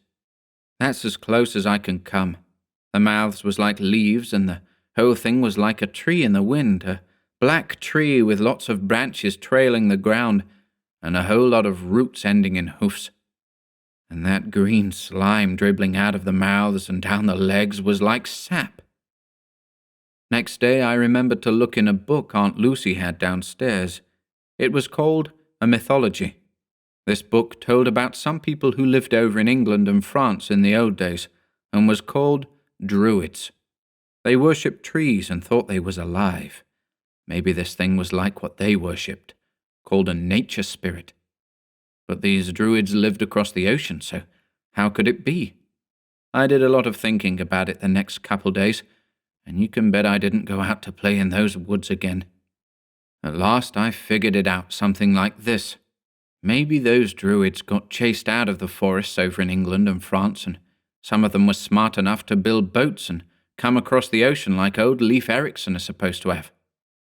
That's as close as I can come. The mouths was like leaves, and the whole thing was like a tree in the wind, a black tree with lots of branches trailing the ground, and a whole lot of roots ending in hoofs. And that green slime dribbling out of the mouths and down the legs was like sap. Next day I remembered to look in a book Aunt Lucy had downstairs. It was called A Mythology. This book told about some people who lived over in England and France in the old days, and was called Druids. They worshipped trees and thought they was alive. Maybe this thing was like what they worshipped, called a nature spirit. But these Druids lived across the ocean, so how could it be? I did a lot of thinking about it the next couple days, and you can bet I didn't go out to play in those woods again. At last I figured it out, something like this. Maybe those Druids got chased out of the forests over in England and France, and some of them were smart enough to build boats and come across the ocean like old Leif Erikson is supposed to have.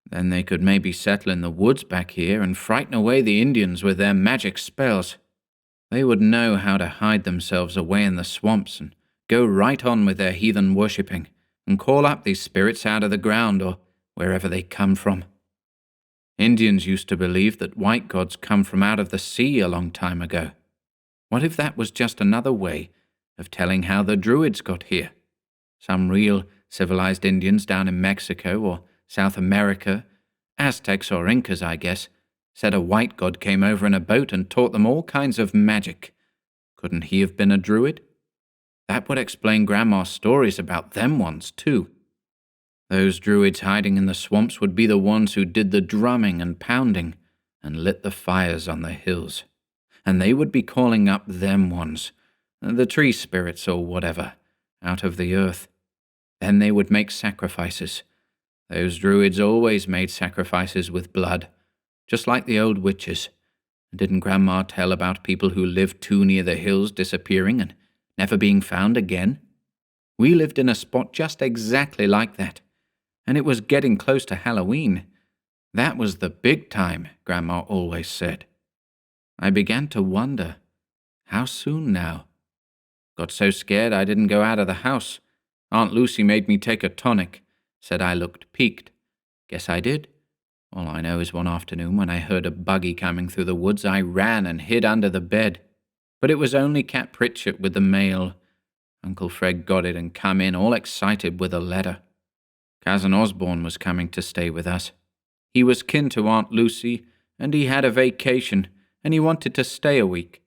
Then they could maybe settle in the woods back here and frighten away the Indians with their magic spells. They would know how to hide themselves away in the swamps and go right on with their heathen worshipping and call up these spirits out of the ground or wherever they come from. Indians used to believe that white gods come from out of the sea a long time ago. What if that was just another way of telling how the Druids got here? Some real civilized Indians down in Mexico or South America, Aztecs or Incas, I guess, said a white god came over in a boat and taught them all kinds of magic. Couldn't he have been a Druid? That would explain Grandma's stories about them ones, too. Those Druids hiding in the swamps would be the ones who did the drumming and pounding and lit the fires on the hills. And they would be calling up them ones, the tree spirits or whatever, out of the earth. Then they would make sacrifices. Those Druids always made sacrifices with blood, just like the old witches. Didn't Grandma tell about people who lived too near the hills disappearing and never being found again? We lived in a spot just exactly like that. And it was getting close to Halloween. That was the big time, Grandma always said. I began to wonder, how soon now? Got so scared I didn't go out of the house. Aunt Lucy made me take a tonic, said I looked peaked. Guess I did. All I know is one afternoon when I heard a buggy coming through the woods, I ran and hid under the bed. But it was only Cap Pritchett with the mail. Uncle Fred got it and come in all excited with a letter. Cousin Osborne was coming to stay with us. He was kin to Aunt Lucy, and he had a vacation, and he wanted to stay a week.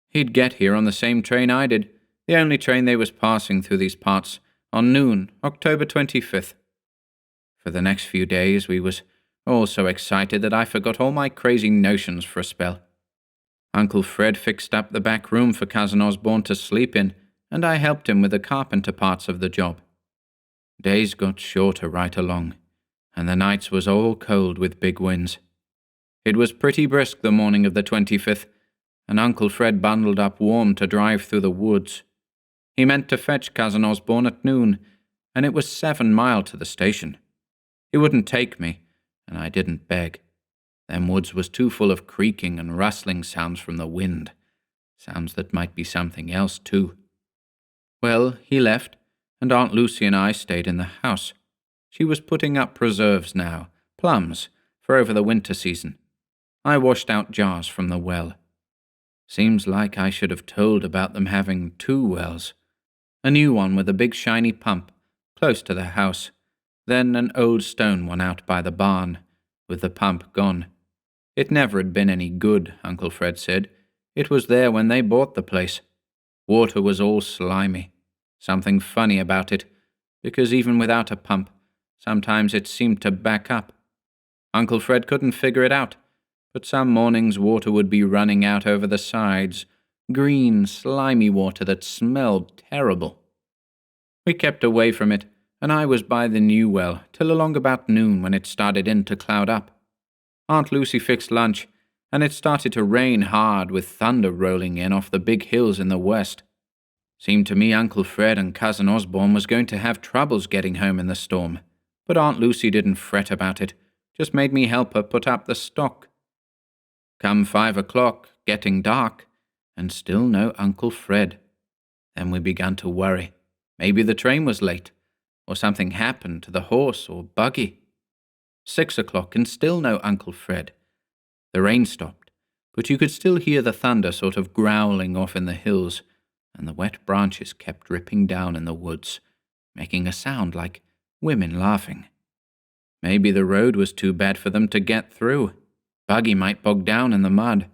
He'd get here on the same train I did, the only train they was passing through these parts, on noon, October 25th. For the next few days we was all so excited that I forgot all my crazy notions for a spell. Uncle Fred fixed up the back room for Cousin Osborne to sleep in, and I helped him with the carpenter parts of the job. Days got shorter right along, and the nights was all cold with big winds. It was pretty brisk the morning of the 25th, and Uncle Fred bundled up warm to drive through the woods. He meant to fetch Cousin Osborne at noon, and it was 7 mile to the station. He wouldn't take me, and I didn't beg. Them woods was too full of creaking and rustling sounds from the wind, sounds that might be something else too. Well, he left, and Aunt Lucy and I stayed in the house. She was putting up preserves now, plums, for over the winter season. I washed out jars from the well. Seems like I should have told about them having 2 wells. A new one with a big shiny pump, close to the house, then an old stone one out by the barn, with the pump gone. It never had been any good, Uncle Fred said. It was there when they bought the place. Water was all slimy. Something funny about it, because even without a pump, sometimes it seemed to back up. Uncle Fred couldn't figure it out, but some mornings water would be running out over the sides, green, slimy water that smelled terrible. We kept away from it, and I was by the new well till along about noon when it started in to cloud up. Aunt Lucy fixed lunch, and it started to rain hard with thunder rolling in off the big hills in the west. Seemed to me Uncle Fred and Cousin Osborne was going to have troubles getting home in the storm, but Aunt Lucy didn't fret about it, just made me help her put up the stock. Come 5 o'clock, getting dark, and still no Uncle Fred. Then we began to worry. Maybe the train was late, or something happened to the horse or buggy. 6 o'clock, and still no Uncle Fred. The rain stopped, but you could still hear the thunder sort of growling off in the hills, and the wet branches kept dripping down in the woods, making a sound like women laughing. Maybe the road was too bad for them to get through. Buggy might bog down in the mud.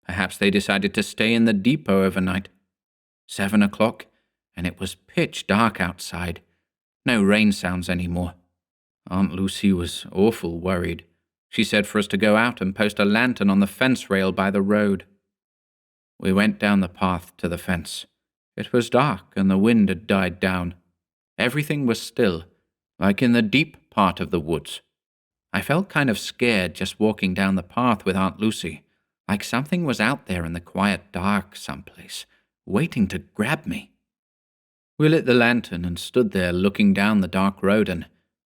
Perhaps they decided to stay in the depot overnight. 7 o'clock, and it was pitch dark outside. No rain sounds any more. Aunt Lucy was awful worried. She said for us to go out and post a lantern on the fence rail by the road. We went down the path to the fence. It was dark, and the wind had died down. Everything was still, like in the deep part of the woods. I felt kind of scared just walking down the path with Aunt Lucy, like something was out there in the quiet dark someplace, waiting to grab me. We lit the lantern and stood there looking down the dark road, and,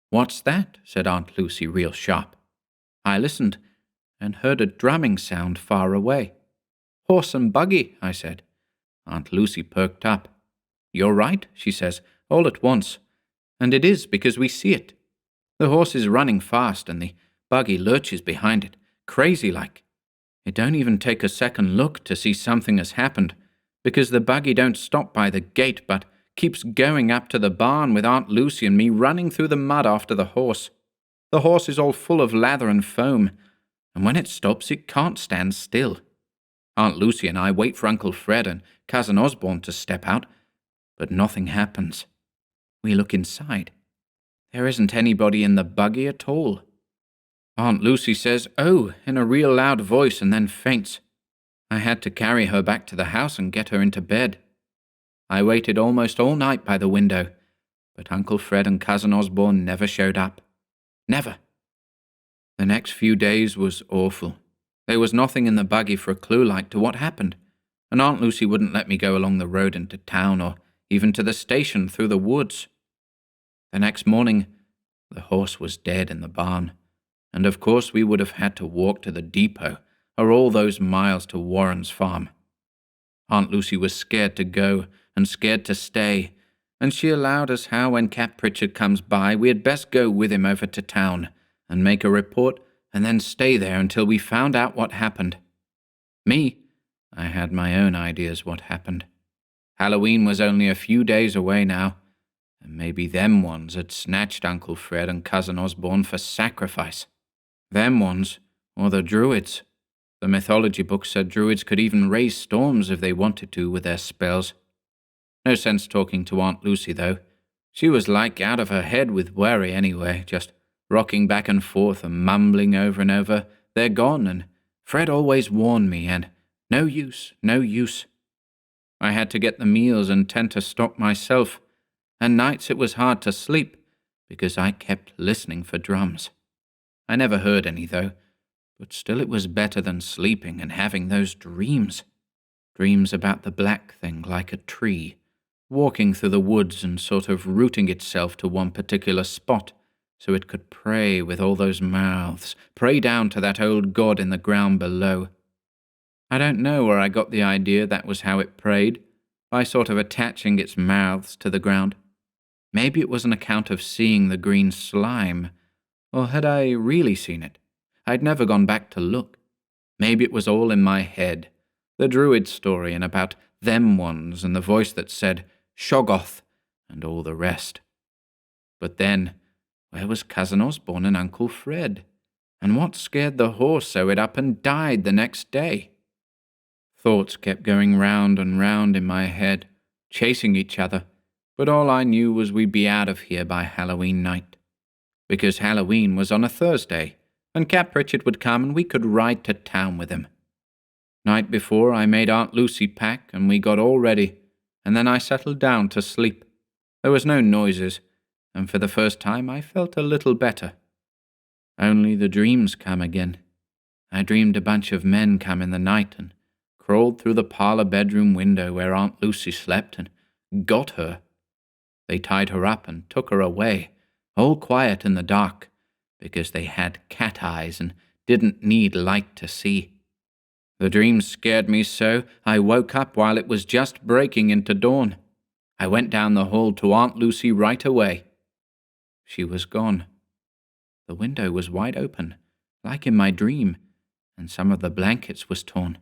"What's that?" said Aunt Lucy real sharp. I listened, and heard a drumming sound far away. "Horse and buggy," I said. Aunt Lucy perked up. "You're right," she says, all at once. "And it is because we see it. The horse is running fast, and the buggy lurches behind it, crazy-like. It don't even take a second look to see something has happened, because the buggy don't stop by the gate, but keeps going up to the barn with Aunt Lucy and me running through the mud after the horse. The horse is all full of lather and foam, and when it stops it can't stand still. Aunt Lucy and I wait for Uncle Fred and Cousin Osborne to step out, but nothing happens. We look inside. There isn't anybody in the buggy at all. Aunt Lucy says, 'Oh,' in a real loud voice, and then faints. I had to carry her back to the house and get her into bed. I waited almost all night by the window, but Uncle Fred and Cousin Osborne never showed up. Never. The next few days was awful. There was nothing in the buggy for a clue like to what happened, and Aunt Lucy wouldn't let me go along the road into town or even to the station through the woods. The next morning, the horse was dead in the barn, and of course we would have had to walk to the depot or all those miles to Warren's farm. Aunt Lucy was scared to go and scared to stay, and she allowed us how when Cap Pritchard comes by we had best go with him over to town and make a report and then stay there until we found out what happened. Me, I had my own ideas what happened. Halloween was only a few days away now, and maybe them ones had snatched Uncle Fred and Cousin Osborne for sacrifice. Them ones, or the Druids. The mythology book said Druids could even raise storms if they wanted to with their spells. No sense talking to Aunt Lucy, though. She was like out of her head with worry anyway, just rocking back and forth and mumbling over and over, "They're gone," and "Fred always warned me," and "No use, no use." I had to get the meals and tend to stock myself, and nights it was hard to sleep because I kept listening for drums. I never heard any, though, but still it was better than sleeping and having those dreams. Dreams about the black thing like a tree, walking through the woods and sort of rooting itself to one particular spot so it could pray with all those mouths, pray down to that old god in the ground below. I don't know where I got the idea that was how it prayed, by sort of attaching its mouths to the ground. Maybe it was an account of seeing the green slime, or had I really seen it? I'd never gone back to look. Maybe it was all in my head, the druid story and about them ones and the voice that said, Shoggoth, and all the rest. But then, where was Cousin Osborne and Uncle Fred? And what scared the horse so it up and died the next day? Thoughts kept going round and round in my head, chasing each other, but all I knew was we'd be out of here by Halloween night. Because Halloween was on a Thursday, and Cap Pritchard would come and we could ride to town with him. Night before, I made Aunt Lucy pack, and we got all ready, and then I settled down to sleep. There was no noises, and for the first time I felt a little better. Only the dreams come again. I dreamed a bunch of men come in the night and crawled through the parlor bedroom window where Aunt Lucy slept and got her. They tied her up and took her away, all quiet in the dark, because they had cat eyes and didn't need light to see. The dream scared me so I woke up while it was just breaking into dawn. I went down the hall to Aunt Lucy right away. She was gone. The window was wide open, like in my dream, and some of the blankets was torn.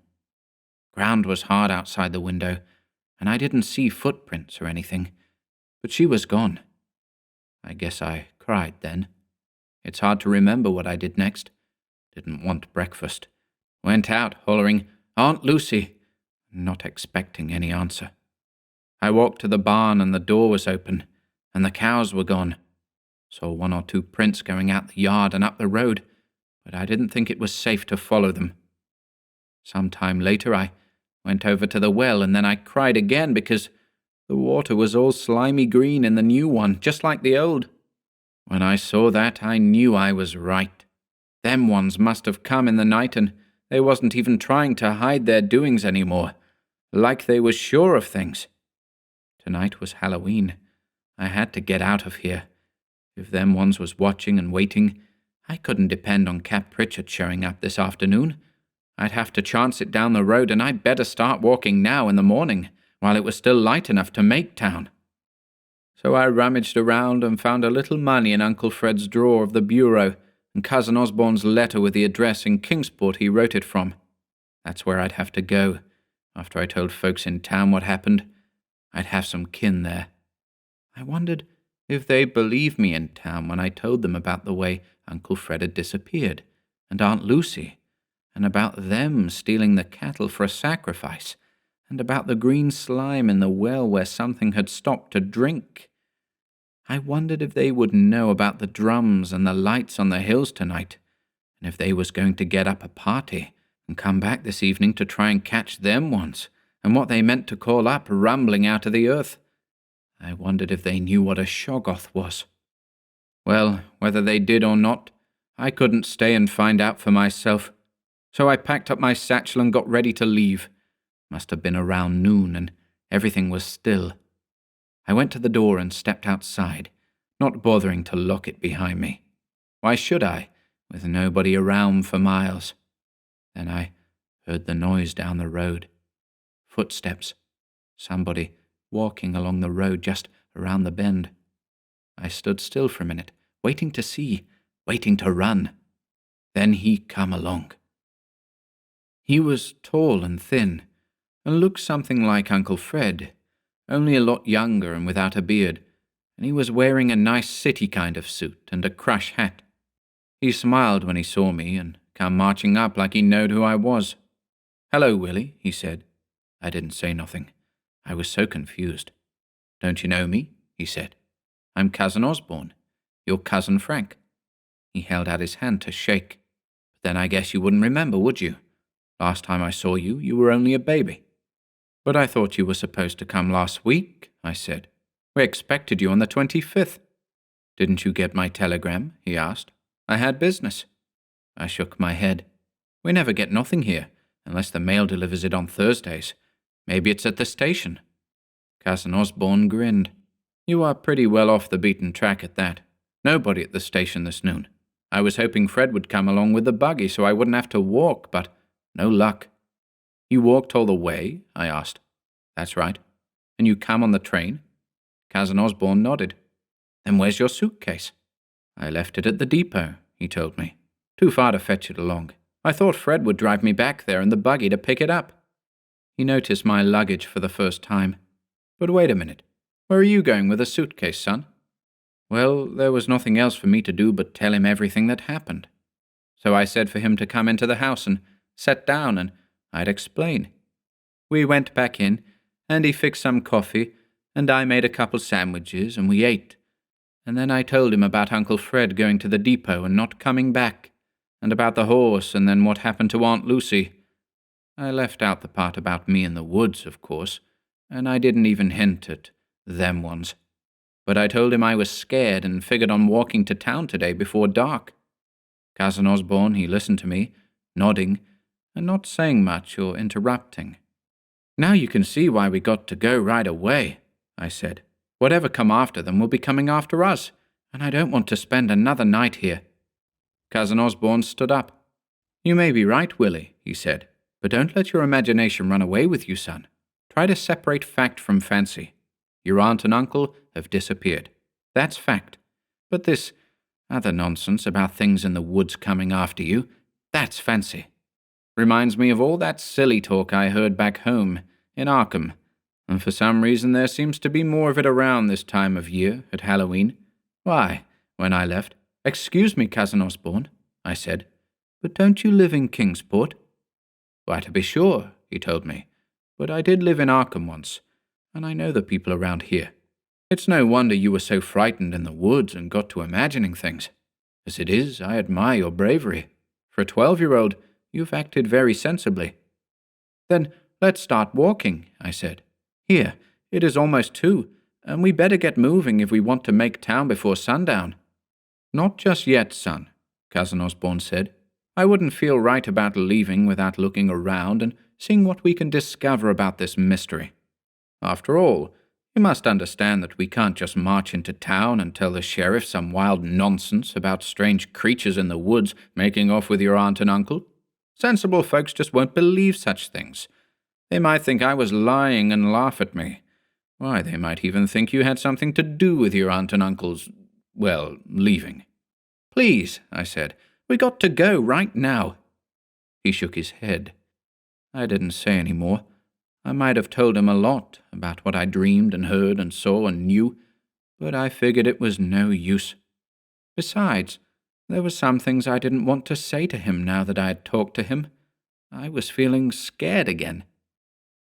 Ground was hard outside the window, and I didn't see footprints or anything, but she was gone. I guess I cried then. It's hard to remember what I did next. Didn't want breakfast. Went out hollering, Aunt Lucy, not expecting any answer. I walked to the barn and the door was open, and the cows were gone. Saw 1 or 2 prints going out the yard and up the road, but I didn't think it was safe to follow them. Some time later I went over to the well, and then I cried again because the water was all slimy green in the new one, just like the old. When I saw that, I knew I was right. Them ones must have come in the night, and they wasn't even trying to hide their doings anymore, like they was sure of things. Tonight was Halloween. I had to get out of here. If them ones was watching and waiting, I couldn't depend on Cap Pritchard showing up this afternoon. I'd have to chance it down the road, and I'd better start walking now in the morning, while it was still light enough to make town. So I rummaged around and found a little money in Uncle Fred's drawer of the bureau, and Cousin Osborne's letter with the address in Kingsport he wrote it from. That's where I'd have to go. After I told folks in town what happened, I'd have some kin there. I wondered if they'd believe me in town when I told them about the way Uncle Fred had disappeared, and Aunt Lucy, and about them stealing the cattle for a sacrifice, and about the green slime in the well where something had stopped to drink. I wondered if they would know about the drums and the lights on the hills tonight, and if they was going to get up a party and come back this evening to try and catch them ones, and what they meant to call up rumbling out of the earth. I wondered if they knew what a shoggoth was. Well, whether they did or not, I couldn't stay and find out for myself. So I packed up my satchel and got ready to leave. Must have been around noon, and everything was still. I went to the door and stepped outside, not bothering to lock it behind me. Why should I, with nobody around for miles? Then I heard the noise down the road. Footsteps. Somebody walking along the road just around the bend. I stood still for a minute, waiting to see, waiting to run. Then he come along. He was tall and thin, and looked something like Uncle Fred, only a lot younger and without a beard, and he was wearing a nice city kind of suit and a crush hat. He smiled when he saw me and come marching up like he knowed who I was. "Hello, Willie," he said. I didn't say nothing. I was so confused. "Don't you know me?" he said. "I'm Cousin Osborne, your Cousin Frank." He held out his hand to shake. "But then I guess you wouldn't remember, would you? Last time I saw you, you were only a baby." "But I thought you were supposed to come last week," I said. "We expected you on the 25th. "Didn't you get my telegram?" he asked. "I had business." I shook my head. "We never get nothing here, unless the mail delivers it on Thursdays. Maybe it's at the station." Cousin Osborne grinned. You are pretty well off the beaten track at that. Nobody at the station this noon. I was hoping Fred would come along with the buggy so I wouldn't have to walk, but no luck. You walked all the way? I asked. That's right. And you come on the train? Cousin Osborne nodded. Then where's your suitcase? I left it at the depot, he told me. Too far to fetch it along. I thought Fred would drive me back there in the buggy to pick it up. He noticed my luggage for the first time. But wait a minute. Where are you going with a suitcase, son? Well, there was nothing else for me to do but tell him everything that happened. So I said for him to come into the house and sit down and I'd explain. We went back in, and he fixed some coffee, and I made a couple sandwiches, and we ate. And then I told him about Uncle Fred going to the depot and not coming back, and about the horse, and then what happened to Aunt Lucy. I left out the part about me in the woods, of course, and I didn't even hint at them ones. But I told him I was scared and figured on walking to town today before dark. Cousin Osborne, he listened to me, nodding, and not saying much or interrupting. Now you can see why we got to go right away, I said. Whatever come after them will be coming after us, and I don't want to spend another night here. Cousin Osborne stood up. You may be right, Willie, he said, but don't let your imagination run away with you, son. Try to separate fact from fancy. Your aunt and uncle have disappeared. That's fact. But this other nonsense about things in the woods coming after you, that's fancy. Reminds me of all that silly talk I heard back home in Arkham, and for some reason there seems to be more of it around this time of year at Halloween. Why, when I left, excuse me, Cousin Osborne, I said, but don't you live in Kingsport? Why, to be sure, he told me, but I did live in Arkham once, and I know the people around here. It's no wonder you were so frightened in the woods and got to imagining things. As it is, I admire your bravery. For a 12-year-old, you've acted very sensibly. Then let's start walking, I said. Here, it is almost 2, and we better get moving if we want to make town before sundown. Not just yet, son, Cousin Osborne said. I wouldn't feel right about leaving without looking around and seeing what we can discover about this mystery. After all, you must understand that we can't just march into town and tell the sheriff some wild nonsense about strange creatures in the woods making off with your aunt and uncle. Sensible folks just won't believe such things. They might think I was lying and laugh at me. Why, they might even think you had something to do with your aunt and uncle's, well, leaving. Please, I said, we got to go right now. He shook his head. I didn't say any more. I might have told him a lot about what I dreamed and heard and saw and knew, but I figured it was no use. Besides, there were some things I didn't want to say to him now that I had talked to him. I was feeling scared again.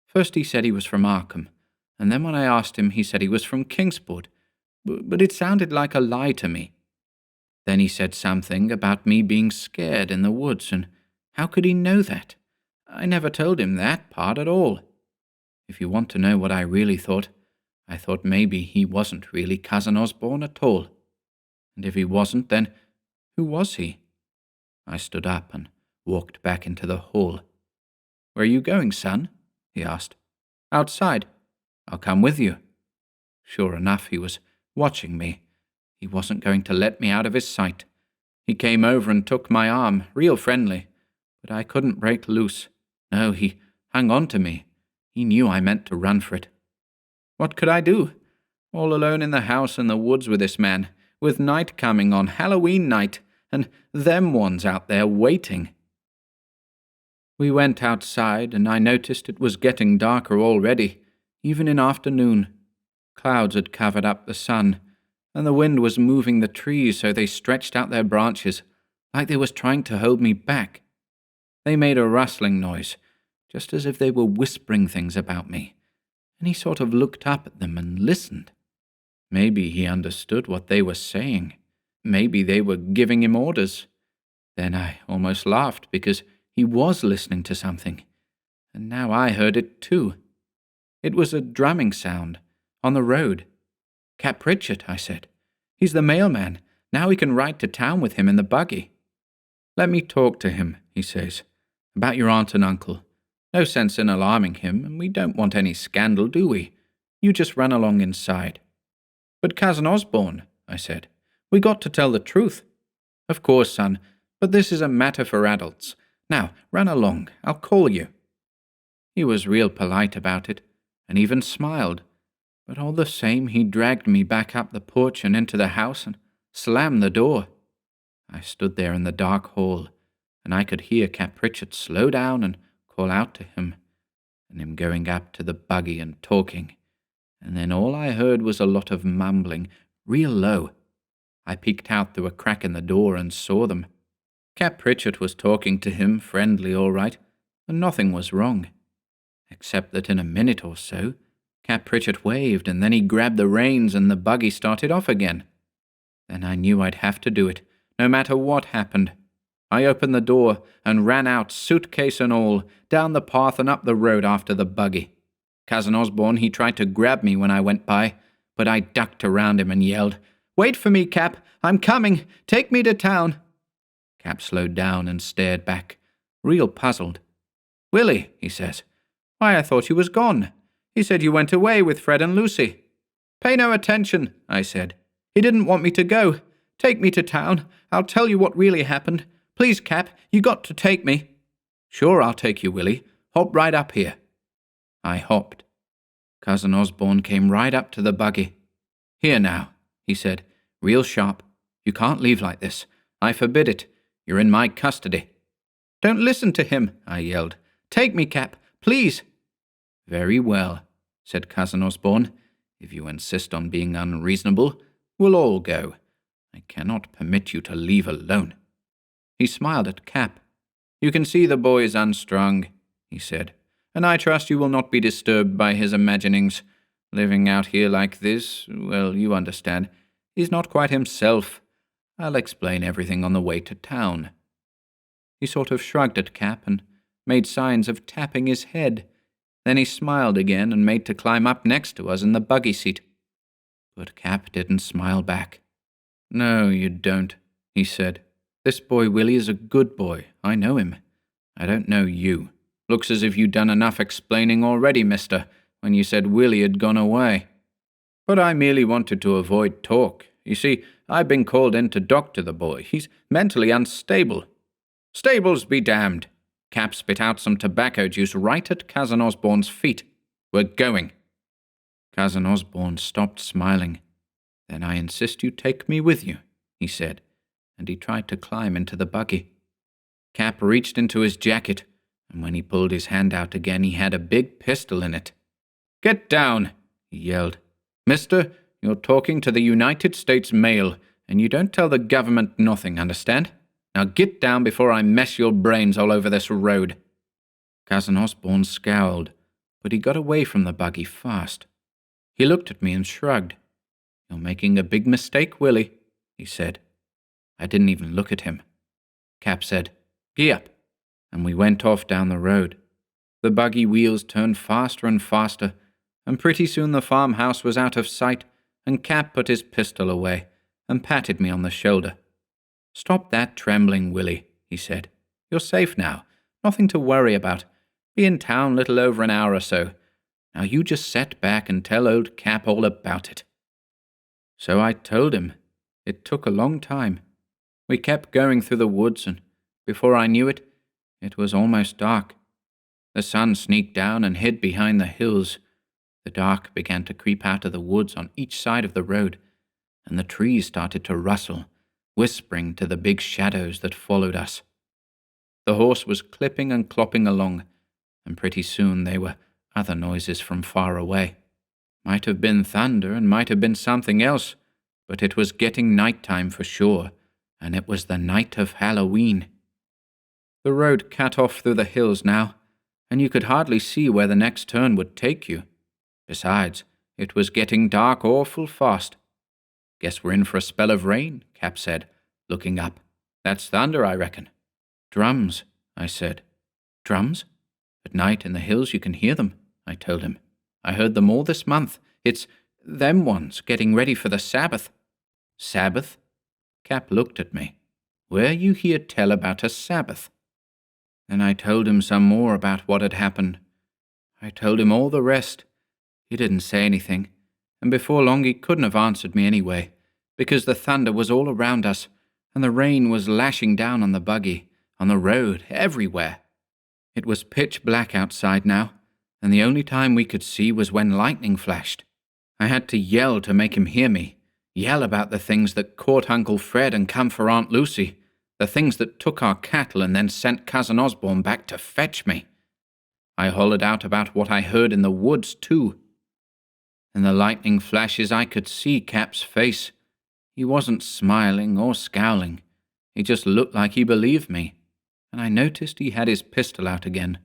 First he said he was from Arkham, and then when I asked him he said he was from Kingsport, but it sounded like a lie to me. Then he said something about me being scared in the woods, and how could he know that? I never told him that part at all. If you want to know what I really thought, I thought maybe he wasn't really Cousin Osborne at all. And if he wasn't, then who was he? I stood up and walked back into the hall. Where are you going, son? He asked. Outside. I'll come with you. Sure enough, he was watching me. He wasn't going to let me out of his sight. He came over and took my arm, real friendly, but I couldn't break loose. No, he hung on to me. He knew I meant to run for it. What could I do? All alone in the house in the woods with this man, with night coming on, Halloween night, and them ones out there waiting. We went outside, and I noticed it was getting darker already, even in afternoon. Clouds had covered up the sun, and the wind was moving the trees so they stretched out their branches, like they was trying to hold me back. They made a rustling noise, just as if they were whispering things about me, and he sort of looked up at them and listened. Maybe he understood what they were saying. Maybe they were giving him orders. Then I almost laughed because he was listening to something, and now I heard it too. It was a drumming sound, on the road. Cap Pritchett, I said. He's the mailman. Now we can ride to town with him in the buggy. Let me talk to him, he says, about your aunt and uncle. No sense in alarming him, and we don't want any scandal, do we? You just run along inside." "But Cousin Osborne," I said, "we got to tell the truth." "Of course, son, but this is a matter for adults. Now, run along. I'll call you." He was real polite about it, and even smiled, but all the same he dragged me back up the porch and into the house and slammed the door. I stood there in the dark hall, and I could hear Cap Pritchard slow down and call out to him, and him going up to the buggy and talking, and then all I heard was a lot of mumbling, real low. I peeked out through a crack in the door and saw them. Cap Pritchard was talking to him, friendly all right, and nothing was wrong, except that in a minute or so, Cap Pritchard waved, and then he grabbed the reins and the buggy started off again. Then I knew I'd have to do it, no matter what happened. I opened the door and ran out, suitcase and all, down the path and up the road after the buggy. Cousin Osborne, he tried to grab me when I went by, but I ducked around him and yelled, "Wait for me, Cap! I'm coming! Take me to town!" Cap slowed down and stared back, real puzzled. "Willie," he says, "why, I thought you was gone. He said you went away with Fred and Lucy." "Pay no attention," I said. "He didn't want me to go. Take me to town. I'll tell you what really happened. Please, Cap, you got to take me." "Sure, I'll take you, Willie. Hop right up here." I hopped. Cousin Osborne came right up to the buggy. "Here now," he said, real sharp. "You can't leave like this. I forbid it. You're in my custody." "Don't listen to him," I yelled. "Take me, Cap, please." "Very well," said Cousin Osborne. "If you insist on being unreasonable, we'll all go. I cannot permit you to leave alone." He smiled at Cap. "You can see the boy is unstrung," he said, "and I trust you will not be disturbed by his imaginings. Living out here like this, well, you understand, he's not quite himself. I'll explain everything on the way to town." He sort of shrugged at Cap and made signs of tapping his head. Then he smiled again and made to climb up next to us in the buggy seat. But Cap didn't smile back. "No, you don't," he said. "This boy Willie is a good boy. I know him. I don't know you. Looks as if you'd done enough explaining already, mister, when you said Willie had gone away. But I merely wanted to avoid talk. You see, I've been called in to doctor the boy. He's mentally unstable." "Stables be damned." Cap spit out some tobacco juice right at Cousin Osborne's feet. "We're going." Cousin Osborne stopped smiling. "Then I insist you take me with you," he said, and he tried to climb into the buggy. Cap reached into his jacket, and when he pulled his hand out again, he had a big pistol in it. "Get down," he yelled. "Mister, you're talking to the United States Mail, and you don't tell the government nothing, understand? Now get down before I mess your brains all over this road." Cousin Osborne scowled, but he got away from the buggy fast. He looked at me and shrugged. "You're making a big mistake, Willie," he said. I didn't even look at him. Cap said, "Gee up," and we went off down the road. The buggy wheels turned faster and faster, and pretty soon the farmhouse was out of sight, and Cap put his pistol away and patted me on the shoulder. "Stop that trembling, Willie," he said. "You're safe now. Nothing to worry about. Be in town little over an hour or so. Now you just set back and tell old Cap all about it." So I told him. It took a long time. We kept going through the woods, and before I knew it, it was almost dark. The sun sneaked down and hid behind the hills. The dark began to creep out of the woods on each side of the road, and the trees started to rustle, whispering to the big shadows that followed us. The horse was clipping and clopping along, and pretty soon there were other noises from far away. Might have been thunder and might have been something else, but it was getting night-time for sure, and it was the night of Halloween. The road cut off through the hills now, and you could hardly see where the next turn would take you. Besides, it was getting dark awful fast. "Guess we're in for a spell of rain," Cap said, looking up. "That's thunder, I reckon." "Drums," I said. "Drums? At night in the hills you can hear them," I told him. "I heard them all this month. It's them ones getting ready for the Sabbath." "Sabbath?" Cap looked at me. "Where you hear tell about a Sabbath?" Then I told him some more about what had happened. I told him all the rest. He didn't say anything, and before long he couldn't have answered me anyway, because the thunder was all around us, and the rain was lashing down on the buggy, on the road, everywhere. It was pitch black outside now, and the only time we could see was when lightning flashed. I had to yell to make him hear me, yell about the things that caught Uncle Fred and come for Aunt Lucy, the things that took our cattle and then sent Cousin Osborne back to fetch me. I hollered out about what I heard in the woods, too. In the lightning flashes I could see Cap's face. He wasn't smiling or scowling. He just looked like he believed me, and I noticed he had his pistol out again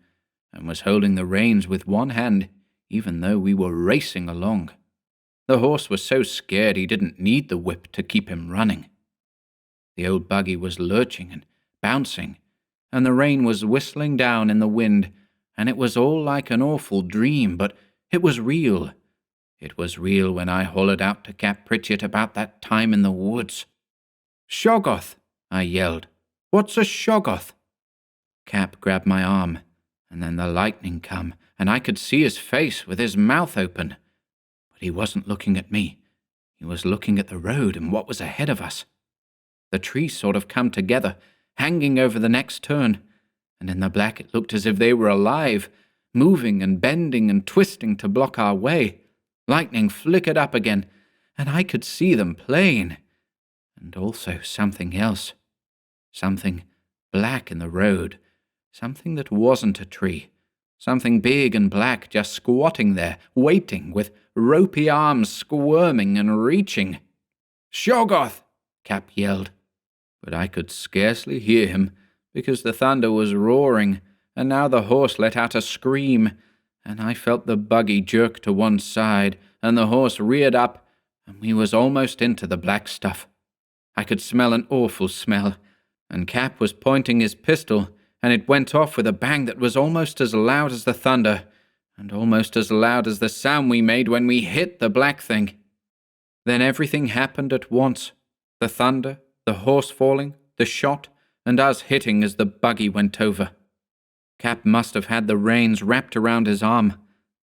and was holding the reins with one hand, even though we were racing along. The horse was so scared he didn't need the whip to keep him running. The old buggy was lurching and bouncing, and the rain was whistling down in the wind, and it was all like an awful dream, but it was real. It was real when I hollered out to Cap Pritchett about that time in the woods. "Shoggoth!" I yelled. "What's a shoggoth?" Cap grabbed my arm, and then the lightning come, and I could see his face with his mouth open. But he wasn't looking at me. He was looking at the road and what was ahead of us. The trees sort of come together, hanging over the next turn, and in the black it looked as if they were alive, moving and bending and twisting to block our way. Lightning flickered up again, and I could see them plain. And also something else. Something black in the road. Something that wasn't a tree. Something big and black just squatting there, waiting, with ropey arms squirming and reaching. "Shoggoth!" Cap yelled. But I could scarcely hear him, because the thunder was roaring, and now the horse let out a scream, and I felt the buggy jerk to one side, and the horse reared up, and we was almost into the black stuff. I could smell an awful smell, and Cap was pointing his pistol, and it went off with a bang that was almost as loud as the thunder, and almost as loud as the sound we made when we hit the black thing. Then everything happened at once. The thunder, the horse falling, the shot, and us hitting as the buggy went over. Cap must have had the reins wrapped around his arm,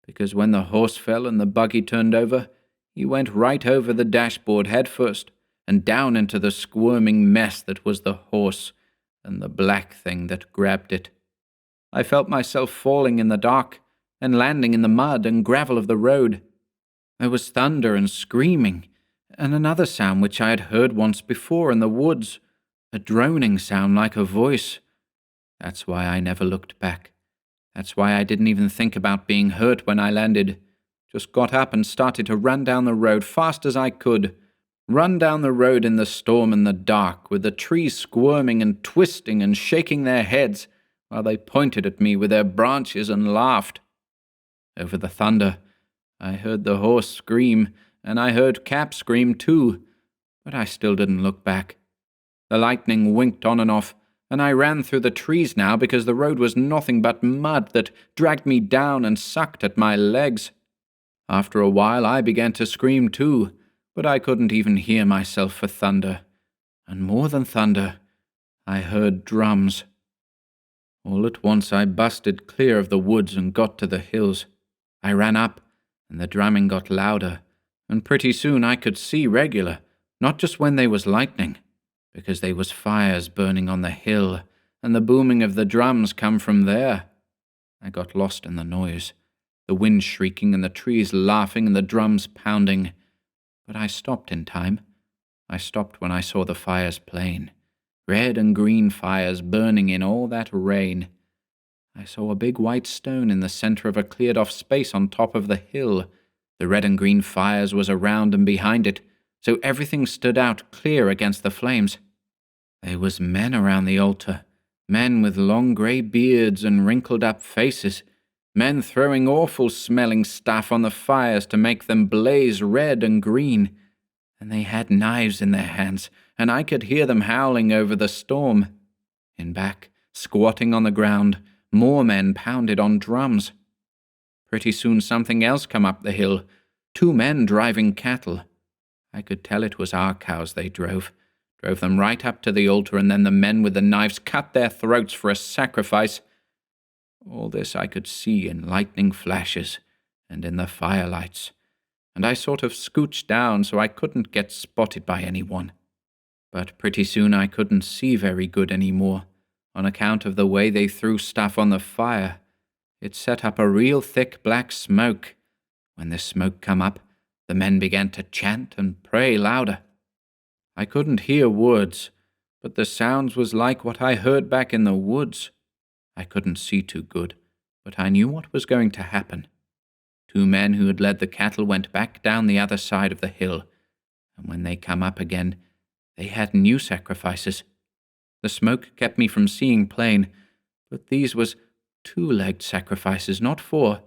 because when the horse fell and the buggy turned over, he went right over the dashboard head first, and down into the squirming mess that was the horse, and the black thing that grabbed it. I felt myself falling in the dark, and landing in the mud and gravel of the road. There was thunder and screaming, and another sound which I had heard once before in the woods, a droning sound like a voice. That's why I never looked back. That's why I didn't even think about being hurt when I landed. Just got up and started to run down the road fast as I could. Run down the road in the storm and the dark, with the trees squirming and twisting and shaking their heads, while they pointed at me with their branches and laughed. Over the thunder, I heard the horse scream, and I heard Cap scream too, but I still didn't look back. The lightning winked on and off, and I ran through the trees now because the road was nothing but mud that dragged me down and sucked at my legs. After a while I began to scream too, but I couldn't even hear myself for thunder. And more than thunder, I heard drums. All at once I busted clear of the woods and got to the hills. I ran up, and the drumming got louder, and pretty soon I could see regular, not just when they was lightning, because they was fires burning on the hill, and the booming of the drums come from there. I got lost in the noise, the wind shrieking and the trees laughing and the drums pounding. But I stopped in time. I stopped when I saw the fires plain, red and green fires burning in all that rain. I saw a big white stone in the center of a cleared-off space on top of the hill. The red and green fires was around and behind it, so everything stood out clear against the flames. There was men around the altar, men with long grey beards and wrinkled-up faces, men throwing awful-smelling stuff on the fires to make them blaze red and green, and they had knives in their hands, and I could hear them howling over the storm. In back, squatting on the ground, more men pounded on drums. Pretty soon something else come up the hill, 2 men driving cattle. I could tell it was our cows they drove them right up to the altar, and then the men with the knives cut their throats for a sacrifice. All this I could see in lightning flashes, and in the firelights, and I sort of scooched down so I couldn't get spotted by anyone. But pretty soon I couldn't see very good anymore, on account of the way they threw stuff on the fire. It set up a real thick black smoke. When the smoke come up, the men began to chant and pray louder. I couldn't hear words, but the sounds was like what I heard back in the woods. I couldn't see too good, but I knew what was going to happen. 2 men who had led the cattle went back down the other side of the hill, and when they come up again, they had new sacrifices. The smoke kept me from seeing plain, but these was 2-legged sacrifices, not 4.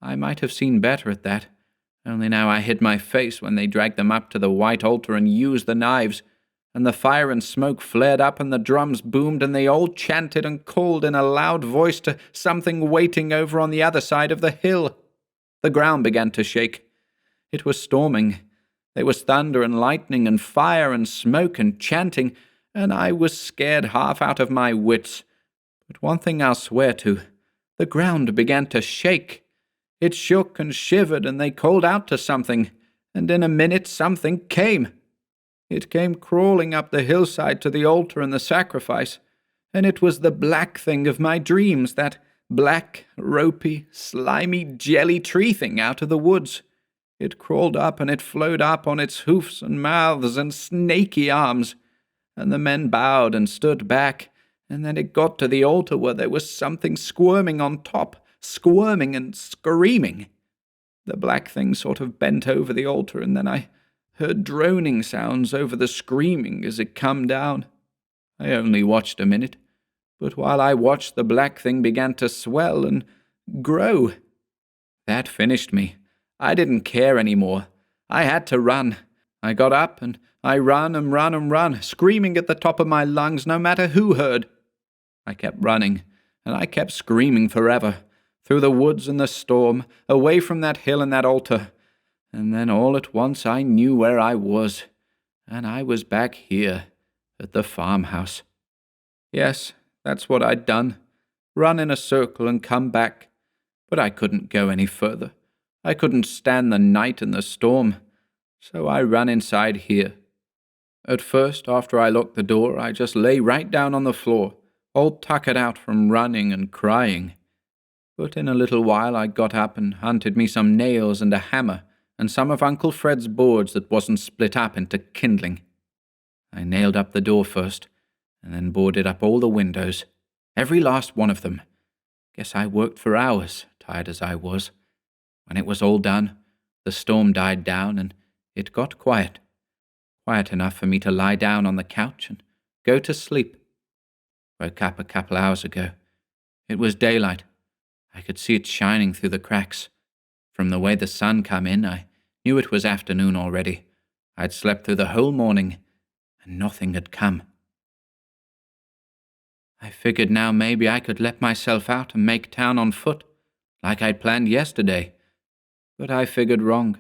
I might have seen better at that, only now I hid my face when they dragged them up to the white altar and used the knives, and the fire and smoke flared up and the drums boomed and they all chanted and called in a loud voice to something waiting over on the other side of the hill. The ground began to shake. It was storming. There was thunder and lightning and fire and smoke and chanting, and I was scared half out of my wits. But one thing I'll swear to, the ground began to shake. It shook and shivered, and they called out to something, and in a minute something came. It came crawling up the hillside to the altar and the sacrifice, and it was the black thing of my dreams, that black, ropey, slimy, jelly tree thing out of the woods. It crawled up and it flowed up on its hoofs and mouths and snaky arms, and the men bowed and stood back, and then it got to the altar where there was something squirming on top, squirming and screaming. The black thing sort of bent over the altar, and then I heard droning sounds over the screaming as it come down. I only watched a minute, but while I watched the black thing began to swell and grow. That finished me. I didn't care any more. I had to run. I got up and I run and run and run, screaming at the top of my lungs no matter who heard. I kept running, and I kept screaming forever, through the woods and the storm, away from that hill and that altar. And then all at once I knew where I was, and I was back here, at the farmhouse. Yes, that's what I'd done, run in a circle and come back. But I couldn't go any further. I couldn't stand the night and the storm, so I ran inside here. At first, after I locked the door, I just lay right down on the floor, all tuckered out from running and crying. But in a little while I got up and hunted me some nails and a hammer, and some of Uncle Fred's boards that wasn't split up into kindling. I nailed up the door first, and then boarded up all the windows, every last one of them. Guess I worked for hours, tired as I was. When it was all done, the storm died down, and it got quiet. Quiet enough for me to lie down on the couch and go to sleep. Woke up a couple hours ago. It was daylight. I could see it shining through the cracks. From the way the sun come in, I knew it was afternoon already. I'd slept through the whole morning, and nothing had come. I figured now maybe I could let myself out and make town on foot, like I'd planned yesterday. But I figured wrong.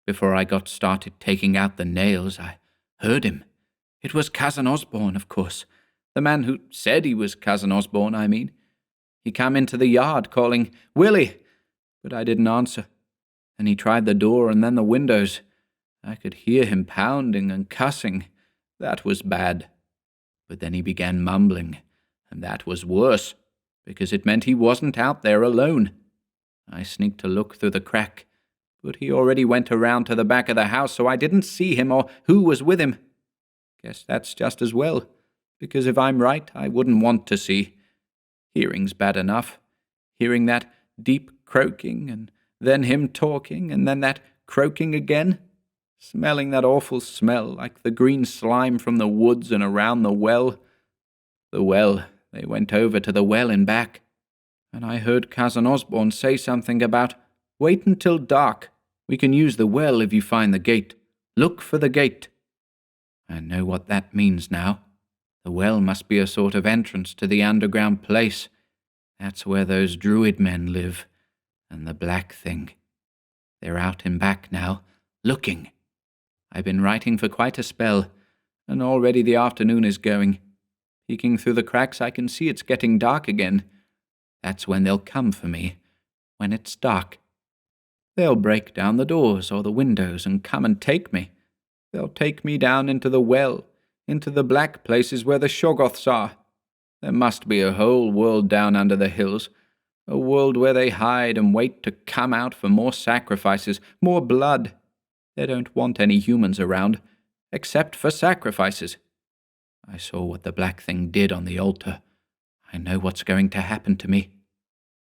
Before I got started taking out the nails, I heard him. It was Cousin Osborne, of course. The man who said he was Cousin Osborne, I mean. He come into the yard calling, "Willie!" But I didn't answer. Then he tried the door and then the windows. I could hear him pounding and cussing. That was bad. But then he began mumbling, and that was worse, because it meant he wasn't out there alone. I sneaked a look through the crack, but he already went around to the back of the house, so I didn't see him or who was with him. Guess that's just as well, because if I'm right, I wouldn't want to see. Hearing's bad enough. Hearing that deep croaking, and then him talking, and then that croaking again. Smelling that awful smell like the green slime from the woods and around the well. The well, they went over to the well and back. And I heard Cousin Osborne say something about, "Wait until dark. We can use the well if you find the gate. Look for the gate." I know what that means now. The well must be a sort of entrance to the underground place. That's where those druid men live, and the black thing. They're out and back now, looking. I've been writing for quite a spell, and already the afternoon is going. Peeking through the cracks, I can see it's getting dark again. That's when they'll come for me, when it's dark. They'll break down the doors or the windows and come and take me. They'll take me down into the well, into the black places where the Shoggoths are. There must be a whole world down under the hills, a world where they hide and wait to come out for more sacrifices, more blood. They don't want any humans around, except for sacrifices. I saw what the black thing did on the altar. I know what's going to happen to me.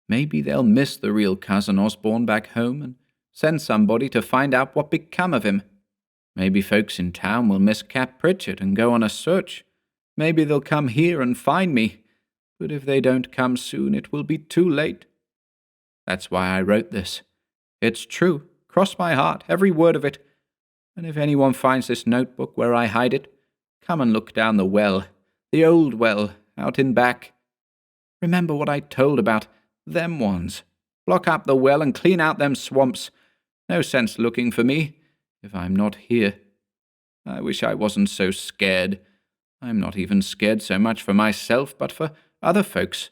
Maybe they'll miss the real cousin Osborne back home and send somebody to find out what become of him. Maybe folks in town will miss Cap Pritchard and go on a search. Maybe they'll come here and find me. But if they don't come soon, it will be too late. That's why I wrote this. It's true. Cross my heart, every word of it. And if anyone finds this notebook where I hide it, come and look down the well, the old well, out in back. Remember what I told about them ones. Block up the well and clean out them swamps. No sense looking for me, if I'm not here. I wish I wasn't so scared. I'm not even scared so much for myself, but for other folks.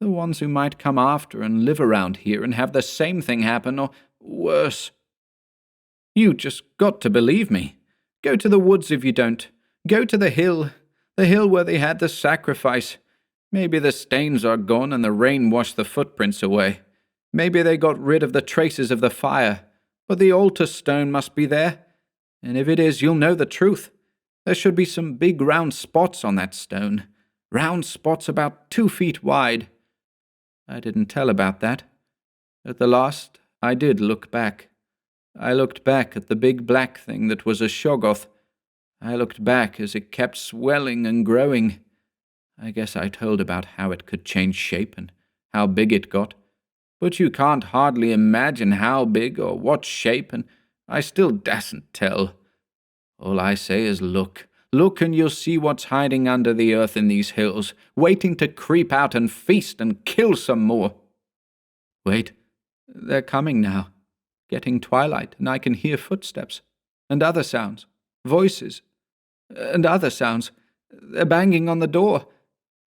The ones who might come after and live around here and have the same thing happen, or worse. You just got to believe me. Go to the woods if you don't. Go to the hill where they had the sacrifice. Maybe the stains are gone and the rain washed the footprints away. Maybe they got rid of the traces of the fire, but the altar stone must be there. And if it is, you'll know the truth. There should be some big round spots on that stone. Round spots about 2 feet wide. I didn't tell about that. At the last, I did look back. I looked back at the big black thing that was a Shoggoth. I looked back as it kept swelling and growing. I guess I told about how it could change shape and how big it got. But you can't hardly imagine how big or what shape, and I still dasn't tell. All I say is look. Look and you'll see what's hiding under the earth in these hills, waiting to creep out and feast and kill some more. Wait, they're coming now. Getting twilight, and I can hear footsteps, and other sounds, voices, and other sounds. They're banging on the door.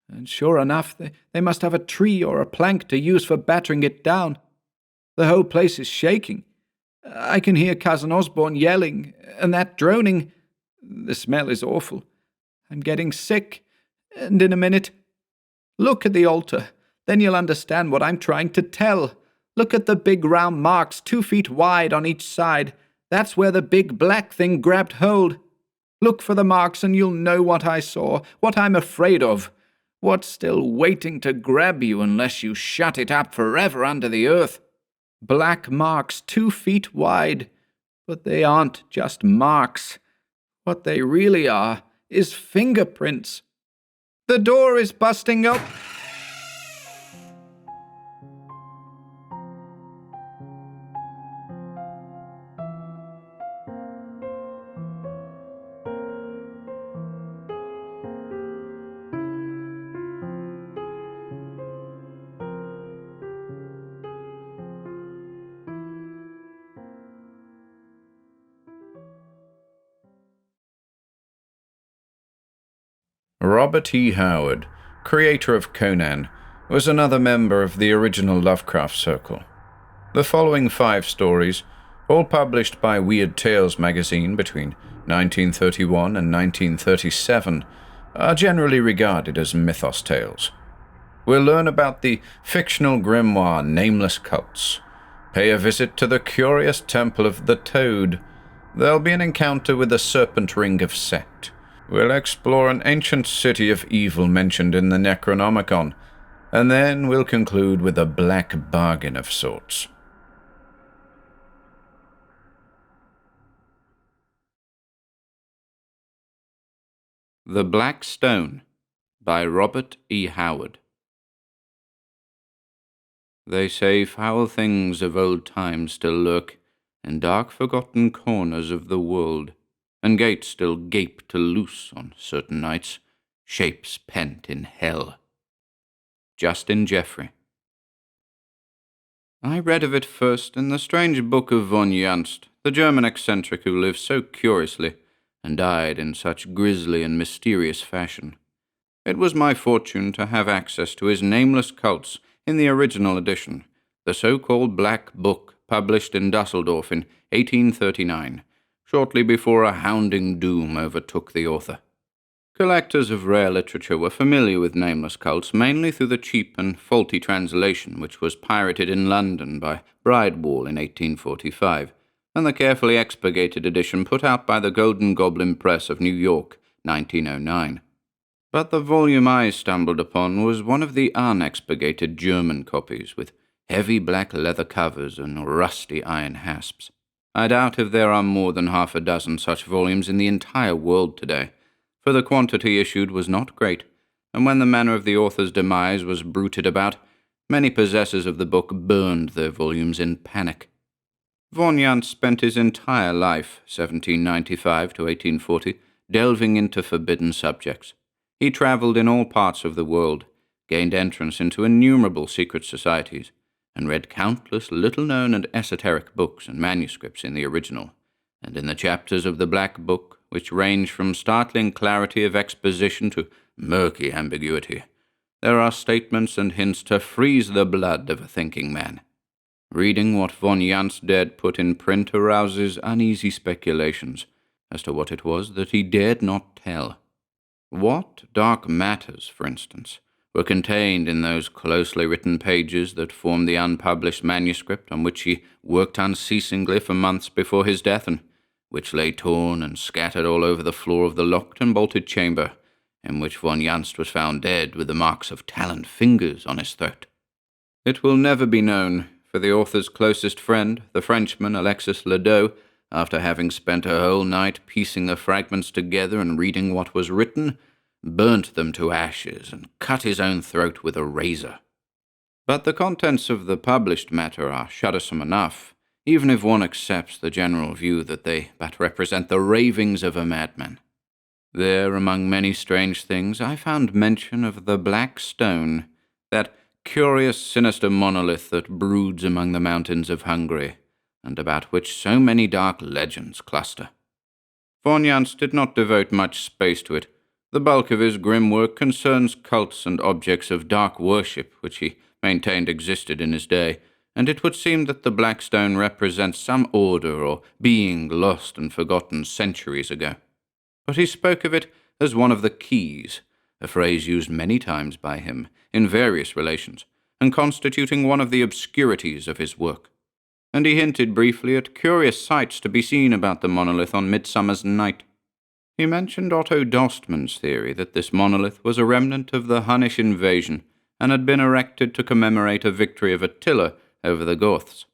And sure enough, they must have a tree or a plank to use for battering it down. The whole place is shaking. I can hear Cousin Osborne yelling, and that droning. The smell is awful. I'm getting sick. And in a minute... Look at the altar. Then you'll understand what I'm trying to tell. Look at the big round marks 2 feet wide on each side. That's where the big black thing grabbed hold. Look for the marks and you'll know what I saw, what I'm afraid of. What's still waiting to grab you unless you shut it up forever under the earth? Black marks 2 feet wide. But they aren't just marks. What they really are is fingerprints. The door is busting up. Robert E. Howard, creator of Conan, was another member of the original Lovecraft circle. The following 5 stories, all published by Weird Tales magazine between 1931 and 1937, are generally regarded as mythos tales. We'll learn about the fictional grimoire Nameless Cults, pay a visit to the curious temple of the Toad. There'll be an encounter with the serpent ring of Set. We'll explore an ancient city of evil mentioned in the Necronomicon, and then we'll conclude with a black bargain of sorts. The Black Stone by Robert E. Howard. They say foul things of old times still lurk in dark forgotten corners of the world, and gates still gape to loose on certain nights, shapes pent in hell. Justin Jeffrey. I read of it first in the strange book of von Janst, the German eccentric who lived so curiously and died in such grisly and mysterious fashion. It was my fortune to have access to his Nameless Cults in the original edition, the so-called Black Book published in Dusseldorf in 1839, shortly before a hounding doom overtook the author. Collectors of rare literature were familiar with nameless cults mainly through the cheap and faulty translation which was pirated in London by Bridewall in 1845, and the carefully expurgated edition put out by the Golden Goblin Press of New York, 1909. But the volume I stumbled upon was one of the unexpurgated German copies, with heavy black leather covers and rusty iron hasps. I doubt if there are more than half a dozen such volumes in the entire world today, for the quantity issued was not great, and when the manner of the author's demise was bruited about, many possessors of the book burned their volumes in panic. Von Jantz spent his entire life, 1795 to 1840, delving into forbidden subjects. He travelled in all parts of the world, gained entrance into innumerable secret societies, and read countless little-known and esoteric books and manuscripts in the original, and in the chapters of the Black Book, which range from startling clarity of exposition to murky ambiguity. There are statements and hints to freeze the blood of a thinking man. Reading what von Jantz dared put in print arouses uneasy speculations as to what it was that he dared not tell. What dark matters, for instance, were contained in those closely written pages that form the unpublished manuscript on which he worked unceasingly for months before his death, and which lay torn and scattered all over the floor of the locked and bolted chamber, in which von Jantz was found dead with the marks of taloned fingers on his throat. It will never be known, for the author's closest friend, the Frenchman Alexis Ledoux, after having spent a whole night piecing the fragments together and reading what was written, burnt them to ashes and cut his own throat with a razor. But the contents of the published matter are shuddersome enough, even if one accepts the general view that they but represent the ravings of a madman. There, among many strange things, I found mention of the Black Stone, that curious, sinister monolith that broods among the mountains of Hungary, and about which so many dark legends cluster. Von Jantz did not devote much space to it. The bulk of his grim work concerns cults and objects of dark worship which he maintained existed in his day, and it would seem that the Black Stone represents some order or being lost and forgotten centuries ago. But he spoke of it as one of the keys, a phrase used many times by him in various relations, and constituting one of the obscurities of his work. And he hinted briefly at curious sights to be seen about the monolith on Midsummer's Night. He mentioned Otto Dostman's theory that this monolith was a remnant of the Hunnish invasion and had been erected to commemorate a victory of Attila over the Goths.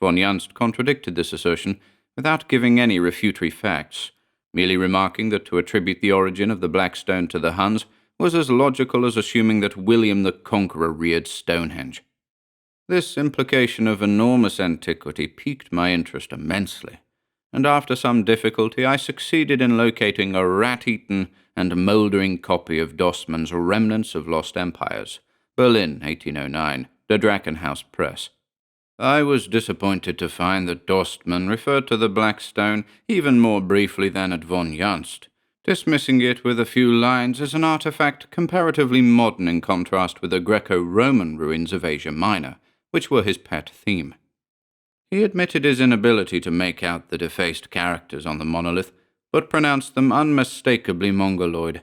Von Jantz contradicted this assertion without giving any refutatory facts, merely remarking that to attribute the origin of the Black Stone to the Huns was as logical as assuming that William the Conqueror reared Stonehenge. This implication of enormous antiquity piqued my interest immensely, and after some difficulty I succeeded in locating a rat-eaten and mouldering copy of Dostman's Remnants of Lost Empires, Berlin, 1809, the Drachenhaus Press. I was disappointed to find that Dostman referred to the Black Stone even more briefly than at von Jantz, dismissing it with a few lines as an artifact comparatively modern in contrast with the Greco-Roman ruins of Asia Minor, which were his pet theme. He admitted his inability to make out the defaced characters on the monolith, but pronounced them unmistakably Mongoloid.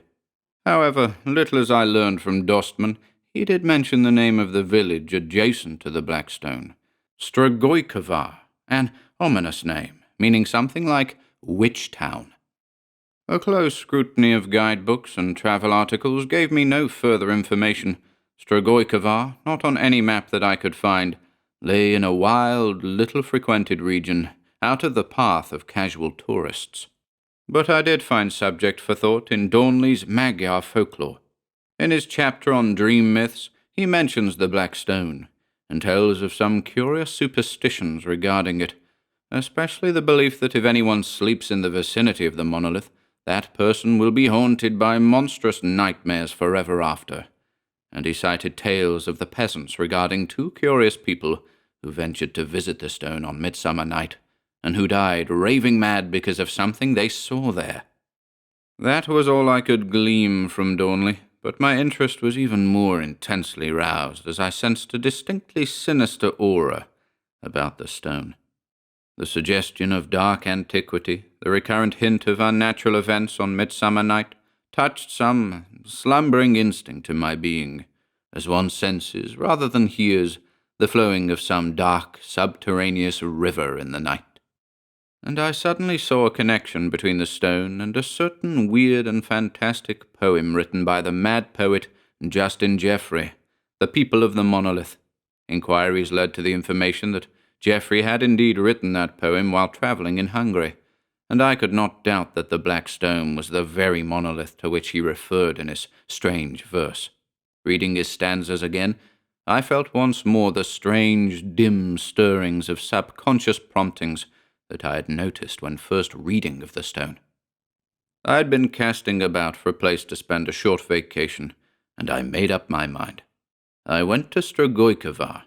However, little as I learned from Dostman, he did mention the name of the village adjacent to the Black Stone, Strogojkovar, an ominous name, meaning something like Witch Town. A close scrutiny of guidebooks and travel articles gave me no further information. Strogojkovar, not on any map that I could find, lay in a wild, little-frequented region, out of the path of casual tourists. But I did find subject for thought in Dornley's Magyar folklore. In his chapter on dream myths, he mentions the Black Stone, and tells of some curious superstitions regarding it, especially the belief that if anyone sleeps in the vicinity of the monolith, that person will be haunted by monstrous nightmares forever after. And he cited tales of the peasants regarding two curious people who ventured to visit the stone on Midsummer Night, and who died raving mad because of something they saw there. That was all I could glean from Dornley, but my interest was even more intensely roused as I sensed a distinctly sinister aura, about the stone. The suggestion of dark antiquity, the recurrent hint of unnatural events on Midsummer Night, touched some slumbering instinct in my being, as one senses, rather than hears, the flowing of some dark, subterraneous river in the night. And I suddenly saw a connection between the stone and a certain weird and fantastic poem written by the mad poet Justin Jeffrey, The People of the Monolith. Inquiries led to the information that Jeffrey had indeed written that poem while travelling in Hungary, and I could not doubt that the Black Stone was the very monolith to which he referred in his strange verse. Reading his stanzas again, I felt once more the strange, dim stirrings of subconscious promptings that I had noticed when first reading of the stone. I had been casting about for a place to spend a short vacation, and I made up my mind. I went to Strogojkovar.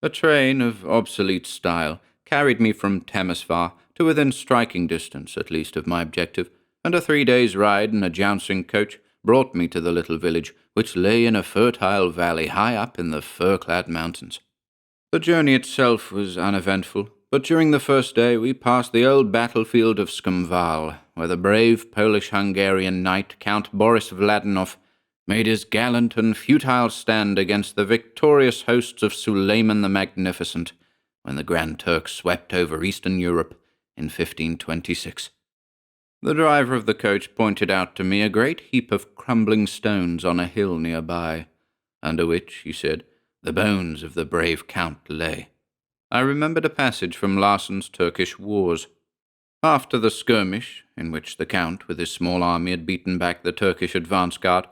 A train of obsolete style carried me from Temesvar to within striking distance, at least, of my objective, and a 3 days' ride in a jouncing coach brought me to the little village, which lay in a fertile valley high up in the fir-clad mountains. The journey itself was uneventful, but during the first day we passed the old battlefield of Skumval, where the brave Polish-Hungarian knight Count Boris Vladanov made his gallant and futile stand against the victorious hosts of Suleiman the Magnificent when the Grand Turk swept over Eastern Europe in 1526. The driver of the coach pointed out to me a great heap of crumbling stones on a hill nearby, under which, he said, the bones of the brave count lay. I remembered a passage from Larsen's Turkish Wars. After the skirmish, in which the Count with his small army had beaten back the Turkish advance guard,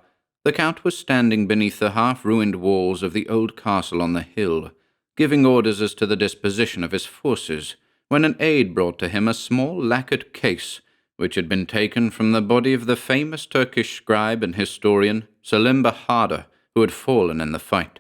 the Count was standing beneath the half-ruined walls of the old castle on the hill, giving orders as to the disposition of his forces, when an aide brought to him a small lacquered case, which had been taken from the body of the famous Turkish scribe and historian Selim Bahadur, who had fallen in the fight.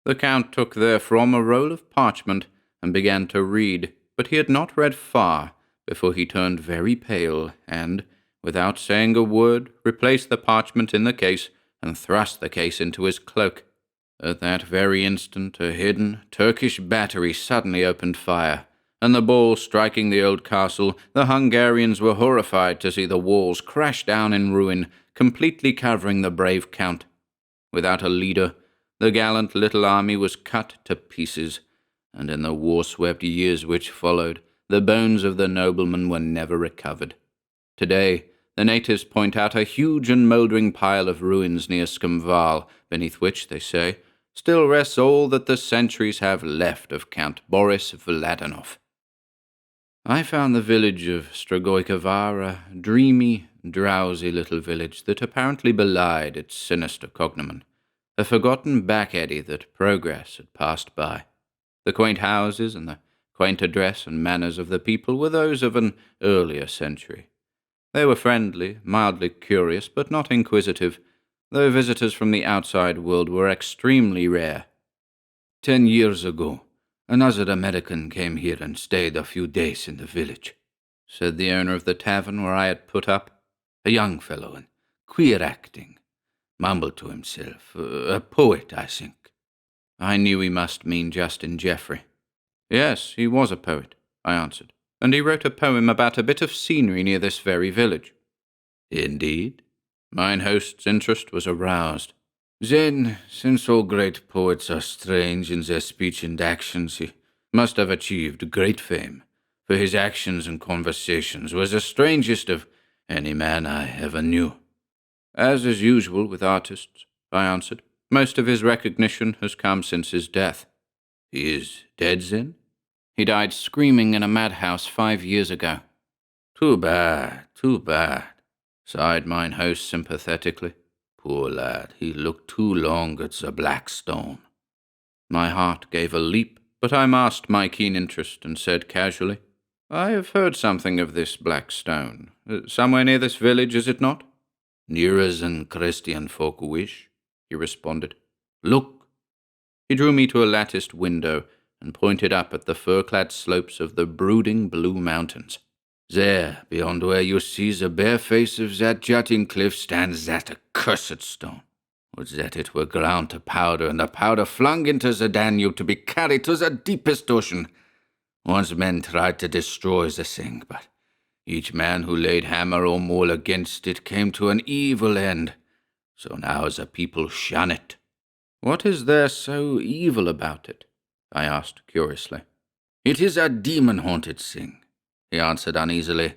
The Count took therefrom a roll of parchment and began to read, but he had not read far before he turned very pale and, without saying a word, replaced the parchment in the case and thrust the case into his cloak. At that very instant a hidden Turkish battery suddenly opened fire, and the ball striking the old castle, the Hungarians were horrified to see the walls crash down in ruin, completely covering the brave Count. Without a leader, the gallant little army was cut to pieces, and in the war-swept years which followed, the bones of the nobleman were never recovered. Today, the natives point out a huge and mouldering pile of ruins near Skumval, beneath which, they say, still rests all that the centuries have left of Count Boris Vladanov. I found the village of Strogojkovar a dreamy, drowsy little village that apparently belied its sinister cognomen, a forgotten back-eddy that progress had passed by. The quaint houses and the quaint address and manners of the people were those of an earlier century. They were friendly, mildly curious, but not inquisitive, though visitors from the outside world were extremely rare. 10 years ago, another American came here and stayed a few days in the village, said the owner of the tavern where I had put up. A young fellow and queer acting. Mumbled to himself. A poet, I think. I knew he must mean Justin Jeffrey. Yes, he was a poet, I answered, and he wrote a poem about a bit of scenery near this very village. Indeed? Mine host's interest was aroused. Then, since all great poets are strange in their speech and actions, he must have achieved great fame, for his actions and conversations were the strangest of any man I ever knew. As is usual with artists, I answered, most of his recognition has come since his death. He is dead, then? He died screaming in a madhouse 5 years ago. Too bad, sighed mine host sympathetically. Poor lad, he looked too long at the Black Stone. My heart gave a leap, but I masked my keen interest and said casually, I have heard something of this Black Stone. Somewhere near this village, is it not? Nearer than Christian folk wish, he responded. Look. He drew me to a latticed window and pointed up at the fir-clad slopes of the brooding blue mountains. There, beyond where you see the bare face of that jutting cliff, stands that accursed stone. would that it were ground to powder, and the powder flung into the Danube to be carried to the deepest ocean. Once men tried to destroy the thing, but each man who laid hammer or maul against it came to an evil end. So now the people shun it." "What is there so evil about it?" I asked curiously. "It is a demon-haunted thing," he answered uneasily,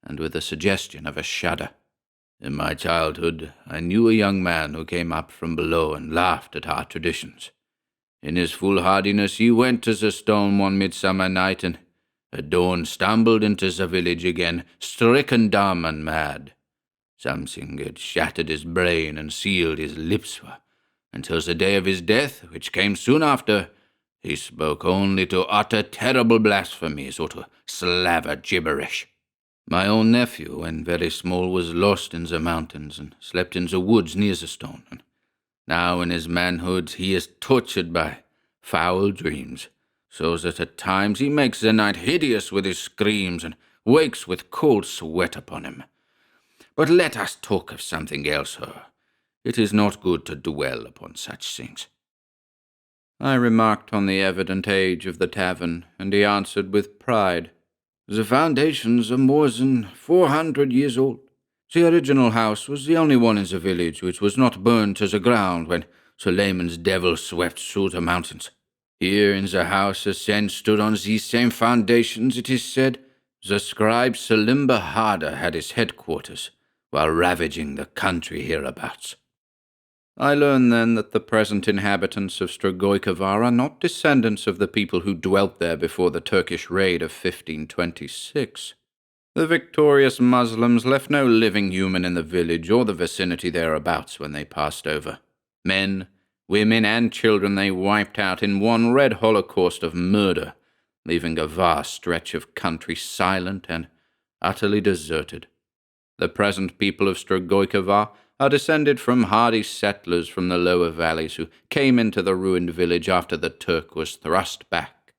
and with a suggestion of a shudder. "In my childhood, I knew a young man who came up from below and laughed at our traditions. In his foolhardiness, he went to the stone one midsummer night, and at dawn stumbled into the village again, stricken dumb and mad. Something had shattered his brain and sealed his lips, until the day of his death, which came soon after, he spoke only to utter terrible blasphemies or to slaver gibberish. My own nephew, when very small, was lost in the mountains and slept in the woods near the stone, and now in his manhood he is tortured by foul dreams, so that at times he makes the night hideous with his screams and wakes with cold sweat upon him. But let us talk of something else, sir. It is not good to dwell upon such things." I remarked on the evident age of the tavern, and he answered with pride, "The foundations are more than 400 years old. The original house was the only one in the village which was not burned to the ground when Suleiman's devil swept through the mountains. Here in the house as then stood on these same foundations, it is said, the scribe Selimba Harder had his headquarters, while ravaging the country hereabouts." I learned then that the present inhabitants of Strigoi-Kavar are not descendants of the people who dwelt there before the Turkish raid of 1526. The victorious Muslims left no living human in the village or the vicinity thereabouts when they passed over. Men, women, and children they wiped out in one red holocaust of murder, leaving a vast stretch of country silent and utterly deserted. The present people of Strigoi-Kavar are descended from hardy settlers from the lower valleys who came into the ruined village after the Turk was thrust back.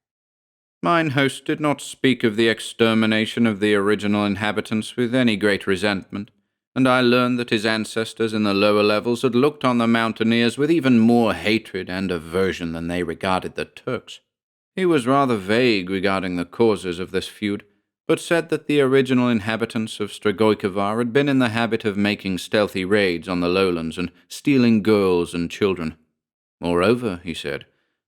Mine host did not speak of the extermination of the original inhabitants with any great resentment, and I learned that his ancestors in the lower levels had looked on the mountaineers with even more hatred and aversion than they regarded the Turks. He was rather vague regarding the causes of this feud, but said that the original inhabitants of Strigoi-Kavar had been in the habit of making stealthy raids on the lowlands and stealing girls and children. Moreover, he said,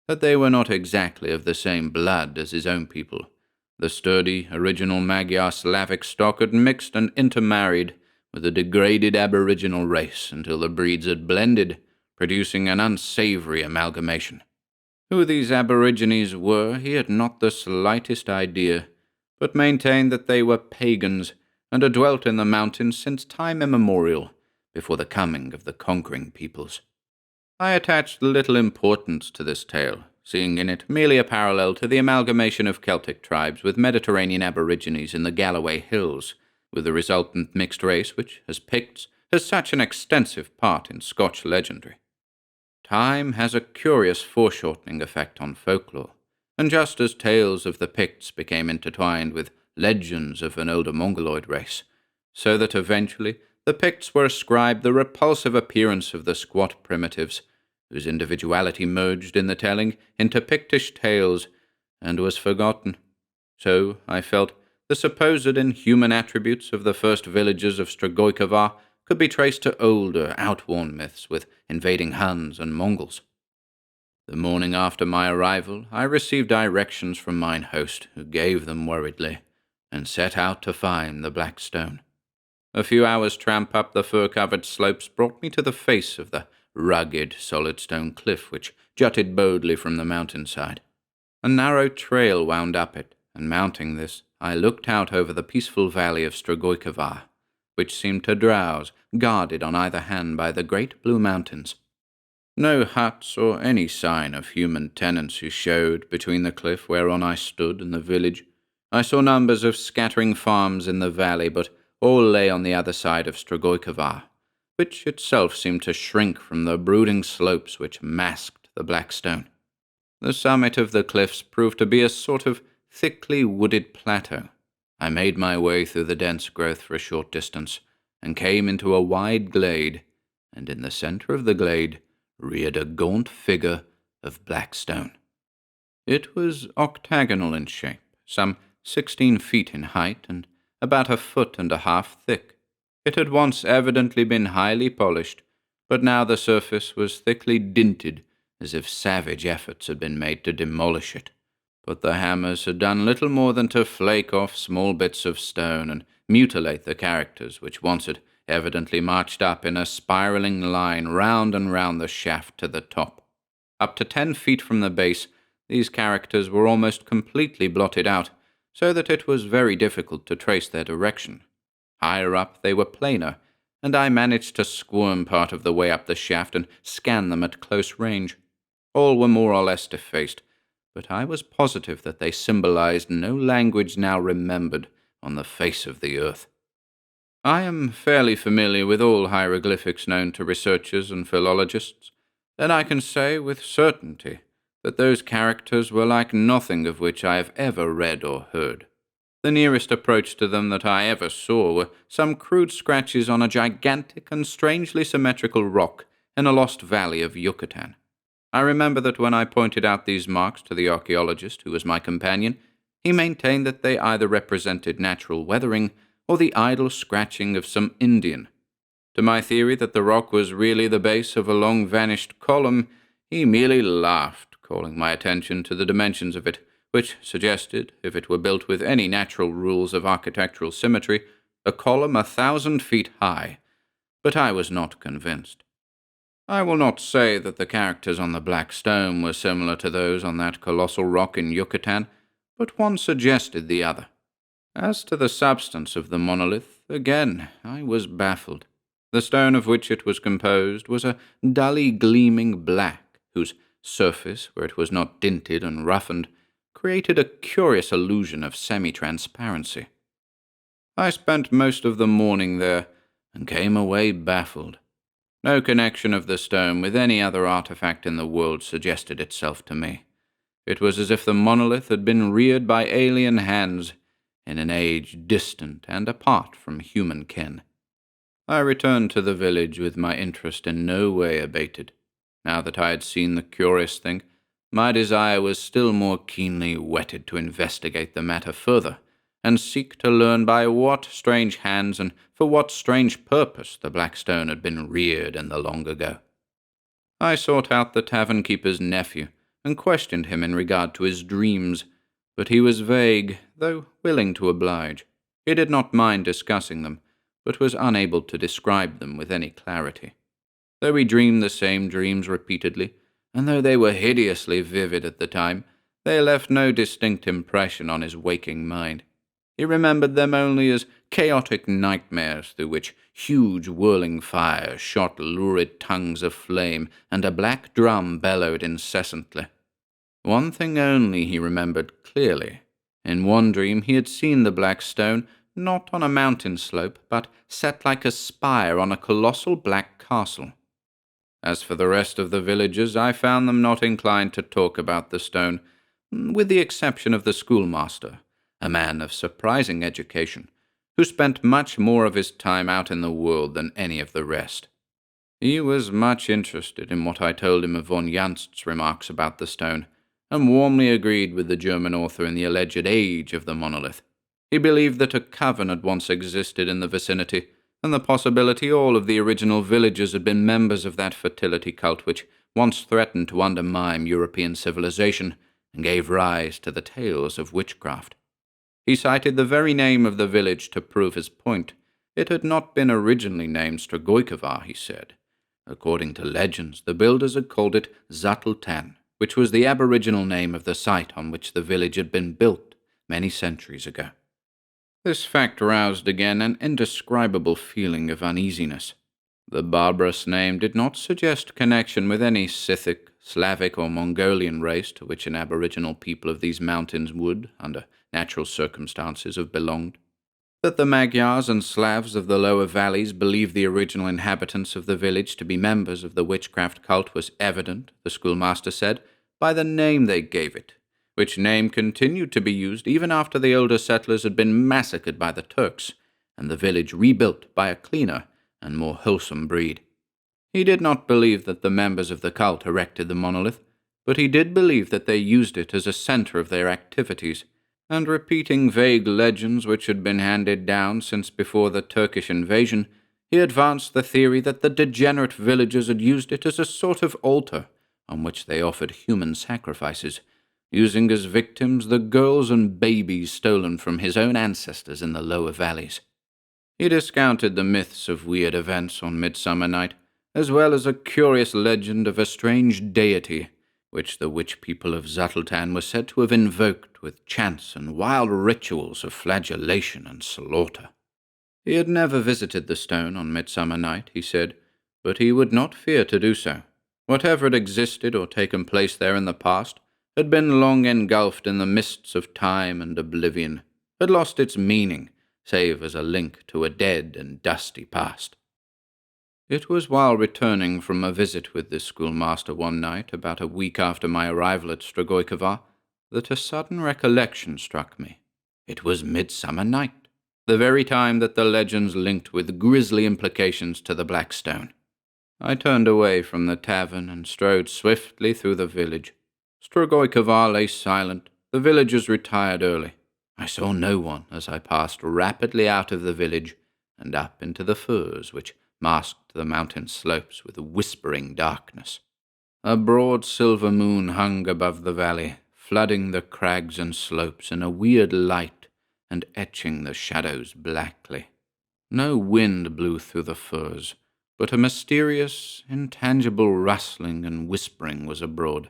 that they were not exactly of the same blood as his own people. The sturdy, original Magyar Slavic stock had mixed and intermarried with a degraded aboriginal race until the breeds had blended, producing an unsavory amalgamation. Who these aborigines were he had not the slightest idea, but maintained that they were pagans and had dwelt in the mountains since time immemorial, before the coming of the conquering peoples. I attached little importance to this tale, seeing in it merely a parallel to the amalgamation of Celtic tribes with Mediterranean aborigines in the Galloway Hills, with the resultant mixed race which, as Picts, has such an extensive part in Scotch legendary. Time has a curious foreshortening effect on folklore, and just as tales of the Picts became intertwined with legends of an older Mongoloid race, so that eventually the Picts were ascribed the repulsive appearance of the squat primitives, whose individuality merged in the telling into Pictish tales and was forgotten. So, I felt, the supposed inhuman attributes of the first villagers of Strigoi-Kavar could be traced to older, outworn myths with invading Huns and Mongols. The morning after my arrival, I received directions from mine host, who gave them worriedly, and set out to find the Black Stone. A few hours' tramp up the fir-covered slopes brought me to the face of the rugged, solid stone cliff which jutted boldly from the mountainside. A narrow trail wound up it, and mounting this, I looked out over the peaceful valley of Strigoi-Kavar, which seemed to drowse, guarded on either hand by the great blue mountains. No huts or any sign of human tenancy showed between the cliff whereon I stood and the village. I saw numbers of scattering farms in the valley, but all lay on the other side of Strigoi-Kavar, which itself seemed to shrink from the brooding slopes which masked the Black Stone. The summit of the cliffs proved to be a sort of thickly wooded plateau. I made my way through the dense growth for a short distance, and came into a wide glade, and in the centre of the glade reared a gaunt figure of black stone. It was octagonal in shape, some 16 feet in height, and about 1.5 feet thick. It had once evidently been highly polished, but now the surface was thickly dinted, as if savage efforts had been made to demolish it. But the hammers had done little more than to flake off small bits of stone and mutilate the characters, which once had evidently marched up in a spiraling line round and round the shaft to the top. Up to 10 feet from the base, these characters were almost completely blotted out, so that it was very difficult to trace their direction. Higher up they were plainer, and I managed to squirm part of the way up the shaft and scan them at close range. All were more or less defaced, but I was positive that they symbolized no language now remembered on the face of the earth. I am fairly familiar with all hieroglyphics known to researchers and philologists, and I can say with certainty that those characters were like nothing of which I have ever read or heard. The nearest approach to them that I ever saw were some crude scratches on a gigantic and strangely symmetrical rock in a lost valley of Yucatan. I remember that when I pointed out these marks to the archaeologist who was my companion, he maintained that they either represented natural weathering or the idle scratching of some Indian. To my theory that the rock was really the base of a long-vanished column, he merely laughed, calling my attention to the dimensions of it, which suggested, if it were built with any natural rules of architectural symmetry, a column 1,000 feet high. But I was not convinced. I will not say that the characters on the black stone were similar to those on that colossal rock in Yucatan, but one suggested the other. As to the substance of the monolith, again I was baffled. The stone of which it was composed was a dully gleaming black, whose surface, where it was not dinted and roughened, created a curious illusion of semi-transparency. I spent most of the morning there, and came away baffled. No connection of the stone with any other artifact in the world suggested itself to me. It was as if the monolith had been reared by alien hands in an age distant and apart from human ken. I returned to the village with my interest in no way abated. Now that I had seen the curious thing, my desire was still more keenly whetted to investigate the matter further, and seek to learn by what strange hands and for what strange purpose the black stone had been reared in the long ago. I sought out the tavern-keeper's nephew, and questioned him in regard to his dreams, but he was vague, though willing to oblige. He did not mind discussing them, but was unable to describe them with any clarity. Though he dreamed the same dreams repeatedly, and though they were hideously vivid at the time, they left no distinct impression on his waking mind. He remembered them only as chaotic nightmares through which huge whirling fires shot lurid tongues of flame, and a black drum bellowed incessantly. One thing only he remembered clearly. In one dream he had seen the black stone, not on a mountain slope, but set like a spire on a colossal black castle. As for the rest of the villagers, I found them not inclined to talk about the stone, with the exception of the schoolmaster, a man of surprising education, who spent much more of his time out in the world than any of the rest. He was much interested in what I told him of von Janst's remarks about the stone, and warmly agreed with the German author in the alleged age of the monolith. He believed that a coven had once existed in the vicinity, and the possibility all of the original villagers had been members of that fertility cult which once threatened to undermine European civilization and gave rise to the tales of witchcraft. He cited the very name of the village to prove his point. It had not been originally named Stragojkovar, he said. According to legends, the builders had called it Zatultan, which was the aboriginal name of the site on which the village had been built many centuries ago. This fact roused again an indescribable feeling of uneasiness. The barbarous name did not suggest connection with any Scythic, Slavic, or Mongolian race to which an aboriginal people of these mountains would, under natural circumstances, have belonged. That the Magyars and Slavs of the lower valleys believed the original inhabitants of the village to be members of the witchcraft cult was evident, the schoolmaster said, by the name they gave it, which name continued to be used even after the older settlers had been massacred by the Turks, and the village rebuilt by a cleaner and more wholesome breed. He did not believe that the members of the cult erected the monolith, but he did believe that they used it as a center of their activities, and repeating vague legends which had been handed down since before the Turkish invasion, he advanced the theory that the degenerate villagers had used it as a sort of altar on which they offered human sacrifices, using as victims the girls and babies stolen from his own ancestors in the lower valleys. He discounted the myths of weird events on Midsummer Night, as well as a curious legend of a strange deity, which the witch people of Zuttletan were said to have invoked with chants and wild rituals of flagellation and slaughter. He had never visited the stone on Midsummer Night, he said, but he would not fear to do so. Whatever had existed or taken place there in the past had been long engulfed in the mists of time and oblivion, had lost its meaning, save as a link to a dead and dusty past. It was while returning from a visit with the schoolmaster one night, about a week after my arrival at Strigoi, that a sudden recollection struck me. It was Midsummer Night, the very time that the legends linked with grisly implications to the Black Stone. I turned away from the tavern and strode swiftly through the village. Strigoi lay silent, the villagers retired early. I saw no one as I passed rapidly out of the village and up into the firs which masked the mountain slopes with whispering darkness. A broad silver moon hung above the valley, flooding the crags and slopes in a weird light and etching the shadows blackly. No wind blew through the firs, but a mysterious, intangible rustling and whispering was abroad.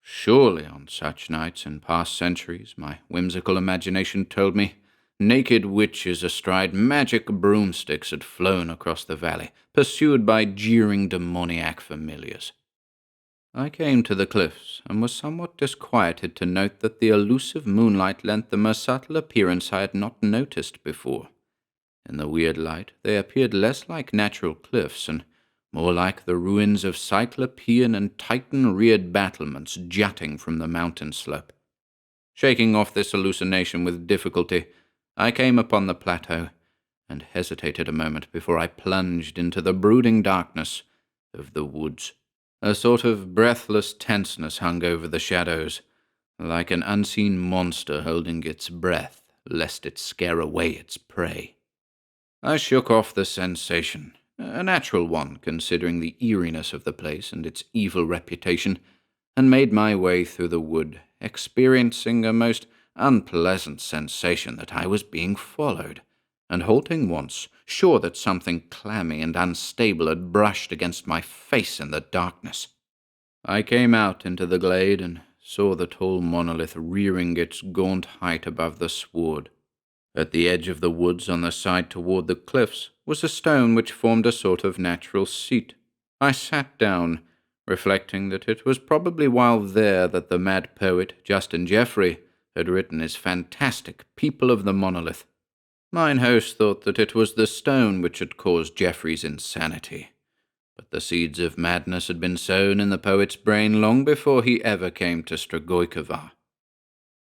Surely on such nights in past centuries, my whimsical imagination told me, naked witches astride magic broomsticks had flown across the valley, pursued by jeering demoniac familiars. I came to the cliffs, and was somewhat disquieted to note that the elusive moonlight lent them a subtle appearance I had not noticed before. In the weird light, they appeared less like natural cliffs, and more like the ruins of Cyclopean and Titan-reared battlements jutting from the mountain slope. Shaking off this hallucination with difficulty, I came upon the plateau, and hesitated a moment before I plunged into the brooding darkness of the woods. A sort of breathless tenseness hung over the shadows, like an unseen monster holding its breath, lest it scare away its prey. I shook off the sensation, a natural one considering the eeriness of the place and its evil reputation, and made my way through the wood, experiencing a most unpleasant sensation that I was being followed, and halting once, sure that something clammy and unstable had brushed against my face in the darkness. I came out into the glade and saw the tall monolith rearing its gaunt height above the sward. At the edge of the woods on the side toward the cliffs was a stone which formed a sort of natural seat. I sat down, reflecting that it was probably while there that the mad poet Justin Jeffrey had written his fantastic People of the Monolith. Mine host thought that it was the stone which had caused Jeffrey's insanity, but the seeds of madness had been sown in the poet's brain long before he ever came to Strigoi.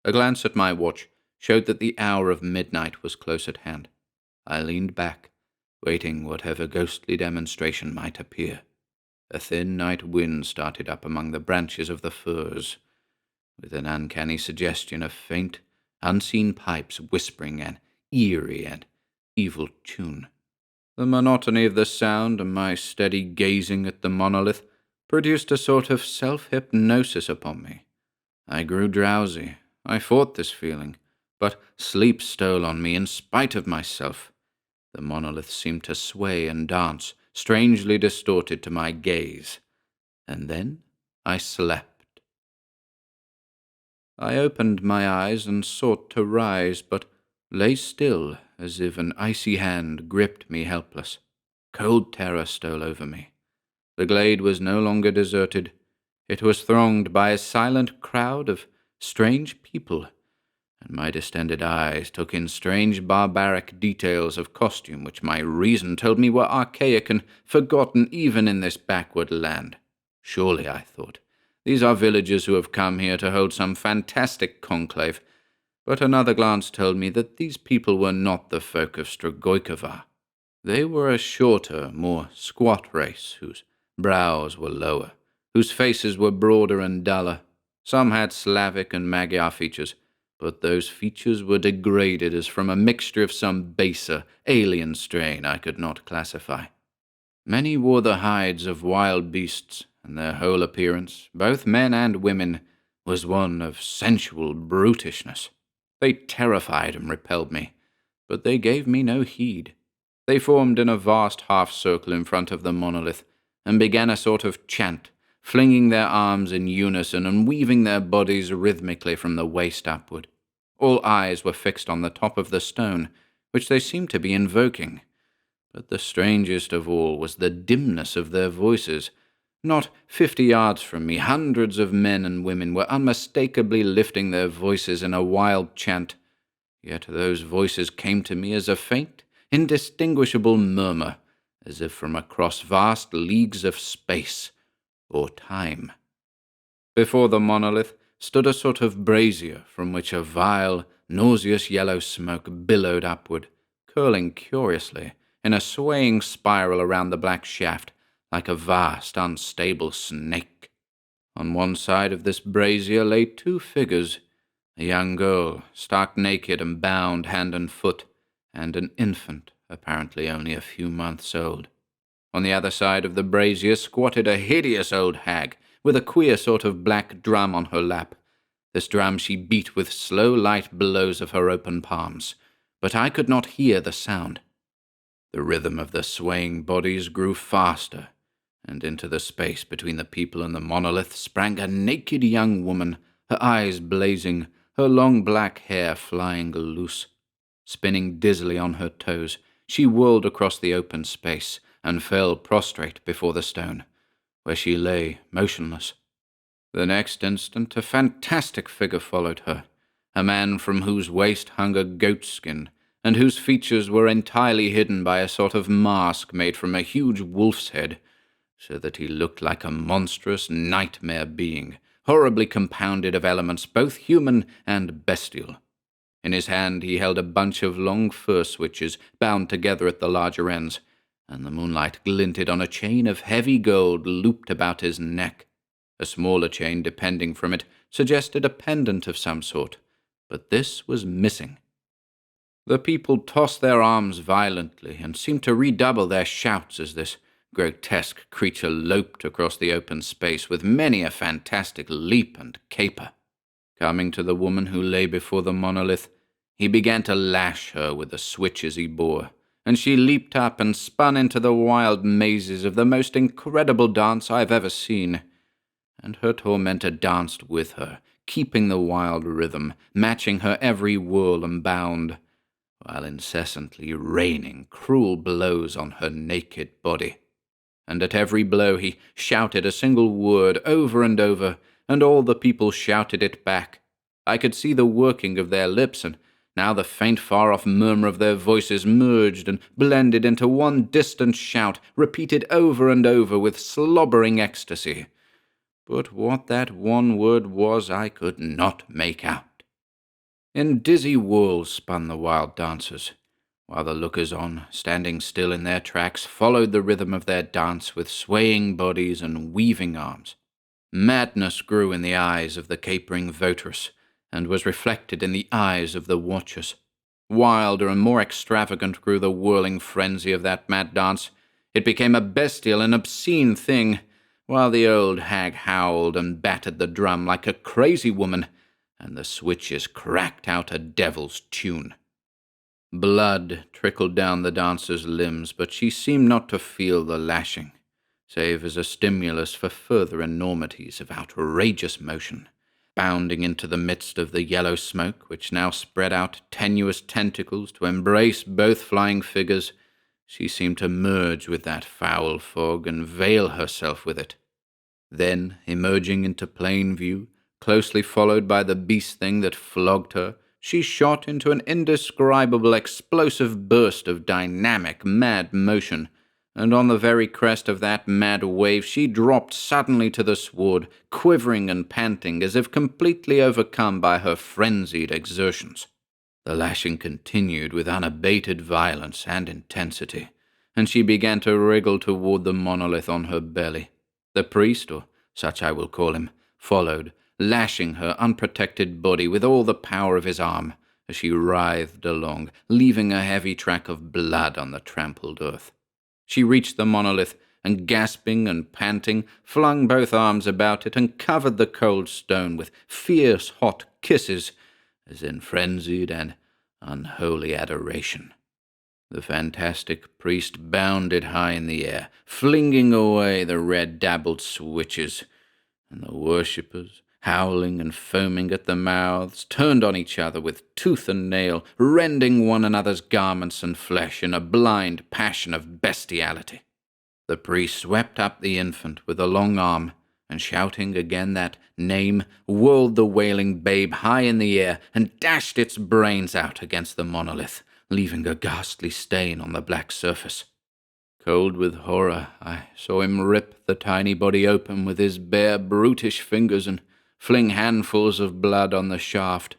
A glance at my watch showed that the hour of midnight was close at hand. I leaned back, waiting whatever ghostly demonstration might appear. A thin night wind started up among the branches of the firs, with an uncanny suggestion of faint, unseen pipes whispering an eerie and evil tune. The monotony of the sound and my steady gazing at the monolith produced a sort of self-hypnosis upon me. I grew drowsy. I fought this feeling, but sleep stole on me in spite of myself. The monolith seemed to sway and dance, strangely distorted to my gaze. And then I slept. I opened my eyes and sought to rise, but lay still as if an icy hand gripped me helpless. Cold terror stole over me. The glade was no longer deserted. It was thronged by a silent crowd of strange people, and my distended eyes took in strange barbaric details of costume which my reason told me were archaic and forgotten even in this backward land. Surely, I thought, these are villagers who have come here to hold some fantastic conclave, but another glance told me that these people were not the folk of Strigoi. They were a shorter, more squat race, whose brows were lower, whose faces were broader and duller. Some had Slavic and Magyar features, but those features were degraded as from a mixture of some baser, alien strain I could not classify. Many wore the hides of wild beasts, and their whole appearance, both men and women, was one of sensual brutishness. They terrified and repelled me, but they gave me no heed. They formed in a vast half-circle in front of the monolith, and began a sort of chant, flinging their arms in unison and weaving their bodies rhythmically from the waist upward. All eyes were fixed on the top of the stone, which they seemed to be invoking. But the strangest of all was the dimness of their voices. Not 50 yards from me, hundreds of men and women were unmistakably lifting their voices in a wild chant, yet those voices came to me as a faint, indistinguishable murmur, as if from across vast leagues of space or time. Before the monolith stood a sort of brazier from which a vile, nauseous yellow smoke billowed upward, curling curiously in a swaying spiral around the black shaft, like a vast, unstable snake. On one side of this brazier lay 2 figures, a young girl, stark naked and bound hand and foot, and an infant, apparently only a few months old. On the other side of the brazier squatted a hideous old hag, with a queer sort of black drum on her lap. This drum she beat with slow, light blows of her open palms, but I could not hear the sound. The rhythm of the swaying bodies grew faster, and into the space between the people and the monolith sprang a naked young woman, her eyes blazing, her long black hair flying loose. Spinning dizzily on her toes, she whirled across the open space and fell prostrate before the stone, where she lay motionless. The next instant a fantastic figure followed her, a man from whose waist hung a goatskin, and whose features were entirely hidden by a sort of mask made from a huge wolf's head, so that he looked like a monstrous nightmare being, horribly compounded of elements both human and bestial. In his hand he held a bunch of long fir switches bound together at the larger ends, and the moonlight glinted on a chain of heavy gold looped about his neck. A smaller chain depending from it suggested a pendant of some sort, but this was missing. The people tossed their arms violently and seemed to redouble their shouts as this grotesque creature loped across the open space with many a fantastic leap and caper. Coming to the woman who lay before the monolith, he began to lash her with the switches he bore, and she leaped up and spun into the wild mazes of the most incredible dance I have ever seen. And her tormentor danced with her, keeping the wild rhythm, matching her every whirl and bound, while incessantly raining cruel blows on her naked body. And at every blow he shouted a single word over and over, and all the people shouted it back. I could see the working of their lips, and now the faint far-off murmur of their voices merged and blended into one distant shout, repeated over and over with slobbering ecstasy. But what that one word was I could not make out. In dizzy whirls spun the wild dancers, while the lookers-on, standing still in their tracks, followed the rhythm of their dance with swaying bodies and weaving arms. Madness grew in the eyes of the capering votaress, and was reflected in the eyes of the watchers. Wilder and more extravagant grew the whirling frenzy of that mad dance. It became a bestial and obscene thing, while the old hag howled and battered the drum like a crazy woman, and the switches cracked out a devil's tune. Blood trickled down the dancer's limbs, but she seemed not to feel the lashing, save as a stimulus for further enormities of outrageous motion. Bounding into the midst of the yellow smoke, which now spread out tenuous tentacles to embrace both flying figures, she seemed to merge with that foul fog and veil herself with it. Then, emerging into plain view, closely followed by the beast thing that flogged her, she shot into an indescribable explosive burst of dynamic, mad motion, and on the very crest of that mad wave she dropped suddenly to the sward, quivering and panting as if completely overcome by her frenzied exertions. The lashing continued with unabated violence and intensity, and she began to wriggle toward the monolith on her belly. The priest, or such I will call him, followed, lashing her unprotected body with all the power of his arm as she writhed along, leaving a heavy track of blood on the trampled earth. She reached the monolith, and gasping and panting, flung both arms about it and covered the cold stone with fierce hot kisses, as in frenzied and unholy adoration. The fantastic priest bounded high in the air, flinging away the red-dabbled switches, and the worshippers, howling and foaming at the mouths, turned on each other with tooth and nail, rending one another's garments and flesh in a blind passion of bestiality. The priest swept up the infant with a long arm, and shouting again that name, whirled the wailing babe high in the air and dashed its brains out against the monolith, leaving a ghastly stain on the black surface. Cold with horror, I saw him rip the tiny body open with his bare, brutish fingers and fling handfuls of blood on the shaft,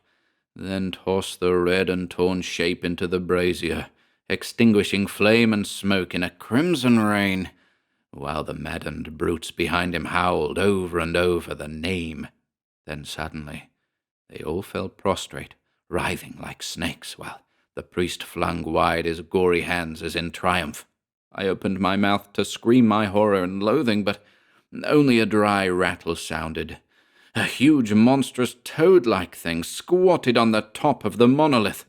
then toss the red and torn shape into the brazier, extinguishing flame and smoke in a crimson rain, while the maddened brutes behind him howled over and over the name. Then suddenly they all fell prostrate, writhing like snakes, while the priest flung wide his gory hands as in triumph. I opened my mouth to scream my horror and loathing, but only a dry rattle sounded. A huge, monstrous, toad-like thing squatted on the top of the monolith.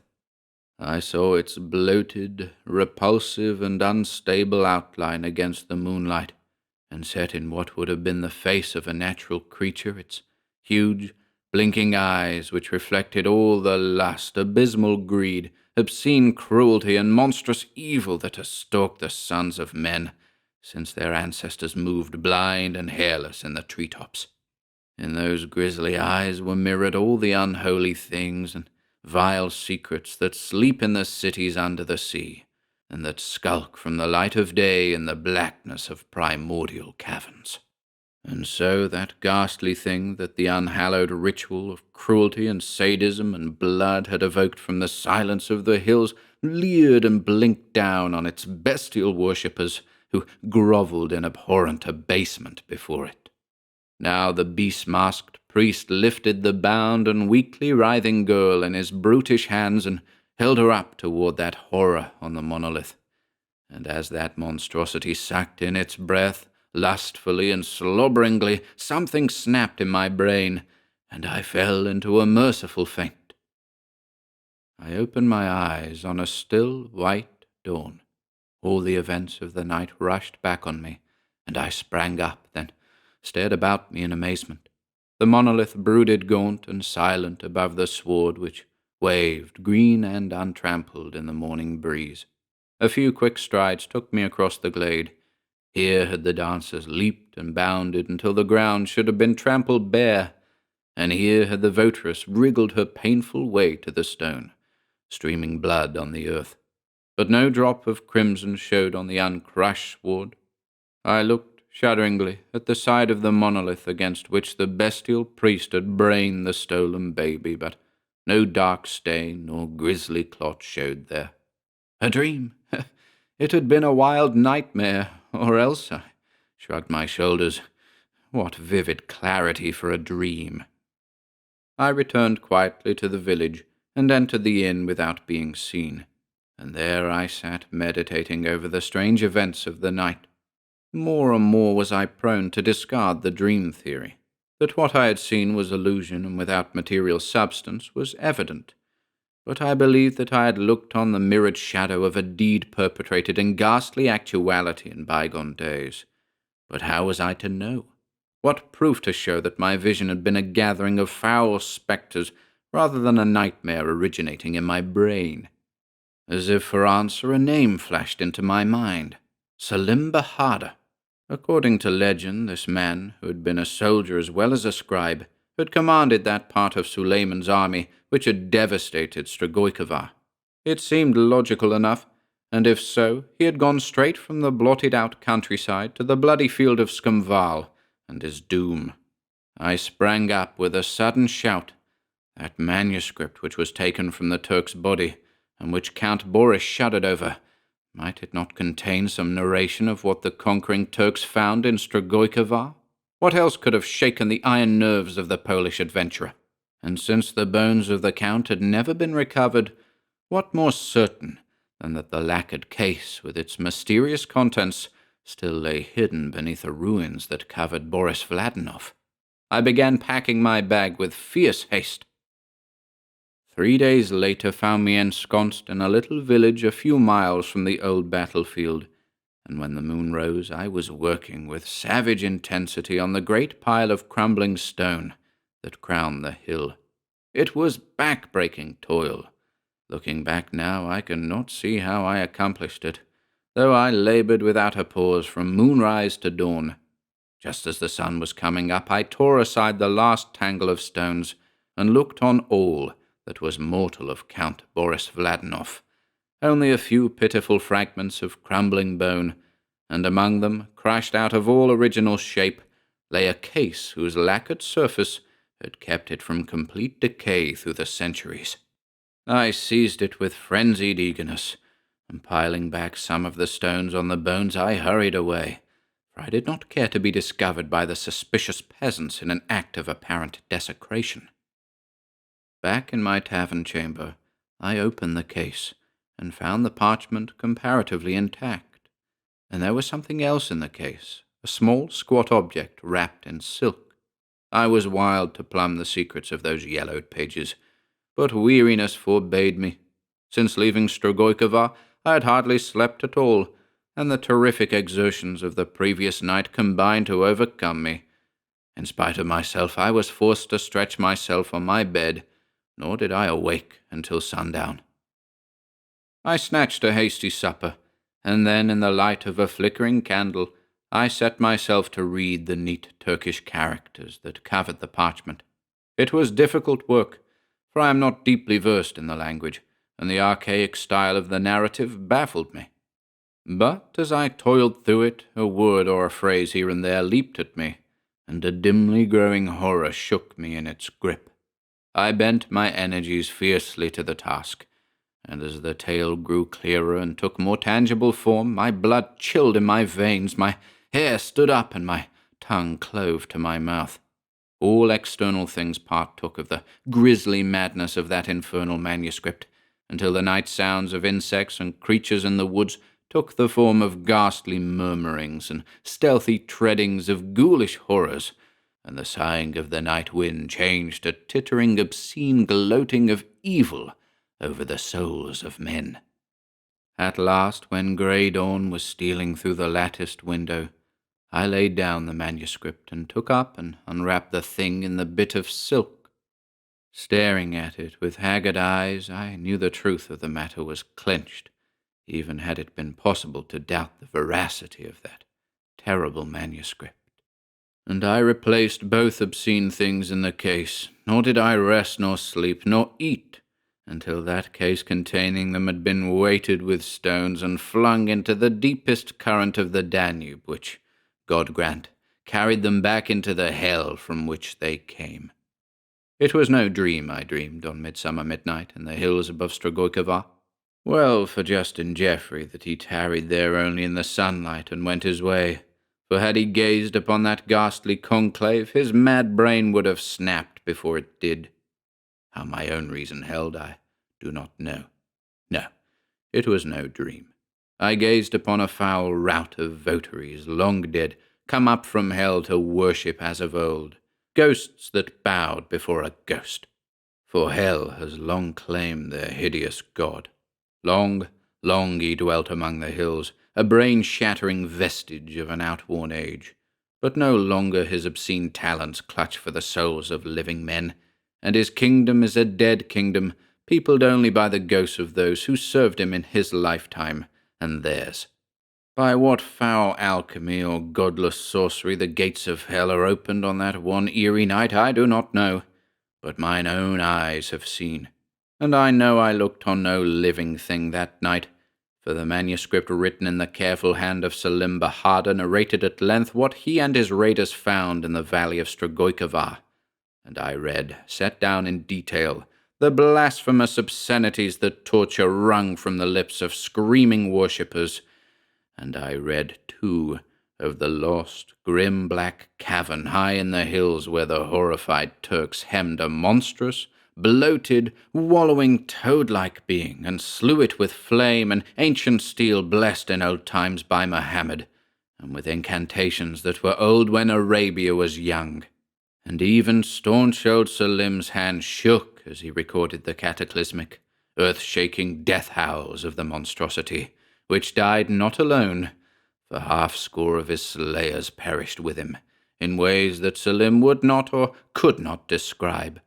I saw its bloated, repulsive, and unstable outline against the moonlight, and set in what would have been the face of a natural creature, its huge, blinking eyes which reflected all the lust, abysmal greed, obscene cruelty, and monstrous evil that has stalked the sons of men since their ancestors moved blind and hairless in the treetops. In those grisly eyes were mirrored all the unholy things and vile secrets that sleep in the cities under the sea, and that skulk from the light of day in the blackness of primordial caverns. And so that ghastly thing that the unhallowed ritual of cruelty and sadism and blood had evoked from the silence of the hills leered and blinked down on its bestial worshippers, who grovelled in abhorrent abasement before it. Now the beast-masked priest lifted the bound and weakly writhing girl in his brutish hands and held her up toward that horror on the monolith. And as that monstrosity sucked in its breath, lustfully and slobberingly, something snapped in my brain, and I fell into a merciful faint. I opened my eyes on a still white dawn. All the events of the night rushed back on me, and I sprang up, then stared about me in amazement. The monolith brooded gaunt and silent above the sward which waved, green and untrampled, in the morning breeze. A few quick strides took me across the glade. Here had the dancers leaped and bounded until the ground should have been trampled bare, and here had the votaress wriggled her painful way to the stone, streaming blood on the earth. But no drop of crimson showed on the uncrushed sward. I looked shudderingly at the side of the monolith against which the bestial priest had brained the stolen baby, but no dark stain nor grisly clot showed there. A dream! It had been a wild nightmare, or else, I shrugged my shoulders. What vivid clarity for a dream! I returned quietly to the village and entered the inn without being seen, and there I sat meditating over the strange events of the night. More and more was I prone to discard the dream theory. That what I had seen was illusion and without material substance was evident, but I believed that I had looked on the mirrored shadow of a deed perpetrated in ghastly actuality in bygone days. But how was I to know? What proof to show that my vision had been a gathering of foul spectres rather than a nightmare originating in my brain? As if for answer, a name flashed into my mind. Salim Bahada. According to legend, this man, who had been a soldier as well as a scribe, had commanded that part of Suleiman's army which had devastated Strigoi. It seemed logical enough, and if so, he had gone straight from the blotted-out countryside to the bloody field of Skamval and his doom. I sprang up with a sudden shout. That manuscript which was taken from the Turk's body, and which Count Boris shuddered over, Might it not contain some narration of what the conquering Turks found in Strigojkovar? What else could have shaken the iron nerves of the Polish adventurer? And since the bones of the Count had never been recovered, what more certain than that the lacquered case, with its mysterious contents, still lay hidden beneath the ruins that covered Boris Vladinov? I began packing my bag with fierce haste. 3 days later found me ensconced in a little village a few miles from the old battlefield, and when the moon rose I was working with savage intensity on the great pile of crumbling stone that crowned the hill. It was back-breaking toil. Looking back now, I can not see how I accomplished it, though I labored without a pause from moonrise to dawn. Just as the sun was coming up, I tore aside the last tangle of stones and looked on all that was mortal of Count Boris Vladinov, only a few pitiful fragments of crumbling bone, and among them, crushed out of all original shape, lay a case whose lacquered surface had kept it from complete decay through the centuries. I seized it with frenzied eagerness, and piling back some of the stones on the bones, I hurried away, for I did not care to be discovered by the suspicious peasants in an act of apparent desecration. Back in my tavern chamber, I opened the case, and found the parchment comparatively intact. And there was something else in the case, a small, squat object wrapped in silk. I was wild to plumb the secrets of those yellowed pages, but weariness forbade me. Since leaving Strigojkovar, I had hardly slept at all, and the terrific exertions of the previous night combined to overcome me. In spite of myself, I was forced to stretch myself on my bed, nor did I awake until sundown. I snatched a hasty supper, and then, in the light of a flickering candle, I set myself to read the neat Turkish characters that covered the parchment. It was difficult work, for I am not deeply versed in the language, and the archaic style of the narrative baffled me. But as I toiled through it, a word or a phrase here and there leaped at me, and a dimly growing horror shook me in its grip. I bent my energies fiercely to the task, and as the tale grew clearer and took more tangible form, my blood chilled in my veins, my hair stood up, and my tongue clove to my mouth. All external things partook of the grisly madness of that infernal manuscript, until the night sounds of insects and creatures in the woods took the form of ghastly murmurings and stealthy treadings of ghoulish horrors, and the sighing of the night wind changed to tittering, obscene gloating of evil over the souls of men. At last, when grey dawn was stealing through the latticed window, I laid down the manuscript and took up and unwrapped the thing in the bit of silk. Staring at it with haggard eyes, I knew the truth of the matter was clenched, even had it been possible to doubt the veracity of that terrible manuscript. And I replaced both obscene things in the case, nor did I rest nor sleep nor eat until that case containing them had been weighted with stones and flung into the deepest current of the Danube, which, God grant, carried them back into the hell from which they came. It was no dream I dreamed on midsummer midnight in the hills above Strigojkovar. Well for Justin Geoffrey that he tarried there only in the sunlight and went his way, for had he gazed upon that ghastly conclave, his mad brain would have snapped before it did. How my own reason held, I do not know. No, it was no dream. I gazed upon a foul rout of votaries, long dead, come up from hell to worship as of old, ghosts that bowed before a ghost. For hell has long claimed their hideous god. Long, long he dwelt among the hills, a brain-shattering vestige of an outworn age. But no longer his obscene talons clutch for the souls of living men, and his kingdom is a dead kingdom, peopled only by the ghosts of those who served him in his lifetime and theirs. By what foul alchemy or godless sorcery the gates of hell are opened on that one eerie night, I do not know, but mine own eyes have seen. And I know I looked on no living thing that night, for the manuscript written in the careful hand of Selim Bahadur narrated at length what he and his raiders found in the valley of Strigojkovar, and I read, set down in detail, the blasphemous obscenities that torture wrung from the lips of screaming worshippers, and I read, too, of the lost, grim black cavern high in the hills where the horrified Turks hemmed a monstrous, bloated, wallowing toad-like being, and slew it with flame and ancient steel blessed in old times by Mohammed, and with incantations that were old when Arabia was young. And even staunch old Salim's hand shook as he recorded the cataclysmic, earth-shaking death howls of the monstrosity, which died not alone, for 50 of his slayers perished with him, in ways that Salim would not or could not describe.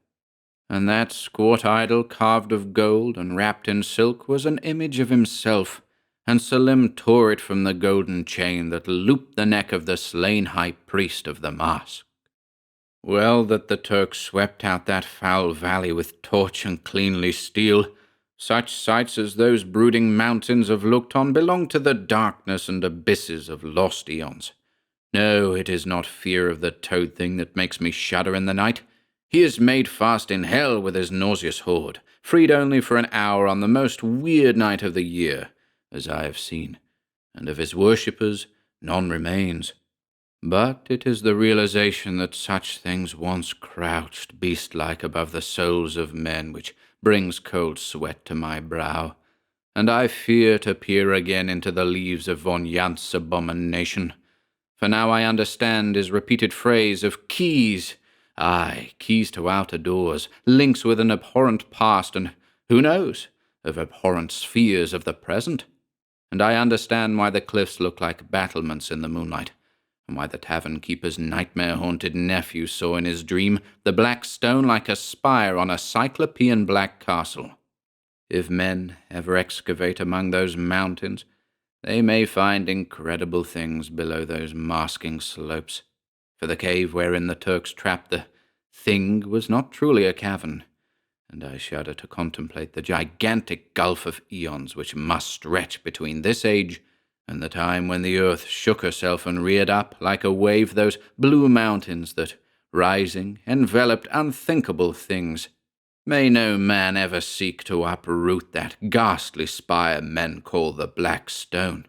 And that squat idol carved of gold and wrapped in silk was an image of himself, and Salim tore it from the golden chain that looped the neck of the slain high priest of the mosque. Well that the Turks swept out that foul valley with torch and cleanly steel. Such sights as those brooding mountains have looked on belong to the darkness and abysses of lost eons. No, it is not fear of the toad thing that makes me shudder in the night. He is made fast in hell with his nauseous horde, freed only for an hour on the most weird night of the year, as I have seen, and of his worshippers none remains. But it is the realization that such things once crouched beast-like above the souls of men which brings cold sweat to my brow, and I fear to peer again into the leaves of von Jantz's abomination. For now I understand his repeated phrase of keys, aye, keys to outer doors, links with an abhorrent past, and, who knows, of abhorrent spheres of the present. And I understand why the cliffs look like battlements in the moonlight, and why the tavern-keeper's nightmare-haunted nephew saw in his dream the black stone like a spire on a cyclopean black castle. If men ever excavate among those mountains, they may find incredible things below those masking slopes, for the cave wherein the Turks trapped the thing was not truly a cavern, and I shudder to contemplate the gigantic gulf of eons which must stretch between this age and the time when the earth shook herself and reared up like a wave those blue mountains that, rising, enveloped unthinkable things. May no man ever seek to uproot that ghastly spire men call the Black Stone.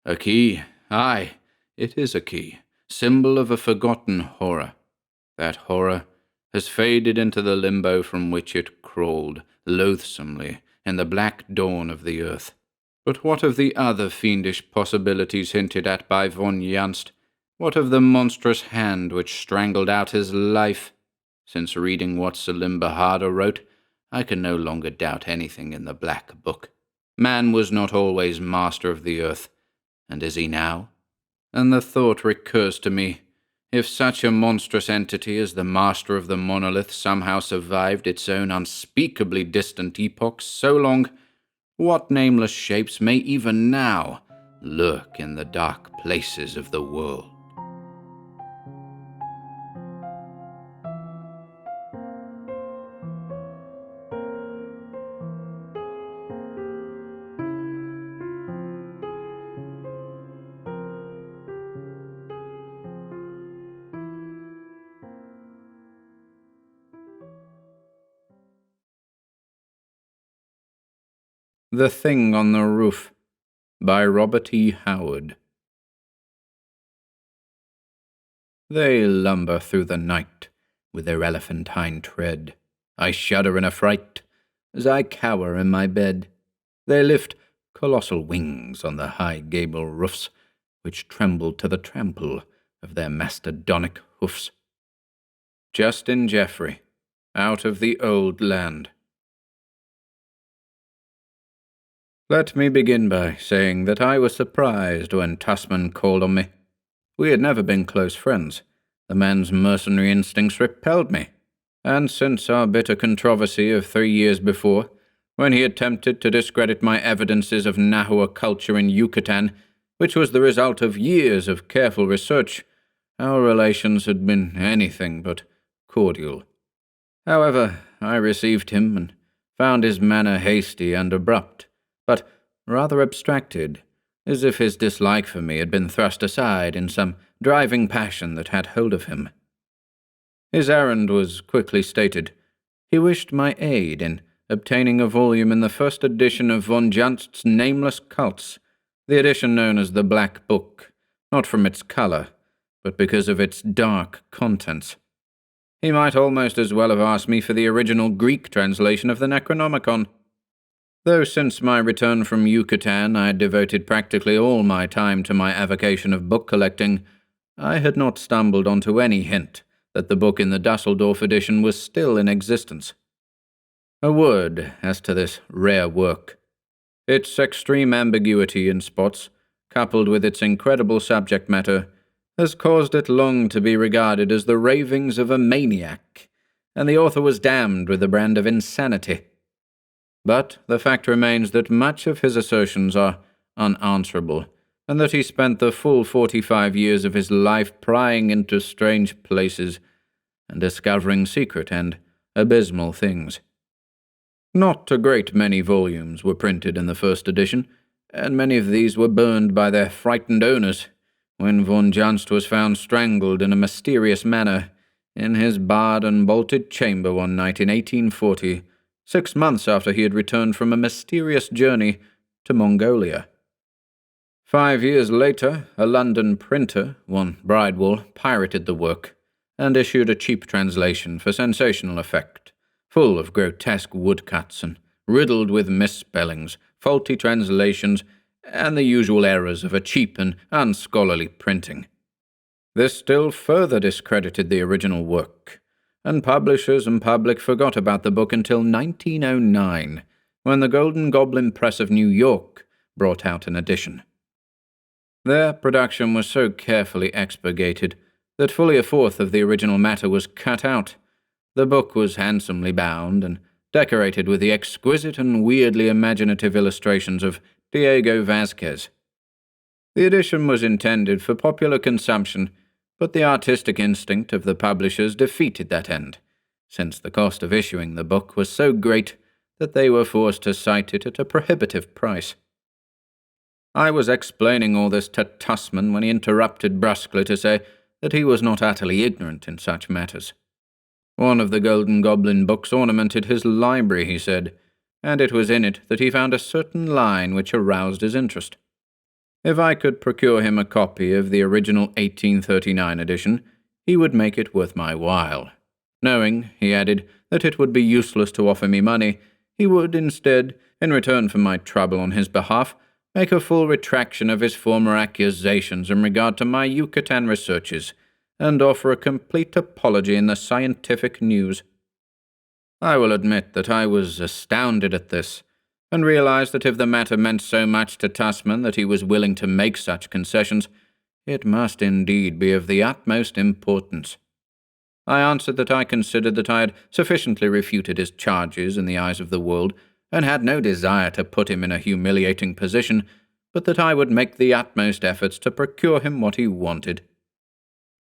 A key, aye, it is a key, symbol of a forgotten horror. That horror has faded into the limbo from which it crawled loathsomely in the black dawn of the earth. But what of the other fiendish possibilities hinted at by von Janst? What of the monstrous hand which strangled out his life? Since reading what Salim Bahadur wrote, I can no longer doubt anything in the Black Book. Man was not always master of the earth, and is he now? And the thought recurs to me, if such a monstrous entity as the master of the monolith somehow survived its own unspeakably distant epoch so long, what nameless shapes may even now lurk in the dark places of the world? The Thing on the Roof by Robert E. Howard. They lumber through the night with their elephantine tread. I shudder in affright as I cower in my bed. They lift colossal wings on the high gable roofs, which tremble to the trample of their mastodonic hoofs. Justin Jeffrey, Out of the Old Land. Let me begin by saying that I was surprised when Tussman called on me. We had never been close friends. The man's mercenary instincts repelled me, and since our bitter controversy of 3 years before, when he attempted to discredit my evidences of Nahua culture in Yucatan, which was the result of years of careful research, our relations had been anything but cordial. However, I received him and found his manner hasty and abrupt, but rather abstracted, as if his dislike for me had been thrust aside in some driving passion that had hold of him. His errand was quickly stated. He wished my aid in obtaining a volume in the first edition of von Janst's Nameless Cults, the edition known as the Black Book, not from its colour, but because of its dark contents. He might almost as well have asked me for the original Greek translation of the Necronomicon. Though since my return from Yucatan I had devoted practically all my time to my avocation of book collecting, I had not stumbled onto any hint that the book in the Dusseldorf edition was still in existence. A word as to this rare work. Its extreme ambiguity in spots, coupled with its incredible subject matter, has caused it long to be regarded as the ravings of a maniac, and the author was damned with the brand of insanity. But the fact remains that much of his assertions are unanswerable, and that he spent the full 45 years of his life prying into strange places and discovering secret and abysmal things. Not a great many volumes were printed in the first edition, and many of these were burned by their frightened owners when von Janst was found strangled in a mysterious manner in his barred and bolted chamber one night in 1840, 6 months after he had returned from a mysterious journey to Mongolia. 5 years later, a London printer, one Bridewell, pirated the work and issued a cheap translation for sensational effect, full of grotesque woodcuts and riddled with misspellings, faulty translations, and the usual errors of a cheap and unscholarly printing. This still further discredited the original work, and publishers and public forgot about the book until 1909, when the Golden Goblin Press of New York brought out an edition. Their production was so carefully expurgated that fully a fourth of the original matter was cut out. The book was handsomely bound and decorated with the exquisite and weirdly imaginative illustrations of Diego Vazquez. The edition was intended for popular consumption, but the artistic instinct of the publishers defeated that end, since the cost of issuing the book was so great that they were forced to cite it at a prohibitive price. I was explaining all this to Tussman when he interrupted brusquely to say that he was not utterly ignorant in such matters. One of the Golden Goblin books ornamented his library, he said, and it was in it that he found a certain line which aroused his interest. If I could procure him a copy of the original 1839 edition, he would make it worth my while. Knowing, he added, that it would be useless to offer me money, he would instead, in return for my trouble on his behalf, make a full retraction of his former accusations in regard to my Yucatan researches, and offer a complete apology in the Scientific News. I will admit that I was astounded at this, and realized that if the matter meant so much to Tussman that he was willing to make such concessions, it must indeed be of the utmost importance. I answered that I considered that I had sufficiently refuted his charges in the eyes of the world, and had no desire to put him in a humiliating position, but that I would make the utmost efforts to procure him what he wanted.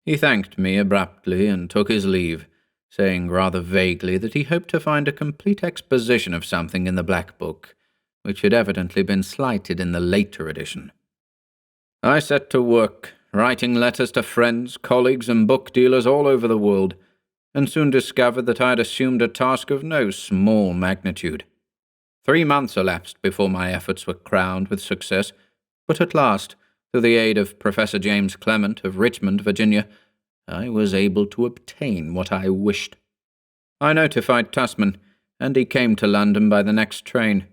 He thanked me abruptly and took his leave, saying rather vaguely that he hoped to find a complete exposition of something in the Black Book, which had evidently been slighted in the later edition. I set to work, writing letters to friends, colleagues, and book dealers all over the world, and soon discovered that I had assumed a task of no small magnitude. 3 months elapsed before my efforts were crowned with success, but at last, through the aid of Professor James Clement of Richmond, Virginia, I was able to obtain what I wished. I notified Tussman, and he came to London by the next train.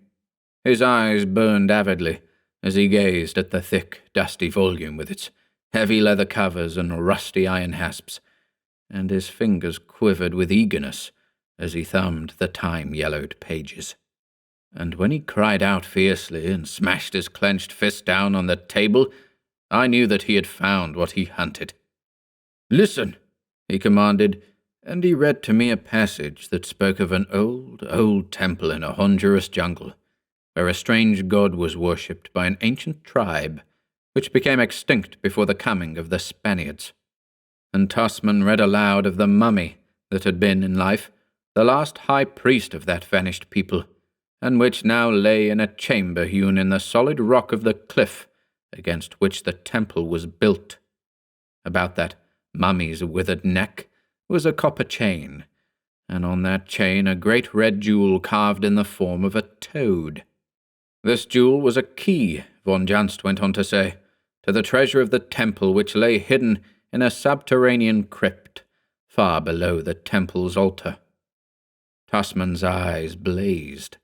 His eyes burned avidly as he gazed at the thick, dusty volume with its heavy leather covers and rusty iron hasps, and his fingers quivered with eagerness as he thumbed the time-yellowed pages. And when he cried out fiercely and smashed his clenched fist down on the table, I knew that he had found what he hunted. "Listen," he commanded, and he read to me a passage that spoke of an old temple in a Honduras jungle, where a strange god was worshipped by an ancient tribe, which became extinct before the coming of the Spaniards. And Tussman read aloud of the mummy that had been, in life, the last high priest of that vanished people, and which now lay in a chamber hewn in the solid rock of the cliff against which the temple was built. About that mummy's withered neck was a copper chain, and on that chain a great red jewel carved in the form of a toad. This jewel was a key, von Janst went on to say, to the treasure of the temple which lay hidden in a subterranean crypt, far below the temple's altar. Tasman's eyes blazed.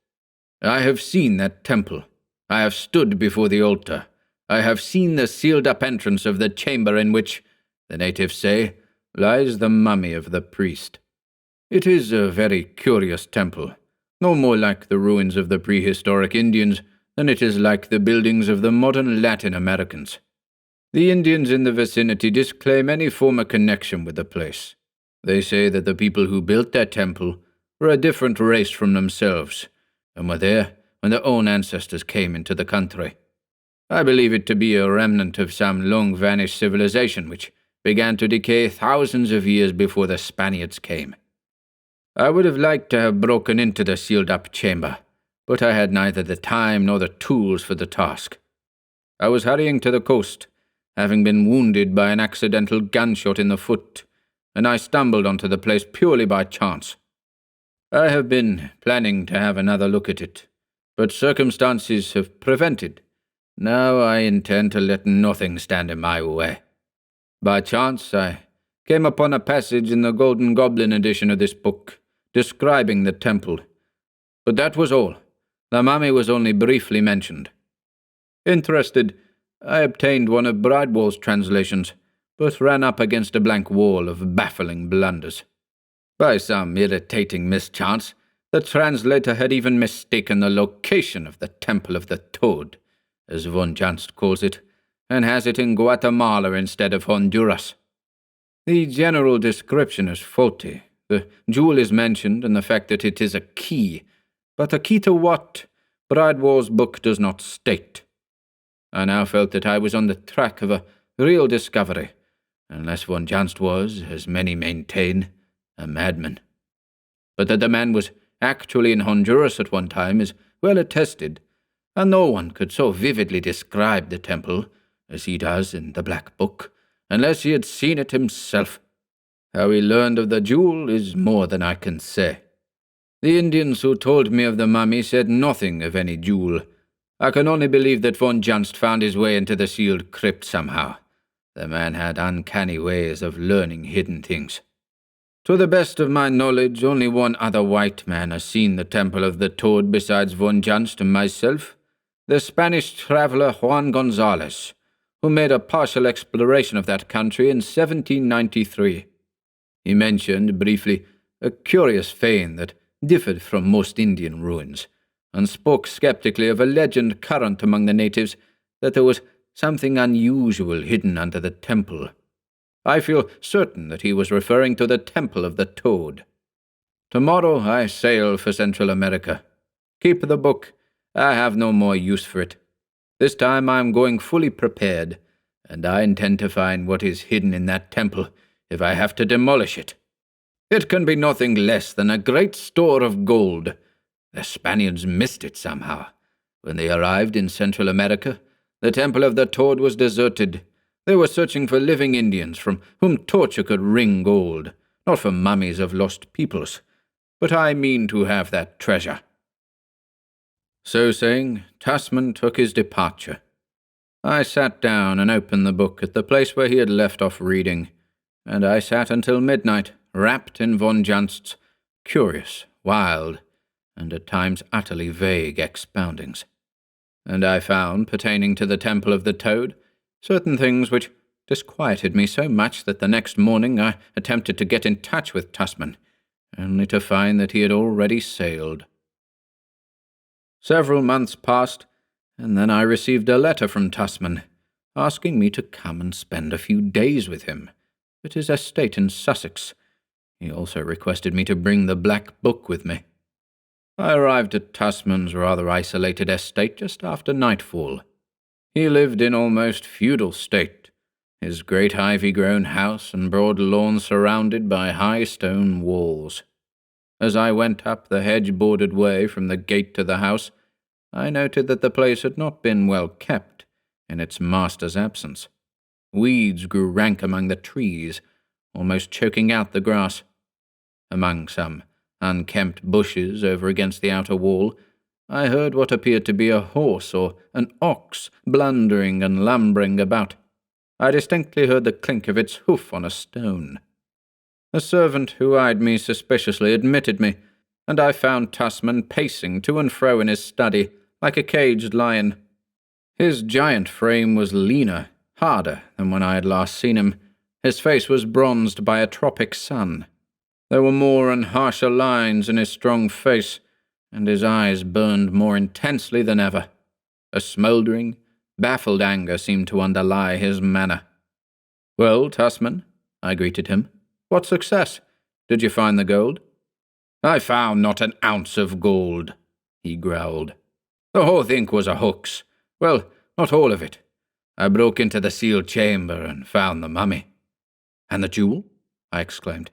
"I have seen that temple. I have stood before the altar. I have seen the sealed-up entrance of the chamber in which, the natives say, lies the mummy of the priest. It is a very curious temple, no more like the ruins of the prehistoric Indians than it is like the buildings of the modern Latin Americans. The Indians in the vicinity disclaim any former connection with the place. They say that the people who built that temple were a different race from themselves, and were there when their own ancestors came into the country. I believe it to be a remnant of some long-vanished civilization which began to decay thousands of years before the Spaniards came. I would have liked to have broken into the sealed-up chamber, but I had neither the time nor the tools for the task. I was hurrying to the coast, having been wounded by an accidental gunshot in the foot, and I stumbled onto the place purely by chance. I have been planning to have another look at it, but circumstances have prevented. Now I intend to let nothing stand in my way. By chance, I came upon a passage in the Golden Goblin edition of this book, describing the temple. But that was all. The mummy was only briefly mentioned. Interested, I obtained one of Bridewell's translations, but ran up against a blank wall of baffling blunders. By some irritating mischance, the translator had even mistaken the location of the Temple of the Toad, as von Janst calls it, and has it in Guatemala instead of Honduras. The general description is faulty. The jewel is mentioned and the fact that it is a key, but a key to what, Bridewell's book does not state. I now felt that I was on the track of a real discovery, unless von Janst was, as many maintain, a madman. But that the man was actually in Honduras at one time is well attested, and no one could so vividly describe the temple as he does in the Black Book, unless he had seen it himself. How he learned of the jewel is more than I can say. The Indians who told me of the mummy said nothing of any jewel. I can only believe that von Janst found his way into the sealed crypt somehow. The man had uncanny ways of learning hidden things. To the best of my knowledge, only one other white man has seen the Temple of the Toad besides von Janst and myself, the Spanish traveller Juan Gonzalez, who made a partial exploration of that country in 1793. He mentioned, briefly, a curious fane that differed from most Indian ruins, and spoke skeptically of a legend current among the natives that there was something unusual hidden under the temple. I feel certain that he was referring to the Temple of the Toad. Tomorrow I sail for Central America. Keep the book. I have no more use for it. This time I am going fully prepared, and I intend to find what is hidden in that temple if I have to demolish it. It can be nothing less than a great store of gold. The Spaniards missed it somehow. When they arrived in Central America, the Temple of the Toad was deserted. They were searching for living Indians from whom torture could wring gold, not for mummies of lost peoples. But I mean to have that treasure. So saying, Tasman took his departure. I sat down and opened the book at the place where he had left off reading, and I sat until midnight, wrapped in von Janst's curious, wild, and at times utterly vague expoundings. And I found, pertaining to the Temple of the Toad, certain things which disquieted me so much that the next morning I attempted to get in touch with Tasman, only to find that he had already sailed. Several months passed, and then I received a letter from Tasman, asking me to come and spend a few days with him at his estate in Sussex. He also requested me to bring the Black Book with me. I arrived at Tasman's rather isolated estate just after nightfall. He lived in almost feudal state, his great ivy-grown house and broad lawn surrounded by high stone walls. As I went up the hedge-bordered way from the gate to the house, I noted that the place had not been well kept in its master's absence. Weeds grew rank among the trees, almost choking out the grass. Among some unkempt bushes over against the outer wall, I heard what appeared to be a horse or an ox blundering and lumbering about. I distinctly heard the clink of its hoof on a stone. A servant who eyed me suspiciously admitted me, and I found Tussman pacing to and fro in his study like a caged lion. His giant frame was leaner, harder than when I had last seen him. His face was bronzed by a tropic sun. There were more and harsher lines in his strong face, and his eyes burned more intensely than ever. A smouldering, baffled anger seemed to underlie his manner. "Well, Tussman," I greeted him, "what success? Did you find the gold?" "I found not an ounce of gold," he growled. "The whole thing was a hoax. Well, not all of it. I broke into the sealed chamber and found the mummy." "And the jewel?" I exclaimed.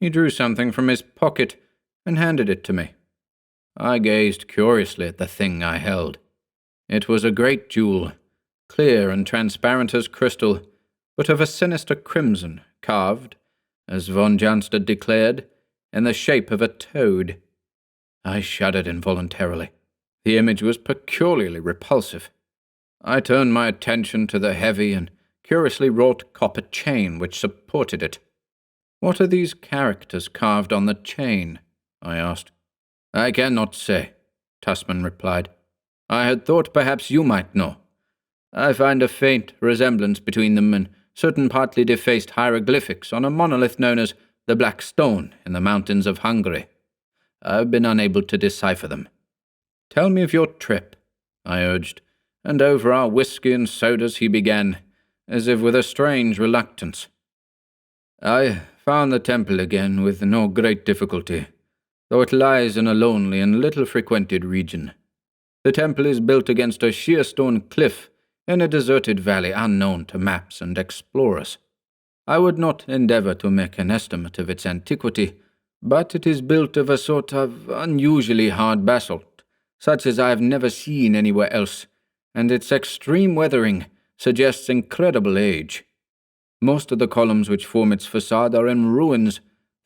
He drew something from his pocket and handed it to me. I gazed curiously at the thing I held. It was a great jewel, clear and transparent as crystal, but of a sinister crimson, carved, as von Janst had declared, in the shape of a toad. I shuddered involuntarily. The image was peculiarly repulsive. I turned my attention to the heavy and curiously wrought copper chain which supported it. "What are these characters carved on the chain?" I asked. "I cannot say," Tussman replied. "I had thought perhaps you might know. I find a faint resemblance between them and certain partly defaced hieroglyphics on a monolith known as the Black Stone in the mountains of Hungary. I've been unable to decipher them." "Tell me of your trip," I urged, and over our whiskey and sodas he began, as if with a strange reluctance. "I found the temple again with no great difficulty, though it lies in a lonely and little-frequented region. The temple is built against a sheer stone cliff in a deserted valley unknown to maps and explorers. I would not endeavor to make an estimate of its antiquity, but it is built of a sort of unusually hard basalt, such as I have never seen anywhere else, and its extreme weathering suggests incredible age. Most of the columns which form its facade are in ruins,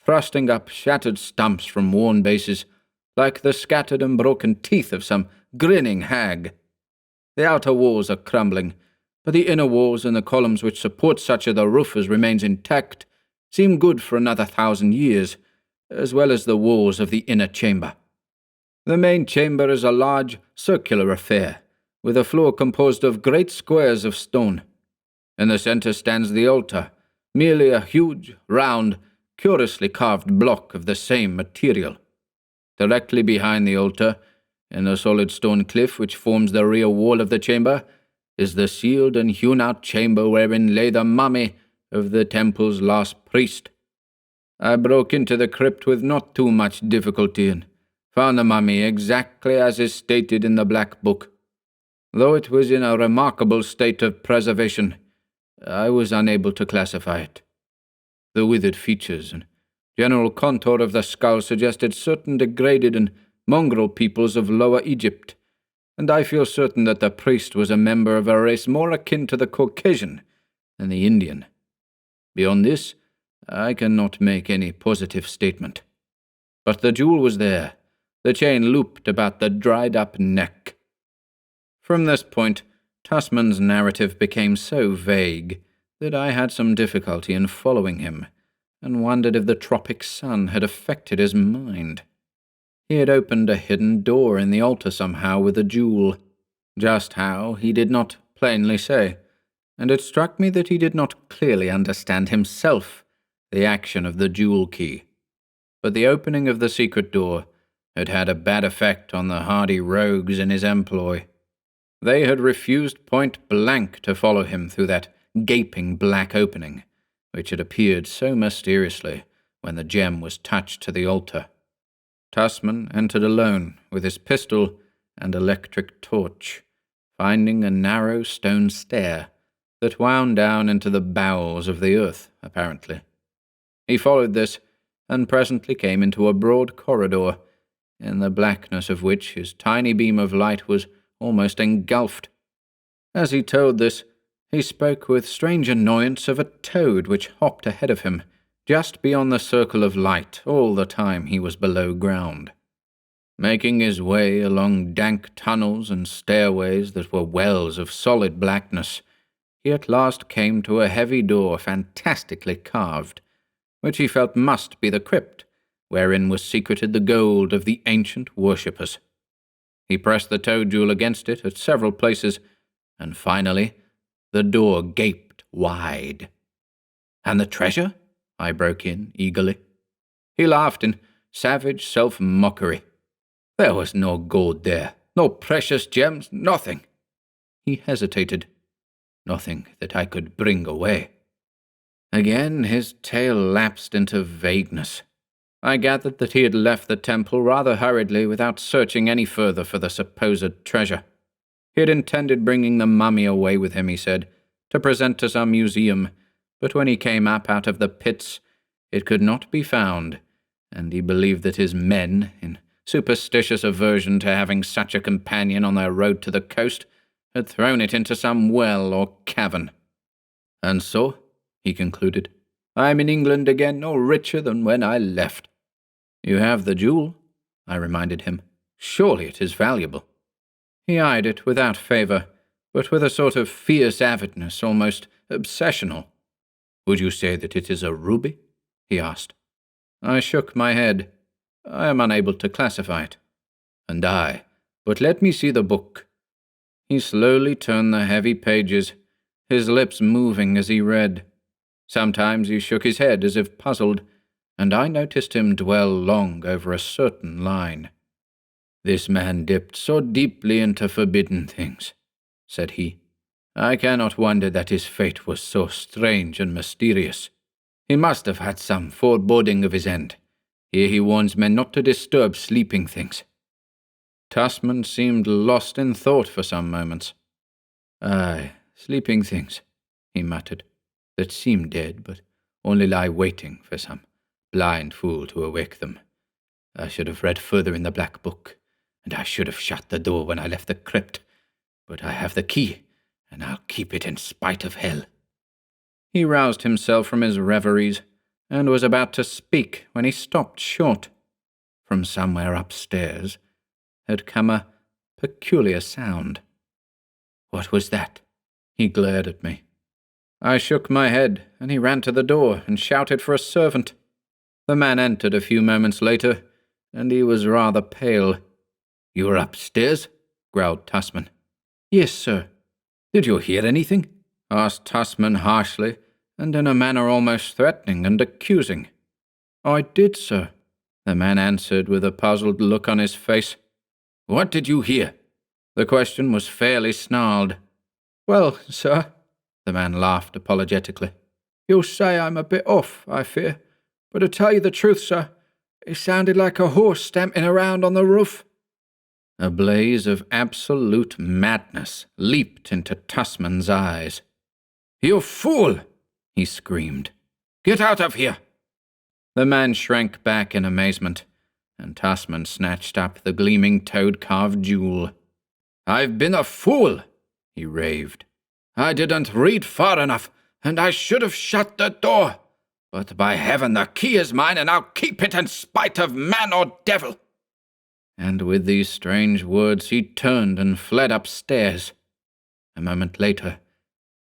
thrusting up shattered stumps from worn bases, like the scattered and broken teeth of some grinning hag. The outer walls are crumbling, but the inner walls and the columns which support such of the roof as remains intact seem good for another 1,000 years, as well as the walls of the inner chamber. The main chamber is a large, circular affair, with a floor composed of great squares of stone. In the center stands the altar, merely a huge, round, curiously carved block of the same material. Directly behind the altar, in the solid stone cliff which forms the rear wall of the chamber, is the sealed and hewn-out chamber wherein lay the mummy of the temple's last priest. I broke into the crypt with not too much difficulty and found the mummy exactly as is stated in the Black Book. Though it was in a remarkable state of preservation, I was unable to classify it. The withered features and general contour of the skull suggested certain degraded and mongrel peoples of Lower Egypt, and I feel certain that the priest was a member of a race more akin to the Caucasian than the Indian. Beyond this, I cannot make any positive statement. But the jewel was there, the chain looped about the dried-up neck. From this point, Tussman's narrative became so vague that I had some difficulty in following him, and wondered if the tropic sun had affected his mind. He had opened a hidden door in the altar somehow with a jewel. Just how, he did not plainly say, and it struck me that he did not clearly understand himself the action of the jewel key. But the opening of the secret door had had a bad effect on the hardy rogues in his employ. They had refused point-blank to follow him through that gaping black opening, which had appeared so mysteriously when the gem was touched to the altar. Tussman entered alone with his pistol and electric torch, finding a narrow stone stair that wound down into the bowels of the earth, apparently. He followed this, and presently came into a broad corridor, in the blackness of which his tiny beam of light was almost engulfed. As he told this, he spoke with strange annoyance of a toad which hopped ahead of him, just beyond the circle of light all the time he was below ground. Making his way along dank tunnels and stairways that were wells of solid blackness, he at last came to a heavy door fantastically carved, which he felt must be the crypt, wherein was secreted the gold of the ancient worshippers. He pressed the toad jewel against it at several places, and finally the door gaped wide. "And the treasure?" I broke in eagerly. He laughed in savage self-mockery. "There was no gold there, no precious gems, nothing." He hesitated. "Nothing that I could bring away." Again his tale lapsed into vagueness. I gathered that he had left the temple rather hurriedly without searching any further for the supposed treasure. He had intended bringing the mummy away with him, he said, to present to some museum, but when he came up out of the pits, it could not be found, and he believed that his men, in superstitious aversion to having such a companion on their road to the coast, had thrown it into some well or cavern. "And so," he concluded, "I am in England again, no richer than when I left." "You have the jewel," I reminded him. "Surely it is valuable." He eyed it without favour, but with a sort of fierce avidness, almost obsessional. "Would you say that it is a ruby?" he asked. I shook my head. "I am unable to classify it." "And I. But let me see the book." He slowly turned the heavy pages, his lips moving as he read. Sometimes he shook his head as if puzzled, and I noticed him dwell long over a certain line. "This man dipped so deeply into forbidden things," said he. "I cannot wonder that his fate was so strange and mysterious. He must have had some foreboding of his end. Here he warns men not to disturb sleeping things." Tussman seemed lost in thought for some moments. "Aye, sleeping things," he muttered, "that seem dead, but only lie waiting for some blind fool to awake them. I should have read further in the black book, and I should have shut the door when I left the crypt, but I have the key, and I'll keep it in spite of hell." He roused himself from his reveries, and was about to speak when he stopped short. From somewhere upstairs had come a peculiar sound. "What was that?" He glared at me. I shook my head, and he ran to the door and shouted for a servant. The man entered a few moments later, and he was rather pale. "You were upstairs?" growled Tussman. "Yes, sir." "Did you hear anything?" asked Tussman harshly, and in a manner almost threatening and accusing. "I did, sir," the man answered with a puzzled look on his face. "What did you hear?" The question was fairly snarled. "Well, sir," the man laughed apologetically, "you'll say I'm a bit off, I fear, but to tell you the truth, sir, it sounded like a horse stamping around on the roof." A blaze of absolute madness leaped into Tussman's eyes. "You fool!" he screamed. "Get out of here!" The man shrank back in amazement, and Tussman snatched up the gleaming toad-carved jewel. "I've been a fool!" he raved. "I didn't read far enough, and I should have shut the door. But by heaven, the key is mine, and I'll keep it in spite of man or devil." And with these strange words he turned and fled upstairs. A moment later,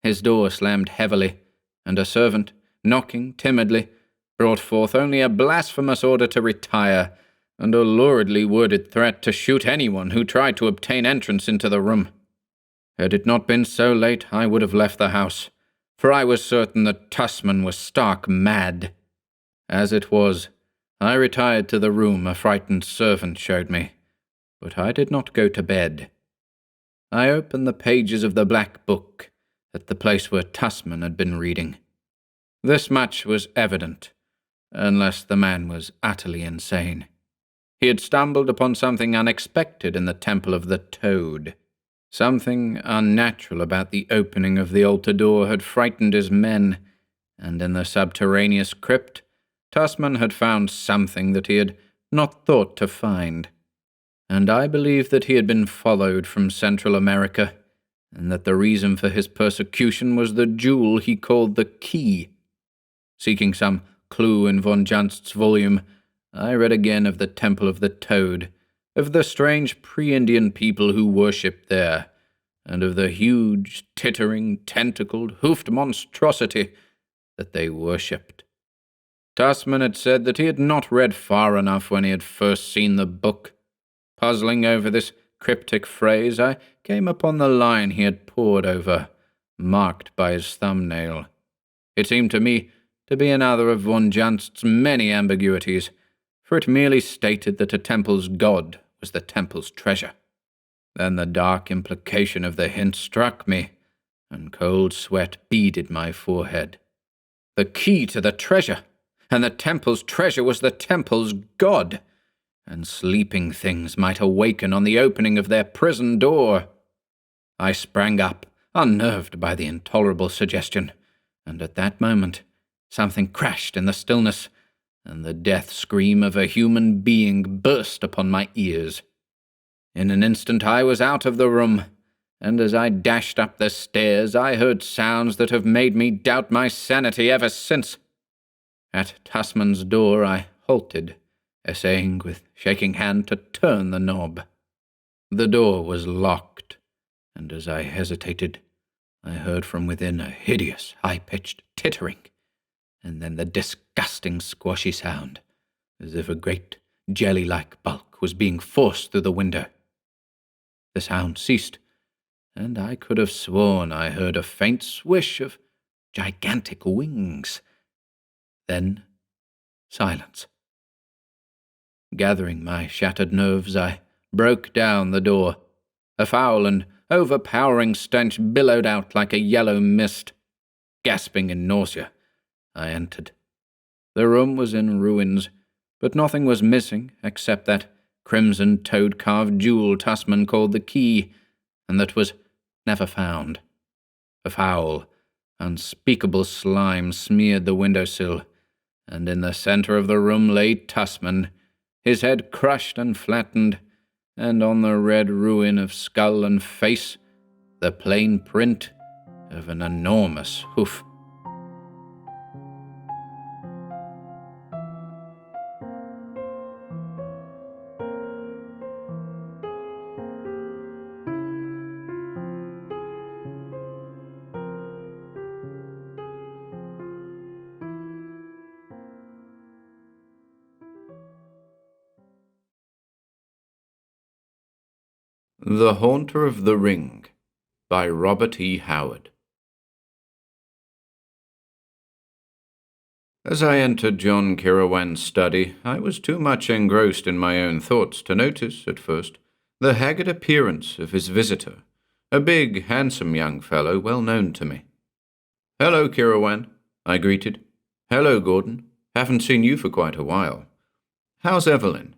his door slammed heavily, and a servant, knocking timidly, brought forth only a blasphemous order to retire, and a luridly worded threat to shoot anyone who tried to obtain entrance into the room. Had it not been so late, I would have left the house, for I was certain that Tussman was stark mad. As it was, I retired to the room a frightened servant showed me, but I did not go to bed. I opened the pages of the black book at the place where Tussman had been reading. This much was evident, unless the man was utterly insane. He had stumbled upon something unexpected in the Temple of the Toad. Something unnatural about the opening of the altar door had frightened his men, and in the subterraneous crypt, Tussman had found something that he had not thought to find. And I believe that he had been followed from Central America, and that the reason for his persecution was the jewel he called the key. Seeking some clue in von Janst's volume, I read again of the Temple of the Toad, of the strange pre-Indian people who worshipped there, and of the huge, tittering, tentacled, hoofed monstrosity that they worshipped. Tasman had said that he had not read far enough when he had first seen the book. Puzzling over this cryptic phrase, I came upon the line he had pored over, marked by his thumbnail. It seemed to me to be another of von Janst's many ambiguities, for it merely stated that a temple's god was the temple's treasure. Then the dark implication of the hint struck me, and cold sweat beaded my forehead. The key to the treasure, and the temple's treasure was the temple's god, and sleeping things might awaken on the opening of their prison door. I sprang up, unnerved by the intolerable suggestion, and at that moment something crashed in the stillness, and the death scream of a human being burst upon my ears. In an instant I was out of the room, and as I dashed up the stairs I heard sounds that have made me doubt my sanity ever since. At Tasman's door I halted, essaying with shaking hand to turn the knob. The door was locked, and as I hesitated, I heard from within a hideous, high-pitched tittering, and then the disgusting squashy sound, as if a great jelly-like bulk was being forced through the window. The sound ceased, and I could have sworn I heard a faint swish of gigantic wings. Then silence. Gathering my shattered nerves, I broke down the door. A foul and overpowering stench billowed out like a yellow mist. Gasping in nausea, I entered. The room was in ruins, but nothing was missing except that crimson toad-carved jewel Tasman called the key, and that was never found. A foul, unspeakable slime smeared the windowsill, and in the center of the room lay Tasman, his head crushed and flattened, and on the red ruin of skull and face, the plain print of an enormous hoof. The Haunter of the Ring by Robert E. Howard. As I entered John Kirawan's study, I was too much engrossed in my own thoughts to notice, at first, the haggard appearance of his visitor, a big, handsome young fellow well known to me. "Hello, Kirawan," I greeted. "Hello, Gordon. Haven't seen you for quite a while. How's Evelyn?"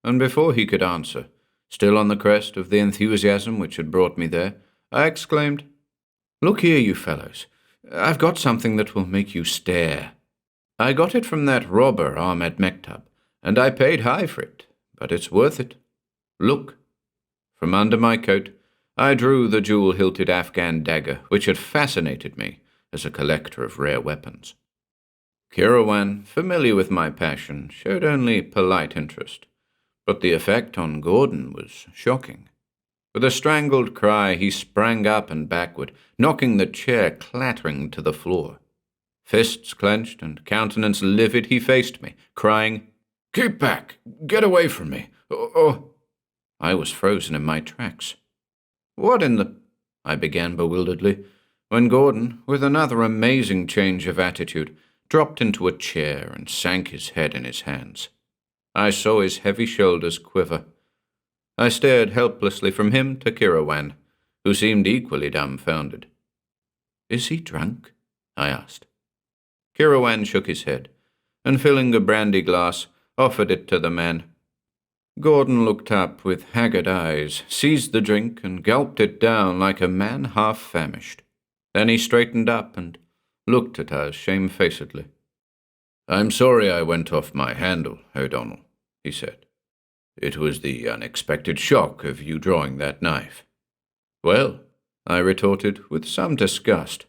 And before he could answer, still on the crest of the enthusiasm which had brought me there, I exclaimed, "Look here, you fellows. I've got something that will make you stare. I got it from that robber Ahmed Mektab, and I paid high for it, but it's worth it. Look." From under my coat, I drew the jewel-hilted Afghan dagger which had fascinated me as a collector of rare weapons. Kirawan, familiar with my passion, showed only polite interest, but the effect on Gordon was shocking. With a strangled cry, he sprang up and backward, knocking the chair clattering to the floor. Fists clenched and countenance livid, he faced me, crying, "Keep back! Get away from me! Oh!" I was frozen in my tracks. "What in the—" I began bewilderedly, when Gordon, with another amazing change of attitude, dropped into a chair and sank his head in his hands. I saw his heavy shoulders quiver. I stared helplessly from him to Kirawan, who seemed equally dumbfounded. "Is he drunk?" I asked. Kirawan shook his head, and filling a brandy glass, offered it to the man. Gordon looked up with haggard eyes, seized the drink, and gulped it down like a man half-famished. Then he straightened up and looked at us shamefacedly. "I'm sorry I went off my handle, O'Donnell," he said. "It was the unexpected shock of you drawing that knife." "Well," I retorted with some disgust,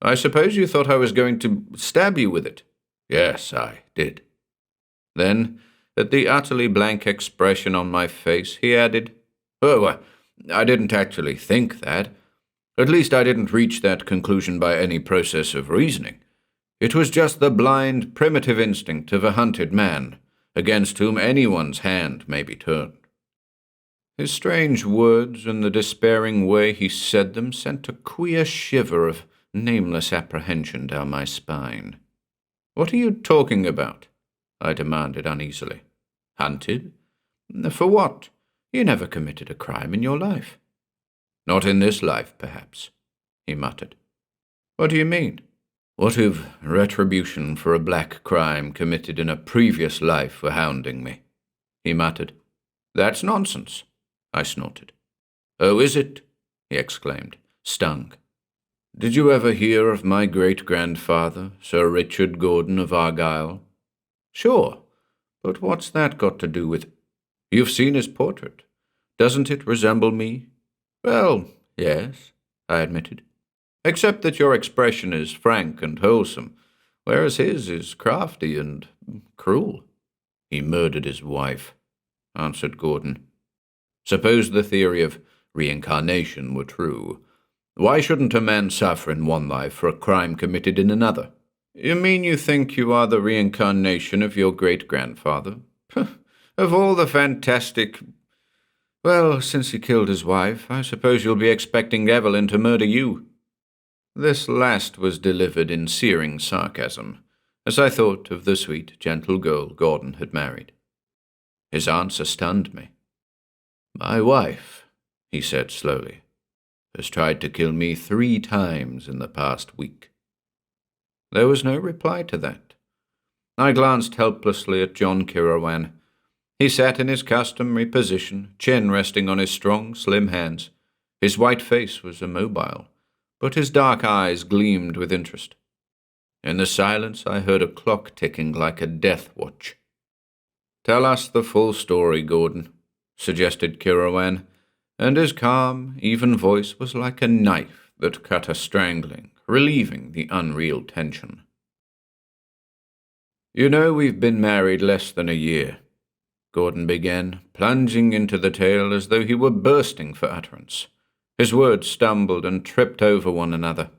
"I suppose you thought I was going to stab you with it. Yes, I did. Then, at the utterly blank expression on my face, he added, Oh, I didn't actually think that. At least I didn't reach that conclusion by any process of reasoning. It was just the blind, primitive instinct of a hunted man, against whom anyone's hand may be turned. His strange words and the despairing way he said them sent a queer shiver of nameless apprehension down my spine. What are you talking about? I demanded uneasily. Hunted? For what? You never committed a crime in your life. Not in this life, perhaps, he muttered. What do you mean? What if retribution for a black crime committed in a previous life were hounding me? He muttered. That's nonsense, I snorted. Oh, is it? He exclaimed, stung. Did you ever hear of my great-grandfather, Sir Richard Gordon of Argyll? Sure, but what's that got to do with... You've seen his portrait. Doesn't it resemble me? Well, yes, I admitted. Except that your expression is frank and wholesome, whereas his is crafty and cruel. He murdered his wife, answered Gordon. Suppose the theory of reincarnation were true. Why shouldn't a man suffer in one life for a crime committed in another? You mean you think you are the reincarnation of your great-grandfather? Of all the fantastic... Well, since he killed his wife, I suppose you'll be expecting Evelyn to murder you. This last was delivered in searing sarcasm, as I thought of the sweet, gentle girl Gordon had married. His answer stunned me. My wife, he said slowly, has tried to kill me 3 times in the past week. There was no reply to that. I glanced helplessly at John Kirawan. He sat in his customary position, chin resting on his strong, slim hands. His white face was immobile, but his dark eyes gleamed with interest. In the silence I heard a clock ticking like a death watch. Tell us the full story, Gordon, suggested Kirawan, and his calm, even voice was like a knife that cut a strangling, relieving the unreal tension. You know we've been married less than a year, Gordon began, plunging into the tale as though he were bursting for utterance. His words stumbled and tripped over one another.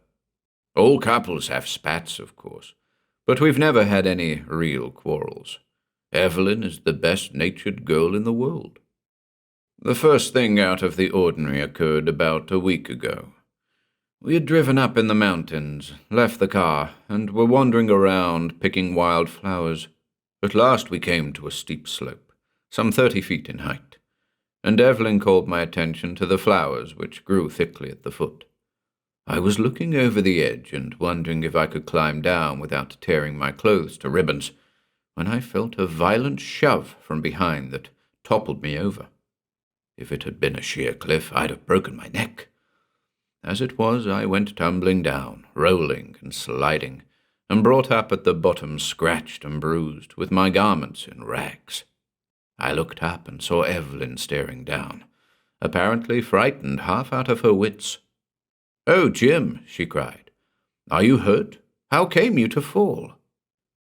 All couples have spats, of course, but we've never had any real quarrels. Evelyn is the best-natured girl in the world. The first thing out of the ordinary occurred about a week ago. We had driven up in the mountains, left the car, and were wandering around picking wild flowers. At last we came to a steep slope, some 30 feet in height, and Evelyn called my attention to the flowers which grew thickly at the foot. I was looking over the edge and wondering if I could climb down without tearing my clothes to ribbons, when I felt a violent shove from behind that toppled me over. If it had been a sheer cliff, I'd have broken my neck. As it was, I went tumbling down, rolling and sliding, and brought up at the bottom scratched and bruised, with my garments in rags. I looked up and saw Evelyn staring down, apparently frightened half out of her wits. "Oh, Jim," she cried, "are you hurt? How came you to fall?"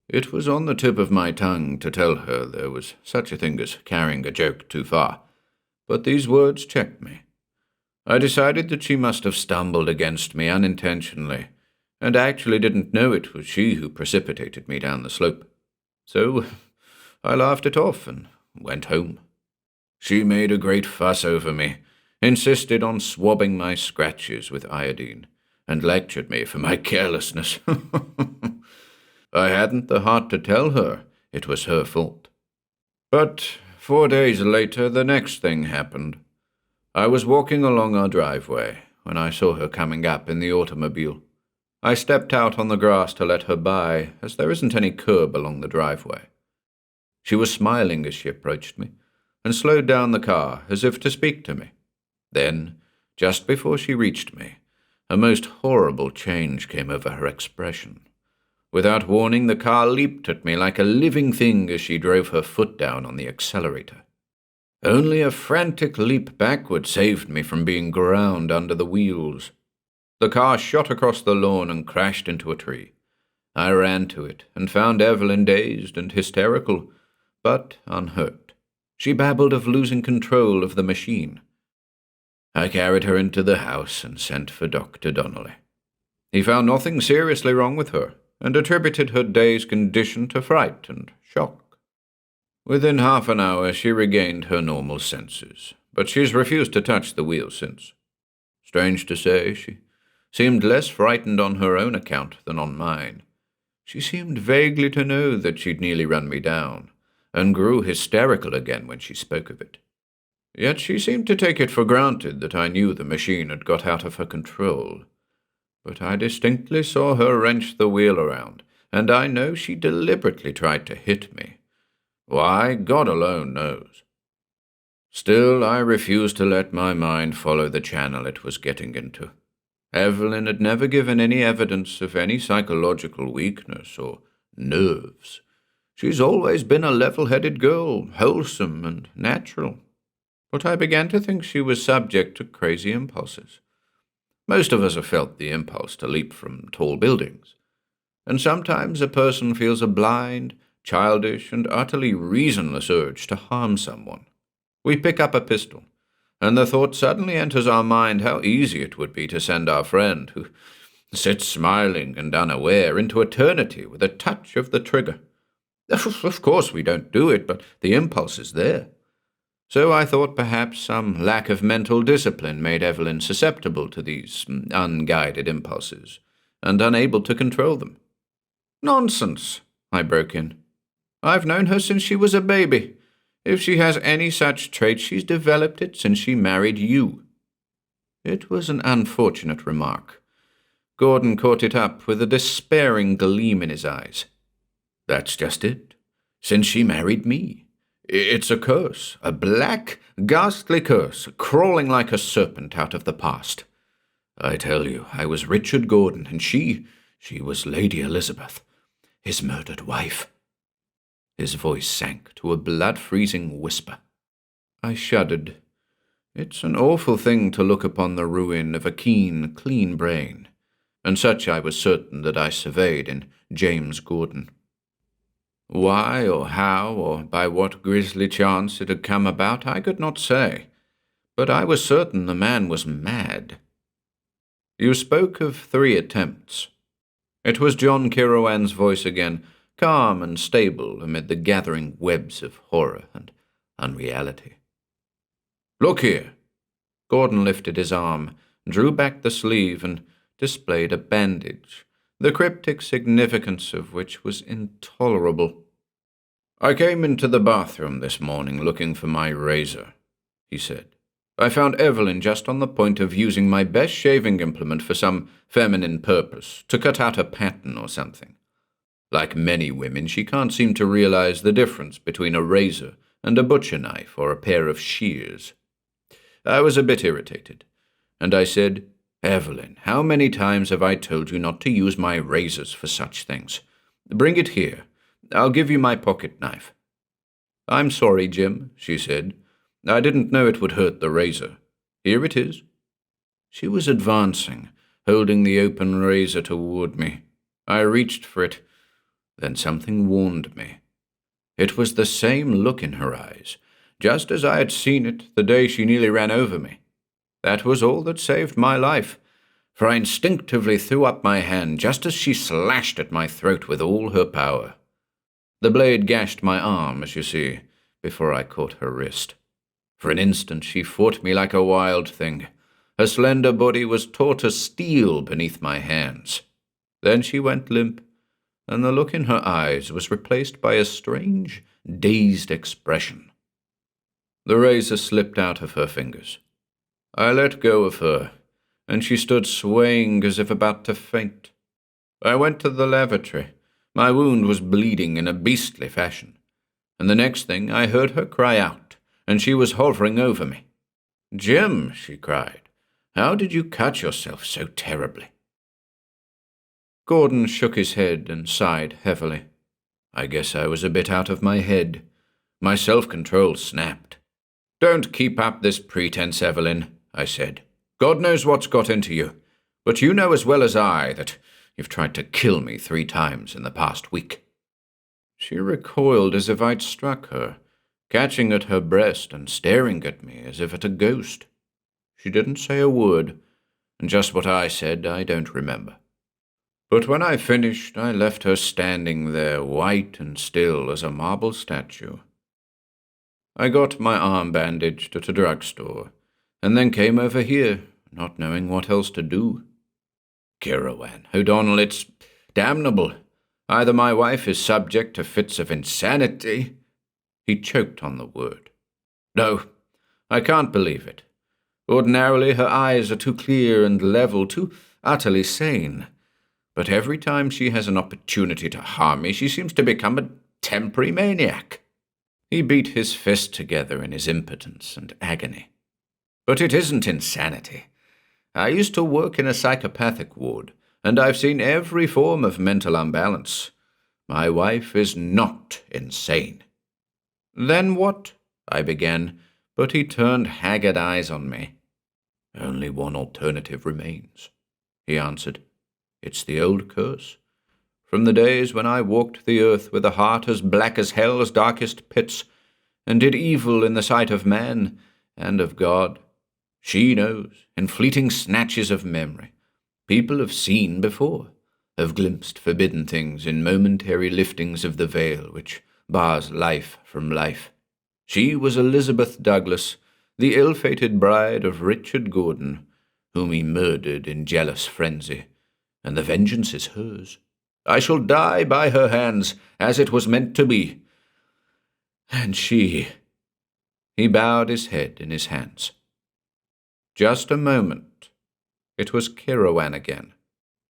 It was on the tip of my tongue to tell her there was such a thing as carrying a joke too far, but these words checked me. I decided that she must have stumbled against me unintentionally, and actually didn't know it was she who precipitated me down the slope. So I laughed it off and went home. She made a great fuss over me, insisted on swabbing my scratches with iodine, and lectured me for my carelessness. I hadn't the heart to tell her it was her fault. But 4 days later, the next thing happened. I was walking along our driveway when I saw her coming up in the automobile. I stepped out on the grass to let her by, as there isn't any curb along the driveway. She was smiling as she approached me, and slowed down the car as if to speak to me. Then, just before she reached me, a most horrible change came over her expression. Without warning, the car leaped at me like a living thing as she drove her foot down on the accelerator. Only a frantic leap backward saved me from being ground under the wheels. The car shot across the lawn and crashed into a tree. I ran to it and found Evelyn dazed and hysterical, but unhurt. She babbled of losing control of the machine. I carried her into the house and sent for Dr. Donnelly. He found nothing seriously wrong with her, and attributed her day's condition to fright and shock. Within half an hour she regained her normal senses, but she's refused to touch the wheel since. Strange to say, she seemed less frightened on her own account than on mine. She seemed vaguely to know that she'd nearly run me down, and grew hysterical again when she spoke of it. Yet she seemed to take it for granted that I knew the machine had got out of her control. But I distinctly saw her wrench the wheel around, and I know she deliberately tried to hit me. Why, God alone knows. Still, I refused to let my mind follow the channel it was getting into. Evelyn had never given any evidence of any psychological weakness or nerves. She's always been a level-headed girl, wholesome and natural. But I began to think she was subject to crazy impulses. Most of us have felt the impulse to leap from tall buildings. And sometimes a person feels a blind, childish, and utterly reasonless urge to harm someone. We pick up a pistol, and the thought suddenly enters our mind how easy it would be to send our friend, who sits smiling and unaware, into eternity with a touch of the trigger. Of course we don't do it, but the impulse is there. So I thought perhaps some lack of mental discipline made Evelyn susceptible to these unguided impulses, and unable to control them. Nonsense, I broke in. I've known her since she was a baby. If she has any such trait, she's developed it since she married you. It was an unfortunate remark. Gordon caught it up with a despairing gleam in his eyes. That's just it. Since she married me. It's a curse, a black, ghastly curse, crawling like a serpent out of the past. I tell you, I was Richard Gordon, and she was Lady Elizabeth, his murdered wife. His voice sank to a blood-freezing whisper. I shuddered. It's an awful thing to look upon the ruin of a keen, clean brain, and such I was certain that I surveyed in James Gordon. Why or how or by what grisly chance it had come about I could not say, but I was certain the man was mad. You spoke of 3 attempts. It was John Kirowan's voice again, calm and stable amid the gathering webs of horror and unreality. Look here. Gordon lifted his arm, drew back the sleeve, and displayed a bandage, the cryptic significance of which was intolerable. I came into the bathroom this morning looking for my razor, he said. I found Evelyn just on the point of using my best shaving implement for some feminine purpose, to cut out a pattern or something. Like many women, she can't seem to realize the difference between a razor and a butcher knife or a pair of shears. I was a bit irritated, and I said, Evelyn, how many times have I told you not to use my razors for such things? Bring it here. I'll give you my pocket knife. I'm sorry, Jim, she said. I didn't know it would hurt the razor. Here it is. She was advancing, holding the open razor toward me. I reached for it. Then something warned me. It was the same look in her eyes, just as I had seen it the day she nearly ran over me. That was all that saved my life, for I instinctively threw up my hand just as she slashed at my throat with all her power. The blade gashed my arm, as you see, before I caught her wrist. For an instant she fought me like a wild thing. Her slender body was taut as steel beneath my hands. Then she went limp, and the look in her eyes was replaced by a strange, dazed expression. The razor slipped out of her fingers. I let go of her, and she stood swaying as if about to faint. I went to the lavatory. My wound was bleeding in a beastly fashion, and the next thing I heard her cry out, and she was hovering over me. Jim, she cried, how did you cut yourself so terribly? Gordon shook his head and sighed heavily. I guess I was a bit out of my head. My self-control snapped. Don't keep up this pretense, Evelyn, I said. God knows what's got into you, but you know as well as I that You've tried to kill me 3 times in the past week." She recoiled as if I'd struck her, catching at her breast and staring at me as if at a ghost. She didn't say a word, and just what I said I don't remember. But when I finished, I left her standing there, white and still as a marble statue. I got my arm bandaged at a drugstore, and then came over here, not knowing what else to do. Kirawan, O'Donnell, it's damnable. Either my wife is subject to fits of insanity—" He choked on the word. "No, I can't believe it. Ordinarily her eyes are too clear and level, too utterly sane. But every time she has an opportunity to harm me, she seems to become a temporary maniac." He beat his fist together in his impotence and agony. "But it isn't insanity. I used to work in a psychopathic ward, and I've seen every form of mental imbalance. My wife is not insane." "Then what?" I began, but he turned haggard eyes on me. "Only one alternative remains," he answered. "It's the old curse. From the days when I walked the earth with a heart as black as hell's darkest pits, and did evil in the sight of man and of God. She knows, in fleeting snatches of memory, people have seen before, have glimpsed forbidden things in momentary liftings of the veil which bars life from life. She was Elizabeth Douglas, the ill-fated bride of Richard Gordon, whom he murdered in jealous frenzy, and the vengeance is hers. I shall die by her hands, as it was meant to be. And she—" He bowed his head in his hands. "Just a moment." It was Kirawan again.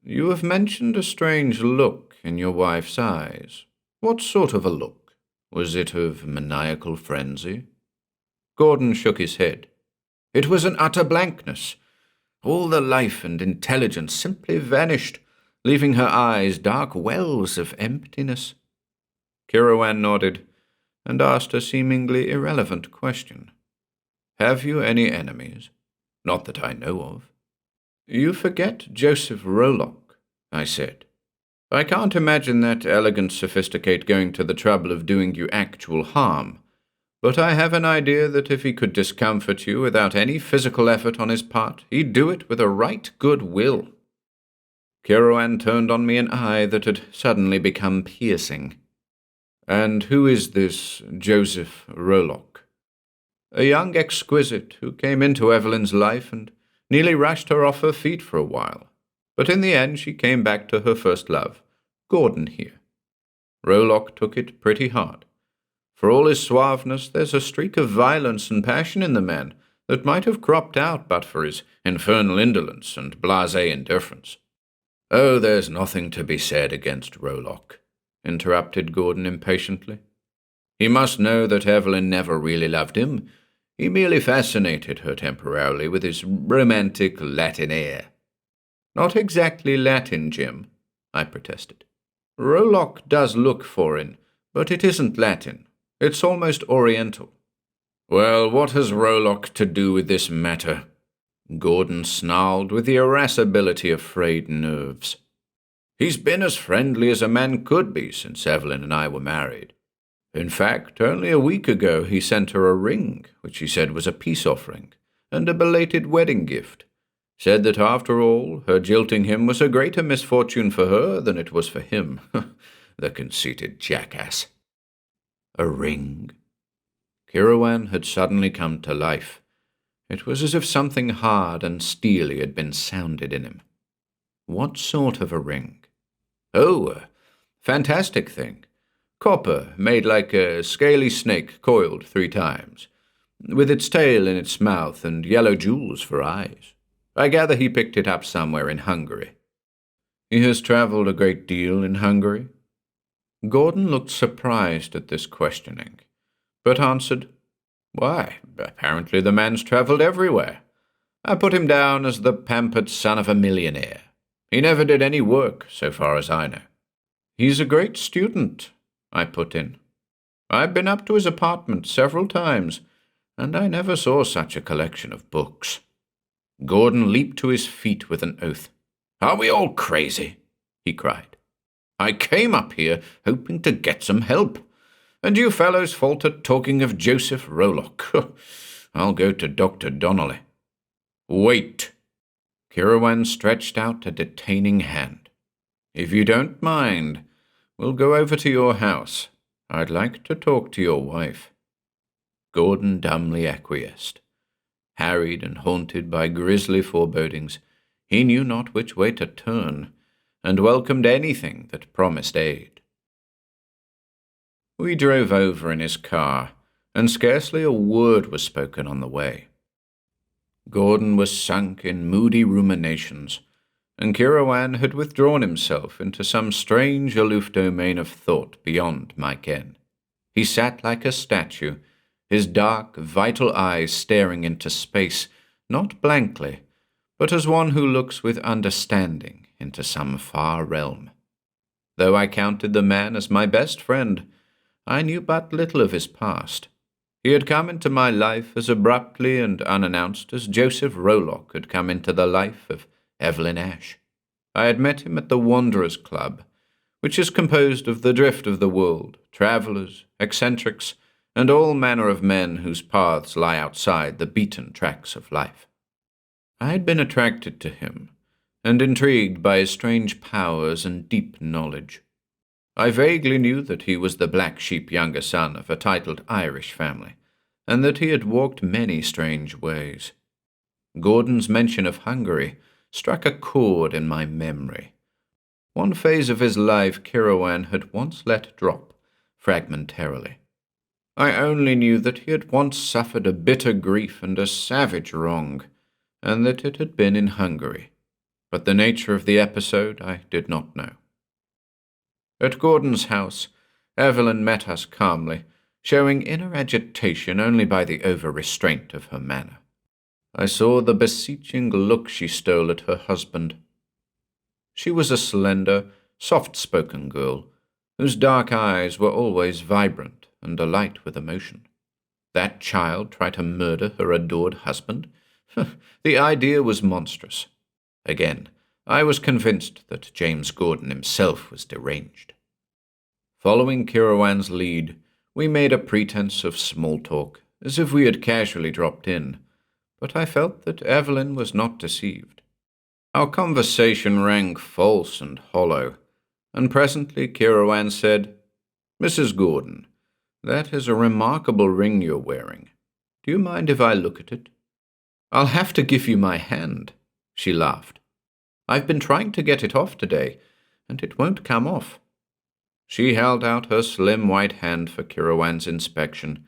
"You have mentioned a strange look in your wife's eyes. What sort of a look? Was it of maniacal frenzy?" Gordon shook his head. "It was an utter blankness. All the life and intelligence simply vanished, leaving her eyes dark wells of emptiness." Kirawan nodded and asked a seemingly irrelevant question. "Have you any enemies?" "Not that I know of." "You forget Joseph Rolock," I said. "I can't imagine that elegant sophisticate going to the trouble of doing you actual harm, but I have an idea that if he could discomfort you without any physical effort on his part, he'd do it with a right good will." Kirawan turned on me an eye that had suddenly become piercing. "And who is this Joseph Rolock?" "A young exquisite who came into Evelyn's life and nearly rushed her off her feet for a while. But in the end she came back to her first love, Gordon here. Rolock took it pretty hard. For all his suaveness, there's a streak of violence and passion in the man that might have cropped out but for his infernal indolence and blasé indifference." "Oh, there's nothing to be said against Rolock," interrupted Gordon impatiently. "He must know that Evelyn never really loved him. He merely fascinated her temporarily with his romantic Latin air." "Not exactly Latin, Jim," I protested. "Rolock does look foreign, but it isn't Latin. It's almost Oriental." "Well, what has Rolock to do with this matter?" Gordon snarled with the irascibility of frayed nerves. "He's been as friendly as a man could be since Evelyn and I were married. In fact, only a week ago he sent her a ring, which he said was a peace offering, and a belated wedding gift. Said that after all, her jilting him was a greater misfortune for her than it was for him. The conceited jackass." "A ring?" Kirawan had suddenly come to life. It was as if something hard and steely had been sounded in him. "What sort of a ring?" "Oh, a fantastic thing. Copper, made like a scaly snake coiled 3 times, with its tail in its mouth and yellow jewels for eyes. I gather he picked it up somewhere in Hungary." "He has travelled a great deal in Hungary?" Gordon looked surprised at this questioning, but answered, "Why, apparently the man's travelled everywhere. I put him down as the pampered son of a millionaire. He never did any work, so far as I know." "He's a great student," I put in. "I've been up to his apartment several times, and I never saw such a collection of books." Gordon leaped to his feet with an oath. "Are we all crazy?" he cried. "I came up here hoping to get some help, and you fellows faltered talking of Joseph Rolock. I'll go to Dr. Donnelly." "Wait!" Kirawan stretched out a detaining hand. "If you don't mind, we'll go over to your house. I'd like to talk to your wife." Gordon dumbly acquiesced. Harried and haunted by grisly forebodings, he knew not which way to turn, and welcomed anything that promised aid. We drove over in his car, and scarcely a word was spoken on the way. Gordon was sunk in moody ruminations, and Kirawan had withdrawn himself into some strange aloof domain of thought beyond my ken. He sat like a statue, his dark, vital eyes staring into space, not blankly, but as one who looks with understanding into some far realm. Though I counted the man as my best friend, I knew but little of his past. He had come into my life as abruptly and unannounced as Joseph Rolock had come into the life of Evelyn Ash. I had met him at the Wanderers' Club, which is composed of the drift of the world, travellers, eccentrics, and all manner of men whose paths lie outside the beaten tracks of life. I had been attracted to him, and intrigued by his strange powers and deep knowledge. I vaguely knew that he was the black sheep younger son of a titled Irish family, and that he had walked many strange ways. Gordon's mention of Hungary struck a chord in my memory. One phase of his life Kirawan had once let drop, fragmentarily. I only knew that he had once suffered a bitter grief and a savage wrong, and that it had been in Hungary, but the nature of the episode I did not know. At Gordon's house, Evelyn met us calmly, showing inner agitation only by the over-restraint of her manner. I saw the beseeching look she stole at her husband. She was a slender, soft-spoken girl, whose dark eyes were always vibrant and alight with emotion. That child try to murder her adored husband? The idea was monstrous. Again, I was convinced that James Gordon himself was deranged. Following Kirawan's lead, we made a pretense of small talk, as if we had casually dropped in, but I felt that Evelyn was not deceived. Our conversation rang false and hollow, and presently Kirawan said, "Mrs. Gordon, that is a remarkable ring you're wearing. Do you mind if I look at it?" "I'll have to give you my hand," she laughed. "I've been trying to get it off today, and it won't come off." She held out her slim white hand for Kirawan's inspection,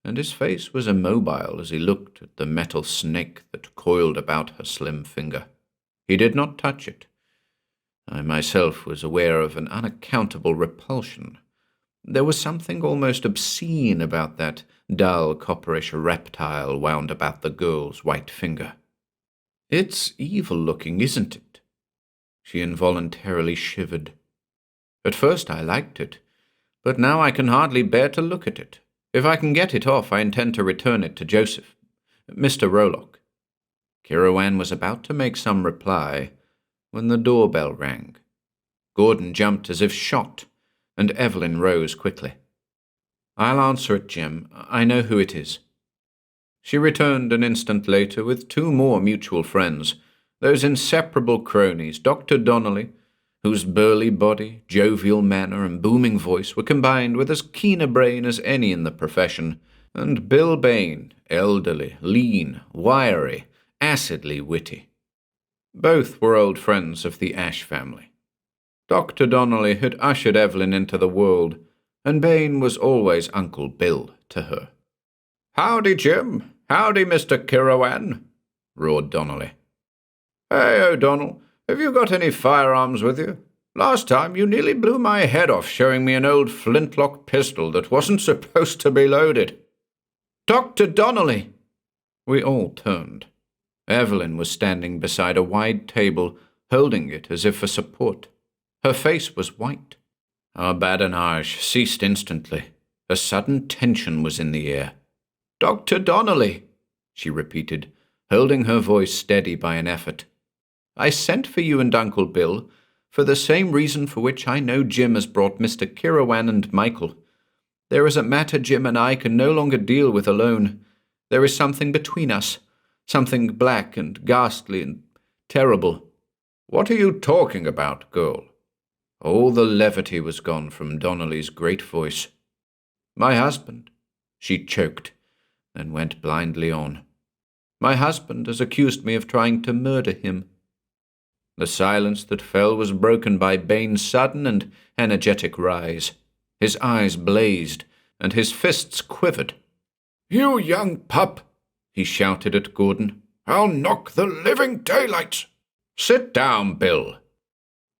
and his face was immobile as he looked at the metal snake that coiled about her slim finger. He did not touch it. I myself was aware of an unaccountable repulsion. There was something almost obscene about that dull, copperish reptile wound about the girl's white finger. "It's evil-looking, isn't it?" She involuntarily shivered. "At first I liked it, but now I can hardly bear to look at it. If I can get it off, I intend to return it to Mr. Rolock." Kirawan was about to make some reply when the doorbell rang. Gordon jumped as if shot, and Evelyn rose quickly. "I'll answer it, Jim. I know who it is." She returned an instant later with two more mutual friends, those inseparable cronies, Dr. Donnelly, whose burly body, jovial manner, and booming voice were combined with as keen a brain as any in the profession, and Bill Bain, elderly, lean, wiry, acidly witty. Both were old friends of the Ash family. Dr. Donnelly had ushered Evelyn into the world, and Bain was always Uncle Bill to her. "Howdy, Jim. Howdy, Mr. Kirawan," roared Donnelly. "Hey, O'Donnell, have you got any firearms with you? Last time you nearly blew my head off showing me an old flintlock pistol that wasn't supposed to be loaded." "Dr. Donnelly!" We all turned. Evelyn was standing beside a wide table, holding it as if for support. Her face was white. Our badinage ceased instantly. A sudden tension was in the air. "Dr. Donnelly," she repeated, holding her voice steady by an effort. "I sent for you and Uncle Bill for the same reason for which I know Jim has brought Mr. Kirawan and Michael. There is a matter Jim and I can no longer deal with alone. There is something between us, something black and ghastly and terrible." "What are you talking about, girl?" All the levity was gone from Donnelly's great voice. "My husband," she choked, then went blindly on. "My husband has accused me of trying to murder him." The silence that fell was broken by Bain's sudden and energetic rise. His eyes blazed, and his fists quivered. "You young pup!" he shouted at Gordon. "I'll knock the living daylights!" "Sit down, Bill."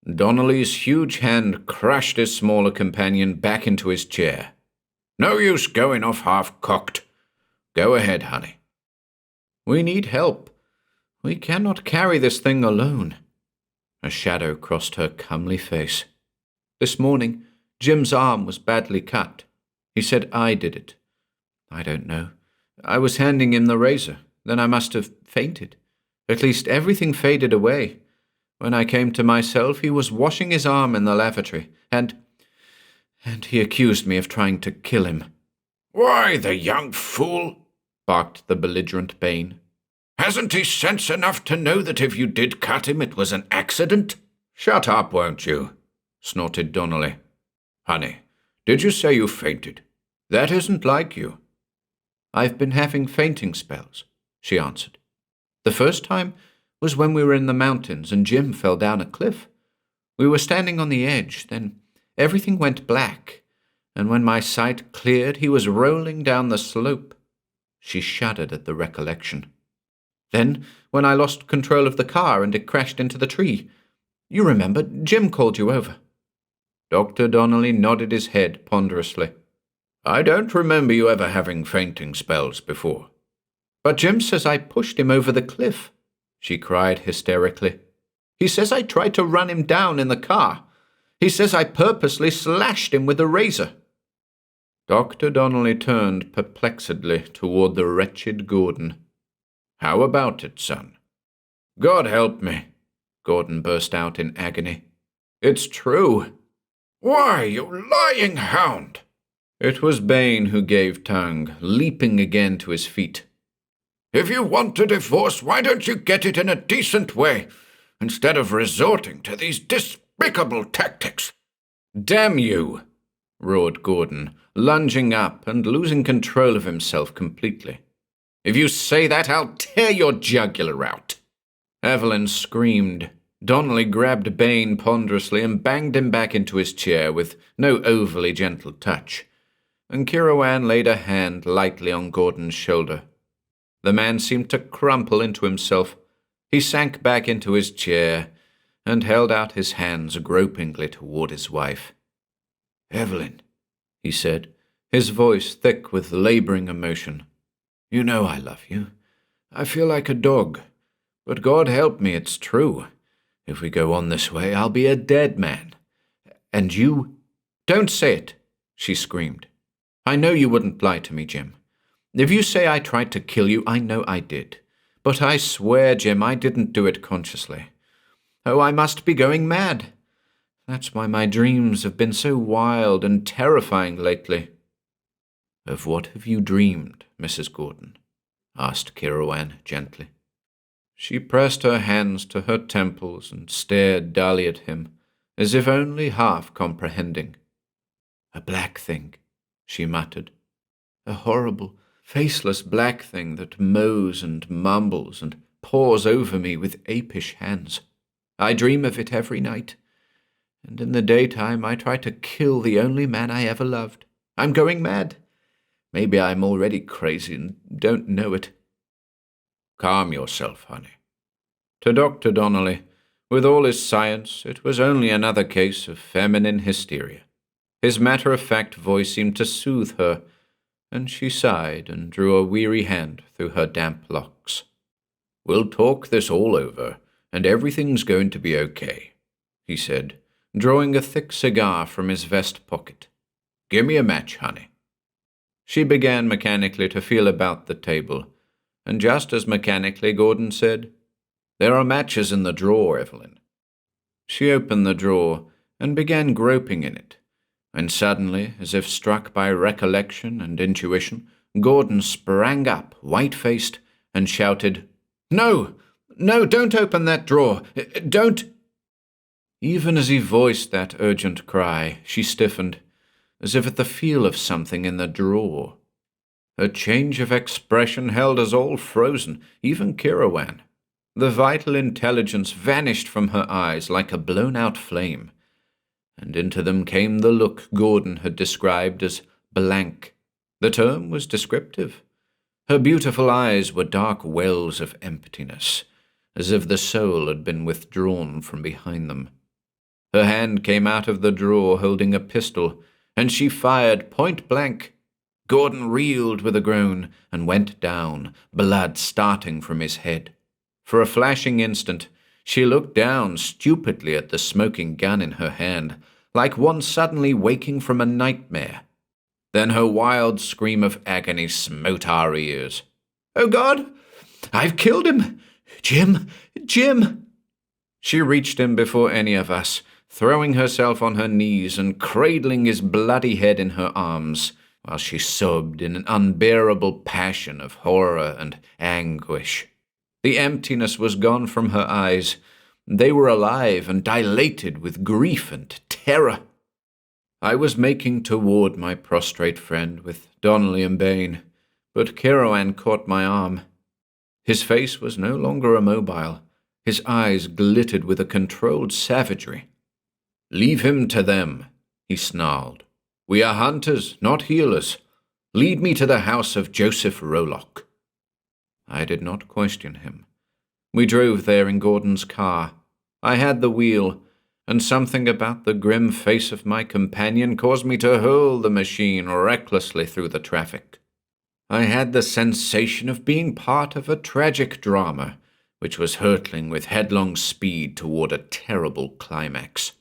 Donnelly's huge hand crushed his smaller companion back into his chair. "No use going off half-cocked. Go ahead, honey." "We need help. We cannot carry this thing alone." A shadow crossed her comely face. "This morning, Jim's arm was badly cut. He said I did it. I don't know. I was handing him the razor. Then I must have fainted. At least everything faded away. When I came to myself, he was washing his arm in the lavatory, and he accused me of trying to kill him." "Why, the young fool!" barked the belligerent Bain. "Hasn't he sense enough to know that if you did cut him, it was an accident?" "Shut up, won't you?" snorted Donnelly. "Honey, did you say you fainted? That isn't like you." "I've been having fainting spells," she answered. "The first time was when we were in the mountains and Jim fell down a cliff. We were standing on the edge, then everything went black, and when my sight cleared, he was rolling down the slope." She shuddered at the recollection. "Then, when I lost control of the car and it crashed into the tree, you remember, Jim called you over." Dr. Donnelly nodded his head ponderously. "I don't remember you ever having fainting spells before." "But Jim says I pushed him over the cliff," she cried hysterically. "He says I tried to run him down in the car. He says I purposely slashed him with a razor." Dr. Donnelly turned perplexedly toward the wretched Gordon. "How about it, son?" "God help me," Gordon burst out in agony. "It's true." "Why, you lying hound!" It was Bain who gave tongue, leaping again to his feet. "If you want a divorce, why don't you get it in a decent way, instead of resorting to these despicable tactics?" "Damn you!" roared Gordon, lunging up and losing control of himself completely. "If you say that, I'll tear your jugular out." Evelyn screamed. Donnelly grabbed Bain ponderously and banged him back into his chair with no overly gentle touch, and Kirawan laid a hand lightly on Gordon's shoulder. The man seemed to crumple into himself. He sank back into his chair and held out his hands gropingly toward his wife. "Evelyn," he said, his voice thick with laboring emotion, "you know I love you. I feel like a dog. But God help me, it's true. If we go on this way, I'll be a dead man. And you—" "Don't say it," she screamed. "I know you wouldn't lie to me, Jim. If you say I tried to kill you, I know I did. But I swear, Jim, I didn't do it consciously. Oh, I must be going mad. That's why my dreams have been so wild and terrifying lately." "Of what have you dreamed, Mrs. Gordon?" asked Kirawan gently. She pressed her hands to her temples and stared dully at him, as if only half comprehending. "A black thing," she muttered. "A horrible, faceless black thing that mows and mumbles and paws over me with apish hands. I dream of it every night, and in the daytime I try to kill the only man I ever loved. I'm going mad. Maybe I'm already crazy and don't know it." "Calm yourself, honey." To Dr. Donnelly, with all his science, it was only another case of feminine hysteria. His matter-of-fact voice seemed to soothe her, and she sighed and drew a weary hand through her damp locks. "We'll talk this all over, and everything's going to be okay," he said, drawing a thick cigar from his vest pocket. "Give me a match, honey." She began mechanically to feel about the table, and just as mechanically Gordon said, "There are matches in the drawer, Evelyn." She opened the drawer and began groping in it, when suddenly, as if struck by recollection and intuition, Gordon sprang up, white-faced, and shouted, "No! No, don't open that drawer! Don't—" Even as he voiced that urgent cry, she stiffened, as if at the feel of something in the drawer. Her change of expression held us all frozen, even Kirawan. The vital intelligence vanished from her eyes like a blown-out flame, and into them came the look Gordon had described as blank. The term was descriptive. Her beautiful eyes were dark wells of emptiness, as if the soul had been withdrawn from behind them. Her hand came out of the drawer holding a pistol, and she fired point-blank. Gordon reeled with a groan and went down, blood starting from his head. For a flashing instant, she looked down stupidly at the smoking gun in her hand, like one suddenly waking from a nightmare. Then her wild scream of agony smote our ears. "Oh, God! I've killed him! Jim! Jim!" She reached him before any of us, throwing herself on her knees and cradling his bloody head in her arms, while she sobbed in an unbearable passion of horror and anguish. The emptiness was gone from her eyes. They were alive and dilated with grief and terror. I was making toward my prostrate friend with Donnelly and Bain, but Kirawan caught my arm. His face was no longer immobile. His eyes glittered with a controlled savagery. "Leave him to them," he snarled. "We are hunters, not healers. Lead me to the house of Joseph Rolock." I did not question him. We drove there in Gordon's car. I had the wheel, and something about the grim face of my companion caused me to hurl the machine recklessly through the traffic. I had the sensation of being part of a tragic drama, which was hurtling with headlong speed toward a terrible climax.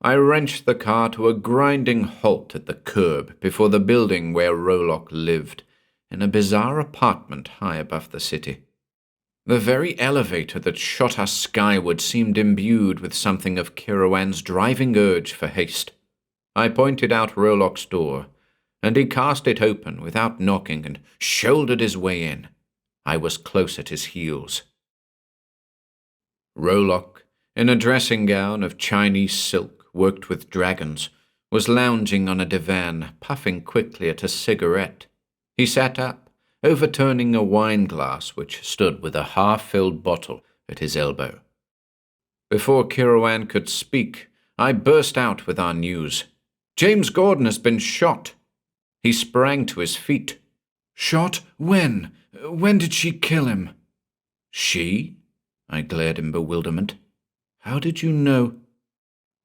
I wrenched the car to a grinding halt at the curb before the building where Rolock lived, in a bizarre apartment high above the city. The very elevator that shot us skyward seemed imbued with something of Kirawan's driving urge for haste. I pointed out Rolock's door, and he cast it open without knocking and shouldered his way in. I was close at his heels. Rolock, in a dressing gown of Chinese silk worked with dragons, was lounging on a divan, puffing quickly at a cigarette. He sat up, overturning a wine glass which stood with a half-filled bottle at his elbow. Before Kirawan could speak, I burst out with our news. "James Gordon has been shot." He sprang to his feet. "Shot? When? When did she kill him?" "She?" I glared in bewilderment. "How did you know?"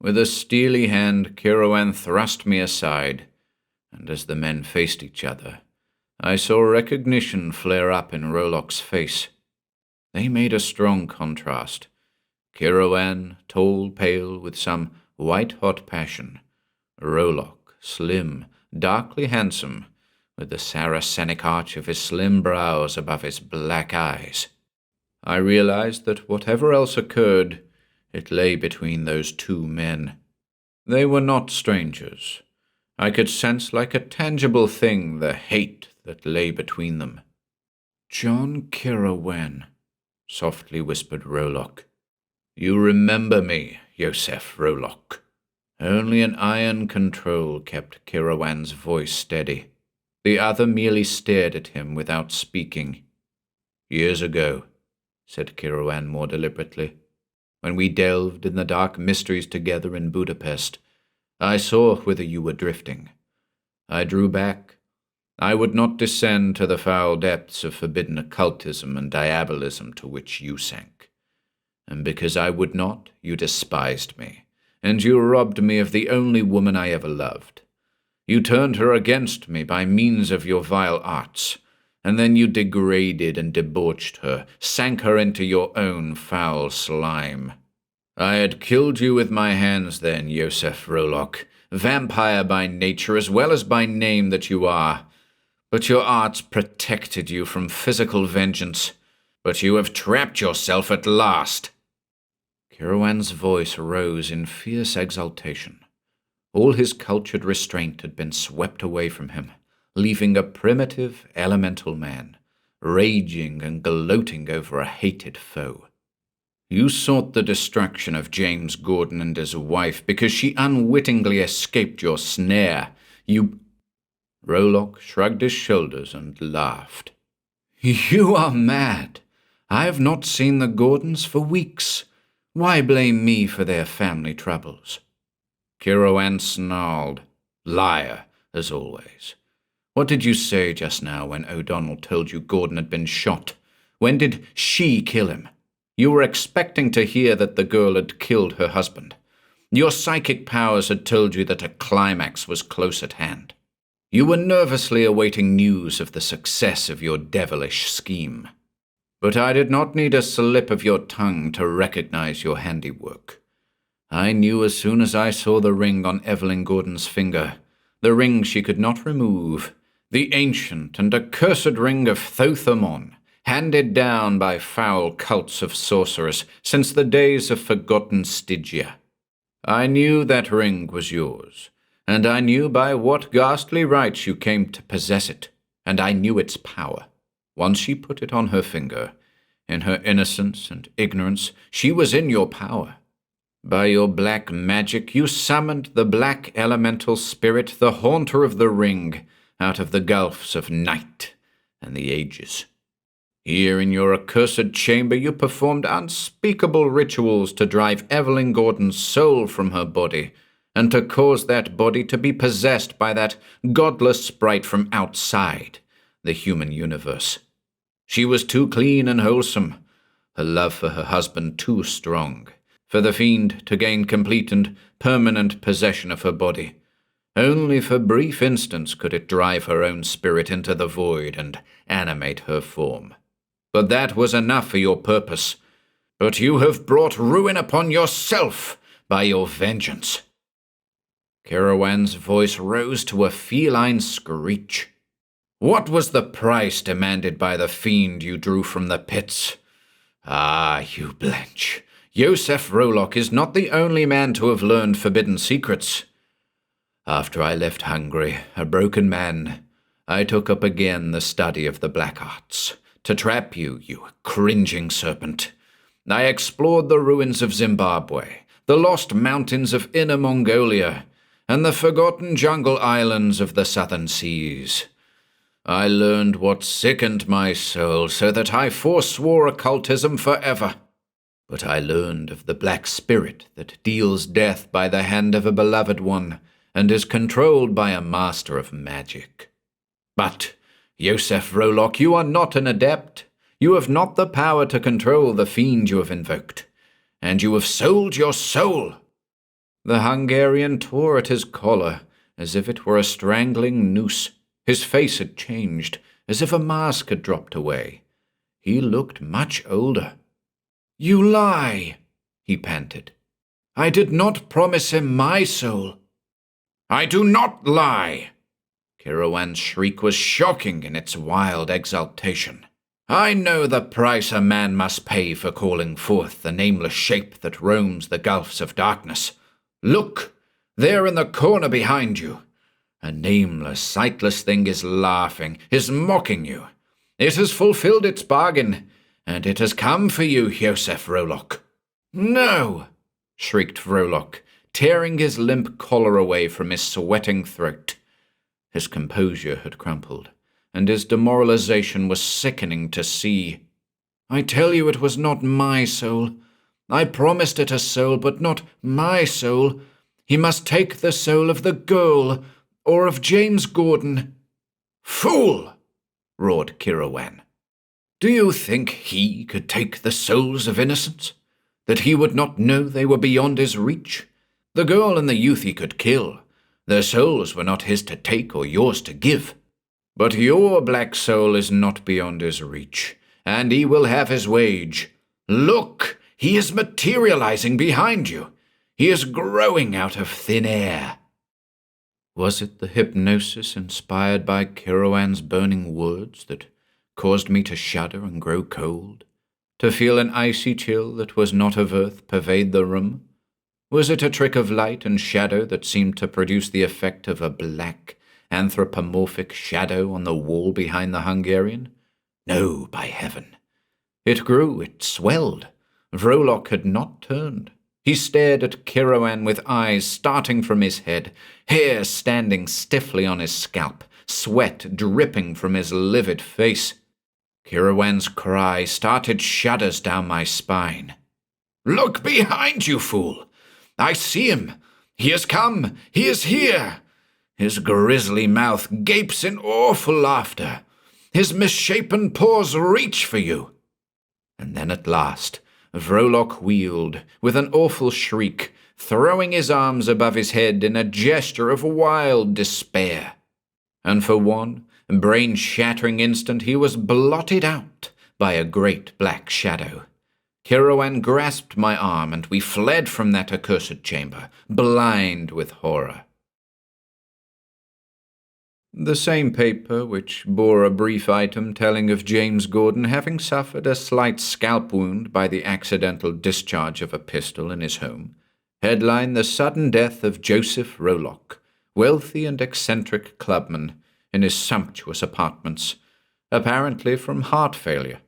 With a steely hand, Kirawan thrust me aside, and as the men faced each other, I saw recognition flare up in Rolock's face. They made a strong contrast. Kirawan, tall, pale, with some white-hot passion. Rolock, slim, darkly handsome, with the Saracenic arch of his slim brows above his black eyes. I realized that whatever else occurred, it lay between those two men. They were not strangers. I could sense like a tangible thing the hate that lay between them. "John Kirawan," softly whispered Rolock. "You remember me, Joseph Rolock." Only an iron control kept Kirawan's voice steady. The other merely stared at him without speaking. "Years ago," said Kirawan more deliberately, "when we delved in the dark mysteries together in Budapest, I saw whither you were drifting. I drew back. I would not descend to the foul depths of forbidden occultism and diabolism to which you sank. And because I would not, you despised me, and you robbed me of the only woman I ever loved. You turned her against me by means of your vile arts, and then you degraded and debauched her, sank her into your own foul slime. I had killed you with my hands then, Joseph Rolock, vampire by nature as well as by name that you are. But your arts protected you from physical vengeance. But you have trapped yourself at last." Kirowan's voice rose in fierce exultation. All his cultured restraint had been swept away from him, leaving a primitive, elemental man, raging and gloating over a hated foe. You sought the destruction of James Gordon and his wife because she unwittingly escaped your snare. Rolock shrugged his shoulders and laughed. You are mad. I have not seen the Gordons for weeks. Why blame me for their family troubles? Kirowan snarled. Liar, as always. What did you say just now when O'Donnell told you Gordon had been shot? When did she kill him? You were expecting to hear that the girl had killed her husband. Your psychic powers had told you that a climax was close at hand. You were nervously awaiting news of the success of your devilish scheme. But I did not need a slip of your tongue to recognize your handiwork. I knew as soon as I saw the ring on Evelyn Gordon's finger, the ring she could not remove, the ancient and accursed ring of Thothamon, handed down by foul cults of sorcerers since the days of forgotten Stygia. I knew that ring was yours, and I knew by what ghastly rights you came to possess it, and I knew its power. Once she put it on her finger, in her innocence and ignorance, she was in your power. By your black magic, you summoned the black elemental spirit, the haunter of the ring, out of the gulfs of night and the ages. Here in your accursed chamber, you performed unspeakable rituals to drive Evelyn Gordon's soul from her body, and to cause that body to be possessed by that godless sprite from outside the human universe. She was too clean and wholesome, her love for her husband too strong, for the fiend to gain complete and permanent possession of her body. Only for brief instants could it drive her own spirit into the void and animate her form. But that was enough for your purpose. But you have brought ruin upon yourself by your vengeance. Kirowan's voice rose to a feline screech. What was the price demanded by the fiend you drew from the pits? Ah, you blench. Yosef Rolock is not the only man to have learned forbidden secrets. After I left Hungary, a broken man, I took up again the study of the black arts, to trap you, you cringing serpent. I explored the ruins of Zimbabwe, the lost mountains of Inner Mongolia, and the forgotten jungle islands of the southern seas. I learned what sickened my soul, so that I forswore occultism forever. But I learned of the black spirit that deals death by the hand of a beloved one, and is controlled by a master of magic. But, Yosef Rolock, you are not an adept. You have not the power to control the fiend you have invoked, and you have sold your soul. The Hungarian tore at his collar, as if it were a strangling noose. His face had changed, as if a mask had dropped away. He looked much older. You lie, he panted. I did not promise him my soul. I do not lie. Kirowan's shriek was shocking in its wild exultation. I know the price a man must pay for calling forth the nameless shape that roams the gulfs of darkness. Look, there in the corner behind you. A nameless, sightless thing is laughing, is mocking you. It has fulfilled its bargain, and it has come for you, Yosef Rolock. No, shrieked Rolock, tearing his limp collar away from his sweating throat. His composure had crumpled, and his demoralization was sickening to see. I tell you it was not my soul. I promised it a soul, but not my soul. He must take the soul of the girl, or of James Gordon. Fool! Roared Kirowan. Do you think he could take the souls of innocents? That he would not know they were beyond his reach? The girl and the youth he could kill. Their souls were not his to take or yours to give. But your black soul is not beyond his reach, and he will have his wage. Look, he is materializing behind you. He is growing out of thin air. Was it the hypnosis inspired by Kirowan's burning words that caused me to shudder and grow cold? To feel an icy chill that was not of earth pervade the room? Was it a trick of light and shadow that seemed to produce the effect of a black, anthropomorphic shadow on the wall behind the Hungarian? No, by heaven. It grew, it swelled. Vrolock had not turned. He stared at Kiroan with eyes starting from his head, hair standing stiffly on his scalp, sweat dripping from his livid face. Kiroan's cry started shudders down my spine. "Look behind you, fool! I see him! He has come! He is here! His grisly mouth gapes in awful laughter. His misshapen paws reach for you." And then at last, Vrolock wheeled with an awful shriek, throwing his arms above his head in a gesture of wild despair. And for one brain-shattering instant he was blotted out by a great black shadow. Kiroan grasped my arm, and we fled from that accursed chamber, blind with horror. The same paper, which bore a brief item telling of James Gordon having suffered a slight scalp wound by the accidental discharge of a pistol in his home, headlined the sudden death of Joseph Vrolock, wealthy and eccentric clubman, in his sumptuous apartments, apparently from heart failure.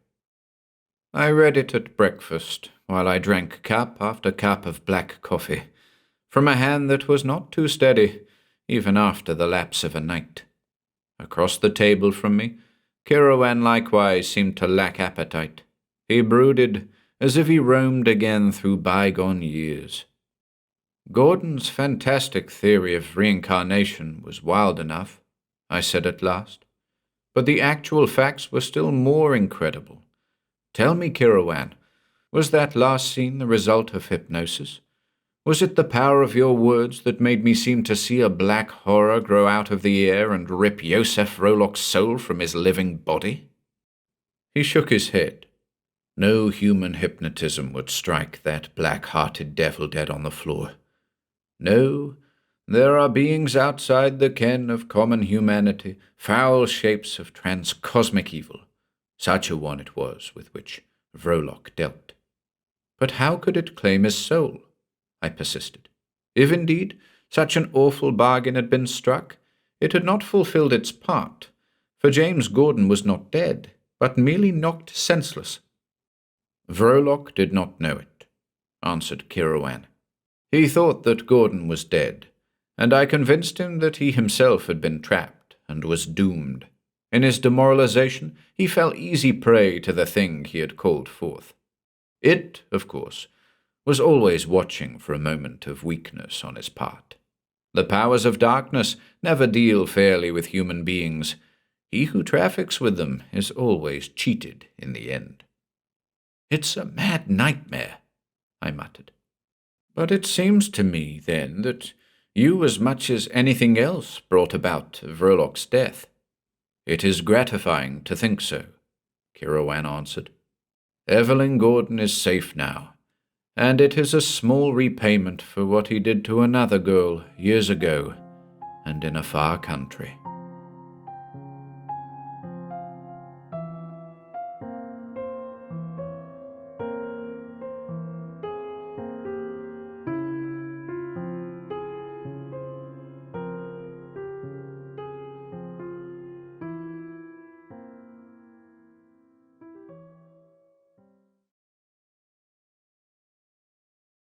I read it at breakfast, while I drank cup after cup of black coffee, from a hand that was not too steady, even after the lapse of a night. Across the table from me, Kiroan likewise seemed to lack appetite. He brooded, as if he roamed again through bygone years. Gordon's fantastic theory of reincarnation was wild enough, I said at last, but the actual facts were still more incredible. Tell me, Kiroan, was that last scene the result of hypnosis? Was it the power of your words that made me seem to see a black horror grow out of the air and rip Joseph Vrolock's soul from his living body? He shook his head. No human hypnotism would strike that black-hearted devil dead on the floor. No, there are beings outside the ken of common humanity, foul shapes of transcosmic evil. Such a one it was with which Vrolock dealt. But how could it claim his soul? I persisted. If indeed such an awful bargain had been struck, it had not fulfilled its part, for James Gordon was not dead, but merely knocked senseless. Vrolock did not know it, answered Kiroan. He thought that Gordon was dead, and I convinced him that he himself had been trapped and was doomed. In his demoralization, he fell easy prey to the thing he had called forth. It, of course, was always watching for a moment of weakness on his part. The powers of darkness never deal fairly with human beings. He who traffics with them is always cheated in the end. "It's a mad nightmare," I muttered. "But it seems to me, then, that you as much as anything else brought about Vrolock's death." "It is gratifying to think so," Kiroan answered. "Evelyn Gordon is safe now, and it is a small repayment for what he did to another girl years ago and in a far country."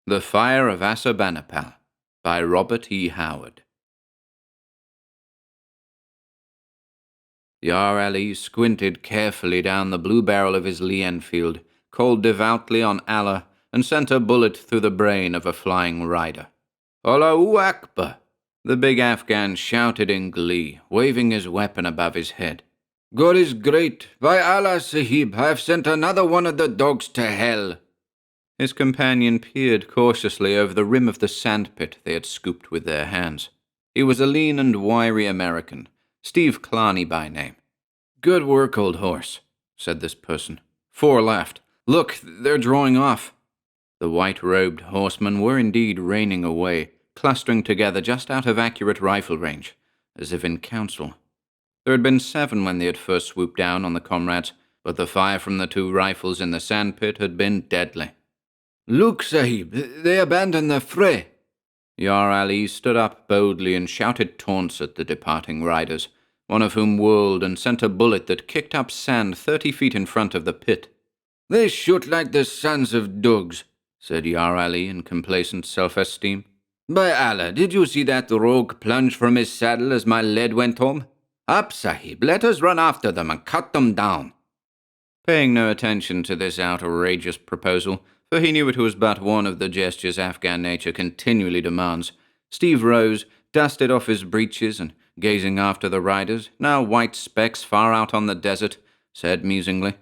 The Fire of Asshurbanipal by Robert E. Howard. Yarl squinted carefully down the blue barrel of his Lee Enfield, called devoutly on Allah, and sent a bullet through the brain of a flying rider. "Allahu Akbar!" the big Afghan shouted in glee, waving his weapon above his head. "God is great! By Allah, Sahib, I have sent another one of the dogs to hell!" His companion peered cautiously over the rim of the sandpit they had scooped with their hands. He was a lean and wiry American, Steve Clarney by name. "Good work, old horse," said this person. "4 left. Look, they're drawing off." The white-robed horsemen were indeed reining away, clustering together just out of accurate rifle range, as if in council. There had been 7 when they had first swooped down on the comrades, but the fire from the 2 rifles in the sandpit had been deadly. "Look, Sahib, they abandon the fray." Yar Ali stood up boldly and shouted taunts at the departing riders, one of whom whirled and sent a bullet that kicked up sand 30 feet in front of the pit. "They shoot like the sons of dogs," said Yar Ali in complacent self-esteem. "By Allah, did you see that rogue plunge from his saddle as my lead went home? Up, Sahib, let us run after them and cut them down." Paying no attention to this outrageous proposal, for he knew it was but one of the gestures Afghan nature continually demands, Steve rose, dusted off his breeches, and, gazing after the riders, now white specks far out on the desert, said musingly,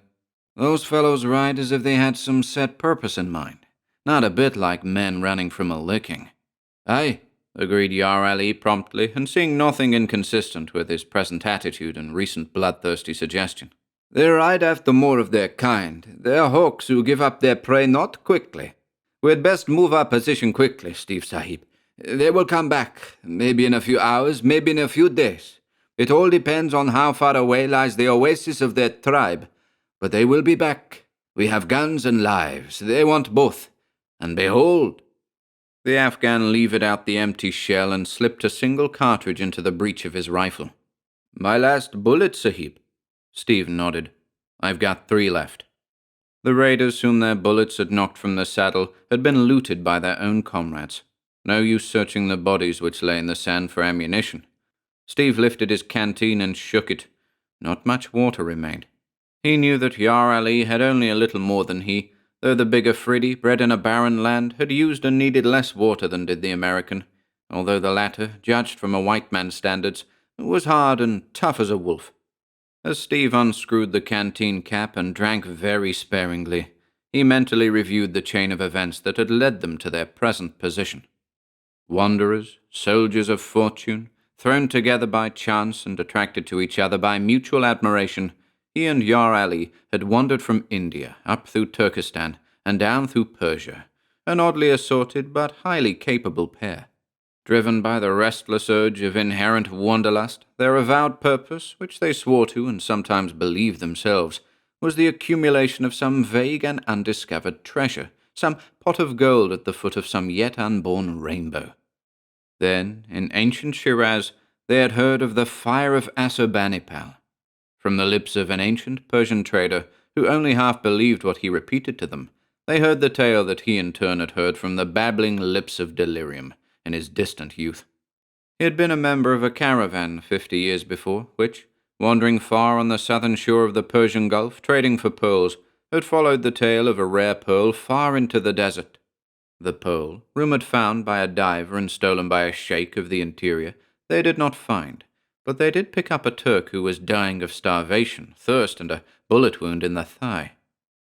"Those fellows ride as if they had some set purpose in mind, not a bit like men running from a licking." "Aye," agreed Yar Ali promptly, and seeing nothing inconsistent with his present attitude and recent bloodthirsty suggestion. "They ride after more of their kind. They are hawks who give up their prey not quickly. We'd best move our position quickly, Steve Sahib. They will come back, maybe in a few hours, maybe in a few days. It all depends on how far away lies the oasis of their tribe. But they will be back. We have guns and lives. They want both. And behold—" The Afghan levered out the empty shell and slipped a single cartridge into the breech of his rifle. "My last bullet, Sahib." Steve nodded. "I've got 3 left." The raiders whom their bullets had knocked from the saddle had been looted by their own comrades. No use searching the bodies which lay in the sand for ammunition. Steve lifted his canteen and shook it. Not much water remained. He knew that Yar Ali had only a little more than he, though the big Afridi, bred in a barren land, had used and needed less water than did the American, although the latter, judged from a white man's standards, was hard and tough as a wolf. As Steve unscrewed the canteen cap and drank very sparingly, he mentally reviewed the chain of events that had led them to their present position. Wanderers, soldiers of fortune, thrown together by chance and attracted to each other by mutual admiration, he and Yar Ali had wandered from India, up through Turkestan, and down through Persia, an oddly assorted but highly capable pair. Driven by the restless urge of inherent wanderlust, their avowed purpose, which they swore to and sometimes believed themselves, was the accumulation of some vague and undiscovered treasure, some pot of gold at the foot of some yet unborn rainbow. Then, in ancient Shiraz, they had heard of the Fire of Asshurbanipal, from the lips of an ancient Persian trader who only half believed what he repeated to them. They heard the tale that he in turn had heard from the babbling lips of delirium in his distant youth. He had been a member of a caravan 50 years before, which, wandering far on the southern shore of the Persian Gulf, trading for pearls, had followed the tale of a rare pearl far into the desert. The pearl, rumored found by a diver and stolen by a sheikh of the interior, they did not find, but they did pick up a Turk who was dying of starvation, thirst, and a bullet wound in the thigh.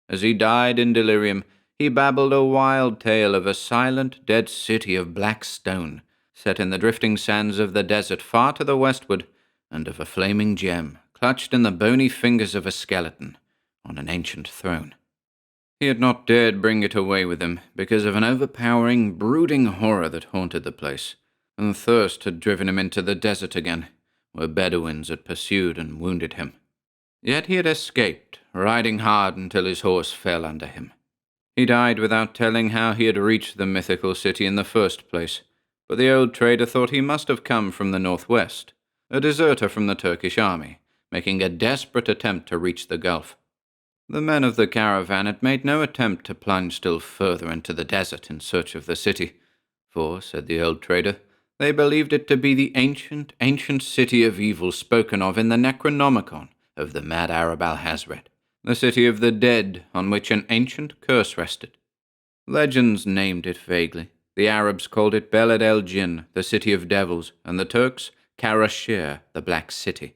As he died in delirium, he babbled a wild tale of a silent, dead city of black stone, set in the drifting sands of the desert far to the westward, and of a flaming gem, clutched in the bony fingers of a skeleton, on an ancient throne. He had not dared bring it away with him, because of an overpowering, brooding horror that haunted the place, and thirst had driven him into the desert again, where Bedouins had pursued and wounded him. Yet he had escaped, riding hard until his horse fell under him. He died without telling how he had reached the mythical city in the first place, but the old trader thought he must have come from the northwest, a deserter from the Turkish army, making a desperate attempt to reach the Gulf. The men of the caravan had made no attempt to plunge still further into the desert in search of the city, for, said the old trader, they believed it to be the ancient city of evil spoken of in the Necronomicon of the mad Arab Alhazred, the city of the dead on which an ancient curse rested. Legends named it vaguely. The Arabs called it Beled el-Jinn, the city of devils, and the Turks Karashir, the Black City.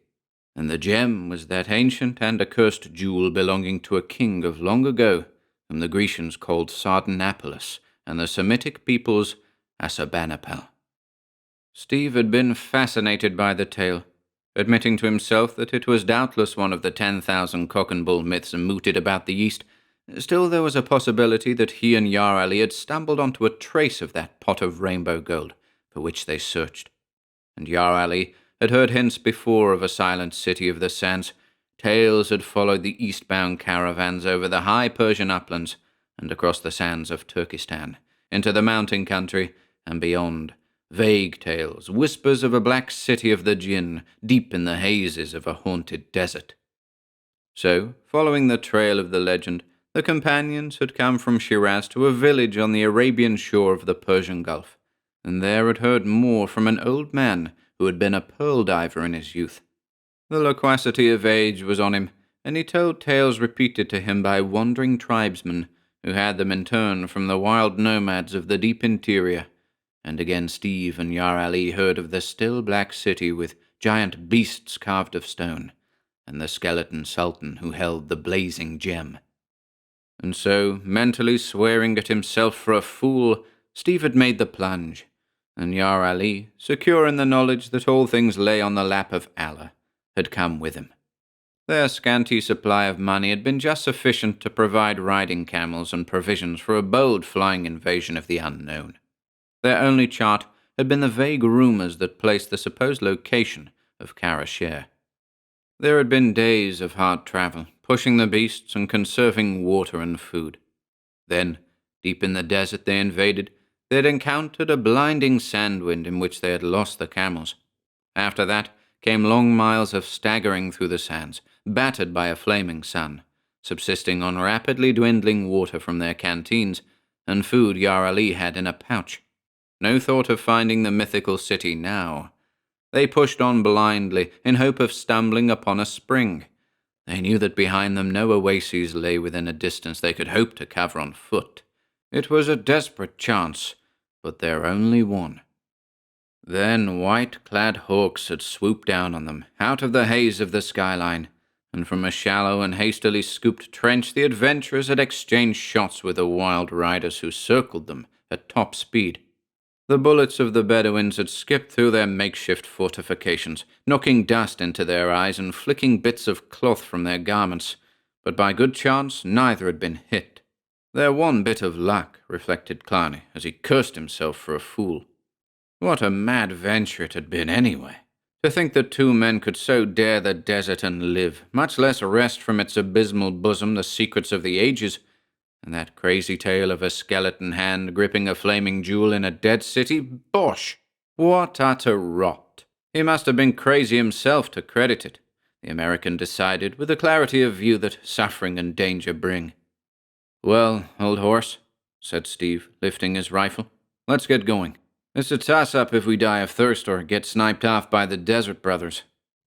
And the gem was that ancient and accursed jewel belonging to a king of long ago, whom the Grecians called Sardanapalus, and the Semitic peoples Assurbanipal. Steve had been fascinated by the tale, admitting to himself that it was doubtless one of the 10,000 cock-and-bull myths mooted about the East. Still, there was a possibility that he and Yar Ali had stumbled onto a trace of that pot of rainbow gold for which they searched. And Yar Ali had heard hints before of a silent city of the sands, Tales had followed the eastbound caravans over the high Persian uplands and across the sands of Turkestan, into the mountain country and beyond. Vague tales, whispers of a black city of the jinn, deep in the hazes of a haunted desert. So, following the trail of the legend, the companions had come from Shiraz to a village on the Arabian shore of the Persian Gulf, and there had heard more from an old man who had been a pearl diver in his youth. The loquacity of age was on him, and he told tales repeated to him by wandering tribesmen who had them in turn from the wild nomads of the deep interior. And again Steve and Yar Ali heard of the still black city with giant beasts carved of stone, and the skeleton sultan who held the blazing gem. And so, mentally swearing at himself for a fool, Steve had made the plunge, and Yar Ali, secure in the knowledge that all things lay on the lap of Allah, had come with him. Their scanty supply of money had been just sufficient to provide riding camels and provisions for a bold flying invasion of the unknown. Their only chart had been the vague rumors that placed the supposed location of Karasher. There had been days of hard travel, pushing the beasts and conserving water and food. Then, deep in the desert they invaded, they had encountered a blinding sand wind in which they had lost the camels. After that came long miles of staggering through the sands, battered by a flaming sun, subsisting on rapidly dwindling water from their canteens and food Yar Ali had in a pouch. No thought of finding the mythical city now. They pushed on blindly in hope of stumbling upon a spring. They knew that behind them no oases lay within a distance they could hope to cover on foot. It was a desperate chance, but their only one. Then white-clad hawks had swooped down on them, out of the haze of the skyline, and from a shallow and hastily scooped trench the adventurers had exchanged shots with the wild riders who circled them at top speed. The bullets of the Bedouins had skipped through their makeshift fortifications, knocking dust into their eyes and flicking bits of cloth from their garments, but by good chance neither had been hit. Their one bit of luck, reflected Clarny, as he cursed himself for a fool. What a mad venture it had been anyway. To think that two men could so dare the desert and live, much less wrest from its abysmal bosom the secrets of the ages, and that crazy tale of a skeleton hand gripping a flaming jewel in a dead city? Bosh! What utter rot! He must have been crazy himself to credit it, the American decided with the clarity of view that suffering and danger bring. Well, old horse, said Steve, lifting his rifle, let's get going. It's a toss-up if we die of thirst or get sniped off by the Desert Brothers.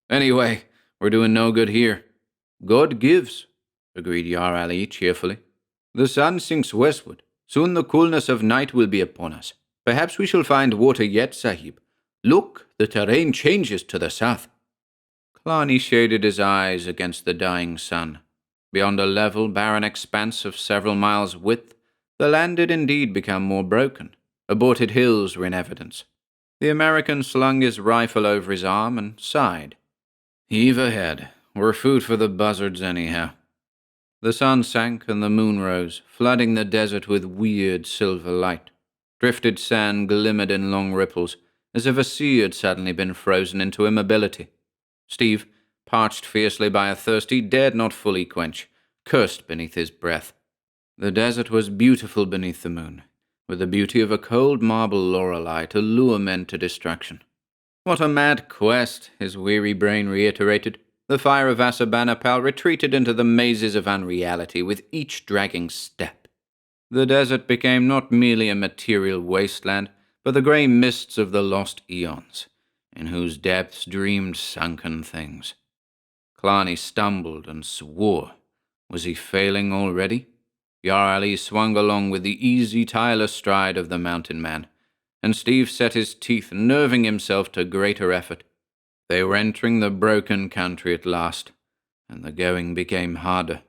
Anyway, we're doing no good here. God gives, agreed Yar Ali cheerfully. The sun sinks westward. Soon the coolness of night will be upon us. Perhaps we shall find water yet, Sahib. Look, the terrain changes to the south. Clarny shaded his eyes against the dying sun. Beyond a level, barren expanse of several miles' width, the land had indeed become more broken. Aborted hills were in evidence. The American slung his rifle over his arm and sighed. Heave ahead. We're food for the buzzards anyhow. The sun sank and the moon rose, flooding the desert with weird silver light. Drifted sand glimmered in long ripples, as if a sea had suddenly been frozen into immobility. Steve, parched fiercely by a thirst he dared not fully quench, cursed beneath his breath. The desert was beautiful beneath the moon, with the beauty of a cold marble lorelei to lure men to destruction. What a mad quest, his weary brain reiterated. The Fire of Asshurbanipal retreated into the mazes of unreality with each dragging step. The desert became not merely a material wasteland, but the grey mists of the lost eons, in whose depths dreamed sunken things. Clarny stumbled and swore. Was he failing already? Yar Ali swung along with the easy, tireless stride of the mountain man, and Steve set his teeth, nerving himself to greater effort. They were entering the broken country at last, and the going became harder.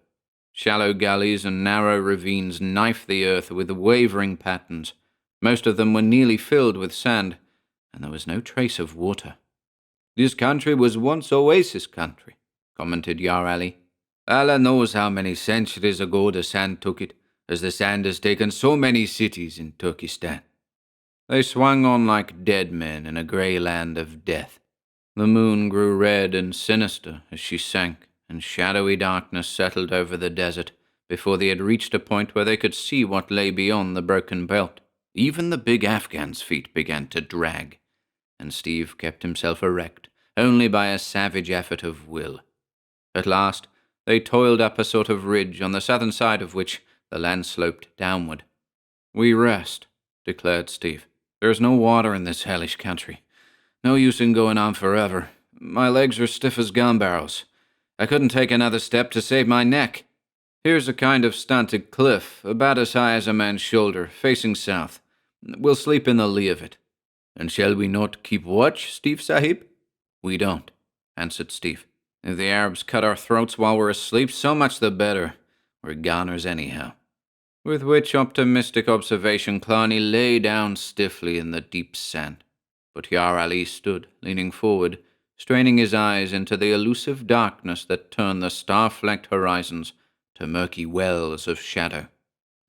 Shallow gullies and narrow ravines knifed the earth with wavering patterns. Most of them were nearly filled with sand, and there was no trace of water. This country was once oasis country, commented Yar Ali. Allah knows how many centuries ago the sand took it, as the sand has taken so many cities in Turkestan. They swung on like dead men in a grey land of death. The moon grew red and sinister as she sank, and shadowy darkness settled over the desert before they had reached a point where they could see what lay beyond the broken belt. Even the big Afghan's feet began to drag, and Steve kept himself erect only by a savage effort of will. At last, they toiled up a sort of ridge on the southern side of which the land sloped downward. "We rest," declared Steve. "There's no water in this hellish country. No use in going on forever. My legs are stiff as gun barrels. I couldn't take another step to save my neck. Here's a kind of stunted cliff, about as high as a man's shoulder, facing south. We'll sleep in the lee of it." "And shall we not keep watch, Steve Sahib?" "We don't," answered Steve. "If the Arabs cut our throats while we're asleep, so much the better. We're goners anyhow." With which optimistic observation Cloney lay down stiffly in the deep sand. But Yar Ali stood, leaning forward, straining his eyes into the elusive darkness that turned the star-flecked horizons to murky wells of shadow.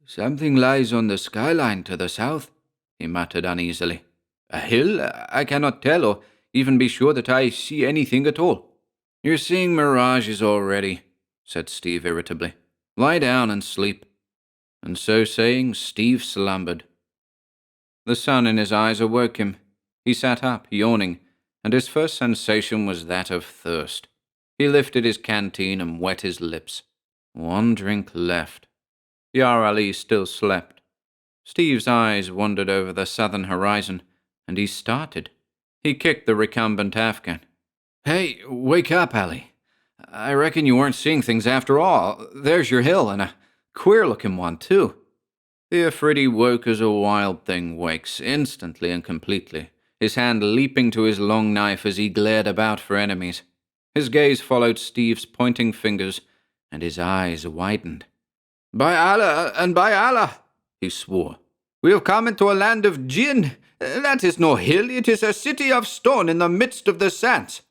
"Something lies on the skyline to the south," he muttered uneasily. "A hill? I cannot tell, or even be sure that I see anything at all." "You're seeing mirages already," said Steve irritably. "Lie down and sleep." And so saying, Steve slumbered. The sun in his eyes awoke him. He sat up, yawning, and his first sensation was that of thirst. He lifted his canteen and wet his lips. One drink left. Yar Ali still slept. Steve's eyes wandered over the southern horizon, and he started. He kicked the recumbent Afghan. "Hey, wake up, Ali. I reckon you weren't seeing things after all. There's your hill, and a queer-looking one, too." The Afridi woke as a wild thing wakes, instantly and completely, his hand leaping to his long knife as he glared about for enemies. His gaze followed Steve's pointing fingers, and his eyes widened. "By Allah, and by Allah," he swore, "we have come into a land of jinn. That is no hill, it is a city of stone in the midst of the sands."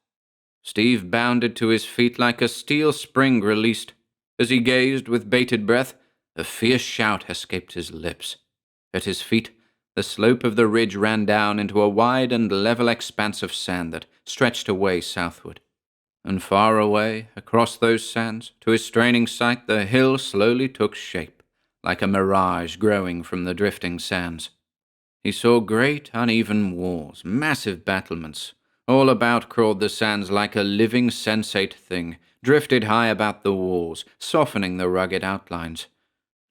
Steve bounded to his feet like a steel spring released. As he gazed with bated breath, a fierce shout escaped his lips. At his feet, the slope of the ridge ran down into a wide and level expanse of sand that stretched away southward. And far away, across those sands, to his straining sight, the hill slowly took shape, like a mirage growing from the drifting sands. He saw great, uneven walls, massive battlements. All about crawled the sands like a living, sensate thing, drifted high about the walls, softening the rugged outlines.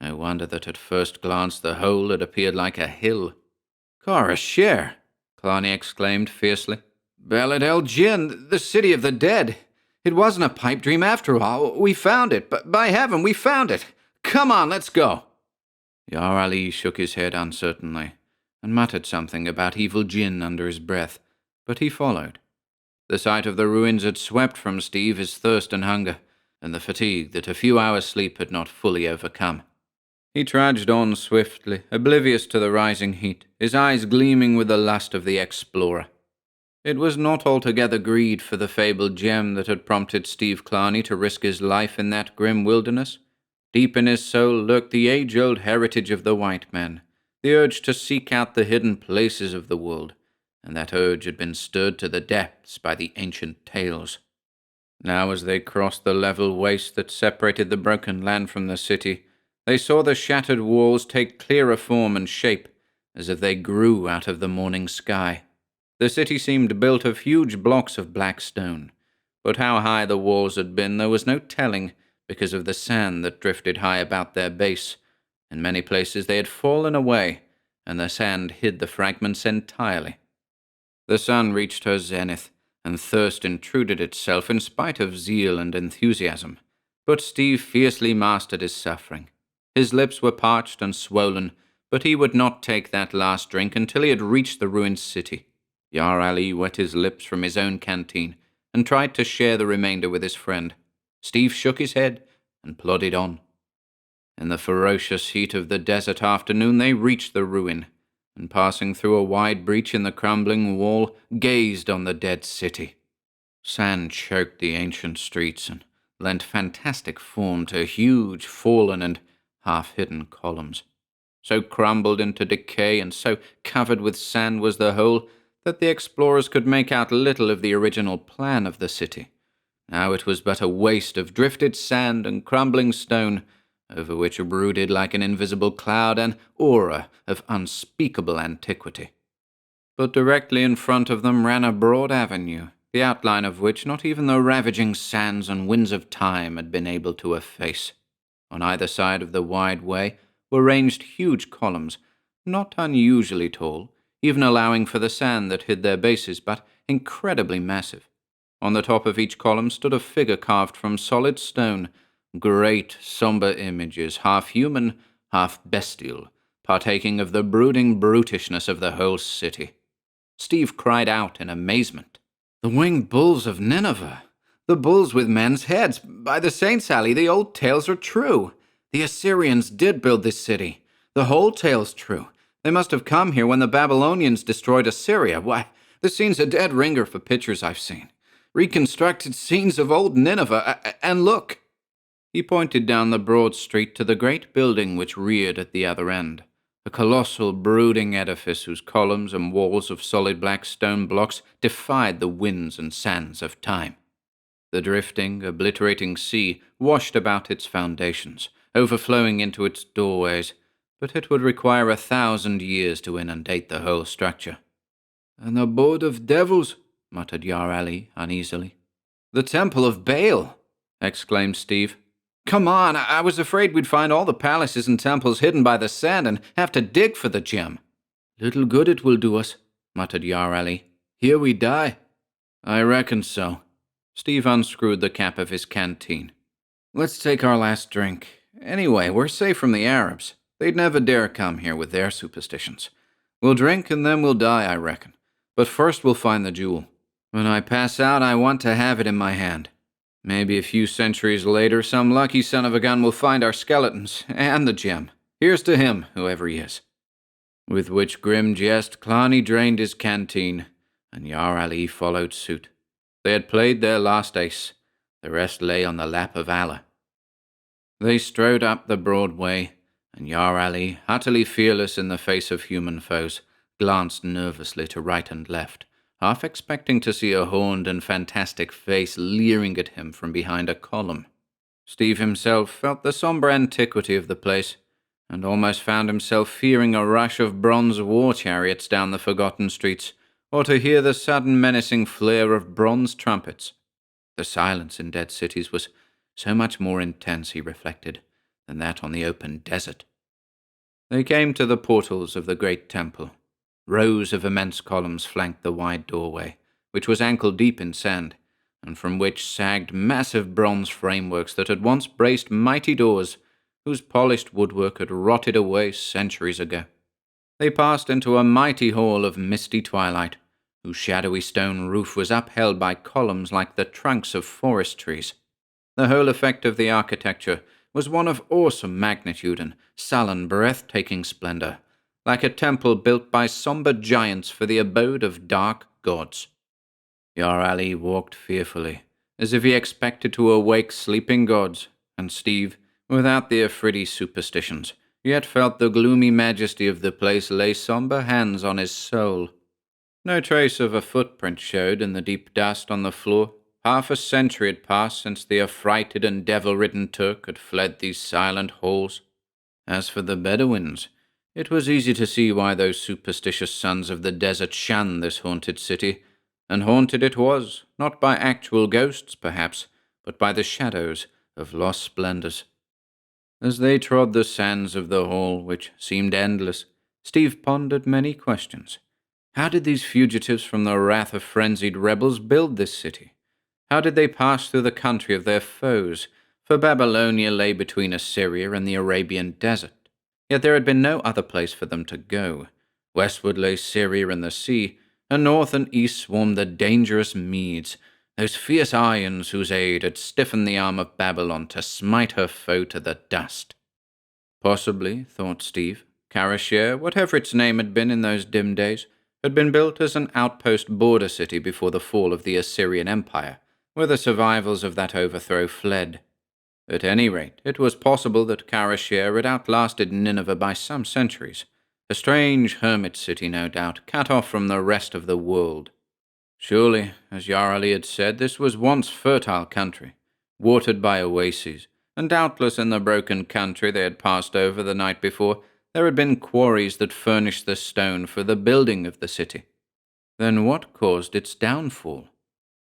No wonder that at first glance the whole had appeared like a hill. "Karasher!" Cloney exclaimed fiercely. "Beled el Jinn, the city of the dead. It wasn't a pipe dream after all. We found it. By heaven, we found it. Come on, let's go." Yar Ali shook his head uncertainly and muttered something about evil jinn under his breath, but he followed. The sight of the ruins had swept from Steve his thirst and hunger, and the fatigue that a few hours' sleep had not fully overcome. He trudged on swiftly, oblivious to the rising heat, his eyes gleaming with the lust of the explorer. It was not altogether greed for the fabled gem that had prompted Steve Cloney to risk his life in that grim wilderness. Deep in his soul lurked the age-old heritage of the white man, the urge to seek out the hidden places of the world, and that urge had been stirred to the depths by the ancient tales. Now as they crossed the level waste that separated the broken land from the city, they saw the shattered walls take clearer form and shape, as if they grew out of the morning sky. The city seemed built of huge blocks of black stone, but how high the walls had been there was no telling because of the sand that drifted high about their base. In many places they had fallen away, and the sand hid the fragments entirely. The sun reached her zenith, and thirst intruded itself in spite of zeal and enthusiasm. But Steve fiercely mastered his suffering. His lips were parched and swollen, but he would not take that last drink until he had reached the ruined city. Yar Ali wet his lips from his own canteen and tried to share the remainder with his friend. Steve shook his head and plodded on. In the ferocious heat of the desert afternoon they reached the ruin, and passing through a wide breach in the crumbling wall, gazed on the dead city. Sand choked the ancient streets and lent fantastic form to huge, fallen and half-hidden columns. So crumbled into decay and so covered with sand was the whole that the explorers could make out little of the original plan of the city. Now it was but a waste of drifted sand and crumbling stone, over which brooded like an invisible cloud an aura of unspeakable antiquity. But directly in front of them ran a broad avenue, the outline of which not even the ravaging sands and winds of time had been able to efface. On either side of the wide way were ranged huge columns, not unusually tall, even allowing for the sand that hid their bases, but incredibly massive. On the top of each column stood a figure carved from solid stone, great, somber images, half human, half bestial, partaking of the brooding brutishness of the whole city. Steve cried out in amazement. "The winged bulls of Nineveh! The bulls with men's heads! By the saints, Sally, the old tales are true! The Assyrians did build this city. The whole tale's true. They must have come here when the Babylonians destroyed Assyria. Why, the scene's a dead ringer for pictures I've seen. Reconstructed scenes of old Nineveh, and look!" He pointed down the broad street to the great building which reared at the other end, a colossal brooding edifice whose columns and walls of solid black stone blocks defied the winds and sands of time. The drifting, obliterating sea washed about its foundations, overflowing into its doorways, but it would require 1,000 years to inundate the whole structure. "An abode of devils," muttered Yar Ali uneasily. "The temple of Baal," exclaimed Steve. "Come on, I was afraid we'd find all the palaces and temples hidden by the sand and have to dig for the gem." "Little good it will do us," muttered Yar Ali. "Here we die." "I reckon so." Steve unscrewed the cap of his canteen. "Let's take our last drink. Anyway, we're safe from the Arabs. They'd never dare come here with their superstitions. We'll drink and then we'll die, I reckon. But first we'll find the jewel. When I pass out, I want to have it in my hand. Maybe a few centuries later, some lucky son of a gun will find our skeletons and the gem. Here's to him, whoever he is." With which grim jest, Cloney drained his canteen, and Yar Ali followed suit. They had played their last ace. The rest lay on the lap of Allah. They strode up the broad way, and Yar Ali, utterly fearless in the face of human foes, glanced nervously to right and left, half expecting to see a horned and fantastic face leering at him from behind a column. Steve himself felt the somber antiquity of the place, and almost found himself fearing a rush of bronze war chariots down the forgotten streets, or to hear the sudden menacing flare of bronze trumpets. The silence in dead cities was so much more intense, he reflected, than that on the open desert. They came to the portals of the great temple. Rows of immense columns flanked the wide doorway, which was ankle-deep in sand, and from which sagged massive bronze frameworks that had once braced mighty doors, whose polished woodwork had rotted away centuries ago. They passed into a mighty hall of misty twilight, whose shadowy stone roof was upheld by columns like the trunks of forest trees. The whole effect of the architecture was one of awesome magnitude and sullen, breathtaking splendor, like a temple built by somber giants for the abode of dark gods. Yar Ali walked fearfully, as if he expected to awake sleeping gods, and Steve, without the Afridi superstitions, yet felt the gloomy majesty of the place lay somber hands on his soul. No trace of a footprint showed in the deep dust on the floor. Half a century had passed since the affrighted and devil-ridden Turk had fled these silent halls. As for the Bedouins, it was easy to see why those superstitious sons of the desert shunned this haunted city, and haunted it was, not by actual ghosts, perhaps, but by the shadows of lost splendors. As they trod the sands of the hall, which seemed endless, Steve pondered many questions. How did these fugitives from the wrath of frenzied rebels build this city? How did they pass through the country of their foes? For Babylonia lay between Assyria and the Arabian desert. Yet there had been no other place for them to go. Westward lay Syria and the sea, and north and east swarmed the dangerous Medes, those fierce Ions whose aid had stiffened the arm of Babylon to smite her foe to the dust. Possibly, thought Steve, Karasher, whatever its name had been in those dim days, had been built as an outpost border city before the fall of the Assyrian Empire, where the survivors of that overthrow fled. At any rate, it was possible that Karasher had outlasted Nineveh by some centuries, a strange hermit city, no doubt, cut off from the rest of the world. Surely, as Yarali had said, this was once fertile country, watered by oases, and doubtless in the broken country they had passed over the night before, there had been quarries that furnished the stone for the building of the city. Then what caused its downfall?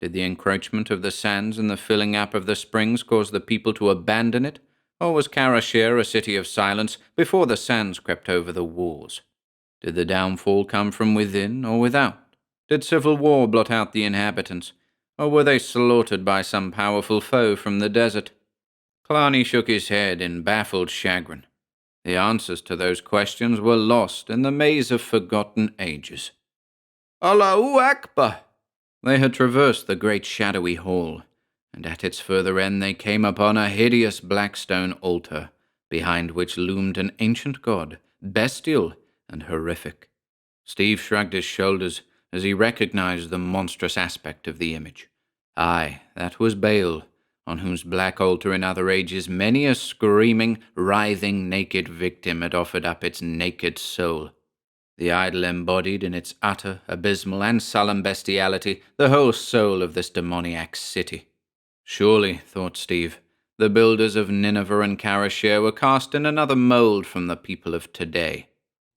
Did the encroachment of the sands and the filling up of the springs cause the people to abandon it? Or was Karashir a city of silence before the sands crept over the walls? Did the downfall come from within or without? Did civil war blot out the inhabitants? Or were they slaughtered by some powerful foe from the desert? Clowney shook his head in baffled chagrin. The answers to those questions were lost in the maze of forgotten ages. Allahu Akbar! They had traversed the great shadowy hall, and at its further end they came upon a hideous black stone altar, behind which loomed an ancient god, bestial and horrific. Steve shrugged his shoulders as he recognized the monstrous aspect of the image. Aye, that was Baal, on whose black altar in other ages many a screaming, writhing, naked victim had offered up its naked soul. The idol embodied in its utter, abysmal, and sullen bestiality the whole soul of this demoniac city. Surely, thought Steve, the builders of Nineveh and Karashir were cast in another mold from the people of today.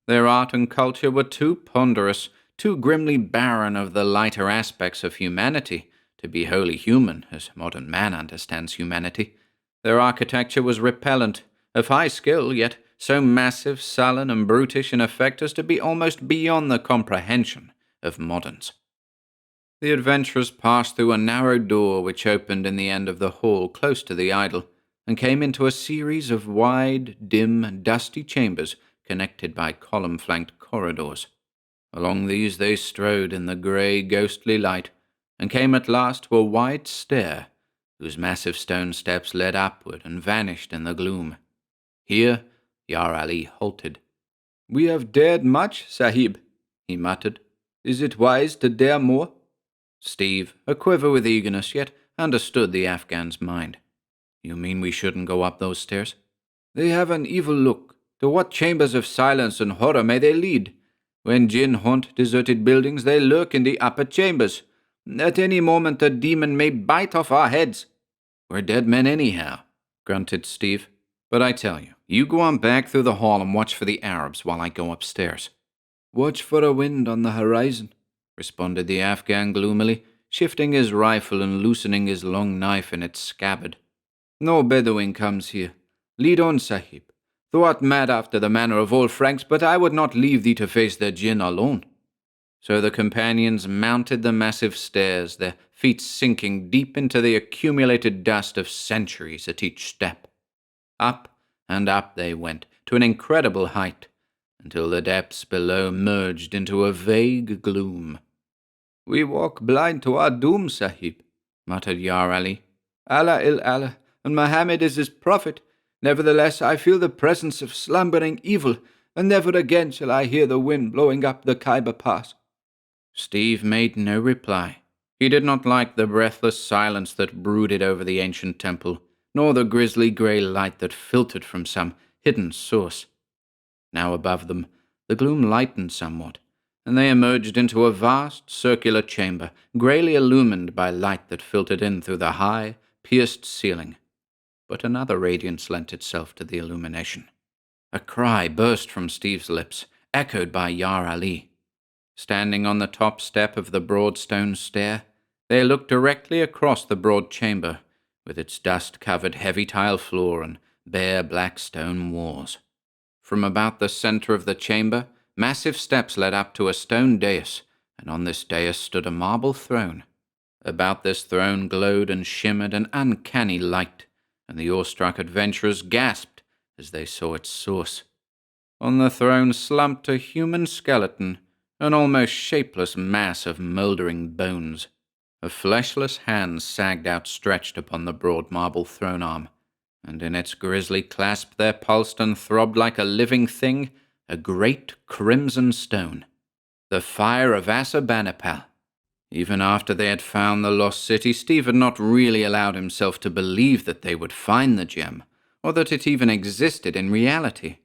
Their art and culture were too ponderous, too grimly barren of the lighter aspects of humanity, to be wholly human, as modern man understands humanity. Their architecture was repellent, of high skill, yet so massive, sullen, and brutish in effect as to be almost beyond the comprehension of moderns. The adventurers passed through a narrow door which opened in the end of the hall close to the idol, and came into a series of wide, dim, dusty chambers connected by column-flanked corridors. Along these they strode in the grey, ghostly light, and came at last to a wide stair, whose massive stone steps led upward and vanished in the gloom. Here Yar Ali halted. "We have dared much, Sahib," he muttered. "Is it wise to dare more?" Steve, aquiver with eagerness, yet understood the Afghan's mind. "You mean we shouldn't go up those stairs?" "They have an evil look. To what chambers of silence and horror may they lead? When jinn haunt deserted buildings, they lurk in the upper chambers. At any moment a demon may bite off our heads." "We're dead men anyhow," grunted Steve. "But I tell you, you go on back through the hall and watch for the Arabs while I go upstairs." "Watch for a wind on the horizon," responded the Afghan gloomily, shifting his rifle and loosening his long knife in its scabbard. "No Bedouin comes here. Lead on, Sahib. Thou art mad after the manner of all Franks, but I would not leave thee to face the jinn alone." So the companions mounted the massive stairs, their feet sinking deep into the accumulated dust of centuries at each step. Up and up they went, to an incredible height, until the depths below merged into a vague gloom. "We walk blind to our doom, Sahib," muttered Yar Ali. "Allah il Allah, and Muhammad is his prophet. Nevertheless, I feel the presence of slumbering evil, and never again shall I hear the wind blowing up the Khyber Pass." Steve made no reply. He did not like the breathless silence that brooded over the ancient temple, nor the grisly grey light that filtered from some hidden source. Now above them, the gloom lightened somewhat, and they emerged into a vast circular chamber, greyly illumined by light that filtered in through the high, pierced ceiling. But another radiance lent itself to the illumination. A cry burst from Steve's lips, echoed by Yar Ali. Standing on the top step of the broad stone stair, they looked directly across the broad chamber, with its dust-covered heavy tile floor and bare black stone walls. From about the center of the chamber, massive steps led up to a stone dais, and on this dais stood a marble throne. About this throne glowed and shimmered an uncanny light, and the awestruck adventurers gasped as they saw its source. On the throne slumped a human skeleton, an almost shapeless mass of mouldering bones. A fleshless hand sagged outstretched upon the broad marble throne arm, and in its grisly clasp there pulsed and throbbed like a living thing a great crimson stone, the Fire of Asshurbanipal. Even after they had found the lost city, Steve had not really allowed himself to believe that they would find the gem, or that it even existed in reality.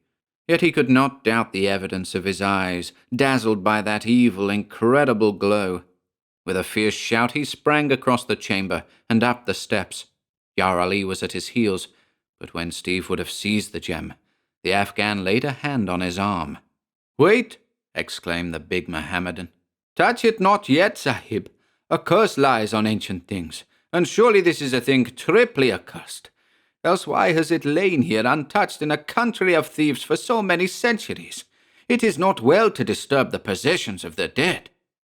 Yet he could not doubt the evidence of his eyes, dazzled by that evil, incredible glow. With a fierce shout, he sprang across the chamber and up the steps. Yar Ali was at his heels, but when Steve would have seized the gem, the Afghan laid a hand on his arm. "Wait!" exclaimed the big Mohammedan. "Touch it not yet, Sahib. A curse lies on ancient things, and surely this is a thing triply accursed. Else why has it lain here untouched in a country of thieves for so many centuries? It is not well to disturb the possessions of the dead."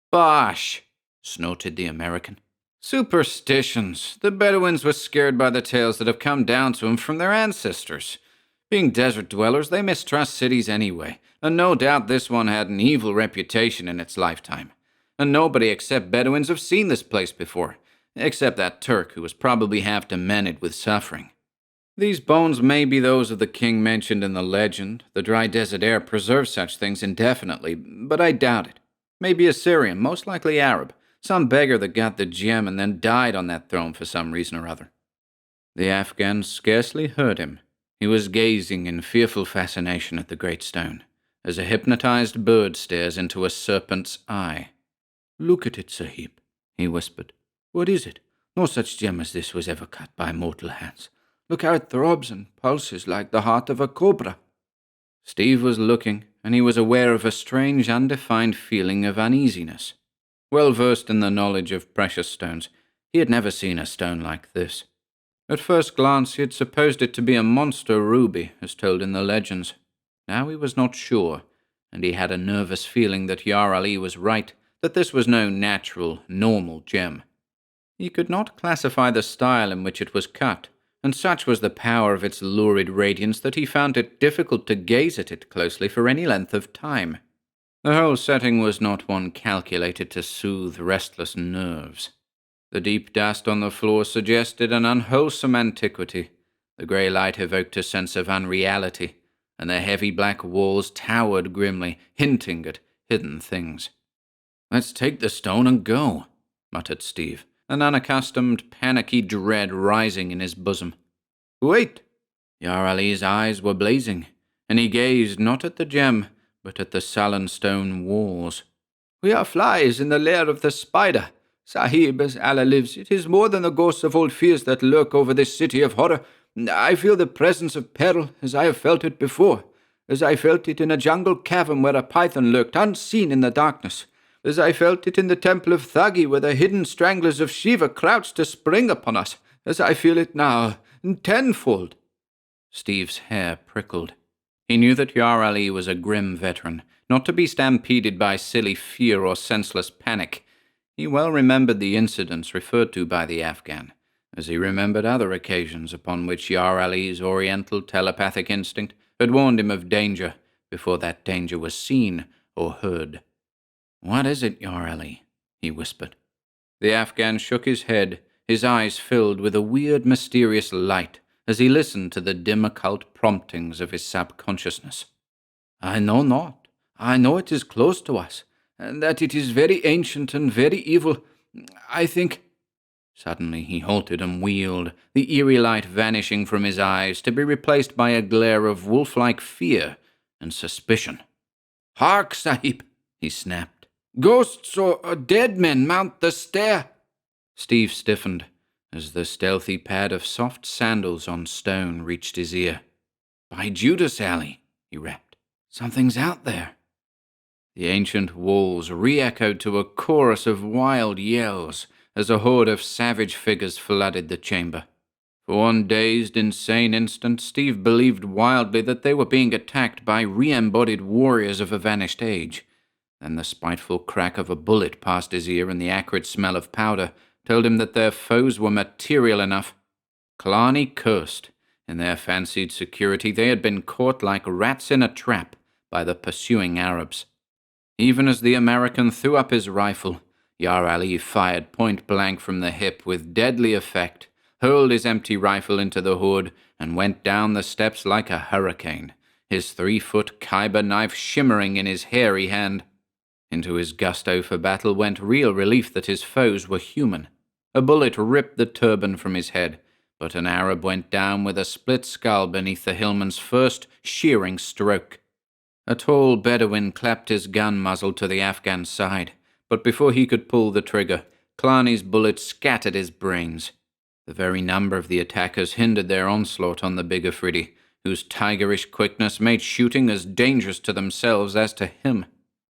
"Bosh!" snorted the American. "Superstitions. The Bedouins were scared by the tales that have come down to them from their ancestors. Being desert dwellers, they mistrust cities anyway, and no doubt this one had an evil reputation in its lifetime. And nobody except Bedouins have seen this place before, except that Turk who was probably half demented with suffering. These bones may be those of the king mentioned in the legend. The dry desert air preserves such things indefinitely, but I doubt it. Maybe Assyrian, most likely Arab. Some beggar that got the gem and then died on that throne for some reason or other." The Afghan scarcely heard him. He was gazing in fearful fascination at the great stone, as a hypnotized bird stares into a serpent's eye. "Look at it, Sahib," he whispered. "What is it? No such gem as this was ever cut by mortal hands. Look how it throbs and pulses like the heart of a cobra." Steve was looking, and he was aware of a strange, undefined feeling of uneasiness. Well versed in the knowledge of precious stones, he had never seen a stone like this. At first glance, he had supposed it to be a monster ruby, as told in the legends. Now he was not sure, and he had a nervous feeling that Yar Ali was right, that this was no natural, normal gem. He could not classify the style in which it was cut, and such was the power of its lurid radiance that he found it difficult to gaze at it closely for any length of time. The whole setting was not one calculated to soothe restless nerves. The deep dust on the floor suggested an unwholesome antiquity. The grey light evoked a sense of unreality, and the heavy black walls towered grimly, hinting at hidden things. "Let's take the stone and go," muttered Steve, an unaccustomed, panicky dread rising in his bosom. "Wait!" Yar Ali's eyes were blazing, and he gazed not at the gem, but at the sullen stone walls. "We are flies in the lair of the spider. Sahib, as Allah lives, it is more than the ghosts of old fears that lurk over this city of horror. I feel the presence of peril as I have felt it before, as I felt it in a jungle cavern where a python lurked unseen in the darkness, as I felt it in the temple of Thagi where the hidden stranglers of Shiva crouched to spring upon us, as I feel it now, tenfold." Steve's hair prickled. He knew that Yar Ali was a grim veteran, not to be stampeded by silly fear or senseless panic. He well remembered the incidents referred to by the Afghan, as he remembered other occasions upon which Yar Ali's oriental telepathic instinct had warned him of danger before that danger was seen or heard. "What is it, Yar Ali?" he whispered. The Afghan shook his head, his eyes filled with a weird, mysterious light, as he listened to the dim occult promptings of his subconsciousness. "I know not. I know it is close to us, and that it is very ancient and very evil. I think—" Suddenly he halted and wheeled, the eerie light vanishing from his eyes to be replaced by a glare of wolf-like fear and suspicion. "Hark, Sahib!" he snapped. "Ghosts or dead men mount the stair." Steve stiffened as the stealthy pad of soft sandals on stone reached his ear. "By Judas, Ali," he rapped. "Something's out there." The ancient walls re-echoed to a chorus of wild yells as a horde of savage figures flooded the chamber. For one dazed, insane instant, Steve believed wildly that they were being attacked by re-embodied warriors of a vanished age. Then the spiteful crack of a bullet past his ear and the acrid smell of powder told him that their foes were material enough. Killarney cursed. In their fancied security, they had been caught like rats in a trap by the pursuing Arabs. Even as the American threw up his rifle, Yar Ali fired point-blank from the hip with deadly effect, hurled his empty rifle into the hood, and went down the steps like a hurricane, his 3-foot Khyber knife shimmering in his hairy hand. Into his gusto for battle went real relief that his foes were human. A bullet ripped the turban from his head, but an Arab went down with a split skull beneath the hillman's first shearing stroke. A tall Bedouin clapped his gun muzzle to the Afghan's side, but before he could pull the trigger, Clarny's bullet scattered his brains. The very number of the attackers hindered their onslaught on the big Afridi, whose tigerish quickness made shooting as dangerous to themselves as to him.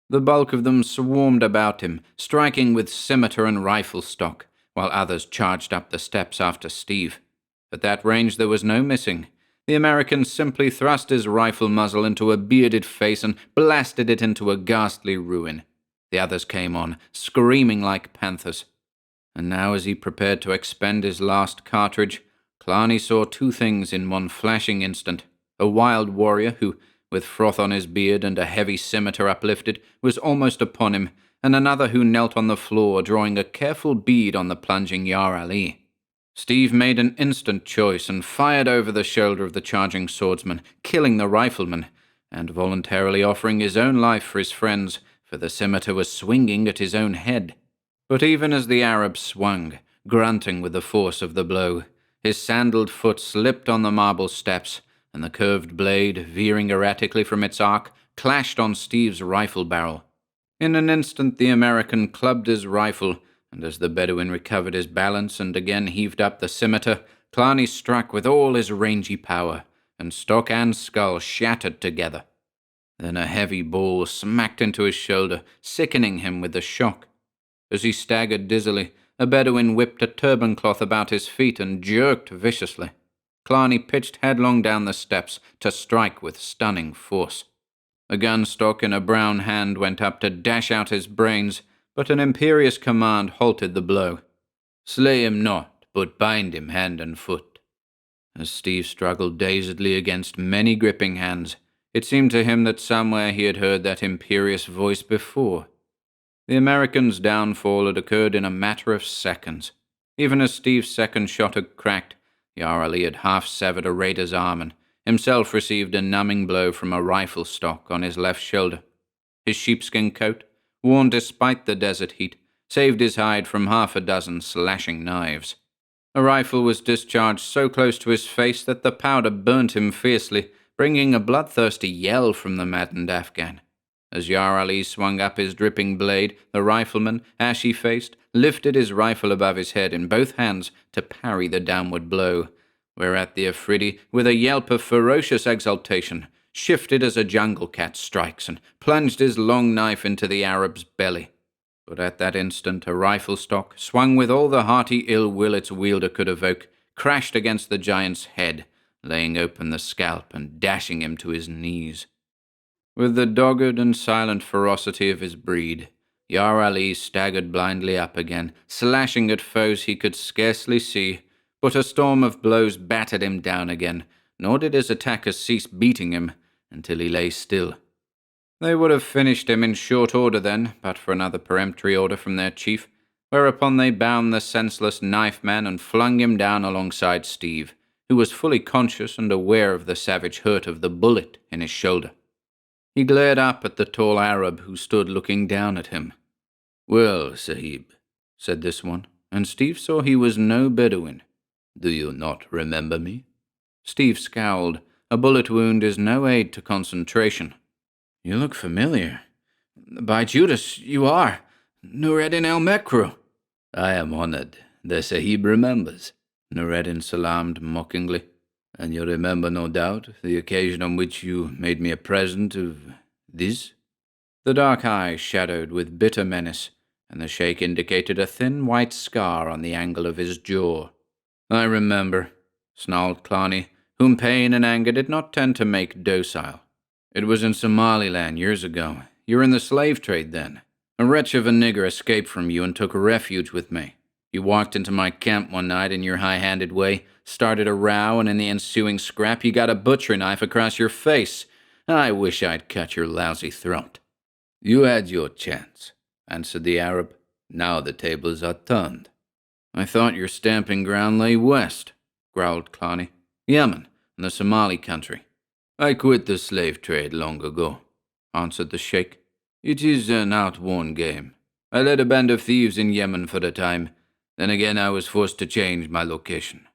The bulk of them swarmed about him, striking with scimitar and rifle stock, while others charged up the steps after Steve. At that range there was no missing. The American simply thrust his rifle muzzle into a bearded face and blasted it into a ghastly ruin. The others came on, screaming like panthers. And now as he prepared to expend his last cartridge, Clarny saw two things in one flashing instant. A wild warrior who, with froth on his beard and a heavy scimitar uplifted, was almost upon him, and another who knelt on the floor, drawing a careful bead on the plunging Yar Ali. Steve made an instant choice and fired over the shoulder of the charging swordsman, killing the rifleman, and voluntarily offering his own life for his friends, for the scimitar was swinging at his own head. But even as the Arab swung, grunting with the force of the blow, his sandaled foot slipped on the marble steps, and the curved blade, veering erratically from its arc, clashed on Steve's rifle barrel. In an instant the American clubbed his rifle, and as the Bedouin recovered his balance and again heaved up the scimitar, Clarny struck with all his rangy power, and stock and skull shattered together. Then a heavy ball smacked into his shoulder, sickening him with the shock. As he staggered dizzily, a Bedouin whipped a turban cloth about his feet and jerked viciously. Clarny pitched headlong down the steps to strike with stunning force. A gun stock in a brown hand went up to dash out his brains, but an imperious command halted the blow. "Slay him not, but bind him hand and foot." As Steve struggled dazedly against many gripping hands, it seemed to him that somewhere he had heard that imperious voice before. The American's downfall had occurred in a matter of seconds. Even as Steve's second shot had cracked, Yar Ali had half severed a raider's arm and himself received a numbing blow from a rifle stock on his left shoulder. His sheepskin coat, worn despite the desert heat, saved his hide from half a dozen slashing knives. A rifle was discharged so close to his face that the powder burnt him fiercely, bringing a bloodthirsty yell from the maddened Afghan. As Yar Ali swung up his dripping blade, the rifleman, ashy-faced, lifted his rifle above his head in both hands to parry the downward blow, whereat the Afridi, with a yelp of ferocious exultation, shifted as a jungle cat strikes and plunged his long knife into the Arab's belly. But at that instant a rifle stock, swung with all the hearty ill will its wielder could evoke, crashed against the giant's head, laying open the scalp and dashing him to his knees. With the dogged and silent ferocity of his breed, Yar Ali staggered blindly up again, slashing at foes he could scarcely see, but a storm of blows battered him down again, nor did his attackers cease beating him until he lay still. They would have finished him in short order then, but for another peremptory order from their chief, whereupon they bound the senseless knife man and flung him down alongside Steve, who was fully conscious and aware of the savage hurt of the bullet in his shoulder. He glared up at the tall Arab who stood looking down at him. "Well, Sahib," said this one, and Steve saw he was no Bedouin. "Do you not remember me?" Steve scowled. A bullet wound is no aid to concentration. "You look familiar. By Judas, you are Nureddin el-Mekru." "I am honored. The Sahib remembers," Nureddin salaamed mockingly. "And you remember, no doubt, the occasion on which you made me a present of this?" The dark eyes shadowed with bitter menace, and the sheikh indicated a thin white scar on the angle of his jaw. "I remember," snarled Clarny, whom pain and anger did not tend to make docile. "It was in Somaliland years ago. You were in the slave trade then. A wretch of a nigger escaped from you and took refuge with me. You walked into my camp one night in your high-handed way, started a row, and in the ensuing scrap you got a butcher knife across your face. I wish I'd cut your lousy throat." "You had your chance," answered the Arab. "Now the tables are turned." "I thought your stamping ground lay west," growled Clarny. "Yemen, and the Somali country." "I quit the slave trade long ago," answered the sheikh. "It is an outworn game. I led a band of thieves in Yemen for a time. Then again I was forced to change my location.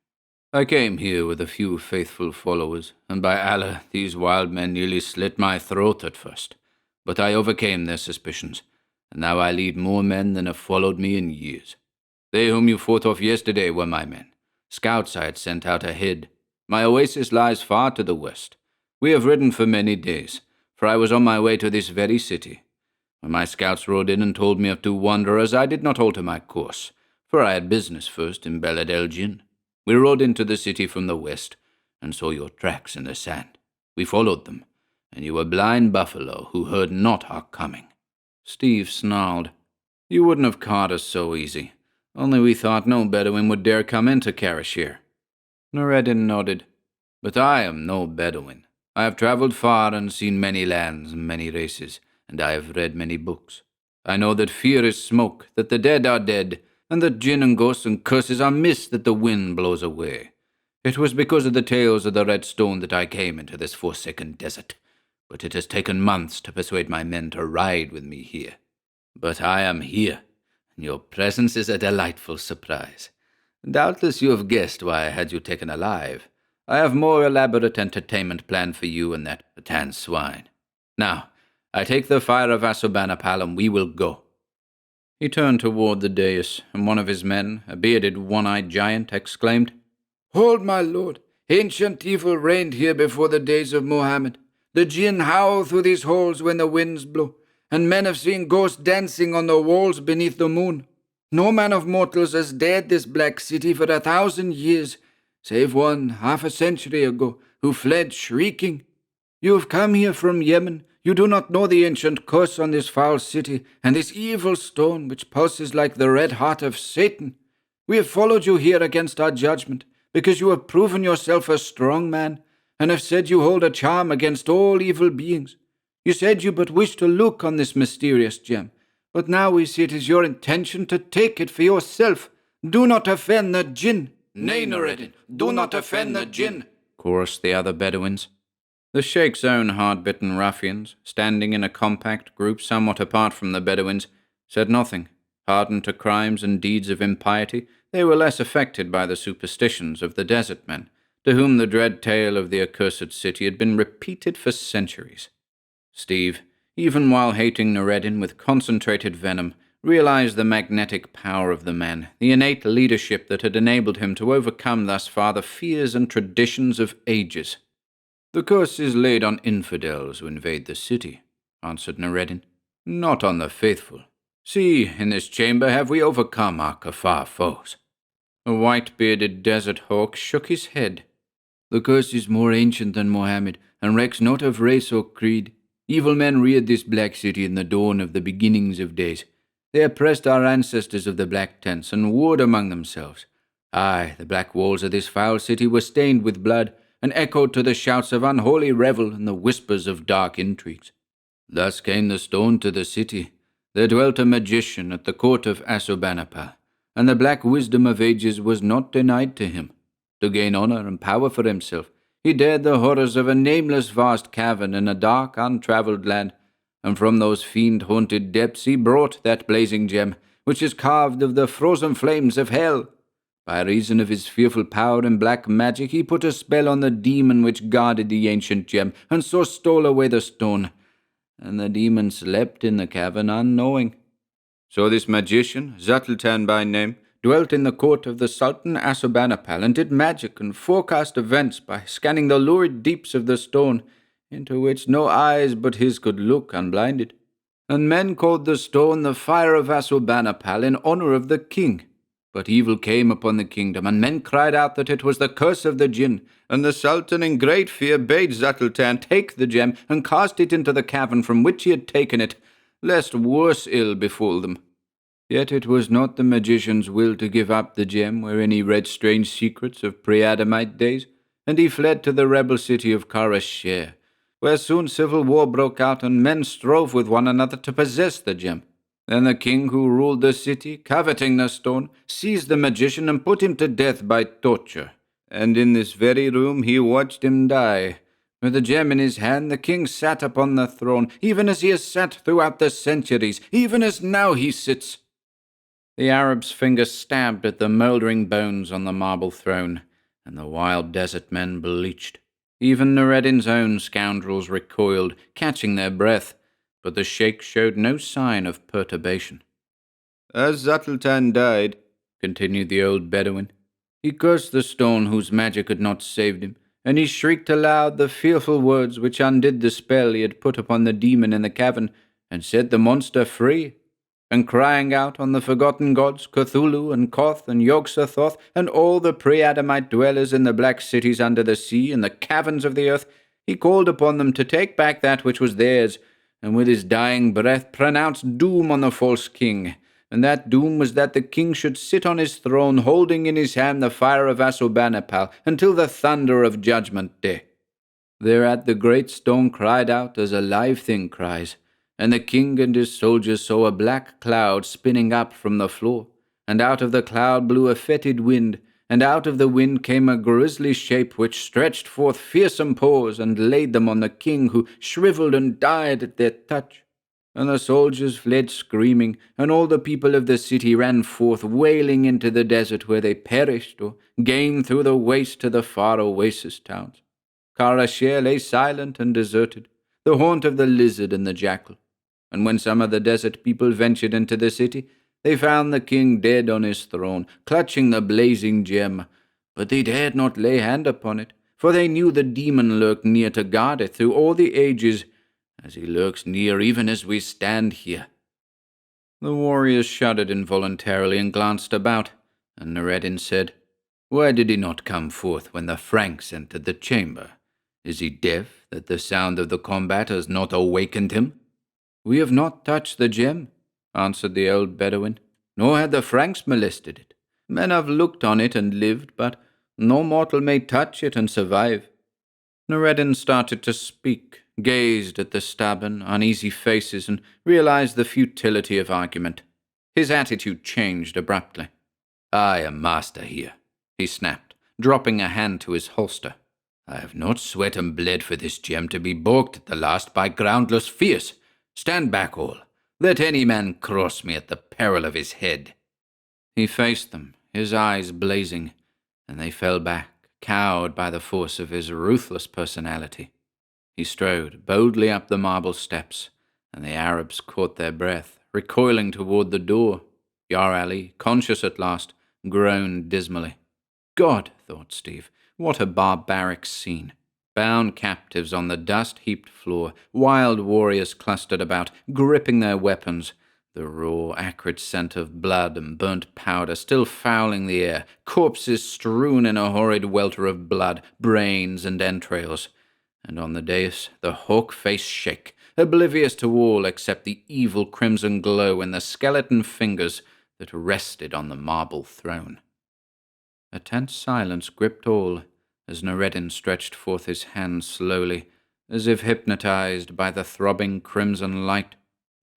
I came here with a few faithful followers, and by Allah, these wild men nearly slit my throat at first. But I overcame their suspicions, and now I lead more men than have followed me in years. They whom you fought off yesterday were my men, scouts I had sent out ahead. My oasis lies far to the west. We have ridden for many days, for I was on my way to this very city. When my scouts rode in and told me of two wanderers, I did not alter my course, for I had business first in Beled El-Jin. We rode into the city from the west, and saw your tracks in the sand. We followed them, and you were blind buffalo who heard not our coming." Steve snarled. "You wouldn't have caught us so easy. Only we thought no Bedouin would dare come into Karashir." Narrated nodded. "But I am no Bedouin. I have traveled far and seen many lands and many races, and I have read many books. I know that fear is smoke, that the dead are dead, and that jinn and ghosts and curses are mist that the wind blows away. It was because of the tales of the Red Stone that I came into this forsaken desert, but it has taken months to persuade my men to ride with me here. But I am here, and your presence is a delightful surprise. Doubtless you have guessed why I had you taken alive. I have more elaborate entertainment planned for you and that Patan swine. Now, I take the Fire of Asshurbanipal, and we will go." He turned toward the dais, and one of his men, a bearded, one-eyed giant, exclaimed, "Hold, my lord! Ancient evil reigned here before the days of Mohammed. The jinn howl through these halls when the winds blow, and men have seen ghosts dancing on the walls beneath the moon. No man of mortals has dared this black city for 1,000 years, save one half a century ago, who fled shrieking. You have come here from Yemen. You do not know the ancient curse on this foul city, and this evil stone which pulses like the red heart of Satan. We have followed you here against our judgment, because you have proven yourself a strong man, and have said you hold a charm against all evil beings. You said you but wished to look on this mysterious gem, but now we see it is your intention to take it for yourself. Do not offend the jinn." "Nay, Narrated, do not offend the jinn," chorused the other Bedouins. The Sheikh's own hard-bitten ruffians, standing in a compact group somewhat apart from the Bedouins, said nothing. Hardened to crimes and deeds of impiety, they were less affected by the superstitions of the desert men, to whom the dread tale of the accursed city had been repeated for centuries. Steve, even while hating Narrated with concentrated venom, realized the magnetic power of the man, the innate leadership that had enabled him to overcome thus far the fears and traditions of ages. "The curse is laid on infidels who invade the city," answered Narrated, "not on the faithful. See, in this chamber have we overcome our Kafar foes." A white-bearded desert hawk shook his head. "The curse is more ancient than Mohammed, and recks not of race or creed. Evil men reared this black city in the dawn of the beginnings of days. They oppressed our ancestors of the black tents and warred among themselves. Aye, the black walls of this foul city were stained with blood, and echoed to the shouts of unholy revel and the whispers of dark intrigues. Thus came the stone to the city. There dwelt a magician at the court of Asshurbanipal, and the black wisdom of ages was not denied to him. To gain honor and power for himself, he dared the horrors of a nameless vast cavern in a dark, untraveled land, and from those fiend-haunted depths he brought that blazing gem, which is carved of the frozen flames of hell. By reason of his fearful power and black magic, he put a spell on the demon which guarded the ancient gem, and so stole away the stone. And the demon slept in the cavern unknowing. So this magician, Zutltan by name, dwelt in the court of the Sultan Asshurbanipal, and did magic and forecast events by scanning the lurid deeps of the stone, into which no eyes but his could look unblinded. And men called the stone the Fire of Asshurbanipal in honor of the king. But evil came upon the kingdom, and men cried out that it was the curse of the jinn, and the Sultan in great fear bade Zutltan take the gem and cast it into the cavern from which he had taken it, lest worse ill befall them. Yet it was not the magician's will to give up the gem wherein he read strange secrets of pre-Adamite days, and he fled to the rebel city of Karashir, where soon civil war broke out, and men strove with one another to possess the gem. Then the king who ruled the city, coveting the stone, seized the magician and put him to death by torture. And in this very room he watched him die. With the gem in his hand, the king sat upon the throne, even as he has sat throughout the centuries, even as now he sits." The Arab's finger stabbed at the mouldering bones on the marble throne, and the wild desert men bleached. Even Nureddin's own scoundrels recoiled, catching their breath. but the sheikh showed no sign of perturbation. "As Zutltan died," continued the old Bedouin, "he cursed the stone whose magic had not saved him, and he shrieked aloud the fearful words which undid the spell he had put upon the demon in the cavern, and set the monster free. And crying out on the forgotten gods, Cthulhu and Koth and Yog-Sothoth, and all the pre-Adamite dwellers in the black cities under the sea and the caverns of the earth, he called upon them to take back that which was theirs, and with his dying breath pronounced doom on the false king. And that doom was that the king should sit on his throne, holding in his hand the fire of Asshurbanipal, until the thunder of judgment day. Thereat the great stone cried out as a live thing cries, and the king and his soldiers saw a black cloud spinning up from the floor, and out of the cloud blew a fetid wind, and out of the wind came a grisly shape which stretched forth fearsome paws and laid them on the king, who shriveled and died at their touch. And the soldiers fled screaming, and all the people of the city ran forth wailing into the desert, where they perished or gained through the waste to the far oasis towns. Karasher lay silent and deserted, the haunt of the lizard and the jackal. And when some of the desert people ventured into the city, they found the king dead on his throne, clutching the blazing gem. But they dared not lay hand upon it, for they knew the demon lurked near to guard it through all the ages, as he lurks near even as we stand here." The warriors shuddered involuntarily and glanced about, and Narrated said, "Why did he not come forth when the Franks entered the chamber? Is he deaf, that the sound of the combat has not awakened him?" "We have not touched the gem," answered the old Bedouin, "nor had the Franks molested it. Men have looked on it and lived, but no mortal may touch it and survive." Narrated started to speak, gazed at the stubborn, uneasy faces, and realized the futility of argument. His attitude changed abruptly. "I am master here," he snapped, dropping a hand to his holster. "I have not sweat and bled for this gem to be balked at the last by groundless fears. Stand back all. Let any man cross me at the peril of his head." He faced them, his eyes blazing, and they fell back, cowed by the force of his ruthless personality. He strode boldly up the marble steps, and the Arabs caught their breath, recoiling toward the door. Yar Ali, conscious at last, groaned dismally. God, thought Steve, what a barbaric scene. Bound captives on the dust-heaped floor, wild warriors clustered about, gripping their weapons, the raw, acrid scent of blood and burnt powder still fouling the air, corpses strewn in a horrid welter of blood, brains and entrails. And on the dais, the hawk-faced sheikh, oblivious to all except the evil crimson glow in the skeleton fingers that rested on the marble throne. A tense silence gripped all, as Narrated stretched forth his hand slowly, as if hypnotized by the throbbing crimson light,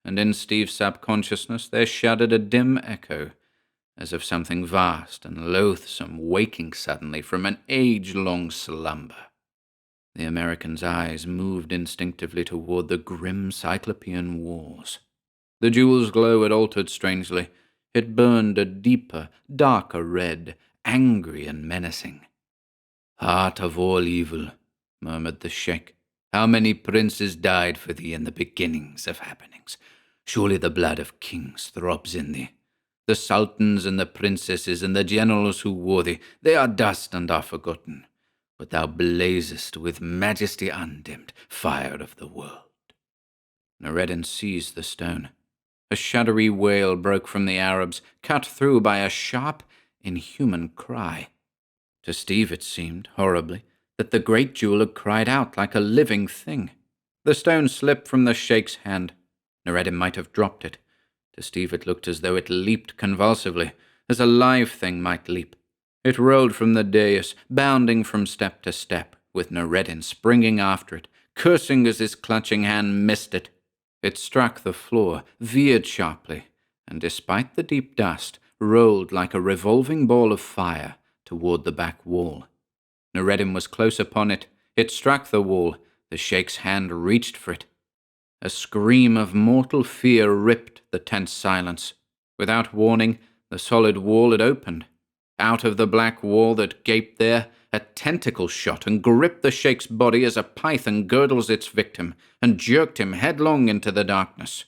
and in Steve's subconsciousness there shuddered a dim echo, as of something vast and loathsome waking suddenly from an age-long slumber. The American's eyes moved instinctively toward the grim Cyclopean walls. The jewel's glow had altered strangely. It burned a deeper, darker red, angry and menacing. "Heart of all evil," murmured the sheikh, "how many princes died for thee in the beginnings of happenings? Surely the blood of kings throbs in thee. The sultans and the princesses and the generals who wore thee, they are dust and are forgotten. But thou blazest with majesty undimmed, fire of the world." Narrated seized the stone. A shuddery wail broke from the Arabs, cut through by a sharp, inhuman cry. To Steve it seemed, horribly, that the great jewel had cried out like a living thing. The stone slipped from the sheikh's hand. Narrated might have dropped it. To Steve it looked as though it leaped convulsively, as a live thing might leap. It rolled from the dais, bounding from step to step, with Narrated springing after it, cursing as his clutching hand missed it. It struck the floor, veered sharply, and despite the deep dust, rolled like a revolving ball of fire toward the back wall. Narrated was close upon it. It struck the wall. The sheikh's hand reached for it. A scream of mortal fear ripped the tense silence. Without warning, the solid wall had opened. Out of the black wall that gaped there, a tentacle shot and gripped the shake's body as a python girdles its victim, and jerked him headlong into the darkness.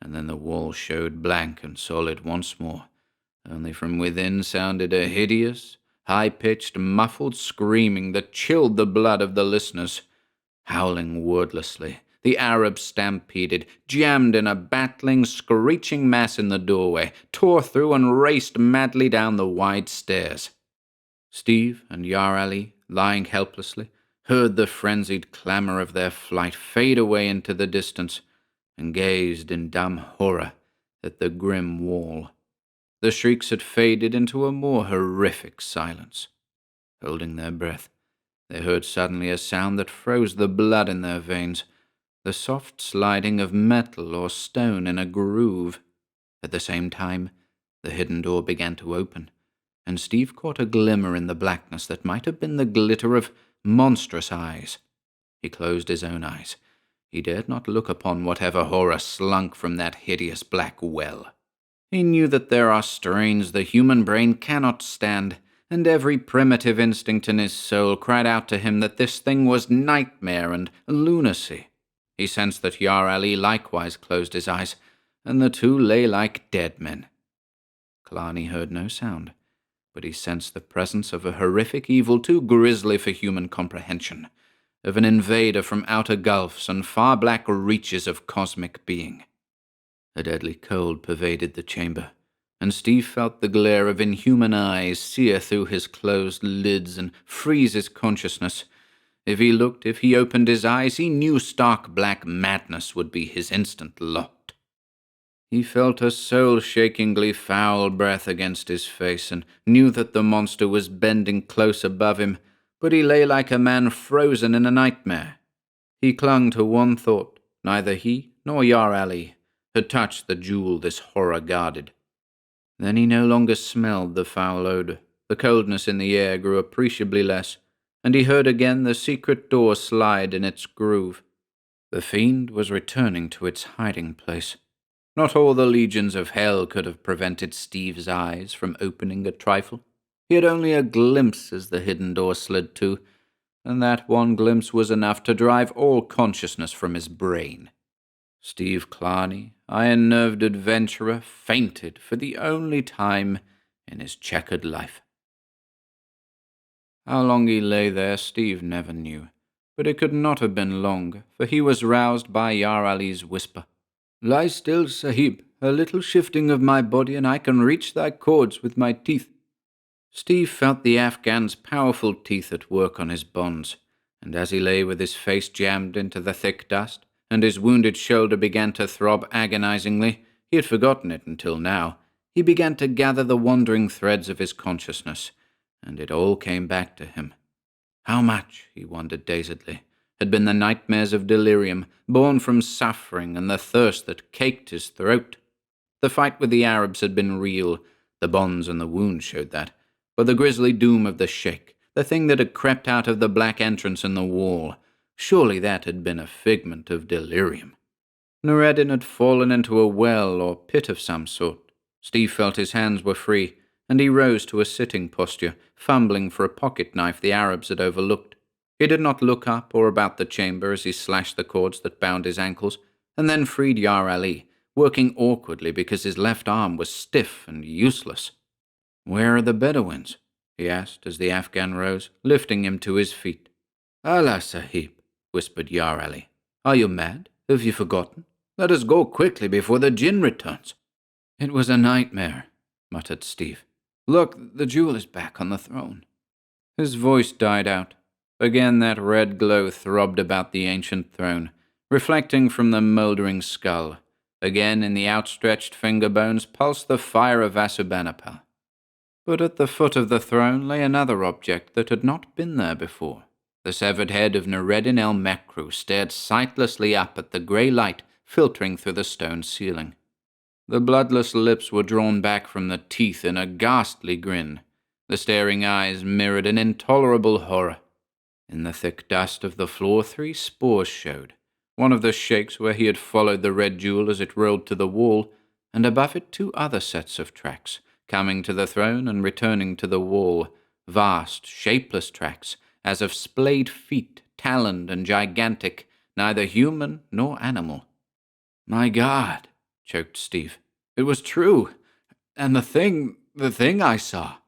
And then the wall showed blank and solid once more. Only from within sounded a hideous, high-pitched, muffled screaming that chilled the blood of the listeners. Howling wordlessly, the Arabs stampeded, jammed in a battling, screeching mass in the doorway, tore through and raced madly down the wide stairs. Steve and Yar Ali, lying helplessly, heard the frenzied clamor of their flight fade away into the distance, and gazed in dumb horror at the grim wall. The shrieks had faded into a more horrific silence. Holding their breath, they heard suddenly a sound that froze the blood in their veins, the soft sliding of metal or stone in a groove. At the same time, the hidden door began to open, and Steve caught a glimmer in the blackness that might have been the glitter of monstrous eyes. He closed his own eyes. He dared not look upon whatever horror slunk from that hideous black well. He knew that there are strains the human brain cannot stand, and every primitive instinct in his soul cried out to him that this thing was nightmare and lunacy. He sensed that Yar Ali likewise closed his eyes, and the two lay like dead men. Killarney heard no sound, but he sensed the presence of a horrific evil too grisly for human comprehension, of an invader from outer gulfs and far black reaches of cosmic being. A deadly cold pervaded the chamber, and Steve felt the glare of inhuman eyes sear through his closed lids and freeze his consciousness. If he opened his eyes, he knew stark black madness would be his instant lot. He felt a soul-shakingly foul breath against his face, and knew that the monster was bending close above him, but he lay like a man frozen in a nightmare. He clung to one thought: neither he nor Yar Ali had touched the jewel this horror guarded. Then he no longer smelled the foul odor. The coldness in the air grew appreciably less, and he heard again the secret door slide in its groove. The fiend was returning to its hiding place. Not all the legions of hell could have prevented Steve's eyes from opening a trifle. He had only a glimpse as the hidden door slid to, and that one glimpse was enough to drive all consciousness from his brain. Steve Killarney, iron-nerved adventurer, fainted for the only time in his checkered life. How long he lay there, Steve never knew, but it could not have been long, for he was roused by Yar Ali's whisper. "Lie still, Sahib. A little shifting of my body, and I can reach thy cords with my teeth." Steve felt the Afghan's powerful teeth at work on his bonds, and as he lay with his face jammed into the thick dust, and his wounded shoulder began to throb agonizingly, he had forgotten it until now, he began to gather the wandering threads of his consciousness, and it all came back to him. How much, he wondered dazedly, had been the nightmares of delirium, born from suffering and the thirst that caked his throat? The fight with the Arabs had been real. The bonds and the wound showed that. But the grisly doom of the sheikh, the thing that had crept out of the black entrance in the wall, surely that had been a figment of delirium. Narrated had fallen into a well or pit of some sort. Steve felt his hands were free, and he rose to a sitting posture, fumbling for a pocket knife the Arabs had overlooked. He did not look up or about the chamber as he slashed the cords that bound his ankles, and then freed Yar Ali, working awkwardly because his left arm was stiff and useless. "Where are the Bedouins?" he asked as the Afghan rose, lifting him to his feet. "Allah, Sahib," whispered Yar Ali. "Are you mad? Have you forgotten? Let us go quickly before the jinn returns." "It was a nightmare," muttered Steve. "Look, the jewel is back on the throne." His voice died out. Again that red glow throbbed about the ancient throne, reflecting from the mouldering skull. Again in the outstretched finger bones pulsed the fire of Asshurbanipal. But at the foot of the throne lay another object that had not been there before. The severed head of Narrated el-Mekru stared sightlessly up at the grey light filtering through the stone ceiling. The bloodless lips were drawn back from the teeth in a ghastly grin. The staring eyes mirrored an intolerable horror. In the thick dust of the floor 3 spores showed, one of the shakes where he had followed the red jewel as it rolled to the wall, and above it 2 other sets of tracks, coming to the throne and returning to the wall, vast, shapeless tracks, as of splayed feet, taloned and gigantic, neither human nor animal. "My God," choked Steve. "It was true. And the thing I saw."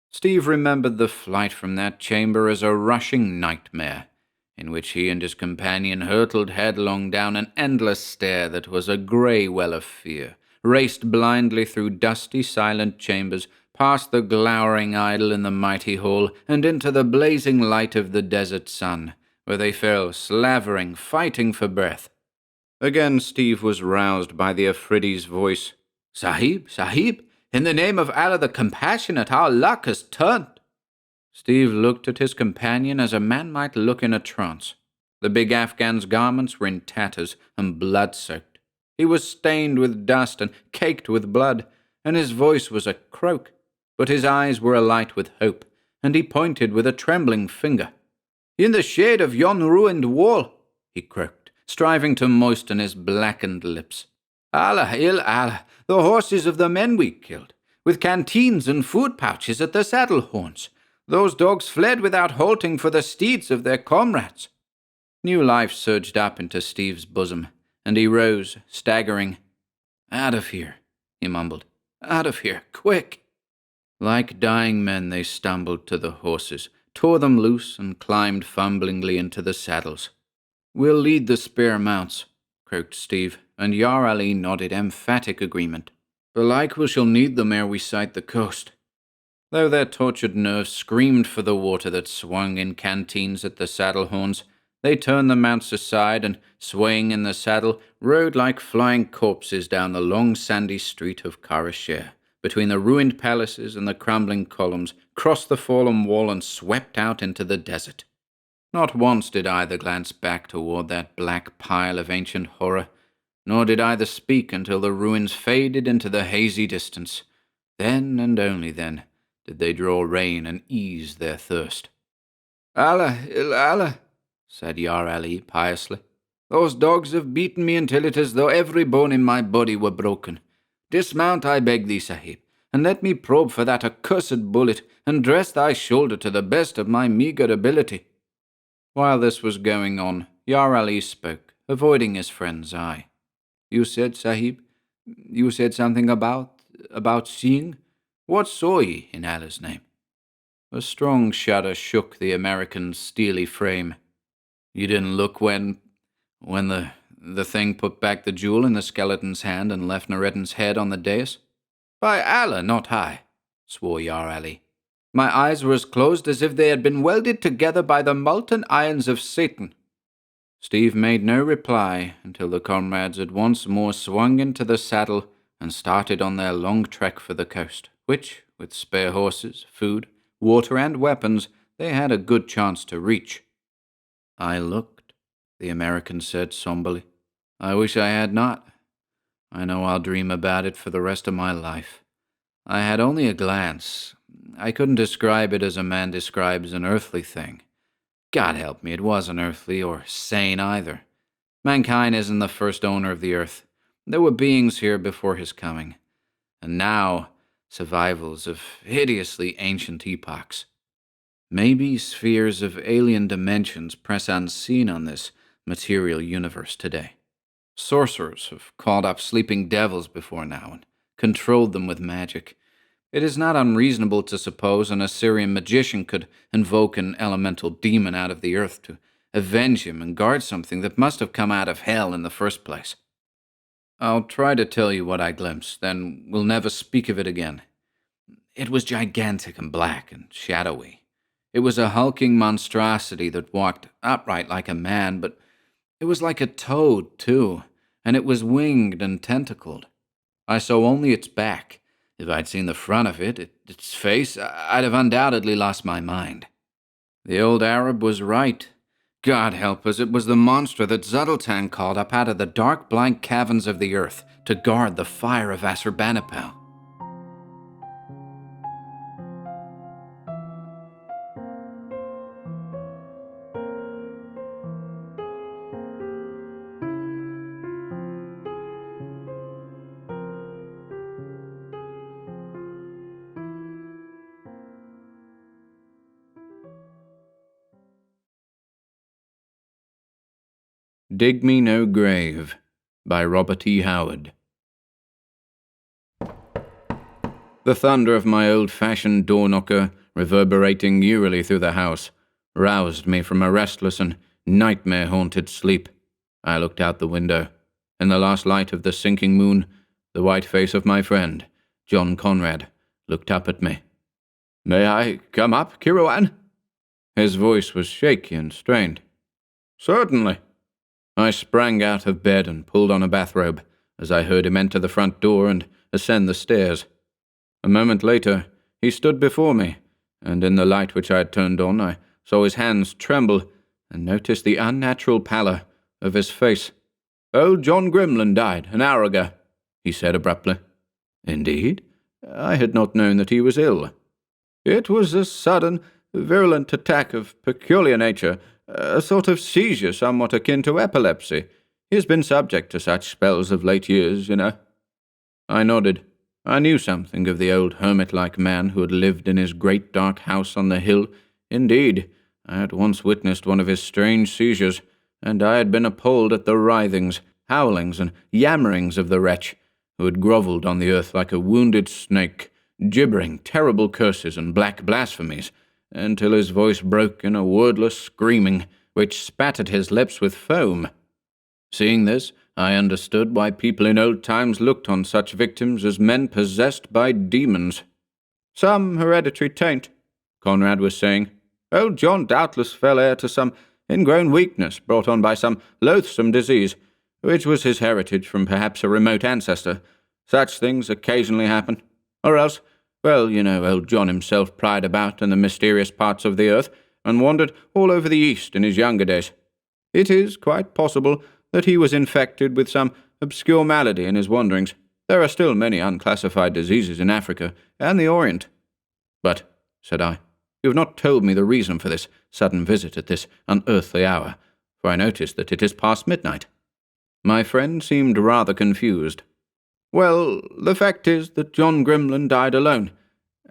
Steve remembered the flight from that chamber as a rushing nightmare, in which he and his companion hurtled headlong down an endless stair that was a grey well of fear, raced blindly through dusty, silent chambers, past the glowering idol in the mighty hall, and into the blazing light of the desert sun, where they fell, slavering, fighting for breath. Again Steve was roused by the Afridi's voice. "Sahib, Sahib, in the name of Allah the Compassionate, our luck has turned." Steve looked at his companion as a man might look in a trance. The big Afghan's garments were in tatters and blood-soaked. He was stained with dust and caked with blood, and his voice was a croak, but his eyes were alight with hope, and he pointed with a trembling finger. "In the shade of yon ruined wall," he croaked, striving to moisten his blackened lips. "Allah, Allah, the horses of the men we killed, with canteens and food pouches at the saddle horns. Those dogs fled without halting for the steeds of their comrades." New life surged up into Steve's bosom, and he rose, staggering. "Out of here," he mumbled. "Out of here, quick." Like dying men, they stumbled to the horses, tore them loose, and climbed fumblingly into the saddles. "We'll lead the spare mounts," croaked Steve, and Yar Ali nodded emphatic agreement. "Belike we shall need them ere we sight the coast." Though their tortured nerves screamed for the water that swung in canteens at the saddle horns, they turned the mounts aside and, swaying in the saddle, rode like flying corpses down the long sandy street of Karasher, between the ruined palaces and the crumbling columns, crossed the fallen wall and swept out into the desert. Not once did either glance back toward that black pile of ancient horror, nor did either speak until the ruins faded into the hazy distance. Then, and only then, did they draw rein and ease their thirst. "Allah, Allah," said Yar Ali piously. "Those dogs have beaten me until it is though every bone in my body were broken. Dismount, I beg thee, Sahib, and let me probe for that accursed bullet, and dress thy shoulder to the best of my meagre ability." While this was going on, Yar Ali spoke, avoiding his friend's eye. "You said, Sahib, you said something about seeing? What saw ye, in Allah's name?" A strong shudder shook the American's steely frame. "You didn't look when the thing put back the jewel in the skeleton's hand and left Narratin's head on the dais?" "By Allah, not I," swore Yar Ali. "My eyes were as closed as if they had been welded together by the molten irons of Satan." Steve made no reply until the comrades had once more swung into the saddle and started on their long trek for the coast, which, with spare horses, food, water, and weapons, they had a good chance to reach. "I looked," the American said somberly. "I wish I had not. I know I'll dream about it for the rest of my life. I had only a glance. I couldn't describe it as a man describes an earthly thing. God help me, it wasn't earthly or sane either. Mankind isn't the first owner of the earth. There were beings here before his coming. And now, survivals of hideously ancient epochs. Maybe spheres of alien dimensions press unseen on this material universe today. Sorcerers have called up sleeping devils before now and controlled them with magic. It is not unreasonable to suppose an Assyrian magician could invoke an elemental demon out of the earth to avenge him and guard something that must have come out of hell in the first place. I'll try to tell you what I glimpsed, then we'll never speak of it again. It was gigantic and black and shadowy. It was a hulking monstrosity that walked upright like a man, but it was like a toad, too, and it was winged and tentacled. I saw only its back. If I'd seen the front of it, its face, I'd have undoubtedly lost my mind. The old Arab was right. God help us, it was the monster that Zuddletan called up out of the dark, blank caverns of the earth to guard the Fire of Asshurbanipal. Dig Me No Grave by Robert E. Howard. The thunder of my old-fashioned door-knocker, reverberating eerily through the house, roused me from a restless and nightmare-haunted sleep. I looked out the window. In the last light of the sinking moon, the white face of my friend, John Conrad, looked up at me. "May I come up, Kirowan?" His voice was shaky and strained. "Certainly." I sprang out of bed and pulled on a bathrobe as I heard him enter the front door and ascend the stairs. A moment later, he stood before me, and in the light which I had turned on, I saw his hands tremble and noticed the unnatural pallor of his face. "Old John Grimlin died an hour ago," he said abruptly. "Indeed? I had not known that he was ill." "It was a sudden, virulent attack of peculiar nature, a sort of seizure somewhat akin to epilepsy. He has been subject to such spells of late years, you know." I nodded. I knew something of the old hermit-like man who had lived in his great dark house on the hill. Indeed, I had once witnessed one of his strange seizures, and I had been appalled at the writhings, howlings, and yammerings of the wretch, who had grovelled on the earth like a wounded snake, gibbering terrible curses and black blasphemies, until his voice broke in a wordless screaming, which spattered his lips with foam. Seeing this, I understood why people in old times looked on such victims as men possessed by demons. "Some hereditary taint," Conrad was saying. "Old John doubtless fell heir to some ingrown weakness brought on by some loathsome disease, which was his heritage from perhaps a remote ancestor. Such things occasionally happen. Or else, well, you know, old John himself pried about in the mysterious parts of the earth and wandered all over the East in his younger days. It is quite possible that he was infected with some obscure malady in his wanderings. There are still many unclassified diseases in Africa and the Orient." "But," said I, "you have not told me the reason for this sudden visit at this unearthly hour, for I notice that it is past midnight." My friend seemed rather confused. "Well, the fact is that John Grimlin died alone.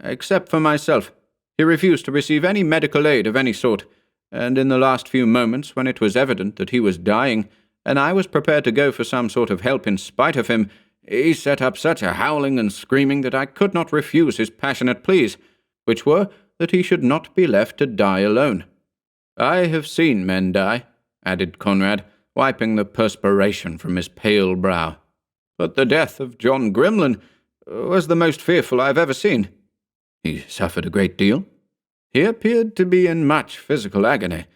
Except for myself. He refused to receive any medical aid of any sort, and in the last few moments, when it was evident that he was dying, and I was prepared to go for some sort of help in spite of him, he set up such a howling and screaming that I could not refuse his passionate pleas, which were that he should not be left to die alone. I have seen men die," added Conrad, wiping the perspiration from his pale brow. "But the death of John Grimlin was the most fearful I have ever seen." "He suffered a great deal?" "He appeared to be in much physical agony,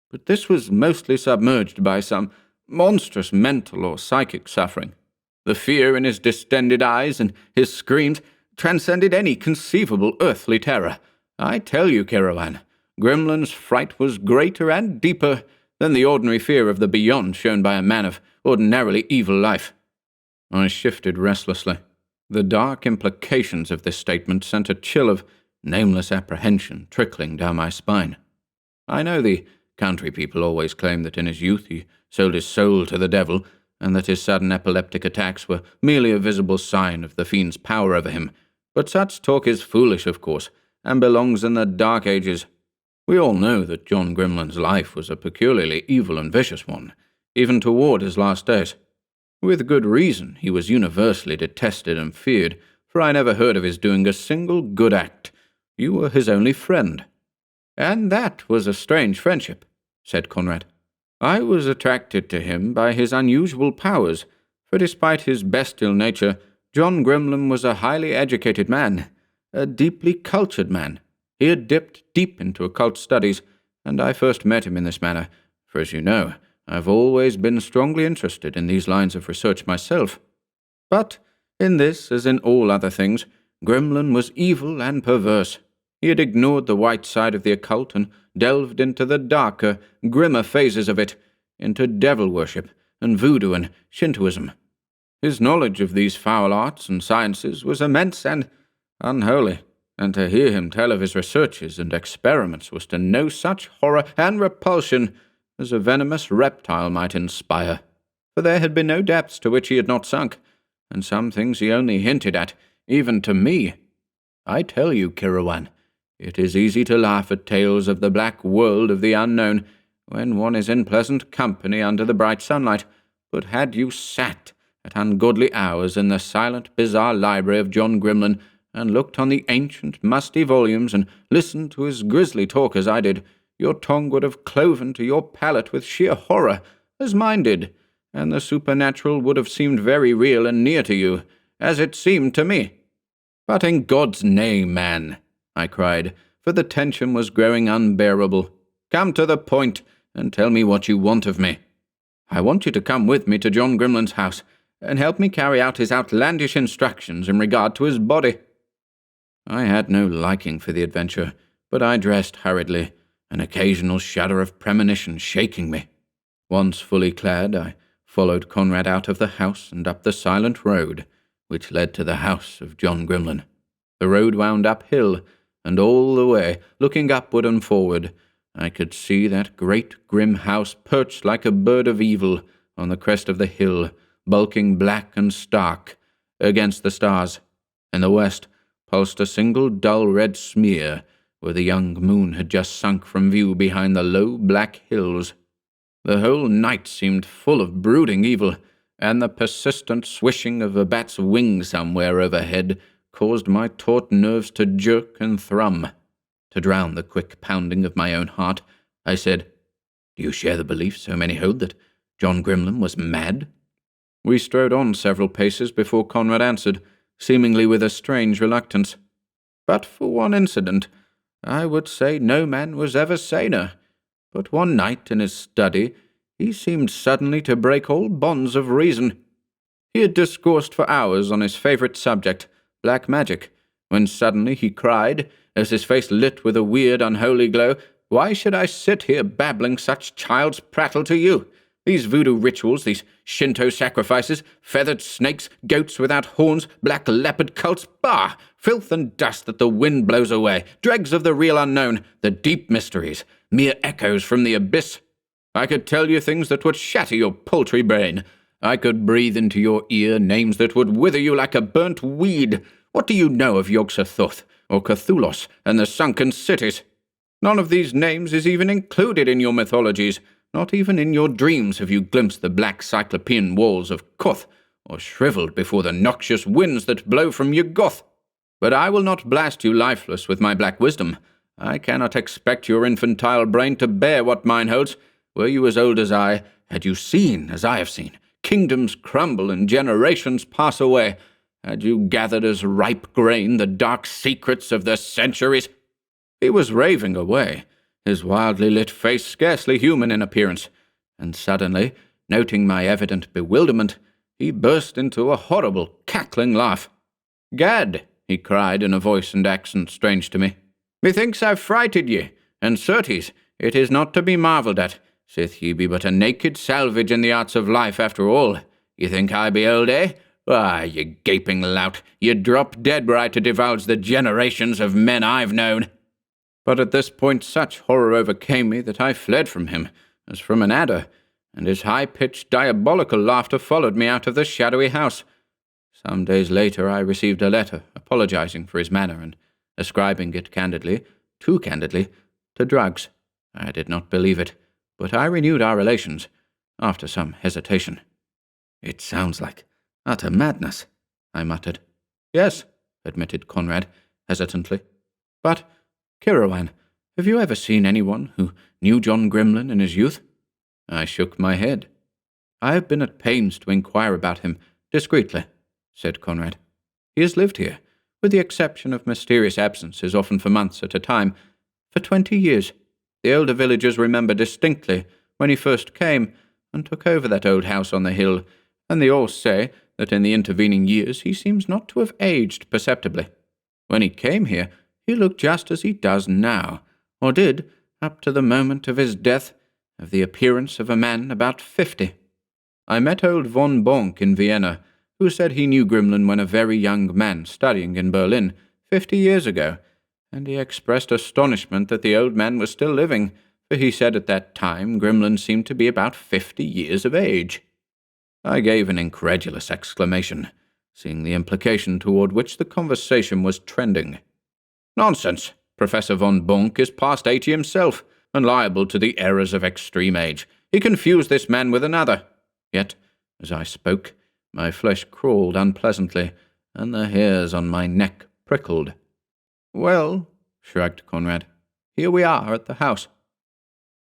but this was mostly submerged by some monstrous mental or psychic suffering. The fear in his distended eyes and his screams transcended any conceivable earthly terror. I tell you, Kirowan, Grimlin's fright was greater and deeper than the ordinary fear of the beyond shown by a man of ordinarily evil life." I shifted restlessly. The dark implications of this statement sent a chill of nameless apprehension trickling down my spine. I know the country people always claim that in his youth he sold his soul to the devil, and that his sudden epileptic attacks were merely a visible sign of the fiend's power over him, but such talk is foolish, of course, and belongs in the Dark Ages. We all know that John Grimlin's life was a peculiarly evil and vicious one, even toward his last days. With good reason, he was universally detested and feared, for I never heard of his doing a single good act. You were his only friend." "And that was a strange friendship," said Conrad. "I was attracted to him by his unusual powers, for despite his bestial nature, John Grimlin was a highly educated man, a deeply cultured man. He had dipped deep into occult studies, and I first met him in this manner, for as you know, I've always been strongly interested in these lines of research myself. But in this, as in all other things, Grimlin was evil and perverse. He had ignored the white side of the occult and delved into the darker, grimmer phases of it, into devil worship and voodoo and Shintoism. His knowledge of these foul arts and sciences was immense and unholy, and to hear him tell of his researches and experiments was to know such horror and repulsion as a venomous reptile might inspire. For there had been no depths to which he had not sunk, and some things he only hinted at, even to me. I tell you, Kirowan, it is easy to laugh at tales of the black world of the unknown, when one is in pleasant company under the bright sunlight, but had you sat at ungodly hours in the silent, bizarre library of John Grimlin, and looked on the ancient, musty volumes, and listened to his grisly talk as I did, your tongue would have cloven to your palate with sheer horror, as mine did, and the supernatural would have seemed very real and near to you, as it seemed to me. But in God's name, man, I cried, for the tension was growing unbearable, come to the point, and tell me what you want of me. I want you to come with me to John Grimlin's house, and help me carry out his outlandish instructions in regard to his body. I had no liking for the adventure, but I dressed hurriedly, an occasional shudder of premonition shaking me. Once fully clad, I followed Conrad out of the house and up the silent road, which led to the house of John Grimlin. The road wound uphill, and all the way, looking upward and forward, I could see that great grim house perched like a bird of evil on the crest of the hill, bulking black and stark against the stars. In the west pulsed a single dull red smear, where the young moon had just sunk from view behind the low black hills. The whole night seemed full of brooding evil, and the persistent swishing of a bat's wing somewhere overhead caused my taut nerves to jerk and thrum. To drown the quick pounding of my own heart, I said, "Do you share the belief so many hold that John Grimlin was mad?" We strode on several paces before Conrad answered, seemingly with a strange reluctance. "But for one incident, I would say no man was ever saner. But one night in his study, he seemed suddenly to break all bonds of reason. He had discoursed for hours on his favourite subject, black magic, when suddenly he cried, as his face lit with a weird, unholy glow, 'Why should I sit here babbling such child's prattle to you? These voodoo rituals, these Shinto sacrifices, feathered snakes, goats without horns, black leopard cults, bah! Filth and dust that the wind blows away, dregs of the real unknown, the deep mysteries, mere echoes from the abyss. I could tell you things that would shatter your paltry brain. I could breathe into your ear names that would wither you like a burnt weed. What do you know of Yog-Sothoth, or Cthulhu, and the sunken cities? None of these names is even included in your mythologies. Not even in your dreams have you glimpsed the black cyclopean walls of Koth, or shriveled before the noxious winds that blow from Yuggoth. But I will not blast you lifeless with my black wisdom. I cannot expect your infantile brain to bear what mine holds. Were you as old as I, had you seen, as I have seen, kingdoms crumble and generations pass away, had you gathered as ripe grain the dark secrets of the centuries?" He was raving away, his wildly lit face scarcely human in appearance, and suddenly, noting my evident bewilderment, he burst into a horrible, cackling laugh. "Gad," he cried in a voice and accent strange to me, "methinks I've frighted ye, and certes, it is not to be marvelled at, sith ye be but a naked salvage in the arts of life after all. Ye think I be old, eh? Why, ye gaping lout, ye drop dead were I to divulge the generations of men I've known." But at this point such horror overcame me that I fled from him, as from an adder, and his high-pitched diabolical laughter followed me out of the shadowy house. Some days later I received a letter apologizing for his manner and ascribing it candidly, too candidly, to drugs. I did not believe it, but I renewed our relations, after some hesitation. "It sounds like utter madness," I muttered. "Yes," admitted Conrad, hesitantly. "But, Kirawan, have you ever seen anyone who knew John Grimlin in his youth?" I shook my head. "I have been at pains to inquire about him, discreetly," said Conrad. "He has lived here, with the exception of mysterious absences, often for months at a time, for 20 years. The older villagers remember distinctly when he first came and took over that old house on the hill, and they all say that in the intervening years he seems not to have aged perceptibly. When he came here, he looked just as he does now, or did, up to the moment of his death, have the appearance of a man about 50. I met old von Bonk in Vienna, who said he knew Grimlin when a very young man studying in Berlin 50 years ago, and he expressed astonishment that the old man was still living, for he said at that time Grimlin seemed to be about 50 years of age. I gave an incredulous exclamation, seeing the implication toward which the conversation was trending. "Nonsense! Professor von Bonk is past 80 himself. and liable to the errors of extreme age. He confused this man with another. Yet, as I spoke, my flesh crawled unpleasantly, and the hairs on my neck prickled. "Well," shrugged Conrad, "here we are at the house."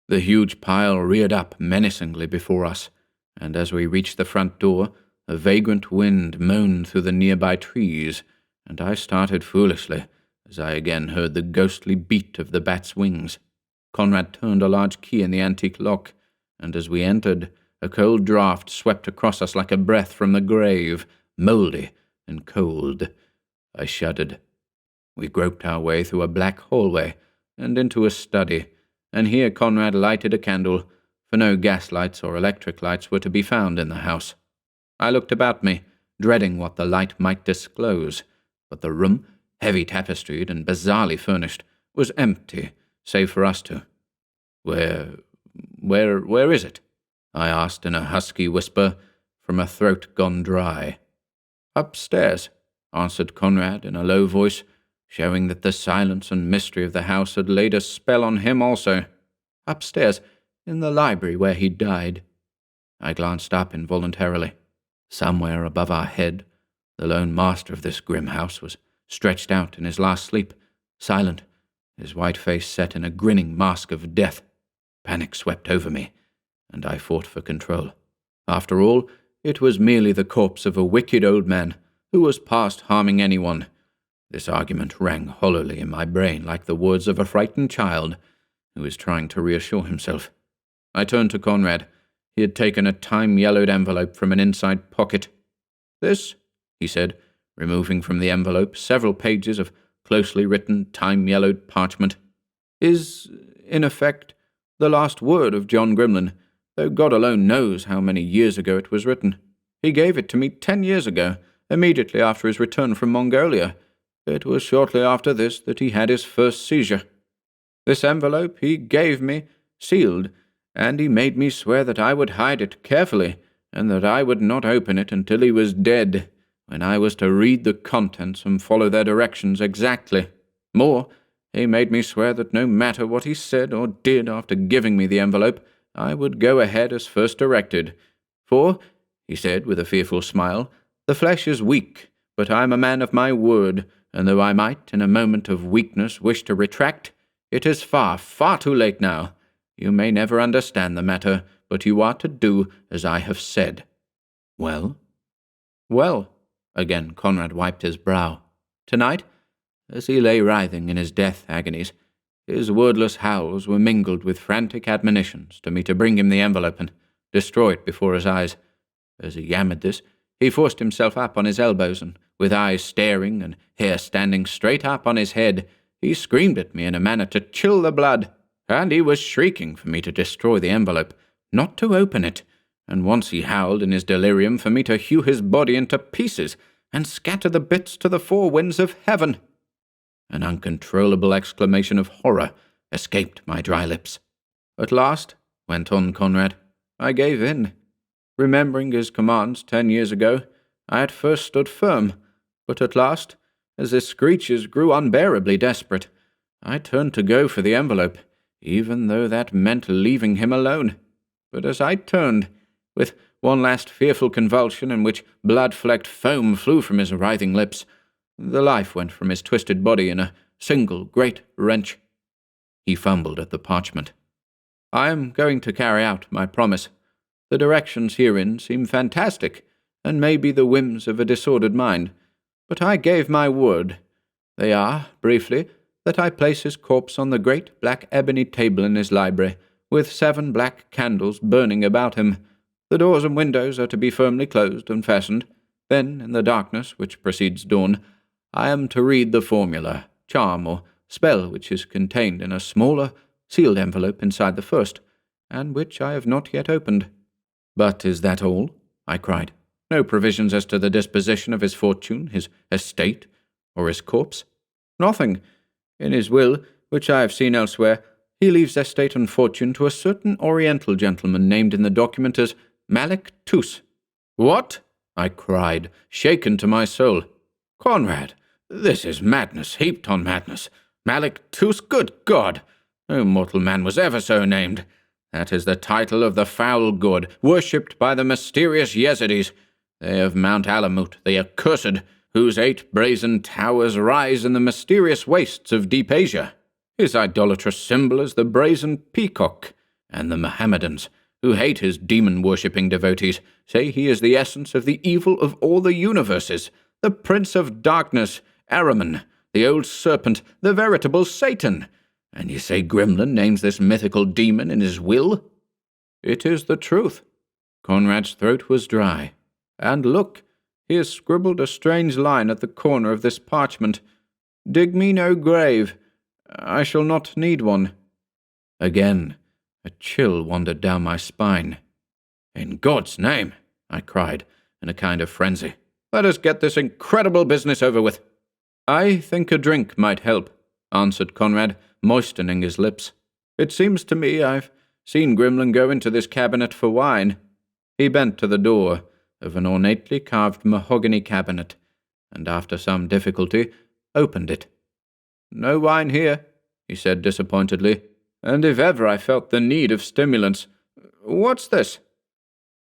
The huge pile reared up menacingly before us, and as we reached the front door, a vagrant wind moaned through the nearby trees, and I started foolishly as I again heard the ghostly beat of the bat's wings. Conrad turned a large key in the antique lock, and as we entered, a cold draught swept across us like a breath from the grave, mouldy and cold. I shuddered. We groped our way through a black hallway and into a study, and here Conrad lighted a candle, for no gas lights or electric lights were to be found in the house. I looked about me, dreading what the light might disclose, but the room, heavy tapestried and bizarrely furnished, was empty, save for us two. Where is it?" I asked in a husky whisper, from a throat gone dry. "Upstairs," answered Conrad in a low voice, showing that the silence and mystery of the house had laid a spell on him also. "Upstairs, in the library where he died." I glanced up involuntarily. Somewhere above our head, the lone master of this grim house was stretched out in his last sleep, silent, his white face set in a grinning mask of death. Panic swept over me, and I fought for control. After all, it was merely the corpse of a wicked old man who was past harming anyone. This argument rang hollowly in my brain like the words of a frightened child who is trying to reassure himself. I turned to Conrad. He had taken a time-yellowed envelope from an inside pocket. "This," he said, removing from the envelope several pages of closely written, time-yellowed parchment, "is, in effect, the last word of John Grimlin, though God alone knows how many years ago it was written. He gave it to me 10 years ago, immediately after his return from Mongolia. It was shortly after this that he had his first seizure. This envelope he gave me, sealed, and he made me swear that I would hide it carefully, and that I would not open it until he was dead, when I was to read the contents and follow their directions exactly. More, he made me swear that no matter what he said or did after giving me the envelope, I would go ahead as first directed. For, he said with a fearful smile, the flesh is weak, but I am a man of my word, and though I might, in a moment of weakness, wish to retract, it is far, far too late now. You may never understand the matter, but you are to do as I have said." "Well?" "Well," again Conrad wiped his brow. "Tonight, as he lay writhing in his death agonies, his wordless howls were mingled with frantic admonitions to me to bring him the envelope and destroy it before his eyes. As he yammered this, he forced himself up on his elbows, and with eyes staring and hair standing straight up on his head, he screamed at me in a manner to chill the blood, and he was shrieking for me to destroy the envelope, not to open it, and once he howled in his delirium for me to hew his body into pieces and scatter the bits to the four winds of heaven. An uncontrollable exclamation of horror escaped my dry lips. "At last," went on Conrad, "I gave in. Remembering his commands 10 years ago, I at first stood firm, but at last, as his screeches grew unbearably desperate, I turned to go for the envelope, even though that meant leaving him alone. But as I turned, with one last fearful convulsion in which blood-flecked foam flew from his writhing lips, the life went from his twisted body in a single great wrench." He fumbled at the parchment. "I am going to carry out my promise. The directions herein seem fantastic, and may be the whims of a disordered mind, but I gave my word. They are, briefly, that I place his corpse on the great black ebony table in his library, with 7 black candles burning about him. The doors and windows are to be firmly closed and fastened. Then, in the darkness which precedes dawn, I am to read the formula, charm, or spell which is contained in a smaller, sealed envelope inside the first, and which I have not yet opened." "But is that all?" I cried. "No provisions as to the disposition of his fortune, his estate, or his corpse?" "Nothing. In his will, which I have seen elsewhere, he leaves estate and fortune to a certain Oriental gentleman named in the document as Malik Tus." "What?" I cried, shaken to my soul. "Conrad, this is madness heaped on madness. Malik Tus, good God! No mortal man was ever so named. That is the title of the foul god, worshipped by the mysterious Yezidis. They of Mount Alamut, the accursed, whose 8 brazen towers rise in the mysterious wastes of deep Asia. His idolatrous symbol is the brazen peacock, and the Mohammedans, who hate his demon-worshipping devotees, say he is the essence of the evil of all the universes, the prince of darkness, Ahriman, the old serpent, the veritable Satan. And you say Gremlin names this mythical demon in his will? It is the truth. Conrad's throat was dry. And look, he has scribbled a strange line at the corner of this parchment. Dig me no grave. I shall not need one. Again, a chill wandered down my spine. In God's name, I cried, in a kind of frenzy, let us get this incredible business over with. I think a drink might help, answered Conrad, moistening his lips. It seems to me I've seen Gremlin go into this cabinet for wine. He bent to the door of an ornately carved mahogany cabinet, and after some difficulty opened it. No wine here, he said disappointedly, and if ever I felt the need of stimulants. What's this?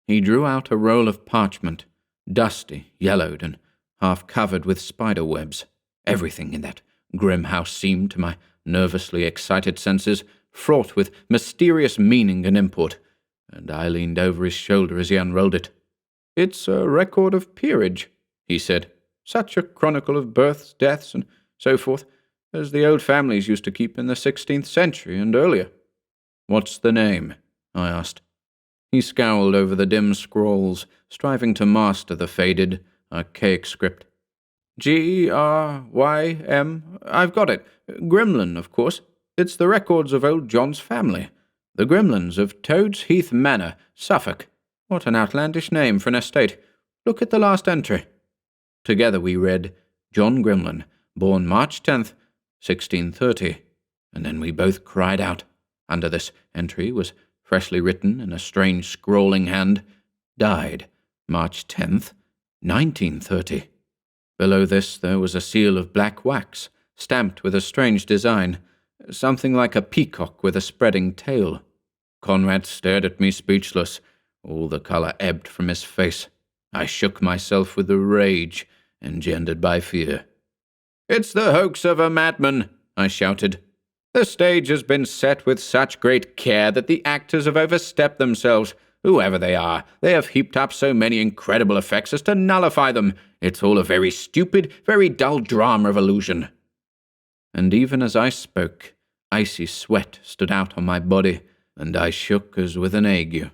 He drew out a roll of parchment, dusty, yellowed, and half covered with spider webs. Everything in that grim house seemed, to my nervously excited senses, fraught with mysterious meaning and import, and I leaned over his shoulder as he unrolled it. It's a record of peerage, he said. Such a chronicle of births, deaths, and so forth, as the old families used to keep in the 16th century and earlier. What's the name? I asked. He scowled over the dim scrawls, striving to master the faded, archaic script. Grym. I've got it. Gremlin, of course. It's the records of old John's family. The Gremlins of Toads Heath Manor, Suffolk. What an outlandish name for an estate. Look at the last entry. Together we read, John Gremlin, born March 10th, 1630. And then we both cried out. Under this entry was freshly written in a strange scrawling hand, died March 10th, 1930. Below this there was a seal of black wax, stamped with a strange design, something like a peacock with a spreading tail. Conrad stared at me speechless. All the colour ebbed from his face. I shook myself with the rage engendered by fear. It's the hoax of a madman, I shouted. The stage has been set with such great care that the actors have overstepped themselves. Whoever they are, they have heaped up so many incredible effects as to nullify them. It's all a very stupid, very dull drama of illusion. And even as I spoke, icy sweat stood out on my body, and I shook as with an ague.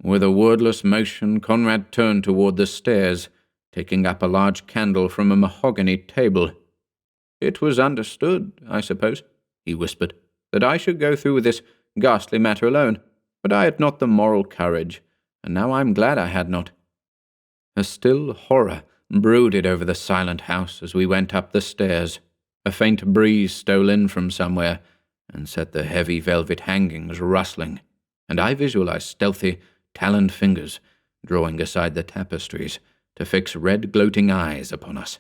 With a wordless motion, Conrad turned toward the stairs, taking up a large candle from a mahogany table. It was understood, I suppose, he whispered, that I should go through with this ghastly matter alone, but I had not the moral courage, and now I'm glad I had not. A still horror brooded over the silent house as we went up the stairs. A faint breeze stole in from somewhere and set the heavy velvet hangings rustling, and I visualized stealthy, taloned fingers drawing aside the tapestries to fix red gloating eyes upon us.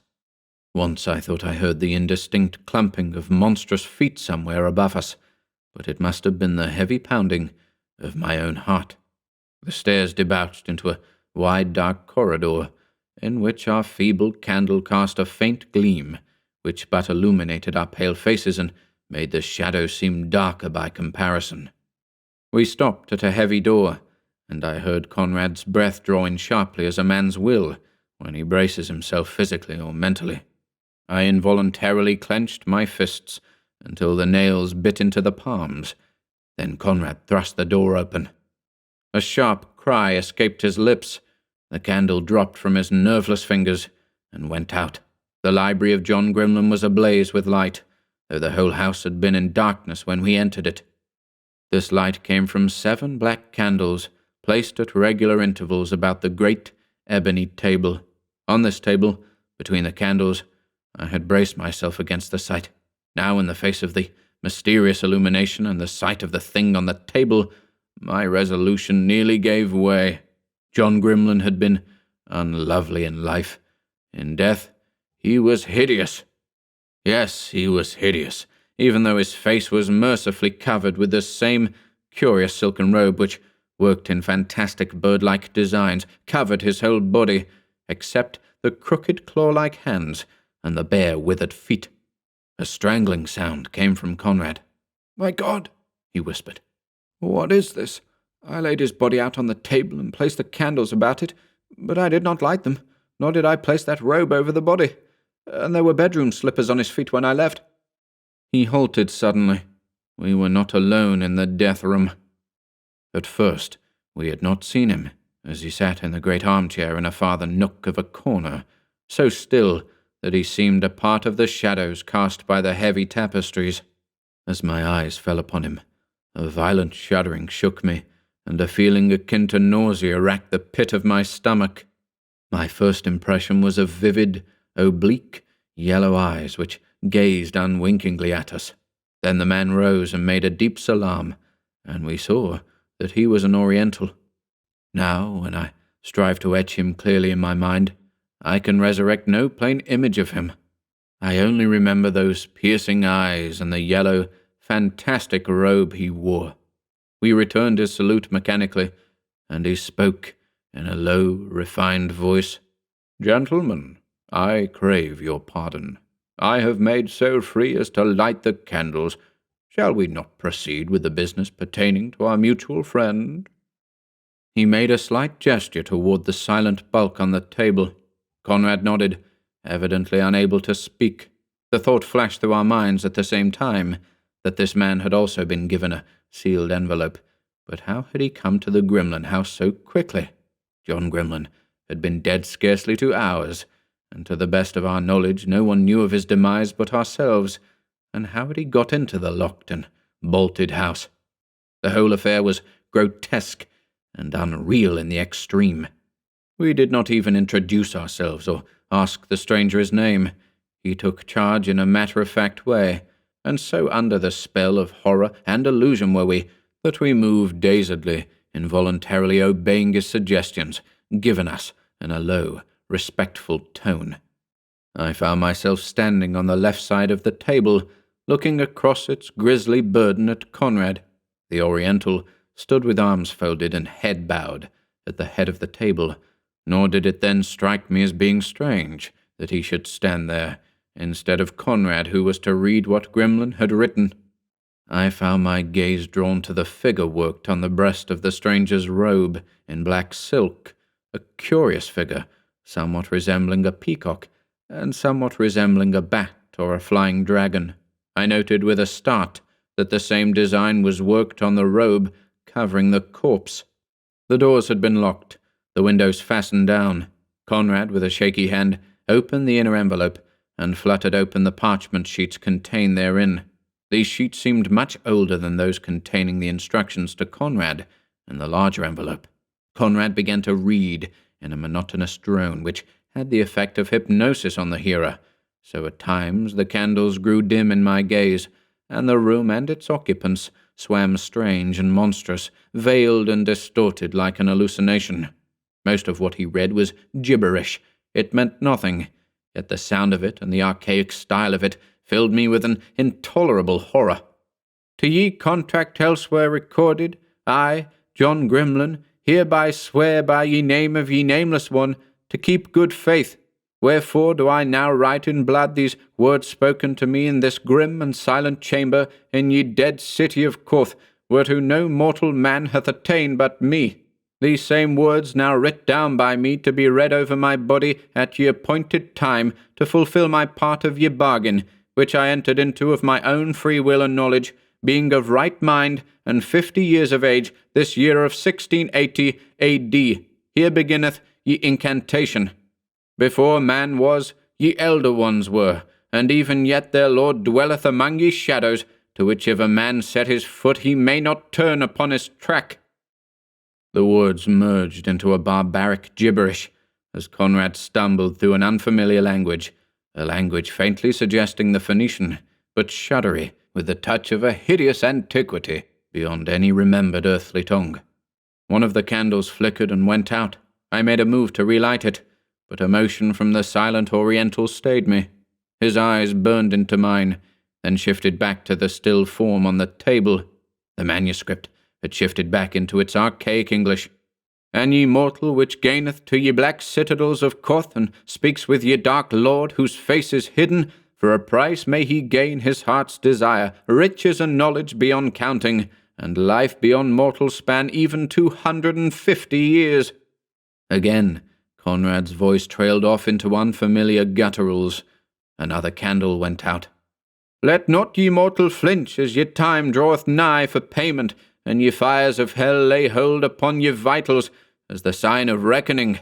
Once I thought I heard the indistinct clumping of monstrous feet somewhere above us, but it must have been the heavy pounding of my own heart. The stairs debouched into a wide dark corridor, in which our feeble candle cast a faint gleam, which but illuminated our pale faces and made the shadows seem darker by comparison. We stopped at a heavy door, and I heard Conrad's breath draw in sharply as a man's will when he braces himself physically or mentally. I involuntarily clenched my fists until the nails bit into the palms. Then Conrad thrust the door open. A sharp cry escaped his lips. The candle dropped from his nerveless fingers and went out. The library of John Gremlin was ablaze with light, though the whole house had been in darkness when we entered it. This light came from 7 black candles, placed at regular intervals about the great ebony table. On this table, between the candles, I had braced myself against the sight. Now, in the face of the mysterious illumination and the sight of the thing on the table, my resolution nearly gave way. John Gremlin had been unlovely in life. In death, he was hideous. Yes, he was hideous, even though his face was mercifully covered with the same curious silken robe which, worked in fantastic bird-like designs, covered his whole body, except the crooked claw-like hands and the bare withered feet. A strangling sound came from Conrad. "My God," he whispered. "What is this? I laid his body out on the table and placed the candles about it, but I did not light them, nor did I place that robe over the body, and there were bedroom slippers on his feet when I left." He halted suddenly. We were not alone in the death room. At first, we had not seen him, as he sat in the great armchair in a farther nook of a corner, so still that he seemed a part of the shadows cast by the heavy tapestries. As my eyes fell upon him, a violent shuddering shook me, and a feeling akin to nausea racked the pit of my stomach. My first impression was of vivid, oblique, yellow eyes which gazed unwinkingly at us. Then the man rose and made a deep salaam, and we saw that he was an Oriental. Now, when I strive to etch him clearly in my mind, I can resurrect no plain image of him. I only remember those piercing eyes and the yellow, fantastic robe he wore. We returned his salute mechanically, and he spoke in a low, refined voice. "Gentlemen, I crave your pardon. I have made so free as to light the candles. Shall we not proceed with the business pertaining to our mutual friend?" He made a slight gesture toward the silent bulk on the table. Conrad nodded, evidently unable to speak. The thought flashed through our minds at the same time that this man had also been given a sealed envelope. But how had he come to the Grimlin house so quickly? John Grimlin had been dead scarcely 2 hours, and to the best of our knowledge no one knew of his demise but ourselves. And how had he got into the locked and bolted house? The whole affair was grotesque and unreal in the extreme. We did not even introduce ourselves or ask the stranger his name. He took charge in a matter-of-fact way, and so under the spell of horror and illusion were we, that we moved dazedly, involuntarily obeying his suggestions, given us in a low, respectful tone. I found myself standing on the left side of the table, looking across its grisly burden at Conrad. The Oriental stood with arms folded and head bowed at the head of the table, nor did it then strike me as being strange that he should stand there, instead of Conrad, who was to read what Grimlin had written. I found my gaze drawn to the figure worked on the breast of the stranger's robe in black silk, a curious figure, somewhat resembling a peacock, and somewhat resembling a bat or a flying dragon. I noted with a start that the same design was worked on the robe covering the corpse. The doors had been locked, the windows fastened down. Conrad, with a shaky hand, opened the inner envelope and fluttered open the parchment sheets contained therein. These sheets seemed much older than those containing the instructions to Conrad in the larger envelope. Conrad began to read in a monotonous drone which had the effect of hypnosis on the hearer, so at times the candles grew dim in my gaze, and the room and its occupants swam strange and monstrous, veiled and distorted like an hallucination. Most of what he read was gibberish. It meant nothing, yet the sound of it and the archaic style of it filled me with an intolerable horror. "To ye contract elsewhere recorded, I, John Grimlin, hereby swear by ye name of ye nameless one, to keep good faith. Wherefore do I now write in blood these words spoken to me in this grim and silent chamber in ye dead city of Corth, whereto no mortal man hath attained but me. These same words now writ down by me to be read over my body at ye appointed time to fulfill my part of ye bargain, which I entered into of my own free will and knowledge, being of right mind and 50 years of age, this year of 1680 A.D. Here beginneth ye incantation. Before man was, ye elder ones were, and even yet their Lord dwelleth among ye shadows, to which if a man set his foot he may not turn upon his track." The words merged into a barbaric gibberish as Conrad stumbled through an unfamiliar language, a language faintly suggesting the Phoenician, but shuddery with the touch of a hideous antiquity beyond any remembered earthly tongue. One of the candles flickered and went out. I made a move to relight it, but a motion from the silent Oriental stayed me. His eyes burned into mine. then shifted back to the still form on the table. The manuscript had shifted back into its archaic English. "And ye mortal which gaineth to ye black citadels of Koth, and speaks with ye dark lord, whose face is hidden, for a price may he gain his heart's desire, riches and knowledge beyond counting, and life beyond mortal span, even 250 years. Again, Conrad's voice trailed off into unfamiliar gutturals. Another candle went out. "Let not ye mortal flinch, as ye time draweth nigh for payment, and ye fires of hell lay hold upon ye vitals, as the sign of reckoning.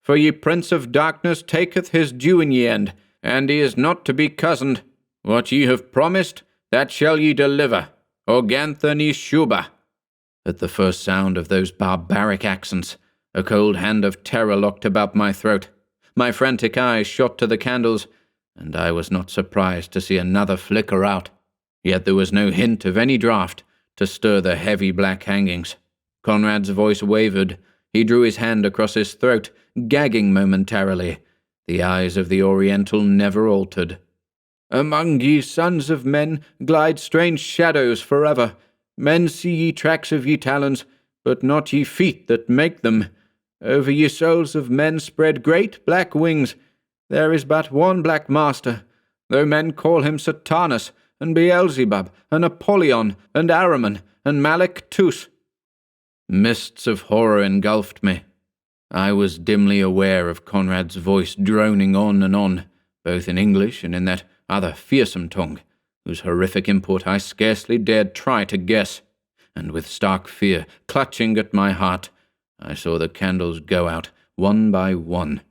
For ye prince of darkness taketh his due in ye end, and he is not to be cozened. What ye have promised, that shall ye deliver. Organtha ni shuba." At the first sound of those barbaric accents, a cold hand of terror locked about my throat. My frantic eyes shot to the candles, and I was not surprised to see another flicker out. Yet there was no hint of any draught to stir the heavy black hangings. Conrad's voice wavered. He drew his hand across his throat, gagging momentarily. The eyes of the Oriental never altered. "Among ye sons of men glide strange shadows forever. Men see ye tracks of ye talons, but not ye feet that make them. Over ye souls of men spread great black wings. There is but one black master, though men call him Satanus, and Beelzebub, and Apollyon, and Ahriman, and Malek-Tus." Mists of horror engulfed me. I was dimly aware of Conrad's voice droning on and on, both in English and in that other fearsome tongue, whose horrific import I scarcely dared try to guess, and with stark fear clutching at my heart, I saw the candles go out, one by one,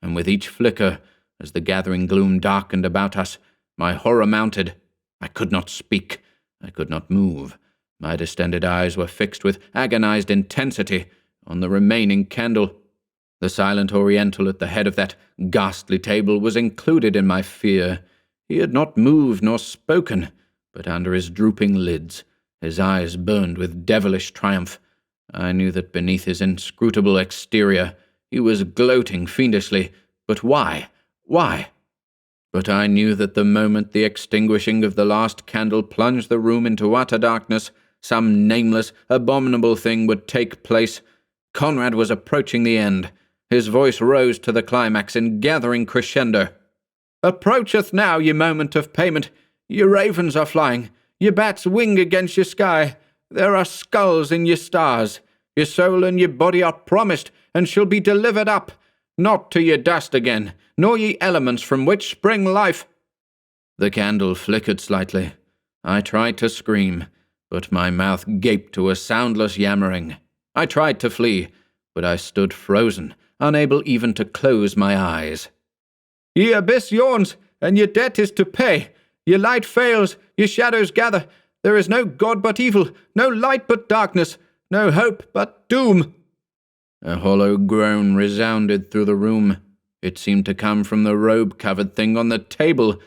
and with each flicker, as the gathering gloom darkened about us, my horror mounted. I could not speak. I could not move. My distended eyes were fixed with agonized intensity on the remaining candle. The silent Oriental at the head of that ghastly table was included in my fear. He had not moved nor spoken, but under his drooping lids, his eyes burned with devilish triumph. I knew that beneath his inscrutable exterior, he was gloating fiendishly. But why? Why? But I knew that the moment the extinguishing of the last candle plunged the room into utter darkness, some nameless, abominable thing would take place. Conrad was approaching the end. His voice rose to the climax in gathering crescendo. "Approacheth now ye moment of payment. Ye ravens are flying. Ye bats wing against ye sky. There are skulls in ye stars. Your soul and your body are promised, and shall be delivered up, not to ye dust again, nor ye elements from which spring life." The candle flickered slightly. I tried to scream, but my mouth gaped to a soundless yammering. I tried to flee, but I stood frozen, unable even to close my eyes. "Ye abyss yawns, and your debt is to pay. Your light fails, your shadows gather. There is no God but evil, no light but darkness, no hope but doom." A hollow groan resounded through the room. It seemed to come from the robe-covered thing on the table.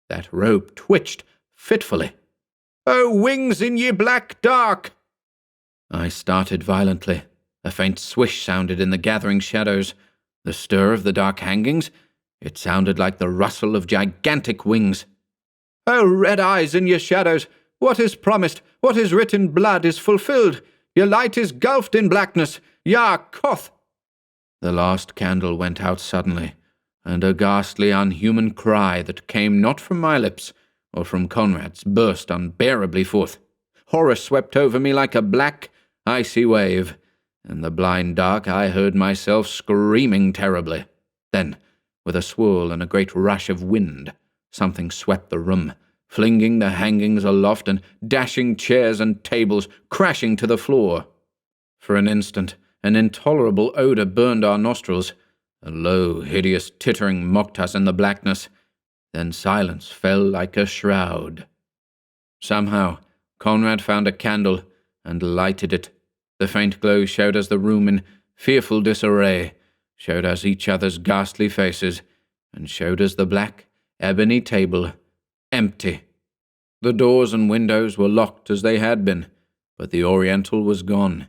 That robe twitched fitfully. "Oh, wings in ye black dark!" I started violently. A faint swish sounded in the gathering shadows. The stir of the dark hangings? It sounded like the rustle of gigantic wings. "Oh, red eyes in your shadows! What is promised, what is written blood is fulfilled. Your light is gulfed in blackness. Ya Koth!" The last candle went out suddenly, and a ghastly, unhuman cry that came not from my lips or from Conrad's burst unbearably forth. Horror swept over me like a black, icy wave. In the blind dark I heard myself screaming terribly. Then, with a swirl and a great rush of wind, something swept the room, flinging the hangings aloft and dashing chairs and tables crashing to the floor. For an instant, an intolerable odor burned our nostrils. A low, hideous tittering mocked us in the blackness. Then silence fell like a shroud. Somehow, Conrad found a candle and lighted it. The faint glow showed us the room in fearful disarray, showed us each other's ghastly faces, and showed us the black, ebony table, empty. The doors and windows were locked as they had been, but the Oriental was gone,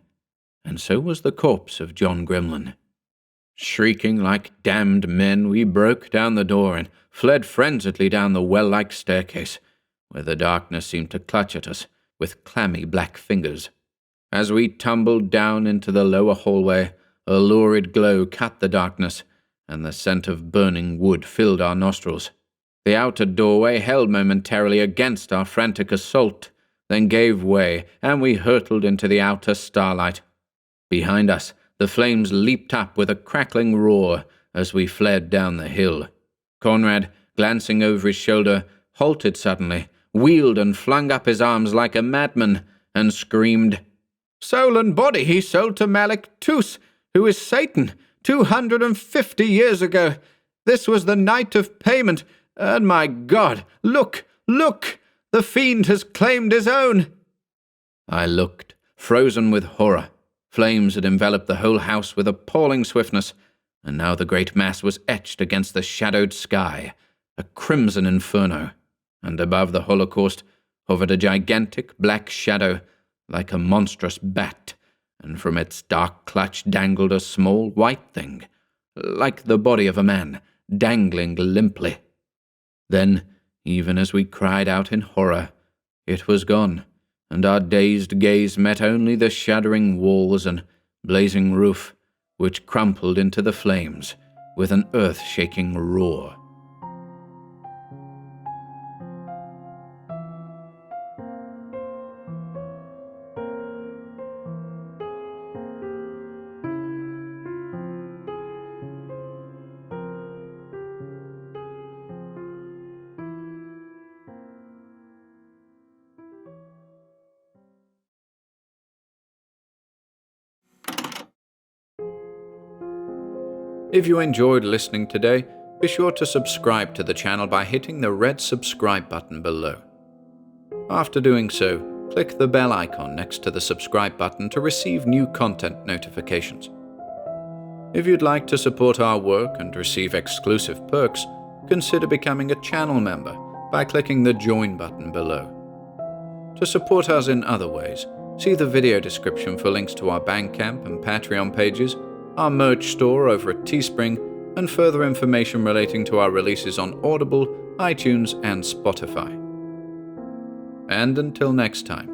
and so was the corpse of John Grimlin. Shrieking like damned men, we broke down the door and fled frenziedly down the well-like staircase. where the darkness seemed to clutch at us with clammy black fingers. As we tumbled down into the lower hallway, a lurid glow cut the darkness, and the scent of burning wood filled our nostrils. The outer doorway held momentarily against our frantic assault, then gave way, and we hurtled into the outer starlight. Behind us, the flames leaped up with a crackling roar as we fled down the hill. Conrad, glancing over his shoulder, halted suddenly, wheeled and flung up his arms like a madman, and screamed, "Soul and body he sold to Malek Tus, who is Satan, 250 years ago. This was the night of payment, and my God, look, look! The fiend has claimed his own!" I looked, frozen with horror. Flames had enveloped the whole house with appalling swiftness, and now the great mass was etched against the shadowed sky, a crimson inferno, and above the holocaust hovered a gigantic black shadow, like a monstrous bat, and from its dark clutch dangled a small white thing, like the body of a man, dangling limply. Then, even as we cried out in horror, it was gone, and our dazed gaze met only the shuddering walls and blazing roof, which crumpled into the flames with an earth-shaking roar. If you enjoyed listening today, be sure to subscribe to the channel by hitting the red subscribe button below. After doing so, click the bell icon next to the subscribe button to receive new content notifications. If you'd like to support our work and receive exclusive perks, consider becoming a channel member by clicking the join button below. To support us in other ways, see the video description for links to our Bandcamp and Patreon pages, our merch store over at Teespring, and further information relating to our releases on Audible, iTunes, and Spotify. And until next time,